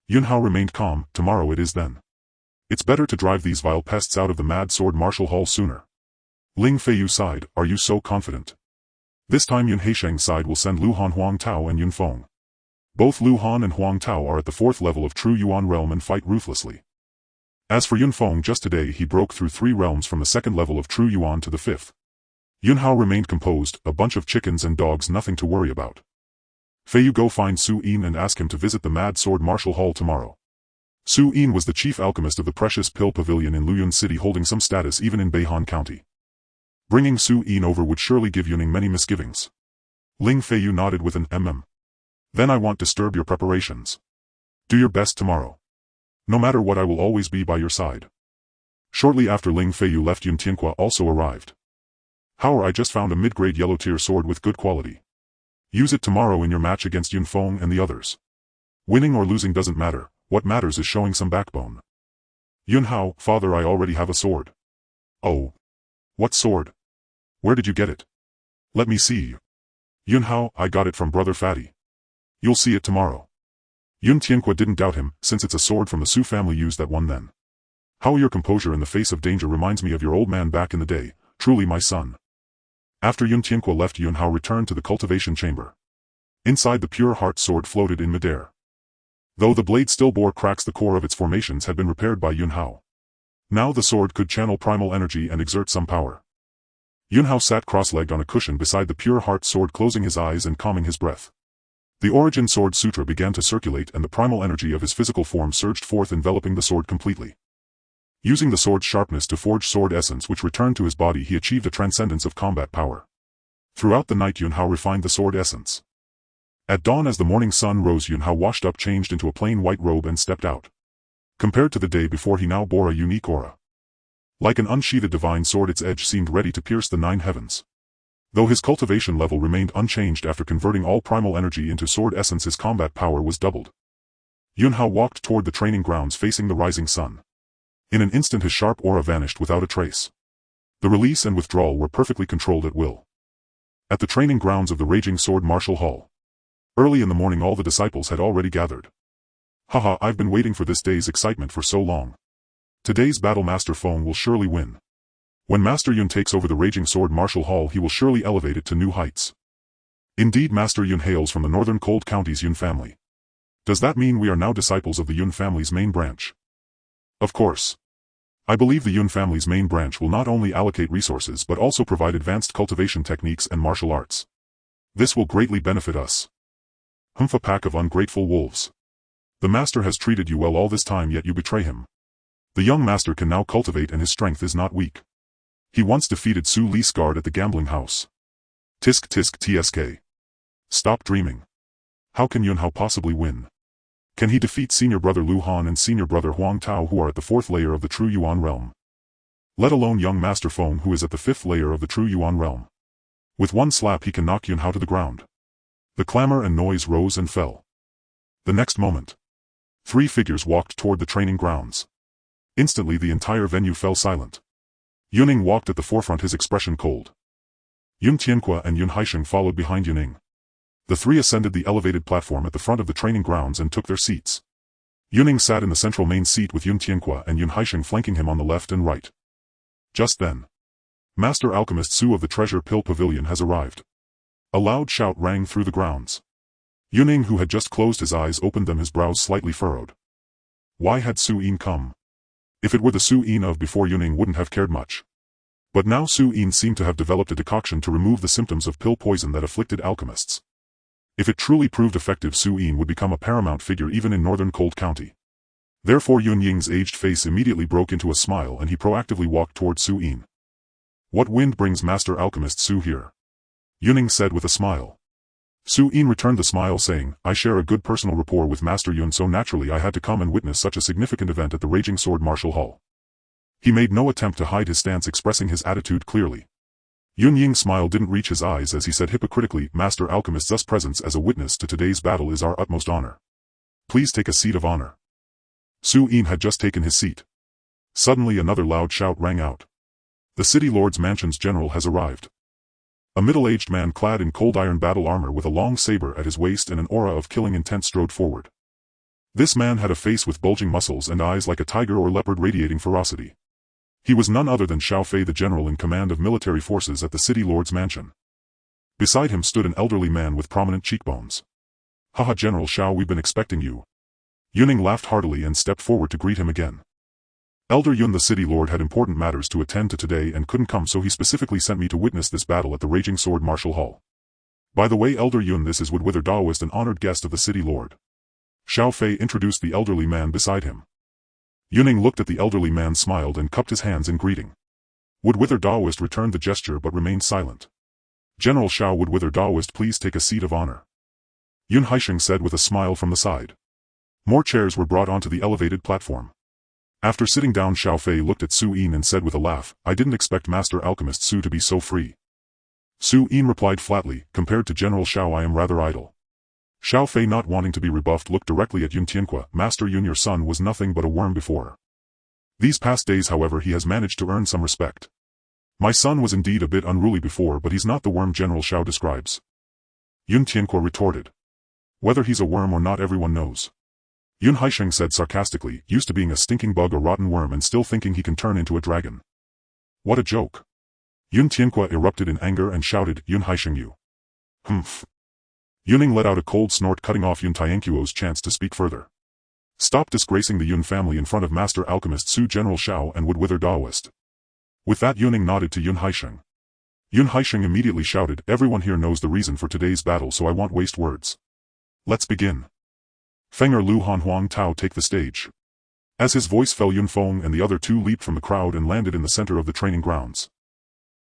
Yun Hao remained calm. "Tomorrow it is then. It's better to drive these vile pests out of the Mad Sword Martial Hall sooner." Ling Feiyu sighed. "Are you so confident?" This time Yun Haisheng's side will send Lu Han, Huang Tao and Yun Feng. Both Lu Han and Huang Tao are at the 4th level of true Yuan realm and fight ruthlessly. As for Yun Feng, just today he broke through 3 realms from the 2nd level of true Yuan to the 5th. Yun Hao remained composed. "A bunch of chickens and dogs, nothing to worry about. Feiyu, go find Su Yin and ask him to visit the Mad Sword Martial Hall tomorrow." Su Yin was the chief alchemist of the Precious Pill Pavilion in Luyun City, holding some status even in Beihan County. Bringing Su Yin over would surely give Yuning many misgivings. Ling Feiyu nodded with an "Then I won't disturb your preparations. Do your best tomorrow. No matter what, I will always be by your side." Shortly after Ling Feiyu left, Yun Tianqua also arrived. "How, I just found a mid-grade yellow tier sword with good quality. Use it tomorrow in your match against Yun Feng and the others. Winning or losing doesn't matter. What matters is showing some backbone." "Yun Hao, father, I already have a sword." "Oh. What sword? Where did you get it? Let me see." "Yun Hao, I got it from Brother Fatty. You'll see it tomorrow." Yun Tianqua didn't doubt him, since it's a sword from the Su family. "Used that one then. How your composure in the face of danger reminds me of your old man back in the day, truly my son." After Yun Tianqua left, Yun Hao returned to the cultivation chamber. Inside, the pure heart sword floated in midair. Though the blade still bore cracks, the core of its formations had been repaired by Yun Hao. Now the sword could channel primal energy and exert some power. Yun Hao sat cross-legged on a cushion beside the pure heart sword, closing his eyes and calming his breath. The Origin Sword Sutra began to circulate and the primal energy of his physical form surged forth, enveloping the sword completely. Using the sword's sharpness to forge sword essence which returned to his body, he achieved a transcendence of combat power. Throughout the night Yun Hao refined the sword essence. At dawn, as the morning sun rose, Yun Hao washed up, changed into a plain white robe and stepped out. Compared to the day before, he now bore a unique aura. Like an unsheathed divine sword, its edge seemed ready to pierce the 9 heavens. Though his cultivation level remained unchanged after converting all primal energy into sword essence, his combat power was doubled. Yun Hao walked toward the training grounds facing the rising sun. In an instant his sharp aura vanished without a trace. The release and withdrawal were perfectly controlled at will. At the training grounds of the Raging Sword Martial Hall. Early in the morning all the disciples had already gathered. "Haha, I've been waiting for this day's excitement for so long. Today's battle Master Feng will surely win. When Master Yun takes over the Raging Sword Martial Hall, he will surely elevate it to new heights." Indeed, Master Yun hails from the northern cold county's Yun family. Does that mean we are now disciples of the Yun family's main branch? Of course. I believe the Yun family's main branch will not only allocate resources but also provide advanced cultivation techniques and martial arts. This will greatly benefit us. Humph, a pack of ungrateful wolves. The master has treated you well all this time, yet you betray him. The young master can now cultivate and his strength is not weak. He once defeated Su Li's guard at the gambling house. Tisk tisk tsk. Stop dreaming. How can Yun Hao possibly win? Can he defeat senior brother Lu Han and senior brother Huang Tao, who are at the 4th layer of the true Yuan realm? Let alone young Master Feng, who is at the 5th layer of the true Yuan realm. With one slap he can knock Yun Hao to the ground. The clamor and noise rose and fell. The next moment, 3 figures walked toward the training grounds. Instantly the entire venue fell silent. Yuning walked at the forefront, his expression cold. Yun Tianque and Yun Haisheng followed behind Yuning. The three ascended the elevated platform at the front of the training grounds and took their seats. Yuning sat in the central main seat with Yun Tianque and Yun Haisheng flanking him on the left and right. Just then, Master Alchemist Su of the Treasure Pill Pavilion has arrived. A loud shout rang through the grounds. Yuning, who had just closed his eyes, opened them, his brows slightly furrowed. Why had Su Yin come? If it were the Su Yin of before, Yuning wouldn't have cared much. But now Su Yin seemed to have developed a decoction to remove the symptoms of pill poison that afflicted alchemists. If it truly proved effective, Su Yin would become a paramount figure even in northern Cold County. Therefore Yun Ying's aged face immediately broke into a smile and he proactively walked toward Su Yin. What wind brings Master Alchemist Su here? Yuning said with a smile. Su Yin returned the smile, saying, I share a good personal rapport with Master Yun, so naturally I had to come and witness such a significant event at the Raging Sword Martial Hall. He made no attempt to hide his stance, expressing his attitude clearly. Yun Ying's smile didn't reach his eyes as he said hypocritically, Master Alchemist, thus presence as a witness to today's battle is our utmost honor. Please take a seat of honor. Su Yin had just taken his seat. Suddenly another loud shout rang out. The City Lord's Mansion's general has arrived. A middle-aged man clad in cold iron battle armor with a long saber at his waist and an aura of killing intent strode forward. This man had a face with bulging muscles and eyes like a tiger or leopard radiating ferocity. He was none other than Xiao Fei, the general in command of military forces at the City Lord's Mansion. Beside him stood an elderly man with prominent cheekbones. Haha, General Xiao, we've been expecting you. Yuning laughed heartily and stepped forward to greet him again. Elder Yun, the City Lord, had important matters to attend to today and couldn't come, so he specifically sent me to witness this battle at the Raging Sword Martial Hall. By the way, Elder Yun, this is Woodwither Daoist, an honored guest of the City Lord. Xiao Fei introduced the elderly man beside him. Yuning looked at the elderly man, smiled and cupped his hands in greeting. Woodwither Daoist returned the gesture but remained silent. General Xiao, Woodwither Daoist, please take a seat of honor. Yun Haisheng said with a smile from the side. More chairs were brought onto the elevated platform. After sitting down, Xiao Fei looked at Su Yin and said with a laugh, I didn't expect Master Alchemist Su to be so free. Su Yin replied flatly, compared to General Xiao, I am rather idle. Xiao Fei, not wanting to be rebuffed, looked directly at Yun Tianque. Master Yun, your son was nothing but a worm before. These past days, however, he has managed to earn some respect. My son was indeed a bit unruly before, but he's not the worm General Xiao describes. Yun Tianque retorted. Whether he's a worm or not, everyone knows. Yun Haisheng said sarcastically, used to being a stinking bug, a rotten worm, and still thinking he can turn into a dragon. What a joke. Yun Tianque erupted in anger and shouted, Yun Haisheng, you. Humph. Yuning let out a cold snort, cutting off Yun Tianquo's chance to speak further. Stop disgracing the Yun family in front of Master Alchemist Su, General Xiao, and Woodwither Daoist. With that, Yuning nodded to Yun Haisheng. Yun Haisheng immediately shouted, everyone here knows the reason for today's battle, so I won't waste words. Let's begin. Fenger, Lu Han, Huang Tao, take the stage. As his voice fell, Yun Feng and the other two leaped from the crowd and landed in the center of the training grounds.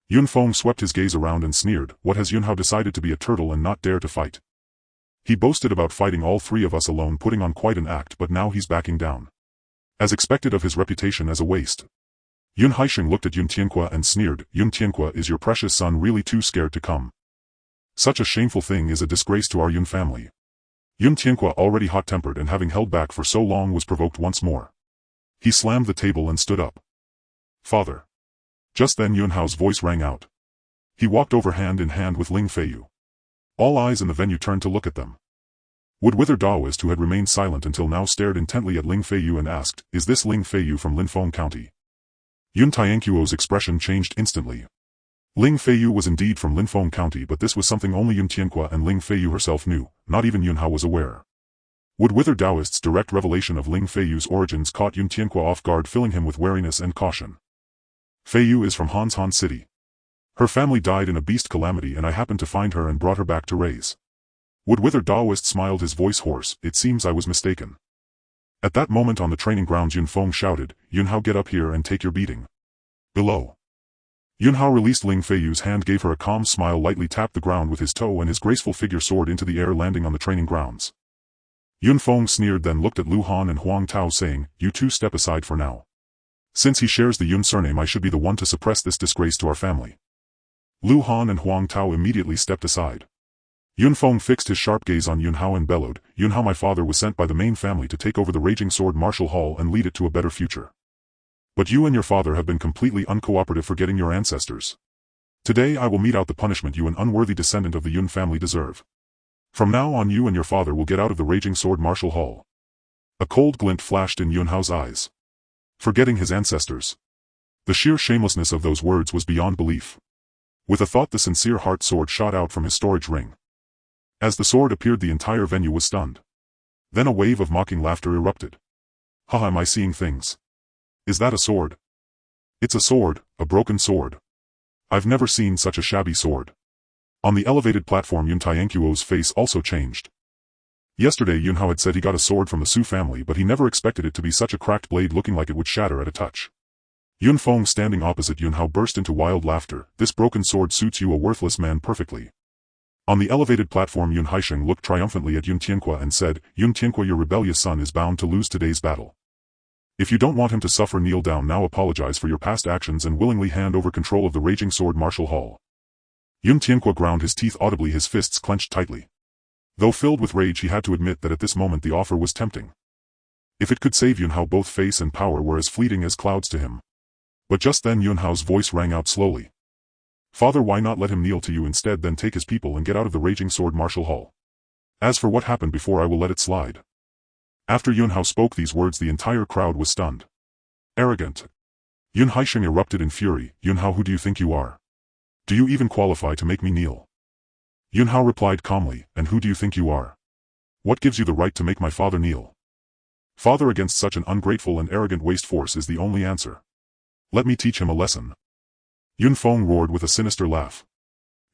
Yun Feng swept his gaze around and sneered, what has Yun Hao decided to be a turtle and not dare to fight? He boasted about fighting all three of us alone, putting on quite an act, but now he's backing down. As expected of his reputation as a waste. Yun Haisheng looked at Yun Tianque and sneered, Yun Tianque, is your precious son really too scared to come? Such a shameful thing is a disgrace to our Yun family. Yun Tianque, already hot-tempered and having held back for so long, was provoked once more. He slammed the table and stood up. Father. Just then Yun Hao's voice rang out. He walked over hand in hand with Ling Feiyu. All eyes in the venue turned to look at them. Woodwither Daoist, who had remained silent until now, stared intently at Ling Feiyu and asked, is this Ling Feiyu from Linfeng County? Yun Tianquo's expression changed instantly. Ling Feiyu was indeed from Linfeng County, but this was something only Yun Tianque and Ling Feiyu herself knew, not even Yun Hao was aware. Woodwither Daoist's direct revelation of Ling Feiyu's origins caught Yun Tianque off guard, filling him with wariness and caution. Feiyu is from Han City. Her family died in a beast calamity and I happened to find her and brought her back to raise. Woodwither Daoist smiled, his voice hoarse, it seems I was mistaken. At that moment on the training grounds, Yun Feng shouted, Yun Hao, get up here and take your beating. Below. Yun Hao released Ling Feiyu's hand, gave her a calm smile, lightly tapped the ground with his toe, and his graceful figure soared into the air, landing on the training grounds. Yun Feng sneered, then looked at Lu Han and Huang Tao, saying, you two step aside for now. Since he shares the Yun surname, I should be the one to suppress this disgrace to our family. Lu Han and Huang Tao immediately stepped aside. Yun Feng fixed his sharp gaze on Yun Hao and bellowed, Yun Hao, my father was sent by the main family to take over the Raging Sword Martial Hall and lead it to a better future. But you and your father have been completely uncooperative, forgetting your ancestors. Today I will mete out the punishment you, an unworthy descendant of the Yun family, deserve. From now on you and your father will get out of the raging sword martial hall. A cold glint flashed in Yunhao's eyes. Forgetting his ancestors. The sheer shamelessness of those words was beyond belief. With a thought, the sincere heart sword shot out from his storage ring. As the sword appeared, the entire venue was stunned. Then a wave of mocking laughter erupted. Haha, am I seeing things? Is that a sword? It's a sword, a broken sword. I've never seen such a shabby sword. On the elevated platform, Yun Tianquo's face also changed. Yesterday Yunhao had said he got a sword from the Su family, but he never expected it to be such a cracked blade, looking like it would shatter at a touch. Yun Feng, standing opposite Yunhao, burst into wild laughter. This broken sword suits you, a worthless man, perfectly. On the elevated platform, Yun Haisheng looked triumphantly at Yun Tianque and said, Yun Tianque, your rebellious son is bound to lose today's battle. If you don't want him to suffer, kneel down now, apologize for your past actions, and willingly hand over control of the raging sword martial hall. Yun Tianque ground his teeth audibly, his fists clenched tightly. Though filled with rage, he had to admit that at this moment the offer was tempting. If it could save Yunhao, both face and power were as fleeting as clouds to him. But just then Yunhao's voice rang out slowly. Father, why not let him kneel to you instead, then take his people and get out of the raging sword martial hall? As for what happened before, I will let it slide. After Yunhao spoke these words, the entire crowd was stunned. Arrogant. Yun Haisheng erupted in fury. Yunhao, who do you think you are? Do you even qualify to make me kneel? Yunhao replied calmly, and who do you think you are? What gives you the right to make my father kneel? Father, against such an ungrateful and arrogant waste force is the only answer. Let me teach him a lesson. Yun Feng roared with a sinister laugh.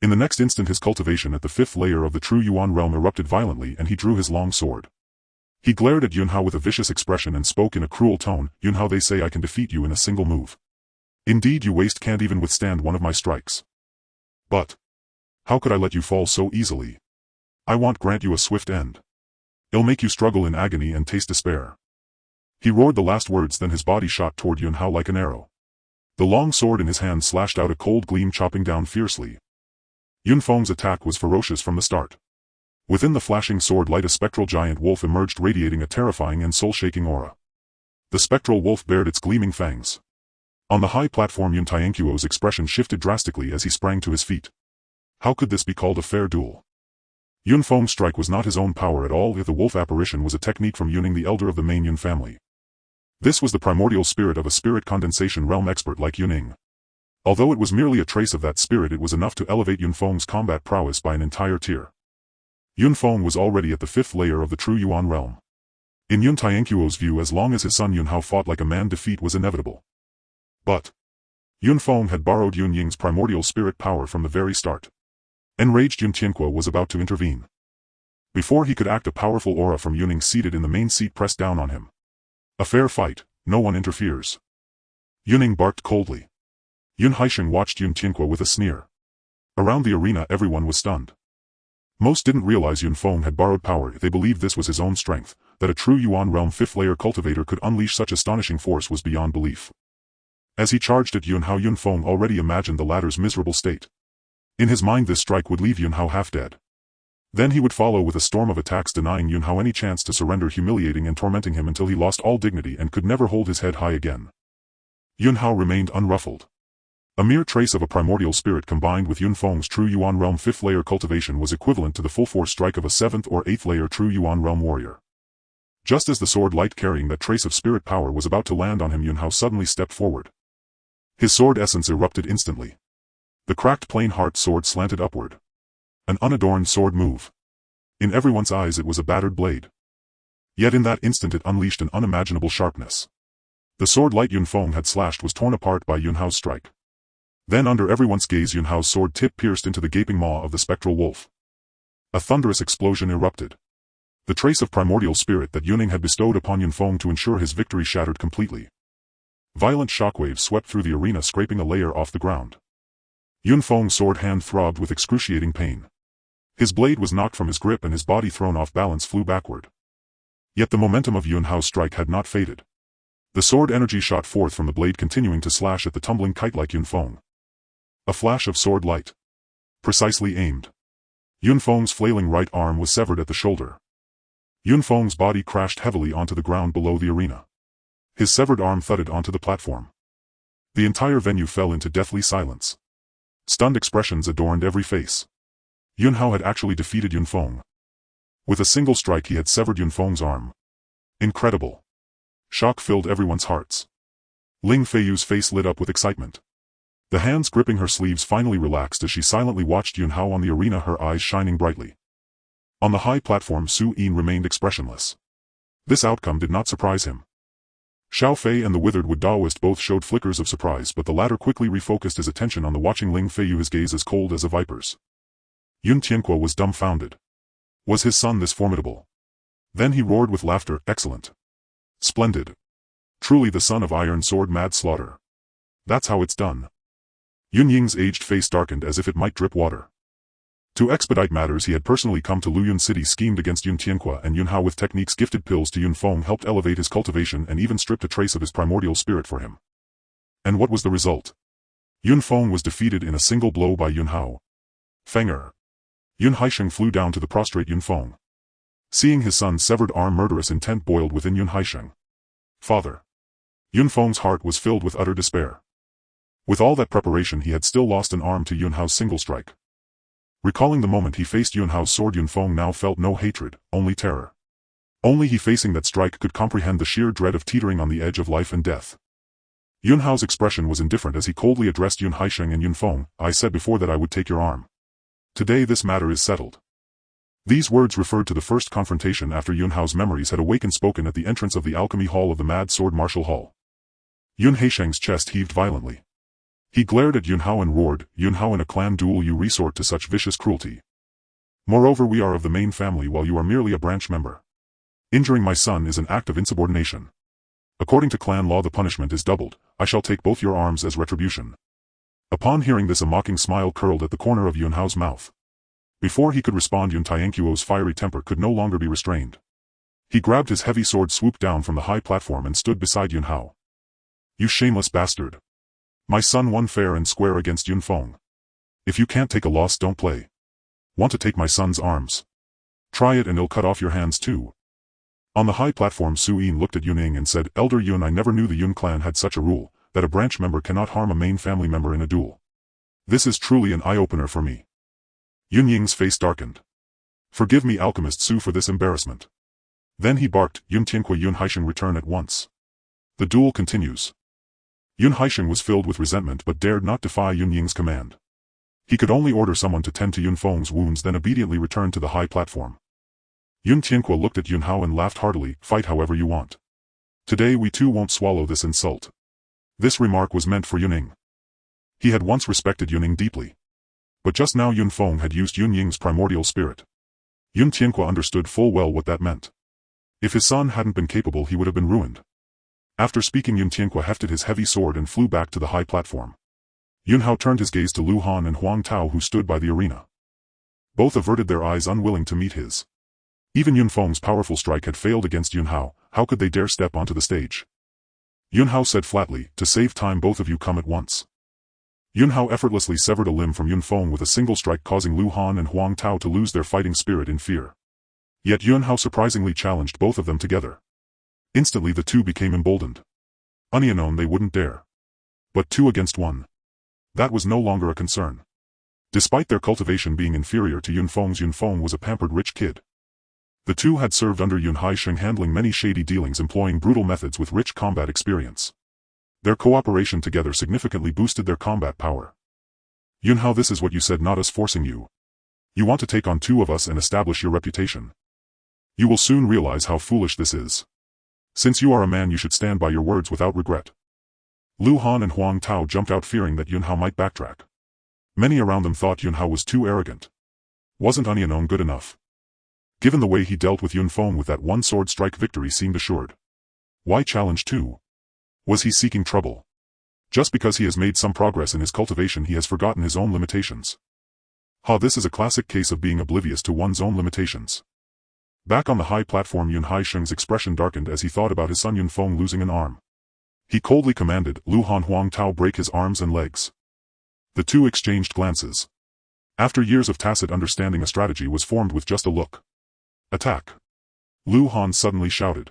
In the next instant his cultivation at the 5th layer of the true Yuan realm erupted violently, and he drew his long sword. He glared at Yunhao with a vicious expression and spoke in a cruel tone, Yunhao, they say I can defeat you in a single move. Indeed, you waste can't even withstand one of my strikes. But how could I let you fall so easily? I won't grant you a swift end. It'll make you struggle in agony and taste despair. He roared the last words, then his body shot toward Yunhao like an arrow. The long sword in his hand slashed out a cold gleam, chopping down fiercely. Yun Feng's attack was ferocious from the start. Within the flashing sword light, a spectral giant wolf emerged, radiating a terrifying and soul-shaking aura. The spectral wolf bared its gleaming fangs. On the high platform, Yun Tianquo's expression shifted drastically as he sprang to his feet. How could this be called a fair duel? Yun Feng's strike was not his own power at all. If the wolf apparition was a technique from Yuning, the elder of the main Yun family. This was the primordial spirit of a spirit condensation realm expert like Yuning. Although it was merely a trace of that spirit, it was enough to elevate Yun Feng's combat prowess by an entire tier. Yun Feng was already at the 5th layer of the true Yuan realm. In Yun Tianquo's view, as long as his son Yunhao fought like a man, defeat was inevitable. But Yun Feng had borrowed Yun Ying's primordial spirit power from the very start. Enraged Yun Tianque was about to intervene. Before he could act, a powerful aura from Yuning seated in the main seat pressed down on him. A fair fight, no one interferes. Yuning barked coldly. Yun Haisheng watched Yun Tianque with a sneer. Around the arena everyone was stunned. Most didn't realize Yun Feng had borrowed power. They believed this was his own strength. That a true Yuan realm 5th layer cultivator could unleash such astonishing force was beyond belief. As he charged at Yunhao, Yun Feng already imagined the latter's miserable state. In his mind, this strike would leave Yunhao half dead. Then he would follow with a storm of attacks, denying Yunhao any chance to surrender, humiliating and tormenting him until he lost all dignity and could never hold his head high again. Yunhao remained unruffled. A mere trace of a primordial spirit combined with Yun Feng's true Yuan realm 5th layer cultivation was equivalent to the full force strike of a 7th or 8th layer true Yuan realm warrior. Just as the sword light carrying that trace of spirit power was about to land on him, Yunhao suddenly stepped forward. His sword essence erupted instantly. The cracked plain heart sword slanted upward. An unadorned sword move. In everyone's eyes it was a battered blade. Yet in that instant it unleashed an unimaginable sharpness. The sword light Yun Feng had slashed was torn apart by Yunhao's strike. Then under everyone's gaze, Yunhao's sword tip pierced into the gaping maw of the spectral wolf. A thunderous explosion erupted. The trace of primordial spirit that Yuning had bestowed upon Yun Feng to ensure his victory shattered completely. Violent shockwaves swept through the arena, scraping a layer off the ground. Yun Feng's sword hand throbbed with excruciating pain. His blade was knocked from his grip and his body, thrown off balance, flew backward. Yet the momentum of Yunhao's strike had not faded. The sword energy shot forth from the blade, continuing to slash at the tumbling kite like Yun Feng. A flash of sword light. Precisely aimed. Yun Feng's flailing right arm was severed at the shoulder. Yun Feng's body crashed heavily onto the ground below the arena. His severed arm thudded onto the platform. The entire venue fell into deathly silence. Stunned expressions adorned every face. Yun Hao had actually defeated Yun Feng. With a single strike he had severed Yun Feng's arm. Incredible. Shock filled everyone's hearts. Ling Feiyu's face lit up with excitement. The hands gripping her sleeves finally relaxed as she silently watched Yun Hao on the arena, her eyes shining brightly. On the high platform, Su Yin remained expressionless. This outcome did not surprise him. Xiao Fei and the withered wood Daoist both showed flickers of surprise, but the latter quickly refocused his attention on the watching Ling Feiyu, his gaze as cold as a viper's. Yun Tianque was dumbfounded. Was his son this formidable? Then he roared with laughter, excellent. Splendid. Truly the son of Iron Sword, mad slaughter. That's how it's done. Yun Ying's aged face darkened as if it might drip water. To expedite matters, he had personally come to Luyun City, schemed against Yun Tianque and Yun Hao with techniques gifted pills to Yun Feng, helped elevate his cultivation and even stripped a trace of his primordial spirit for him. And what was the result? Yun Feng was defeated in a single blow by Yun Hao. Fenger. Yun Haisheng flew down to the prostrate Yun Feng. Seeing his son's severed arm, murderous intent boiled within Yun Haisheng. Father. Yun Feng's heart was filled with utter despair. With all that preparation, he had still lost an arm to Yun Hao's single strike. Recalling the moment he faced Yun Hao's sword, Yun Feng now felt no hatred, only terror. Only he facing that strike could comprehend the sheer dread of teetering on the edge of life and death. Yun Hao's expression was indifferent as he coldly addressed Yun Haisheng and Yun Feng. I said before that I would take your arm. Today this matter is settled. These words referred to the first confrontation after Yun Hao's memories had awakened, spoken at the entrance of the alchemy hall of the Mad Sword Martial Hall. Yun Haisheng's chest heaved violently. He glared at Yun Hao and roared, Yun Hao, in a clan duel you resort to such vicious cruelty. Moreover, we are of the main family while you are merely a branch member. Injuring my son is an act of insubordination. According to clan law the punishment is doubled. I shall take both your arms as retribution. Upon hearing this, a mocking smile curled at the corner of Yun Hao's mouth. Before he could respond, Yun Tianquo's fiery temper could no longer be restrained. He grabbed his heavy sword, swooped down from the high platform and stood beside Yun Hao. You shameless bastard. My son won fair and square against Yun Feng. If you can't take a loss, don't play. Want to take my son's arms? Try it and it'll cut off your hands too. On the high platform, Su Yin looked at Yun Ying and said, Elder Yun, I never knew the Yun clan had such a rule, that a branch member cannot harm a main family member in a duel. This is truly an eye-opener for me. Yun Ying's face darkened. Forgive me, Alchemist Su, for this embarrassment. Then he barked, Yun Tianque, Yun Haisheng, return at once. The duel continues. Yun Haisheng was filled with resentment but dared not defy Yun Ying's command. He could only order someone to tend to Yun Feng's wounds, then obediently return to the high platform. Yun Tianque looked at Yun Hao and laughed heartily, fight however you want. Today we too won't swallow this insult. This remark was meant for Yun Ying. He had once respected Yun Ying deeply. But just now Yun Feng had used Yun Ying's primordial spirit. Yun Tianque understood full well what that meant. If his son hadn't been capable, he would have been ruined. After speaking, Yun Tianque hefted his heavy sword and flew back to the high platform. Yun Hao turned his gaze to Lu Han and Huang Tao, who stood by the arena. Both averted their eyes, unwilling to meet his. Even Yun Feng's powerful strike had failed against Yun Hao. How could they dare step onto the stage? Yun Hao said flatly, to save time, both of you come at once. Yun Hao effortlessly severed a limb from Yun Feng with a single strike, causing Lu Han and Huang Tao to lose their fighting spirit in fear. Yet Yun Hao surprisingly challenged both of them together. Instantly the two became emboldened. Unknown they wouldn't dare. But 2 against 1. That was no longer a concern. Despite their cultivation being inferior to Yun Feng's, Yun Feng was a pampered rich kid. The two had served under Yun Haisheng, handling many shady dealings, employing brutal methods with rich combat experience. Their cooperation together significantly boosted their combat power. Yun Hao, this is what you said, not us forcing you. You want to take on 2 of us and establish your reputation. You will soon realize how foolish this is. Since you are a man, you should stand by your words without regret. Lu Han and Huang Tao jumped out, fearing that Yun Hao might backtrack. Many around them thought Yun Hao was too arrogant. Wasn't unknown good enough? Given the way he dealt with Yun Feng with that one sword strike, victory seemed assured. Why challenge 2? Was he seeking trouble? Just because he has made some progress in his cultivation, he has forgotten his own limitations. This is a classic case of being oblivious to one's own limitations. Back on the high platform, Yun Haisheng's expression darkened as he thought about his son Yun Feng losing an arm. He coldly commanded, Lu Han, Huang Tao, break his arms and legs. The two exchanged glances. After years of tacit understanding, a strategy was formed with just a look. Attack! Lu Han suddenly shouted.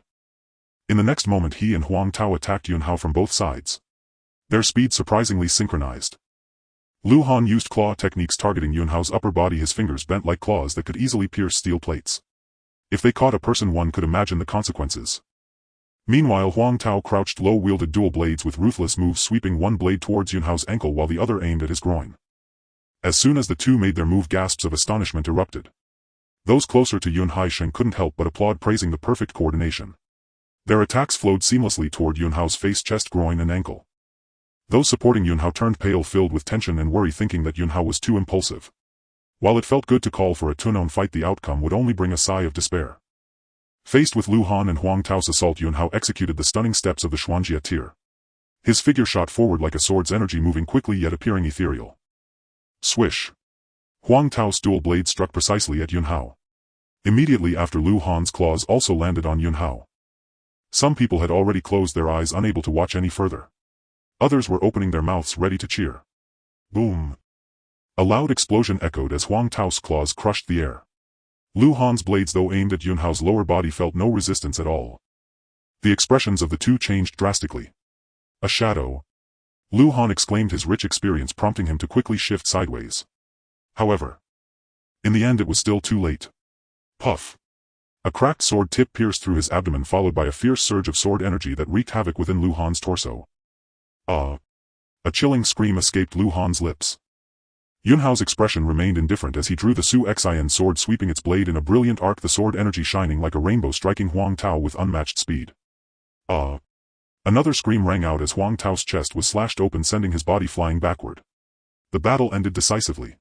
In the next moment he and Huang Tao attacked Yun Hao from both sides. Their speed surprisingly synchronized. Lu Han used claw techniques targeting Yun Hao's upper body, his fingers bent like claws that could easily pierce steel plates. If they caught a person, one could imagine the consequences. Meanwhile Huang Tao crouched low, wielded dual blades with ruthless moves, sweeping one blade towards Yun Hao's ankle while the other aimed at his groin. As soon as the two made their move, gasps of astonishment erupted. Those closer to Yun Haisheng couldn't help but applaud, praising the perfect coordination. Their attacks flowed seamlessly toward Yun Hao's face, chest, groin and ankle. Those supporting Yun Hao turned pale, filled with tension and worry, thinking that Yun Hao was too impulsive. While it felt good to call for a two-known fight, the outcome would only bring a sigh of despair. Faced with Lu Han and Huang Tao's assault, Yun Hao executed the stunning steps of the Xuanjia tier. His figure shot forward like a sword's energy, moving quickly yet appearing ethereal. Swish! Huang Tao's dual blade struck precisely at Yun Hao. Immediately after, Lu Han's claws also landed on Yun Hao. Some people had already closed their eyes, unable to watch any further. Others were opening their mouths, ready to cheer. Boom! A loud explosion echoed as Huang Tao's claws crushed the air. Lu Han's blades, though aimed at Yun Hao's lower body, felt no resistance at all. The expressions of the two changed drastically. A shadow! Lu Han exclaimed, his rich experience prompting him to quickly shift sideways. However, in the end it was still too late. Puff! A cracked sword tip pierced through his abdomen, followed by a fierce surge of sword energy that wreaked havoc within Lu Han's torso. Ah! A chilling scream escaped Lu Han's lips. Yun Hao's expression remained indifferent as he drew the Su Xin sword, sweeping its blade in a brilliant arc, the sword energy shining like a rainbow, striking Huang Tao with unmatched speed. Ah! Another scream rang out as Huang Tao's chest was slashed open, sending his body flying backward. The battle ended decisively.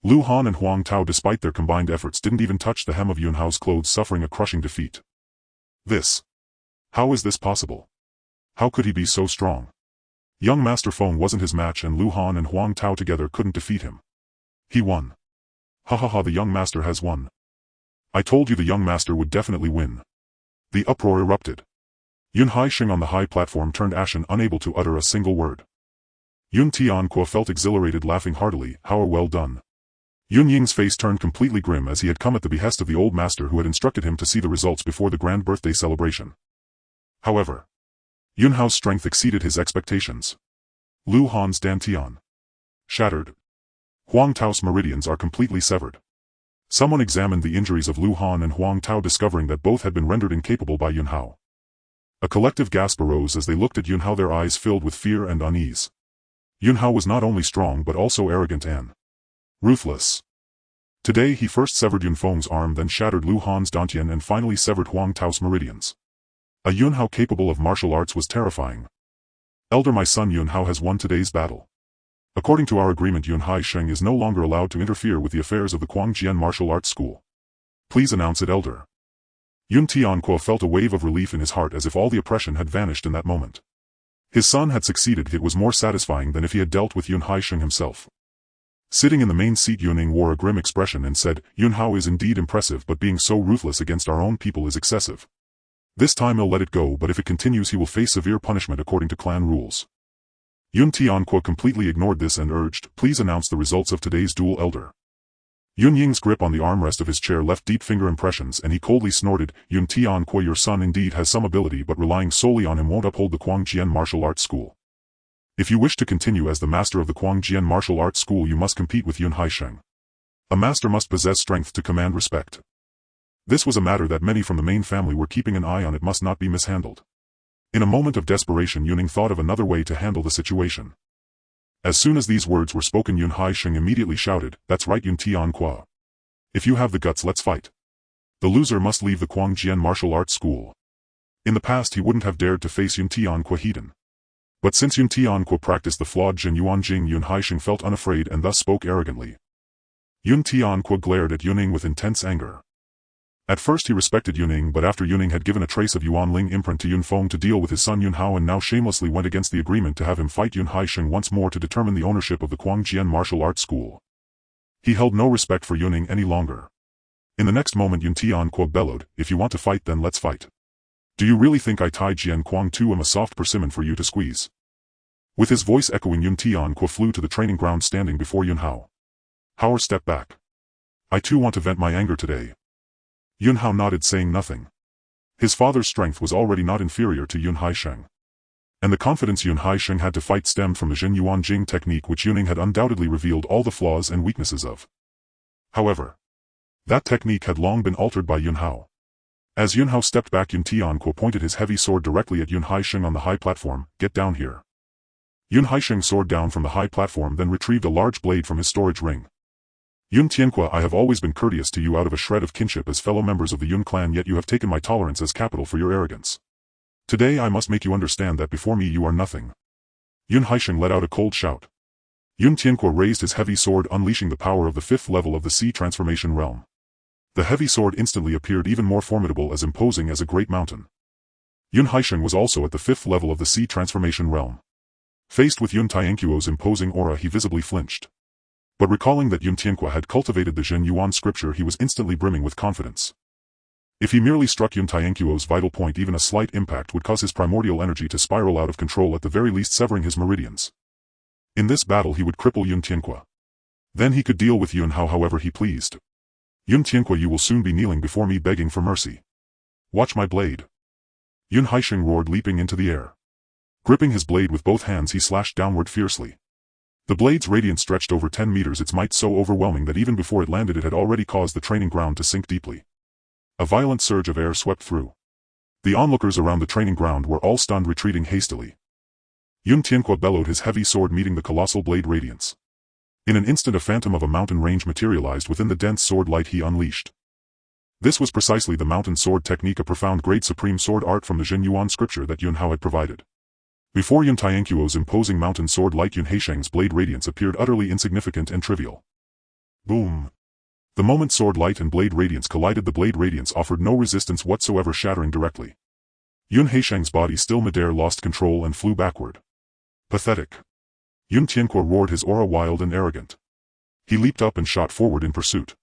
Lu Han and Huang Tao, despite their combined efforts, didn't even touch the hem of Yun Hao's clothes, suffering a crushing defeat. How is this possible? How could he be so strong? Young Master Feng wasn't his match, and Lu Han and Huang Tao together couldn't defeat him. He won. Ha ha ha, the young master has won. I told you the young master would definitely win. The uproar erupted. Yun Haisheng on the high platform turned ashen, unable to utter a single word. Yun Tianque felt exhilarated, laughing heartily. How well done. Yun Ying's face turned completely grim as he had come at the behest of the old master, who had instructed him to see the results before the grand birthday celebration. However, Yun Hao's strength exceeded his expectations. Lu Han's dantian shattered. Huang Tao's meridians are completely severed. Someone examined the injuries of Lu Han and Huang Tao, discovering that both had been rendered incapable by Yun Hao. A collective gasp arose as they looked at Yun Hao, their eyes filled with fear and unease. Yun Hao was not only strong but also arrogant and ruthless. Today he first severed Yun Feng's arm, then shattered Lu Han's dantian, and finally severed Huang Tao's meridians. A Yun Hao capable of martial arts was terrifying. Elder, my son Yun Hao has won today's battle. According to our agreement, Yun Haisheng is no longer allowed to interfere with the affairs of the Guangjian Martial Arts School. Please announce it, Elder. Yun Tianque felt a wave of relief in his heart, as if all the oppression had vanished in that moment. His son had succeeded. It was more satisfying than if he had dealt with Yun Haisheng himself. Sitting in the main seat, Yuning wore a grim expression and said, Yun Hao is indeed impressive, but being so ruthless against our own people is excessive. This time he'll let it go, but if it continues he will face severe punishment according to clan rules. Yun Tianque completely ignored this and urged, please announce the results of today's duel, Elder. Yun Ying's grip on the armrest of his chair left deep finger impressions, and he coldly snorted, Yun Tianque, your son indeed has some ability, but relying solely on him won't uphold the Guangjian Martial Arts School. If you wish to continue as the master of the Guangjian Martial Arts School, you must compete with Yun Haisheng. A master must possess strength to command respect. This was a matter that many from the main family were keeping an eye on. It must not be mishandled. In a moment of desperation, Yuning thought of another way to handle the situation. As soon as these words were spoken, Yun Haisheng immediately shouted, that's right, Yun Tianque. If you have the guts, let's fight. The loser must leave the Guangjian Martial Arts School. In the past he wouldn't have dared to face Yun Tianque head-on. But since Yun Tianque practiced the flawed Jin Yuan Jing, Yun Haisheng felt unafraid and thus spoke arrogantly. Yun Tianque glared at Yuning with intense anger. At first he respected Yuning, but after Yuning had given a trace of Yuan Ling imprint to Yun Feng to deal with his son Yun Hao, and now shamelessly went against the agreement to have him fight Yun Haisheng once more to determine the ownership of the Guangjian Martial Arts School. He held no respect for Yuning any longer. In the next moment Yun Tianque bellowed, if you want to fight then let's fight. Do you really think I Tai Jian Quang Tu am a soft persimmon for you to squeeze? With his voice echoing, Yun Tianque flew to the training ground, standing before Yun Hao. Hao, step back. I too want to vent my anger today. Yun Hao nodded, saying nothing. His father's strength was already not inferior to Yun Haisheng. And the confidence Yun Haisheng had to fight stemmed from the Jin Yuan Jing technique which Yuning had undoubtedly revealed all the flaws and weaknesses of. However, that technique had long been altered by Yun Hao. As Yun Hao stepped back, Yun Tianquo pointed his heavy sword directly at Yun Haisheng on the high platform. "Get down here." Yun Haisheng soared down from the high platform, then retrieved a large blade from his storage ring. "Yun Tianquo, I have always been courteous to you out of a shred of kinship as fellow members of the Yun clan, yet you have taken my tolerance as capital for your arrogance. Today I must make you understand that before me you are nothing." Yun Haisheng let out a cold shout. Yun Tianquo raised his heavy sword, unleashing the power of the 5th level of the Sea Transformation Realm. The heavy sword instantly appeared even more formidable, as imposing as a great mountain. Yun Haisheng was also at the 5th level of the Sea Transformation Realm. Faced with Yun Tianquo's imposing aura, he visibly flinched. But recalling that Yun Tianquo had cultivated the Jin Yuan scripture, he was instantly brimming with confidence. If he merely struck Yun Tianquo's vital point, even a slight impact would cause his primordial energy to spiral out of control, at the very least severing his meridians. In this battle he would cripple Yun Tianquo. Then he could deal with Yun Hao however he pleased. "Yun Tianquo, you will soon be kneeling before me begging for mercy. Watch my blade." Yun Haisheng roared, leaping into the air. Gripping his blade with both hands, he slashed downward fiercely. The blade's radiance stretched over 10 meters, its might so overwhelming that even before it landed it had already caused the training ground to sink deeply. A violent surge of air swept through. The onlookers around the training ground were all stunned, retreating hastily. Yun Tianquo bellowed, his heavy sword meeting the colossal blade radiance. In an instant a phantom of a mountain range materialized within the dense sword light he unleashed. This was precisely the mountain sword technique, a profound grade supreme sword art from the Jin Yuan scripture that Yun Hao had provided. Before Yun Tianquo's imposing mountain sword light, Yun Haisheng's blade radiance appeared utterly insignificant and trivial. Boom! The moment sword light and blade radiance collided, the blade radiance offered no resistance whatsoever, shattering directly. Yun Haisheng's body, still midair, lost control and flew backward. Pathetic. Yun Tianquo roared, his aura wild and arrogant. He leaped up and shot forward in pursuit.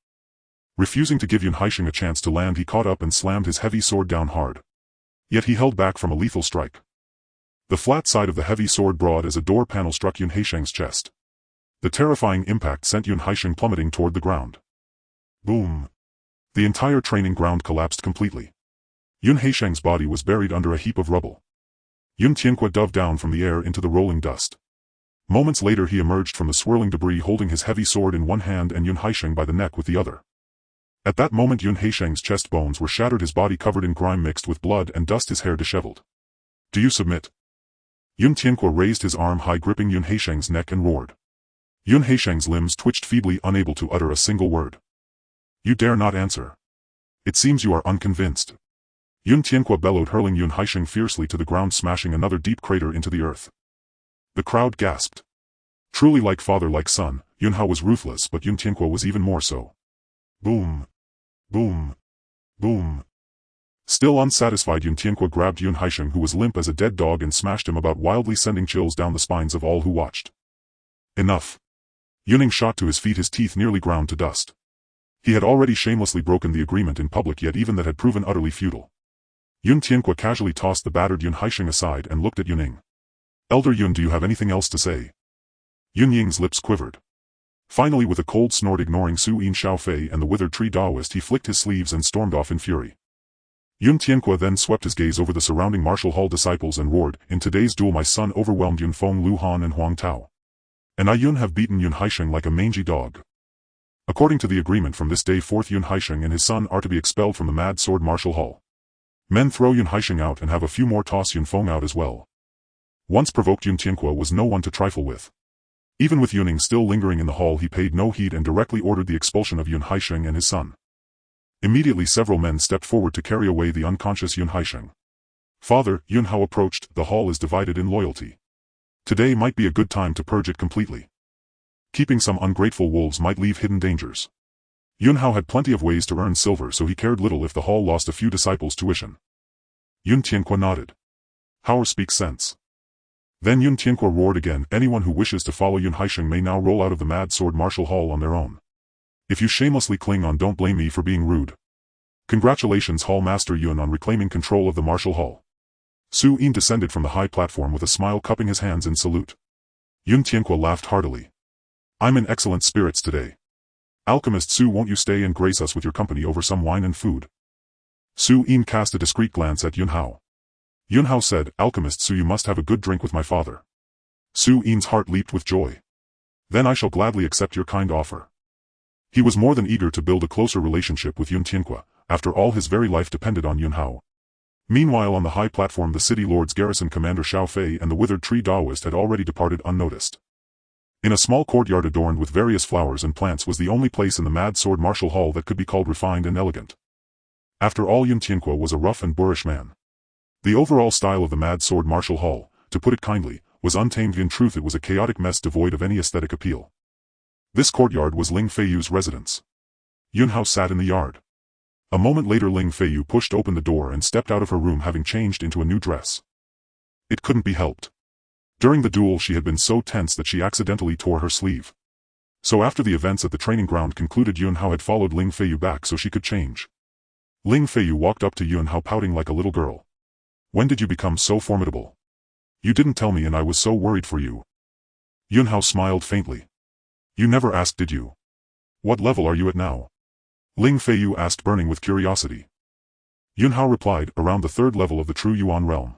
Refusing to give Yun Haisheng a chance to land, he caught up and slammed his heavy sword down hard. Yet he held back from a lethal strike. The flat side of the heavy sword, broad as a door panel, struck Yun Haisheng's chest. The terrifying impact sent Yun Haisheng plummeting toward the ground. Boom! The entire training ground collapsed completely. Yun Haisheng's body was buried under a heap of rubble. Yun Tianquo dove down from the air into the rolling dust. Moments later he emerged from the swirling debris holding his heavy sword in one hand and Yun Haisheng by the neck with the other. At that moment Yun Haisheng's chest bones were shattered, his body covered in grime mixed with blood and dust, his hair disheveled. "Do you submit?" Yun Tianquo raised his arm high, gripping Yun Haisheng's neck, and roared. Yun Haisheng's limbs twitched feebly, unable to utter a single word. "You dare not answer. It seems you are unconvinced." Yun Tianquo bellowed, hurling Yun Haisheng fiercely to the ground, smashing another deep crater into the earth. The crowd gasped. Truly like father like son, Yun Hao was ruthless, but Yun Tianquo was even more so. Boom! Boom! Boom! Still unsatisfied, Yun Tianquo grabbed Yun Haisheng, who was limp as a dead dog, and smashed him about, wildly sending chills down the spines of all who watched. Enough! Yuning shot to his feet, his teeth nearly ground to dust. He had already shamelessly broken the agreement in public, yet even that had proven utterly futile. Yun Tianquo casually tossed the battered Yun Haisheng aside and looked at Yuning. "Elder Yun, do you have anything else to say?" Yun Ying's lips quivered. Finally, with a cold snort, ignoring Su Yin Xiaofei and the withered tree Daoist, he flicked his sleeves and stormed off in fury. Yun Tianquo then swept his gaze over the surrounding martial hall disciples and roared, "In today's duel my son overwhelmed Yun Feng, Lu Han and Huang Tao. And I Yun have beaten Yun Haisheng like a mangy dog. According to the agreement, from this day forth Yun Haisheng and his son are to be expelled from the Mad Sword Martial Hall. Men, throw Yun Haisheng out and have a few more toss Yun Feng out as well." Once provoked, Yun Tianquo was no one to trifle with. Even with Yuning still lingering in the hall, he paid no heed and directly ordered the expulsion of Yun Haisheng and his son. Immediately several men stepped forward to carry away the unconscious Yun Haisheng. "Father," Yun Hao approached, "the hall is divided in loyalty. Today might be a good time to purge it completely. Keeping some ungrateful wolves might leave hidden dangers." Yun Hao had plenty of ways to earn silver, so he cared little if the hall lost a few disciples' tuition. Yun Tianquo nodded. "Hao speaks sense." Then Yun Tianquo roared again, "Anyone who wishes to follow Yun Haisheng may now roll out of the Mad Sword Martial Hall on their own. If you shamelessly cling on, don't blame me for being rude. Congratulations, Hall Master Yun, on reclaiming control of the Martial Hall." Su Yin descended from the high platform with a smile, cupping his hands in salute. Yun Tianquo laughed heartily. "I'm in excellent spirits today. Alchemist Su, won't you stay and grace us with your company over some wine and food?" Su Yin cast a discreet glance at Yun Hao. Yun Hao said, Alchemist Su, you must have a good drink with my father. Su Yin's heart leaped with joy. Then I shall gladly accept your kind offer. He was more than eager to build a closer relationship with Yun Tianque. After all, his very life depended on Yun Hao. Meanwhile, on the high platform, the city lord's garrison commander Xiao Fei and the withered tree Daoist had already departed unnoticed. In a small courtyard adorned with various flowers and plants was the only place in the mad sword martial hall that could be called refined and elegant. After all, Yun Tianque was a rough and boorish man. The overall style of the mad sword martial hall, to put it kindly, was untamed. In truth, it was a chaotic mess devoid of any aesthetic appeal. This courtyard was Ling Feiyu's residence. Yun Hao sat in the yard. A moment later, Ling Feiyu pushed open the door and stepped out of her room, having changed into a new dress. It couldn't be helped. During the duel she had been so tense that she accidentally tore her sleeve. So after the events at the training ground concluded, Yun Hao had followed Ling Feiyu back so she could change. Ling Feiyu walked up to Yun Hao pouting like a little girl. When did you become so formidable? You didn't tell me and I was so worried for you. Yun Hao smiled faintly. You never asked, did you? What level are you at now? Ling Feiyu asked, burning with curiosity. Yun Hao replied, around the 3rd level of the True Yuan realm.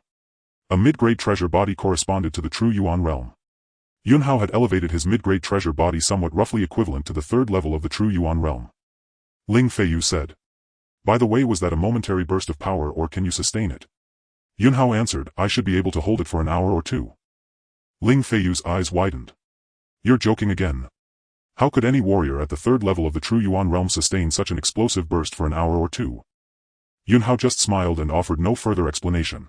A mid-grade treasure body corresponded to the True Yuan realm. Yun Hao had elevated his mid-grade treasure body somewhat roughly equivalent to the 3rd level of the True Yuan realm. Ling Feiyu said. By the way, was that a momentary burst of power or can you sustain it? Yun Hao answered, I should be able to hold it for an hour or two. Ling Feiyu's eyes widened. You're joking again. How could any warrior at the 3rd level of the True Yuan realm sustain such an explosive burst for an hour or two? Yun Hao just smiled and offered no further explanation.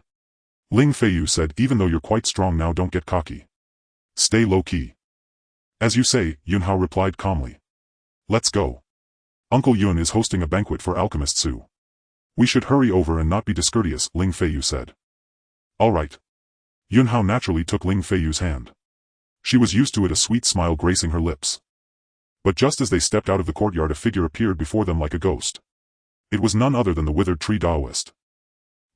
Ling Feiyu said, even though you're quite strong now, don't get cocky. Stay low-key. As you say, Yun Hao replied calmly. Let's go. Uncle Yun is hosting a banquet for Alchemist Su. We should hurry over and not be discourteous, Ling Feiyu said. All right. Yun Hao naturally took Ling Feiyu's hand. She was used to it, a sweet smile gracing her lips. But just as they stepped out of the courtyard, a figure appeared before them like a ghost. It was none other than the withered tree Daoist.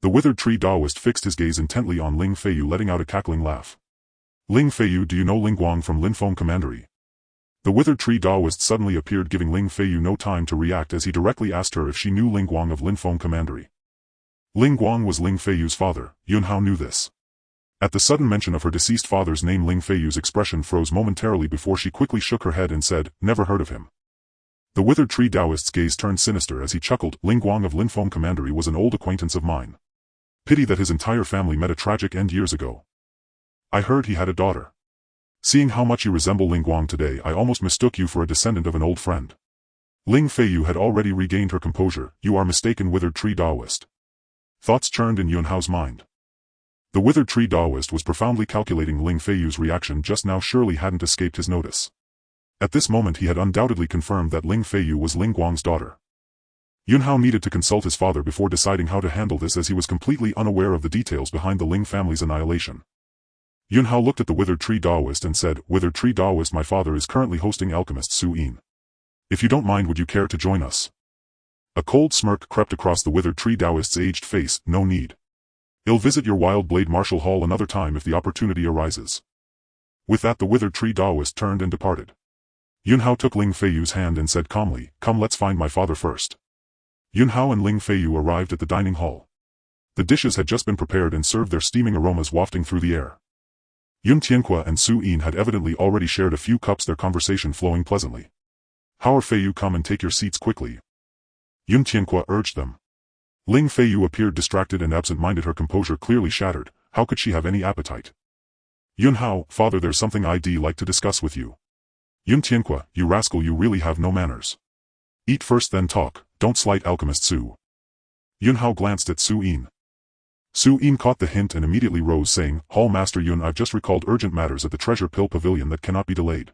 The withered tree Daoist fixed his gaze intently on Ling Feiyu, letting out a cackling laugh. Ling Feiyu, do you know Ling Guang from Linfeng Commandery? The withered tree Daoist suddenly appeared, giving Ling Feiyu no time to react as he directly asked her if she knew Ling Guang of Linfeng Commandery. Ling Guang was Ling Feiyu's father. Yun Hao knew this. At the sudden mention of her deceased father's name, Ling Feiyu's expression froze momentarily before she quickly shook her head and said, never heard of him. The withered tree Daoist's gaze turned sinister as he chuckled. Ling Guang of Linfeng Commandery was an old acquaintance of mine. Pity that his entire family met a tragic end years ago. I heard he had a daughter. Seeing how much you resemble Ling Guang today, I almost mistook you for a descendant of an old friend. Ling Feiyu had already regained her composure. You are mistaken, withered tree Daoist. Thoughts churned in Yun Hao's mind. The withered tree Daoist was profoundly calculating Ling Feiyu's reaction just now surely hadn't escaped his notice. At this moment he had undoubtedly confirmed that Ling Feiyu was Ling Guang's daughter. Yun Hao needed to consult his father before deciding how to handle this, as he was completely unaware of the details behind the Ling family's annihilation. Yun Hao looked at the withered tree Daoist and said, Withered tree Daoist, my father is currently hosting Alchemist Su Yin. If you don't mind, would you care to join us? A cold smirk crept across the withered tree Daoist's aged face. No need. I'll visit your wild blade martial hall another time if the opportunity arises. With that, the withered tree Daoist turned and departed. Yun Hao took Ling Feiyu's hand and said calmly, Come, let's find my father first. Yun Hao and Ling Feiyu arrived at the dining hall. The dishes had just been prepared and served, their steaming aromas wafting through the air. Yun Tianque and Su Yin had evidently already shared a few cups, their conversation flowing pleasantly. How are Feiyu? Come and take your seats quickly. Yun Tianque urged them. Ling Feiyu appeared distracted and absent-minded, her composure clearly shattered. How could she have any appetite? Yun Hao, father, there's something I'd like to discuss with you. Yun Tianque, you rascal, you really have no manners. Eat first then talk, don't slight Alchemist Su. Yun Hao glanced at Su Yin. Su Yin caught the hint and immediately rose, saying, Hall Master Yun, I've just recalled urgent matters at the Treasure Pill Pavilion that cannot be delayed.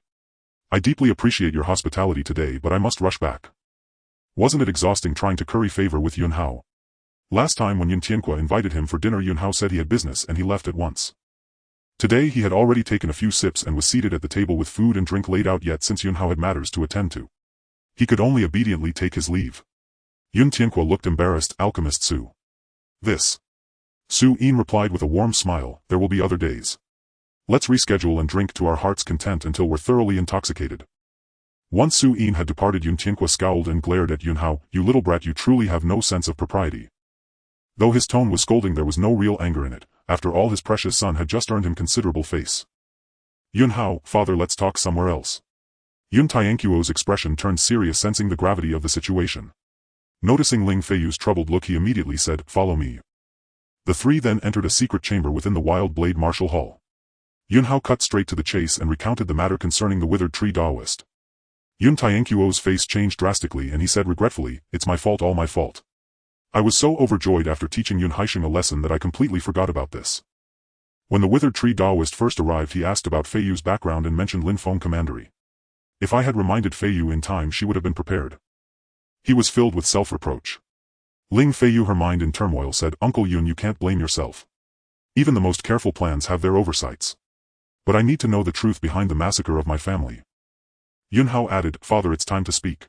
I deeply appreciate your hospitality today, but I must rush back. Wasn't it exhausting trying to curry favor with Yun Hao? Last time when Yun Tianque invited him for dinner, Yun Hao said he had business and he left at once. Today he had already taken a few sips and was seated at the table with food and drink laid out, yet since Yun Hao had matters to attend to, he could only obediently take his leave. Yun Tianque looked embarrassed. Alchemist Su. This. Su Yin replied with a warm smile, there will be other days. Let's reschedule and drink to our heart's content until we're thoroughly intoxicated. Once Su Yin had departed, Yun Tianque scowled and glared at Yun Hao. You little brat, you truly have no sense of propriety. Though his tone was scolding, there was no real anger in it. After all, his precious son had just earned him considerable face. Yun Hao, father, let's talk somewhere else. Yun Tianquo's expression turned serious, sensing the gravity of the situation. Noticing Ling Feiyu's troubled look, he immediately said, "Follow me." The three then entered a secret chamber within the Wild Blade Martial Hall. Yun Hao cut straight to the chase and recounted the matter concerning the withered tree Daoist. Yun Tianquo's face changed drastically and he said regretfully, "It's my fault, all my fault. I was so overjoyed after teaching Yun Haisheng a lesson that I completely forgot about this." When the withered tree Daoist first arrived, he asked about Feiyu's background and mentioned Lin Feng commandery. If I had reminded Feiyu in time, she would have been prepared. He was filled with self-reproach. Ling Feiyu, her mind in turmoil, said, "Uncle Yun, you can't blame yourself. Even the most careful plans have their oversights. But I need to know the truth behind the massacre of my family." Yun Hao added, "Father, it's time to speak.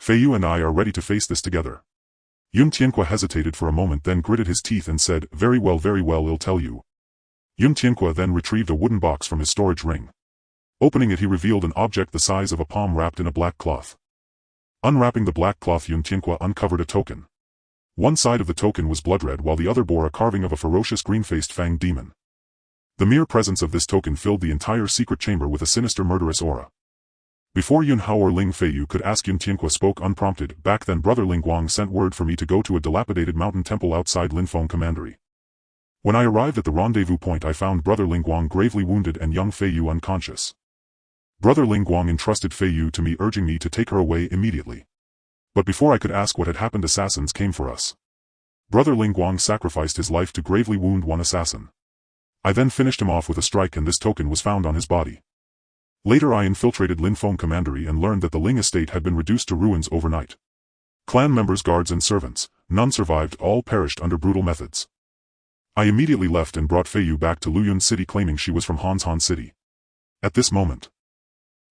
Feiyu and I are ready to face this together." Yun Tianque hesitated for a moment, then gritted his teeth and said, very well, I'll tell you." Yun Tianque then retrieved a wooden box from his storage ring. Opening it, he revealed an object the size of a palm wrapped in a black cloth. Unwrapping the black cloth, Yun Tianque uncovered a token. One side of the token was blood red, while the other bore a carving of a ferocious green-faced fanged demon. The mere presence of this token filled the entire secret chamber with a sinister, murderous aura. Before Yun Hao or Ling Feiyu could ask, Yun Tianque spoke unprompted. "Back then, Brother Ling Guang sent word for me to go to a dilapidated mountain temple outside Lin Feng commandery. When I arrived at the rendezvous point, I found Brother Ling Guang gravely wounded and young Feiyu unconscious. Brother Ling Guang entrusted Feiyu to me, urging me to take her away immediately. But before I could ask what had happened, assassins came for us. Brother Ling Guang sacrificed his life to gravely wound one assassin. I then finished him off with a strike, and this token was found on his body. Later I infiltrated Lin Feng commandery and learned that the Ling estate had been reduced to ruins overnight. Clan members, guards and servants, none survived, all perished under brutal methods. I immediately left and brought Feiyu back to Luyun City, claiming she was from Han City." At this moment,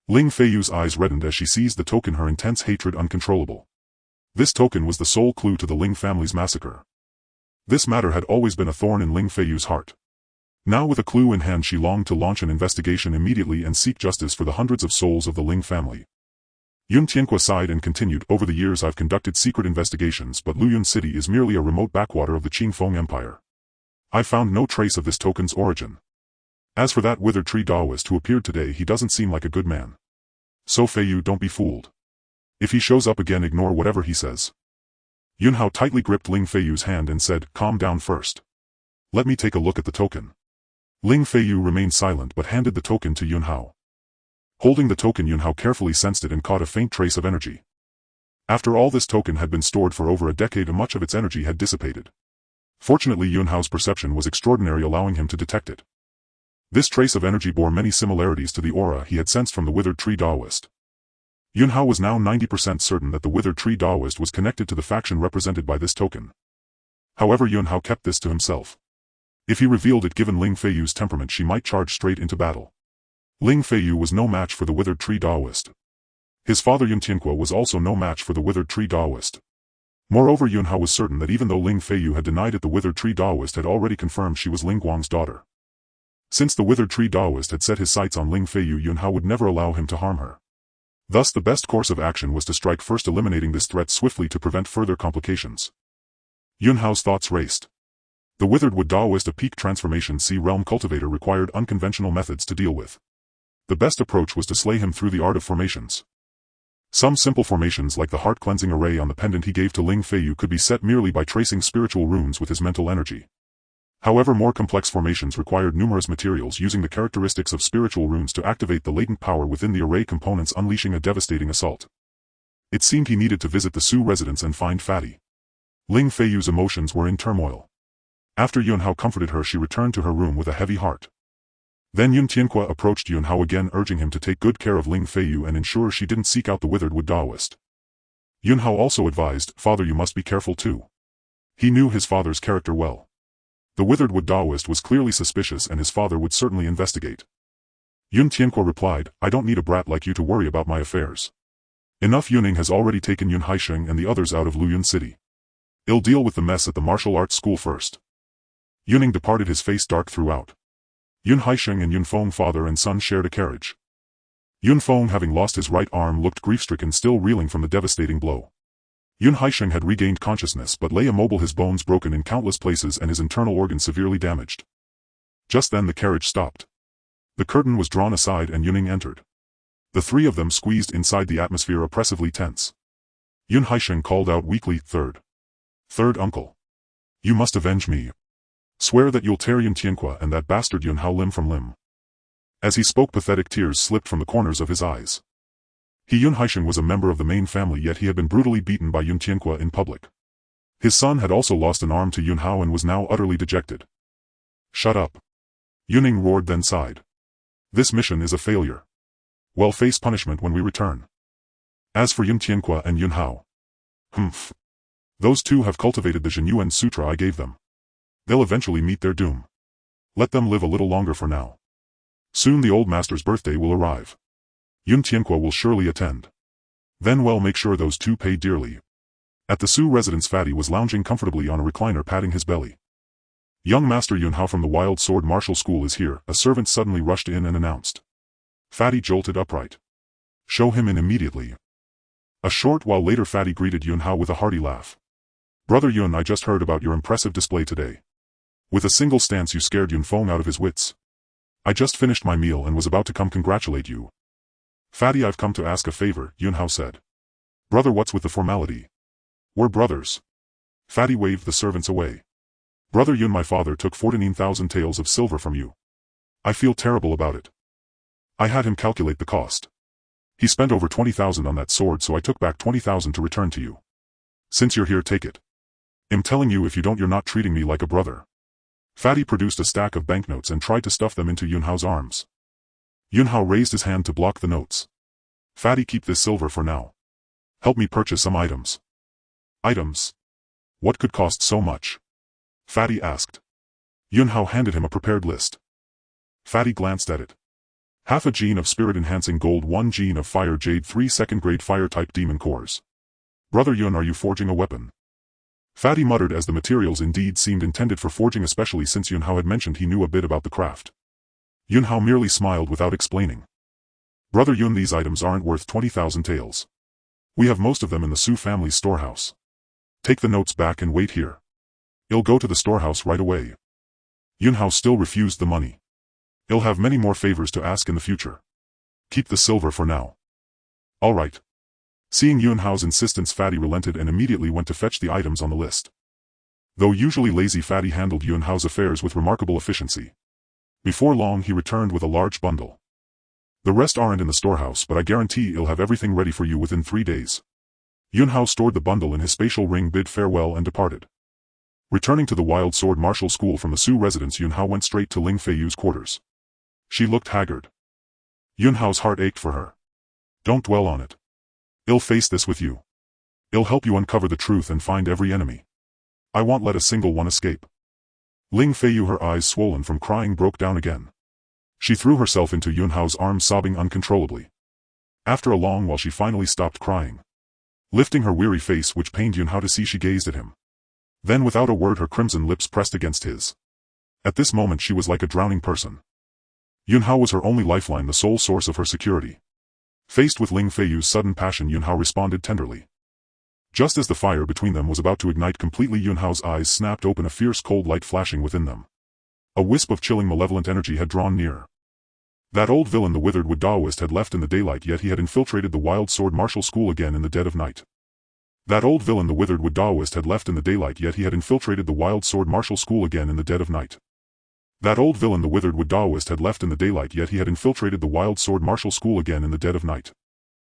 Ling Feiyu's eyes reddened as she seized the token, her intense hatred uncontrollable. This token was the sole clue to the Ling family's massacre. This matter had always been a thorn in Ling Feiyu's heart. Now, with a clue in hand, she longed to launch an investigation immediately and seek justice for the hundreds of souls of the Ling family. Yun Tianque sighed and continued, "Over the years I've conducted secret investigations, but Luyun City is merely a remote backwater of the Qingfeng Empire. I found no trace of this token's origin. As for that withered tree Daoist who appeared today, he doesn't seem like a good man. So Feiyu, don't be fooled. If he shows up again, ignore whatever he says." Yun Hao tightly gripped Ling Feiyu's hand and said, "Calm down first. Let me take a look at the token." Ling Feiyu remained silent but handed the token to Yun Hao. Holding the token, Yun Hao carefully sensed it and caught a faint trace of energy. After all, this token had been stored for over a decade and much of its energy had dissipated. Fortunately, Yun Hao's perception was extraordinary, allowing him to detect it. This trace of energy bore many similarities to the aura he had sensed from the withered tree Daoist. Yun Hao was now 90% certain that the withered tree Daoist was connected to the faction represented by this token. However, Yun Hao kept this to himself. If he revealed it, given Ling Feiyu's temperament, she might charge straight into battle. Ling Feiyu was no match for the withered tree Daoist. His father Yun Tianque was also no match for the withered tree Daoist. Moreover, Yun Hao was certain that even though Ling Feiyu had denied it, the withered tree Daoist had already confirmed she was Ling Guang's daughter. Since the withered tree Daoist had set his sights on Ling Feiyu, Yun Hao would never allow him to harm her. Thus the best course of action was to strike first, eliminating this threat swiftly to prevent further complications. Yun Hao's thoughts raced. The withered wood Daoist, a peak transformation sea-realm cultivator, required unconventional methods to deal with. The best approach was to slay him through the art of formations. Some simple formations like the heart-cleansing array on the pendant he gave to Ling Feiyu could be set merely by tracing spiritual runes with his mental energy. However, more complex formations required numerous materials, using the characteristics of spiritual runes to activate the latent power within the array components, unleashing a devastating assault. It seemed he needed to visit the Su residence and find Fatty. Ling Feiyu's emotions were in turmoil. After Yun Hao comforted her, she returned to her room with a heavy heart. Then Yun Tianque approached Yun Hao again, urging him to take good care of Ling Feiyu and ensure she didn't seek out the withered wood Daoist. Yun Hao also advised, "Father, you must be careful too." He knew his father's character well. The withered wood Daoist was clearly suspicious and his father would certainly investigate. Yun Tianque replied, "I don't need a brat like you to worry about my affairs. Enough. Yuning has already taken Yun Haisheng and the others out of Luyun City. I'll deal with the mess at the martial arts school first." Yuning departed, his face dark throughout. Yun Haisheng and Yun Feng, father and son, shared a carriage. Yun Feng, having lost his right arm, looked grief-stricken, still reeling from the devastating blow. Yun Haisheng had regained consciousness but lay immobile, his bones broken in countless places and his internal organs severely damaged. Just then the carriage stopped. The curtain was drawn aside and Yuning entered. The three of them squeezed inside, the atmosphere oppressively tense. Yun Haisheng called out weakly, Third uncle. You must avenge me. Swear that you'll tear Yun Tianqua and that bastard Yun Hao limb from limb. As he spoke, pathetic tears slipped from the corners of his eyes. Yun Haisheng was a member of the main family, yet he had been brutally beaten by Yun Tianqua in public. His son had also lost an arm to Yun Hao and was now utterly dejected. Shut up. Yuning roared, then sighed. This mission is a failure. We'll face punishment when we return. As for Yun Tianqua and Yun Hao. Those two have cultivated the Zhenyuan Sutra I gave them. They'll eventually meet their doom. Let them live a little longer for now. Soon the old master's birthday will arrive. Yun Tianqua will surely attend. Then we'll make sure those two pay dearly. At the Su residence, Fatty was lounging comfortably on a recliner, patting his belly. Young Master Yun Hao from the Wild Sword Martial School is here, a servant suddenly rushed in and announced. Fatty jolted upright. Show him in immediately. A short while later, Fatty greeted Yun Hao with a hearty laugh. Brother Yun, I just heard about your impressive display today. With a single stance you scared Yun Feng out of his wits. I just finished my meal and was about to come congratulate you. Fatty, I've come to ask a favor, Yun Hao said. Brother, what's with the formality? We're brothers. Fatty waved the servants away. Brother Yun, my father took 14,000 taels of silver from you. I feel terrible about it. I had him calculate the cost. He spent over 20,000 on that sword, so I took back 20,000 to return to you. Since you're here, take it. I'm telling you, if you don't, you're not treating me like a brother. Fatty produced a stack of banknotes and tried to stuff them into Yun Hao's arms. Yun Hao raised his hand to block the notes. Fatty, keep this silver for now. Help me purchase some items. Items? What could cost so much? Fatty asked. Yun Hao handed him a prepared list. Fatty glanced at it. Half a gene of spirit-enhancing gold, 1 gene of fire jade, 3 second-grade fire-type demon cores. Brother Yun, are you forging a weapon? Fatty muttered, as the materials indeed seemed intended for forging, especially since Yun Hao had mentioned he knew a bit about the craft. Yun Hao merely smiled without explaining. Brother Yun, these items aren't worth 20,000 taels. We have most of them in the Su family's storehouse. Take the notes back and wait here. I'll go to the storehouse right away. Yun Hao still refused the money. I'll have many more favors to ask in the future. Keep the silver for now. All right. Seeing Yun Hao's insistence, Fatty relented and immediately went to fetch the items on the list. Though usually lazy, Fatty handled Yun Hao's affairs with remarkable efficiency. Before long he returned with a large bundle. The rest aren't in the storehouse, but I guarantee I'll have everything ready for you within 3 days. Yun Hao stored the bundle in his spatial ring, bid farewell and departed. Returning to the Wild Sword Martial School from the Su residence, Yun Hao went straight to Ling Feiyu's quarters. She looked haggard. Yun Hao's heart ached for her. Don't dwell on it. I'll face this with you. I'll help you uncover the truth and find every enemy. I won't let a single one escape. Ling Feiyu, her eyes swollen from crying, broke down again. She threw herself into Yun Hao's arms, sobbing uncontrollably. After a long while she finally stopped crying. Lifting her weary face, which pained Yun Hao to see, she gazed at him. Then without a word her crimson lips pressed against his. At this moment she was like a drowning person. Yun Hao was her only lifeline, the sole source of her security. Faced with Ling Feiyu's sudden passion, Yun Hao responded tenderly. Just as the fire between them was about to ignite completely, Yun Hao's eyes snapped open, a fierce cold light flashing within them. A wisp of chilling malevolent energy had drawn near. That old villain, the withered wood Daoist, had left in the daylight, yet he had infiltrated the Wild Sword Martial School again in the dead of night. That old villain, the withered wood Daoist, had left in the daylight, yet he had infiltrated the Wild Sword Martial School again in the dead of night. That old villain, the withered wood Daoist, had left in the daylight, yet he had infiltrated the Wild Sword Martial School again in the dead of night.